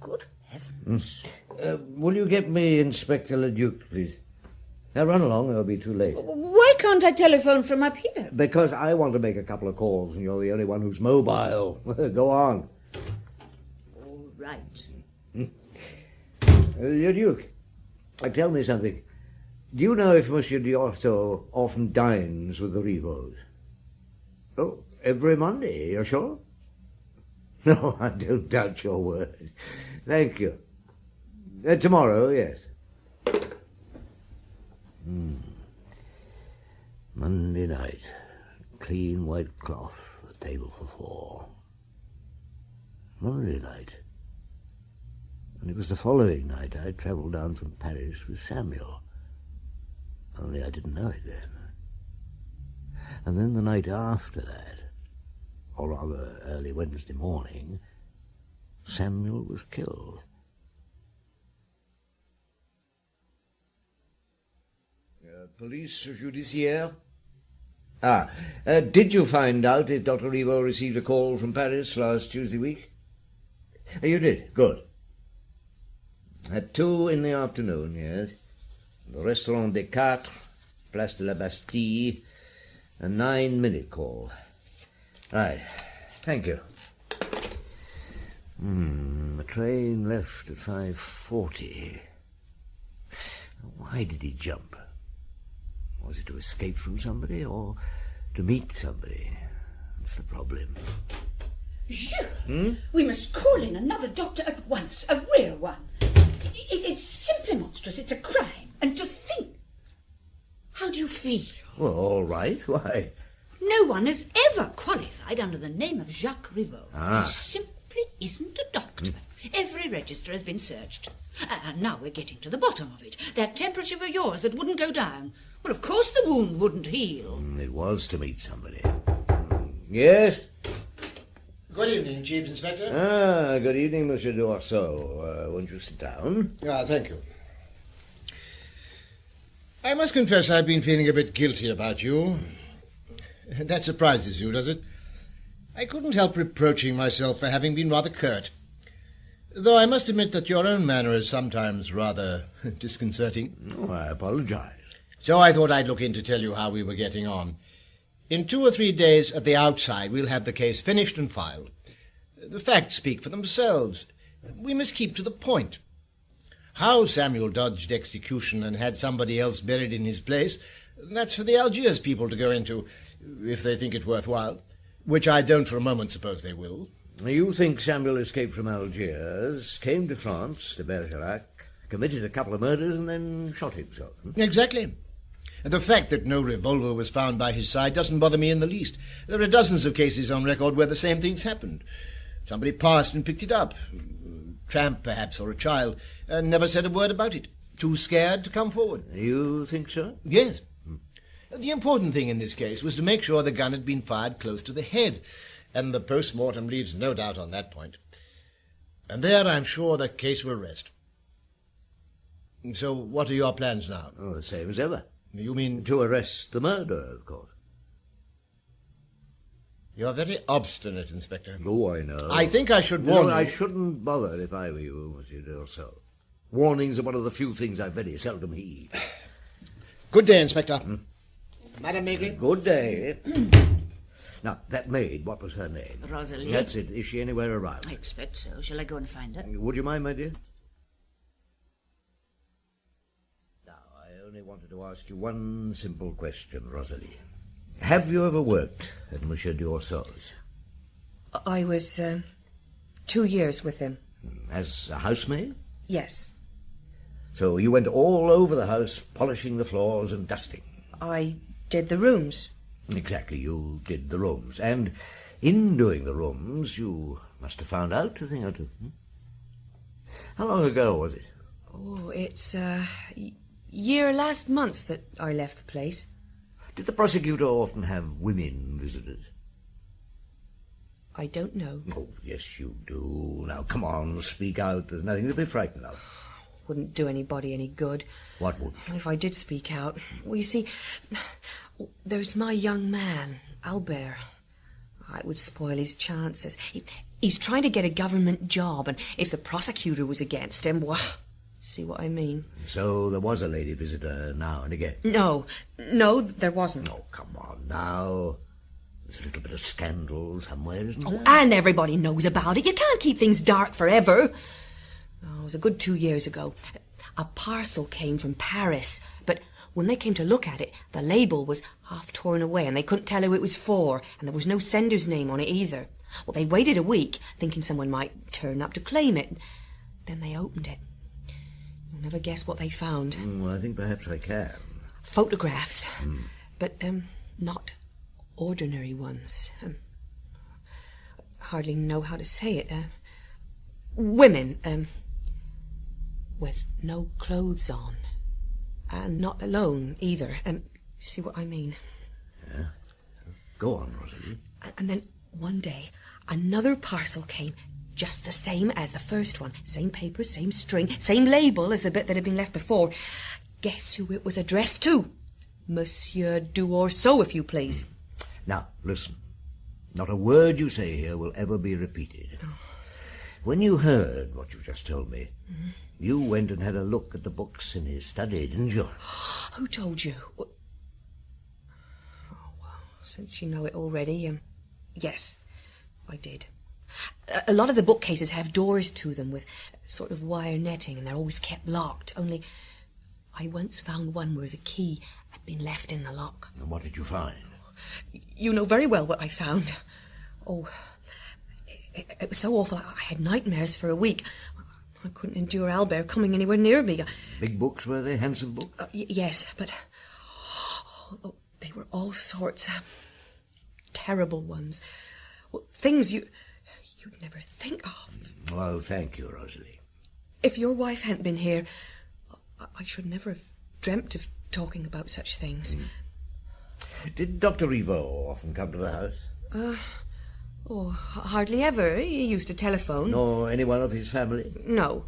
Good heavens. Will you get me Inspector Leduc, please? Now run along, it'll be too late. Why can't I telephone from up here? Because I want to make a couple of calls, and you're the only one who's mobile. Go on. All right. Leduc, tell me something. Do you know if Monsieur D'Orto often dines with the Rivauxs? Oh, every Monday, you're sure? No, I don't doubt your word. Thank you. Tomorrow, yes. Monday night. Clean white cloth, a table for 4. Monday night. And it was the following night I travelled down from Paris with Samuel. Only I didn't know it then. And then the night after that, or rather early Wednesday morning, Samuel was killed. Police judiciaire? Did you find out if Dr. Rivaux received a call from Paris last Tuesday week? You did? Good. At 2 in the afternoon, yes. The Restaurant des Quatre, Place de la Bastille, a 9-minute call. Right. Thank you. The train left at 5:40. Why did he jump? Was it to escape from somebody or to meet somebody? That's the problem. Jules, we must call in another doctor at once, a real one. It's simply monstrous. It's a crime. And to think... How do you feel? Well, all right. Why? No one has ever qualified under the name of Jacques Rivaux. He simply isn't a doctor. Every register has been searched. And now we're getting to the bottom of it. That temperature of yours that wouldn't go down. Well, of course the wound wouldn't heal. It was to meet somebody. Yes? Good evening, Chief Inspector. Good evening, Monsieur D'Orso. Won't you sit down? Thank you. I must confess I've been feeling a bit guilty about you. That surprises you, does it? I couldn't help reproaching myself for having been rather curt. Though I must admit that your own manner is sometimes rather disconcerting. Oh, I apologize. So I thought I'd look in to tell you how we were getting on. In 2 or 3 days at the outside, we'll have the case finished and filed. The facts speak for themselves. We must keep to the point. How Samuel dodged execution and had somebody else buried in his place, that's for the Algiers people to go into, if they think it worthwhile, which I don't for a moment suppose they will. You think Samuel escaped from Algiers, came to France, to Bergerac, committed a couple of murders, and then shot himself? Exactly. The fact that no revolver was found by his side doesn't bother me in the least. There are dozens of cases on record where the same things happened. Somebody passed and picked it up. A tramp, perhaps, or a child, and never said a word about it. Too scared to come forward. You think so? Yes. The important thing in this case was to make sure the gun had been fired close to the head, and the post-mortem leaves no doubt on that point. And there I'm sure the case will rest. So what are your plans now? Oh, the same as ever. You mean... To arrest the murderer, of course. You're very obstinate, Inspector. Oh, I know. I think I should warn you. I shouldn't bother if I were you, Monsieur d'Orso. Warnings are one of the few things I very seldom heed. Good day, Inspector. Madame Maigret? Good day. Now, that maid, what was her name? Rosalie. That's it. Is she anywhere around? I expect so. Shall I go and find her? Would you mind, my dear? Now, I only wanted to ask you one simple question, Rosalie. Have you ever worked at Monsieur d'Orso's? I was 2 years with him. As a housemaid? Yes. So you went all over the house, polishing the floors and dusting? I did the rooms. Exactly, you did the rooms. And in doing the rooms, you must have found out a thing or two. How long ago was it? Oh, it's year last month that I left the place. Did the prosecutor often have women visitors? I don't know. Oh, yes, you do. Now, come on, speak out. There's nothing to be frightened of. Wouldn't do anybody any good. What would? If I did speak out. Well, you see, there's my young man, Albert. It would spoil his chances. He's trying to get a government job, and if the prosecutor was against him, well, see what I mean? So there was a lady visitor now and again? No, there wasn't. Oh, come on now. There's a little bit of scandal somewhere, isn't there? And everybody knows about it. You can't keep things dark forever. Oh, it was a good 2 years ago. A parcel came from Paris, but when they came to look at it, the label was half torn away and they couldn't tell who it was for, and there was no sender's name on it either. Well, they waited a week, thinking someone might turn up to claim it. Then they opened it. You'll never guess what they found. Well, I think perhaps I can. Photographs, but not ordinary ones. Hardly know how to say it. Women, with no clothes on, and not alone either. See what I mean? Yeah. Go on, Rosalie. And then one day, another parcel came, just the same as the first one. Same paper, same string, same label as the bit that had been left before. Guess who it was addressed to? Monsieur d'Orso, if you please. Now, listen. Not a word you say here will ever be repeated. When you heard what you just told me, you went and had a look at the books in his study, didn't you? Who told you? Oh, well, since you know it already, yes, I did. A lot of the bookcases have doors to them with sort of wire netting, and they're always kept locked. Only I once found one where the key had been left in the lock. And what did you find? You know very well what I found. Oh, it was so awful. I had nightmares for a week. I couldn't endure Albert coming anywhere near me. Big books, were they? Handsome books? Yes, but they were all sorts. Terrible ones. Well, things you'd never think of. Well, thank you, Rosalie. If your wife hadn't been here, I should never have dreamt of talking about such things. Did Dr. Rivaux often come to the house? Hardly ever. He used to telephone. Nor anyone of his family? No.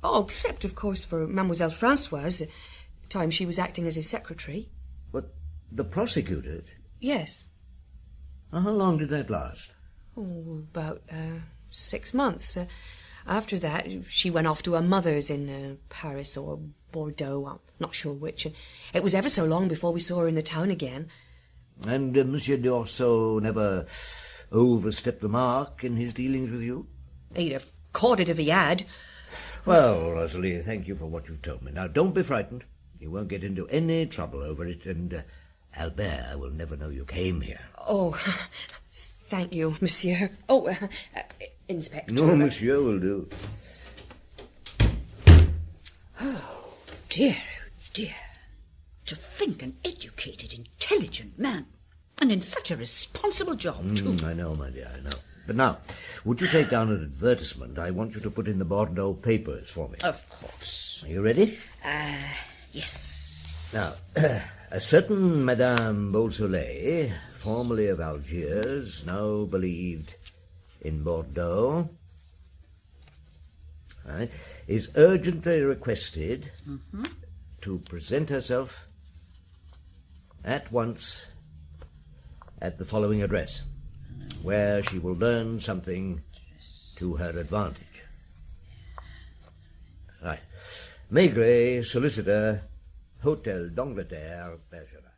Oh, except, of course, for Mademoiselle Françoise, the time she was acting as his secretary. But the prosecutor? Yes. How long did that last? Oh, about 6 months. After that, she went off to her mother's in Paris or Bordeaux. I'm not sure which. And it was ever so long before we saw her in the town again. And Monsieur d'Orso never overstepped the mark in his dealings with you? He'd have caught it if he had. Well, Rosalie, thank you for what you've told me. Now, don't be frightened. You won't get into any trouble over it, and Albert will never know you came here. Oh, thank you, Monsieur. Oh, Inspector. No, Monsieur will do. Oh, dear. To think an educated, intelligent man, and in such a responsible job, too. I know, my dear, I know. But now, would you take down an advertisement? I want you to put in the Bordeaux papers for me. Of course. Are you ready? Yes. Now, A certain Madame Beausoleil, formerly of Algiers, now believed in Bordeaux, right, is urgently requested to present herself at once at the following address, where she will learn something to her advantage. Right. Maigret, solicitor, Hôtel d'Angleterre, Bergerac.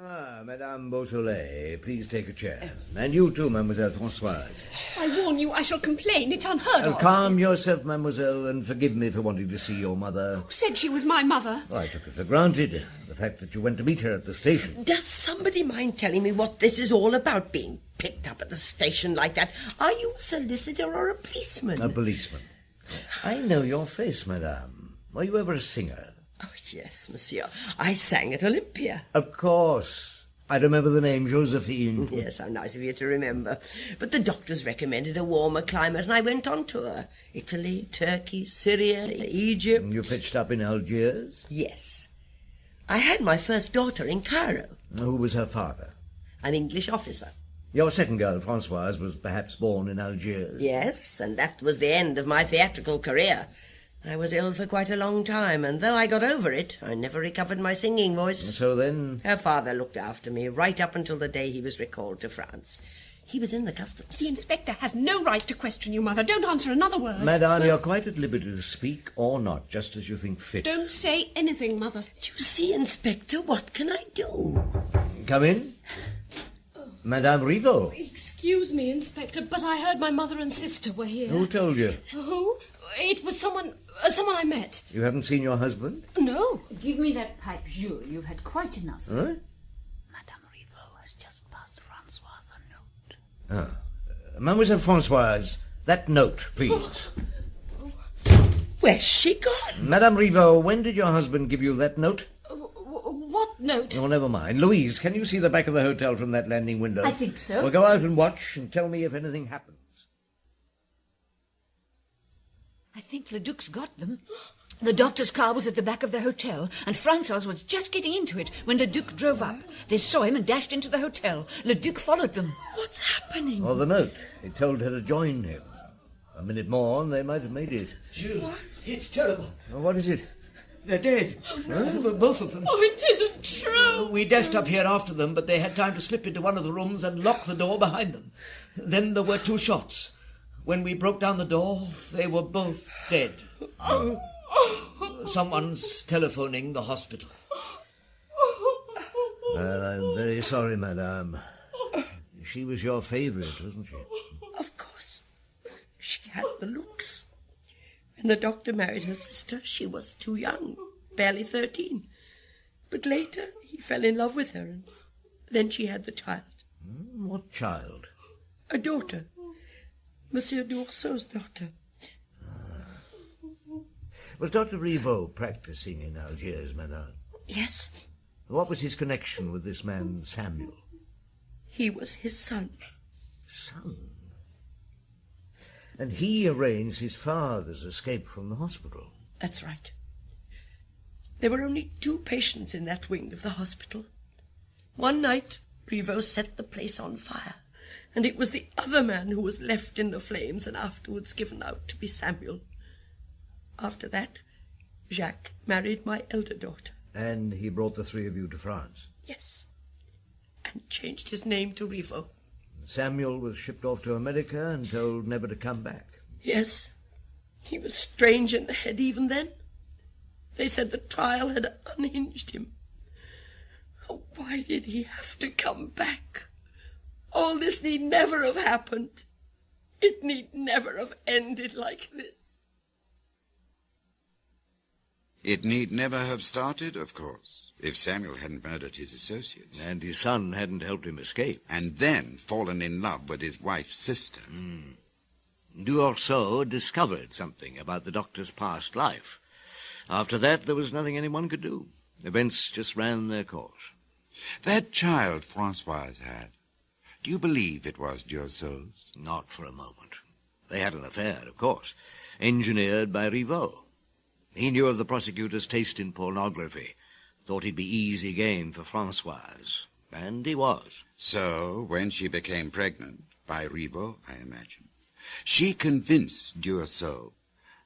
Ah, Madame Beausoleil, please take a chair. And you too, Mademoiselle Françoise. I warn you, I shall complain. It's unheard of. Calm yourself, mademoiselle, and forgive me for wanting to see your mother. Who said she was my mother? Oh, I took it for granted, the fact that you went to meet her at the station. Does somebody mind telling me what this is all about, being picked up at the station like that? Are you a solicitor or a policeman? A policeman. I know your face, madame. Were you ever a singer? Oh, yes, monsieur. I sang at Olympia. Of course. I remember the name Josephine. Yes, how nice of you to remember. But the doctors recommended a warmer climate, and I went on tour. Italy, Turkey, Syria, Egypt. You pitched up in Algiers? Yes. I had my first daughter in Cairo. Who was her father? An English officer. Your second girl, Françoise, was perhaps born in Algiers? Yes, and that was the end of my theatrical career. I was ill for quite a long time, and though I got over it, I never recovered my singing voice. So then? Her father looked after me right up until the day he was recalled to France. He was in the customs. The inspector has no right to question you, Mother. Don't answer another word. Madame, you're quite at liberty to speak or not, just as you think fit. Don't say anything, Mother. You see, Inspector, what can I do? Come in. Madame Rivaux. Excuse me, Inspector, but I heard my mother and sister were here. Who told you? Who? It was someone I met. You haven't seen your husband? No. Give me that pipe, Jules. You've had quite enough. Huh? Madame Rivaux has just passed Françoise a note. Mademoiselle Françoise, that note, please. Where's she gone? Madame Rivaux, when did your husband give you that note? What note? Oh, never mind. Louise, can you see the back of the hotel from that landing window? I think so. Well, go out and watch and tell me if anything happens. I think the Duc's got them. The doctor's car was at the back of the hotel, and Françoise was just getting into it when the Duc drove up. They saw him and dashed into the hotel. Le Duc followed them. What's happening? Oh, the note. It told her to join him. A minute more and they might have made it. Jules, it's terrible. Oh, what is it? They're dead. Both of them. Oh, it isn't true. We dashed up here after them, but they had time to slip into one of the rooms and lock the door behind them. Then there were 2 shots. When we broke down the door, they were both dead. Someone's telephoning the hospital. Well, I'm very sorry, madame. She was your favourite, wasn't she? Of course. She had the looks. When the doctor married her sister, she was too young, barely 13. But later, he fell in love with her, and then she had the child. What child? A daughter. Monsieur d'Orsau's daughter. Was Dr. Rivaux practising in Algiers, madame? Yes. What was his connection with this man, Samuel? He was his son. Son? And he arranged his father's escape from the hospital? That's right. There were only 2 patients in that wing of the hospital. One night, Rivaux set the place on fire, and it was the other man who was left in the flames and afterwards given out to be Samuel. After that, Jacques married my elder daughter. And he brought the 3 of you to France? Yes, and changed his name to Rivaux. Samuel was shipped off to America and told never to come back? Yes, he was strange in the head even then. They said the trial had unhinged him. Oh, why did he have to come back? All this need never have happened. It need never have ended like this. It need never have started, of course, if Samuel hadn't murdered his associates. And his son hadn't helped him escape. And then fallen in love with his wife's sister. D'Orsau discovered something about the doctor's past life. After that, there was nothing anyone could do. Events just ran their course. That child Françoise had, do you believe it was d'Orsau's? Not for a moment. They had an affair, of course, engineered by Rivaux. He knew of the prosecutor's taste in pornography, thought he'd be easy game for Françoise, and he was. So, when she became pregnant, by Rivaux, I imagine, she convinced Duresseau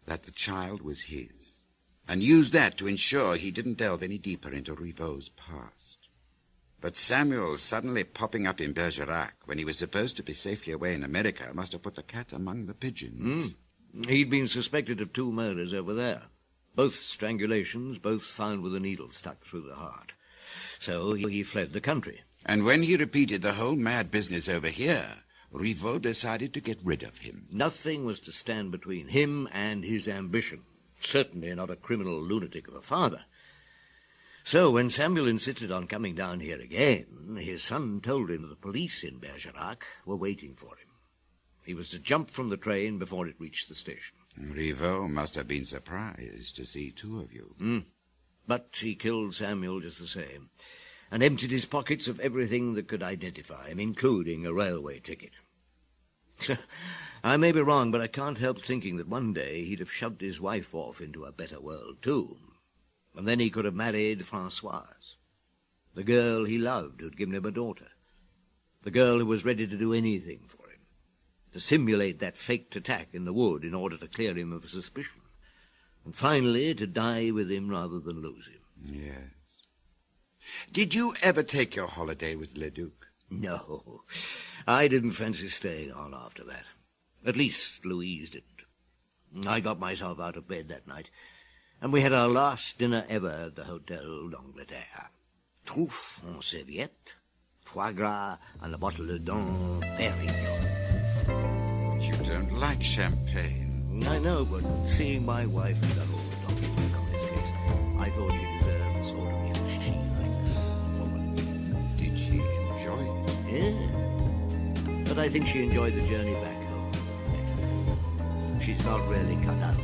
that the child was his, and used that to ensure he didn't delve any deeper into Rivaux's past. But Samuel suddenly popping up in Bergerac when he was supposed to be safely away in America must have put the cat among the pigeons. He'd been suspected of 2 murders over there. Both strangulations, both found with a needle stuck through the heart. So he fled the country. And when he repeated the whole mad business over here, Rivaux decided to get rid of him. Nothing was to stand between him and his ambition. Certainly not a criminal lunatic of a father. So when Samuel insisted on coming down here again, his son told him that the police in Bergerac were waiting for him. He was to jump from the train before it reached the station. Rivaux must have been surprised to see 2 of you. But he killed Samuel just the same, and emptied his pockets of everything that could identify him, including a railway ticket. I may be wrong, but I can't help thinking that one day he'd have shoved his wife off into a better world, too. And then he could have married Françoise, the girl he loved who'd given him a daughter, the girl who was ready to do anything for him, to simulate that faked attack in the wood in order to clear him of suspicion, and finally to die with him rather than lose him. Yes. Did you ever take your holiday with Leduc? No, I didn't fancy staying on after that. At least Louise didn't. I got myself out of bed that night, and we had our last dinner ever at the Hotel d'Angleterre. Truffes en serviette, foie gras, and a bottle of Dom Perignon. You don't like champagne. I know, but seeing my wife and done all the talking on this case, I thought she deserved the sort of music she liked. Did she enjoy it? Yes. But I think she enjoyed the journey back home. She's not really cut out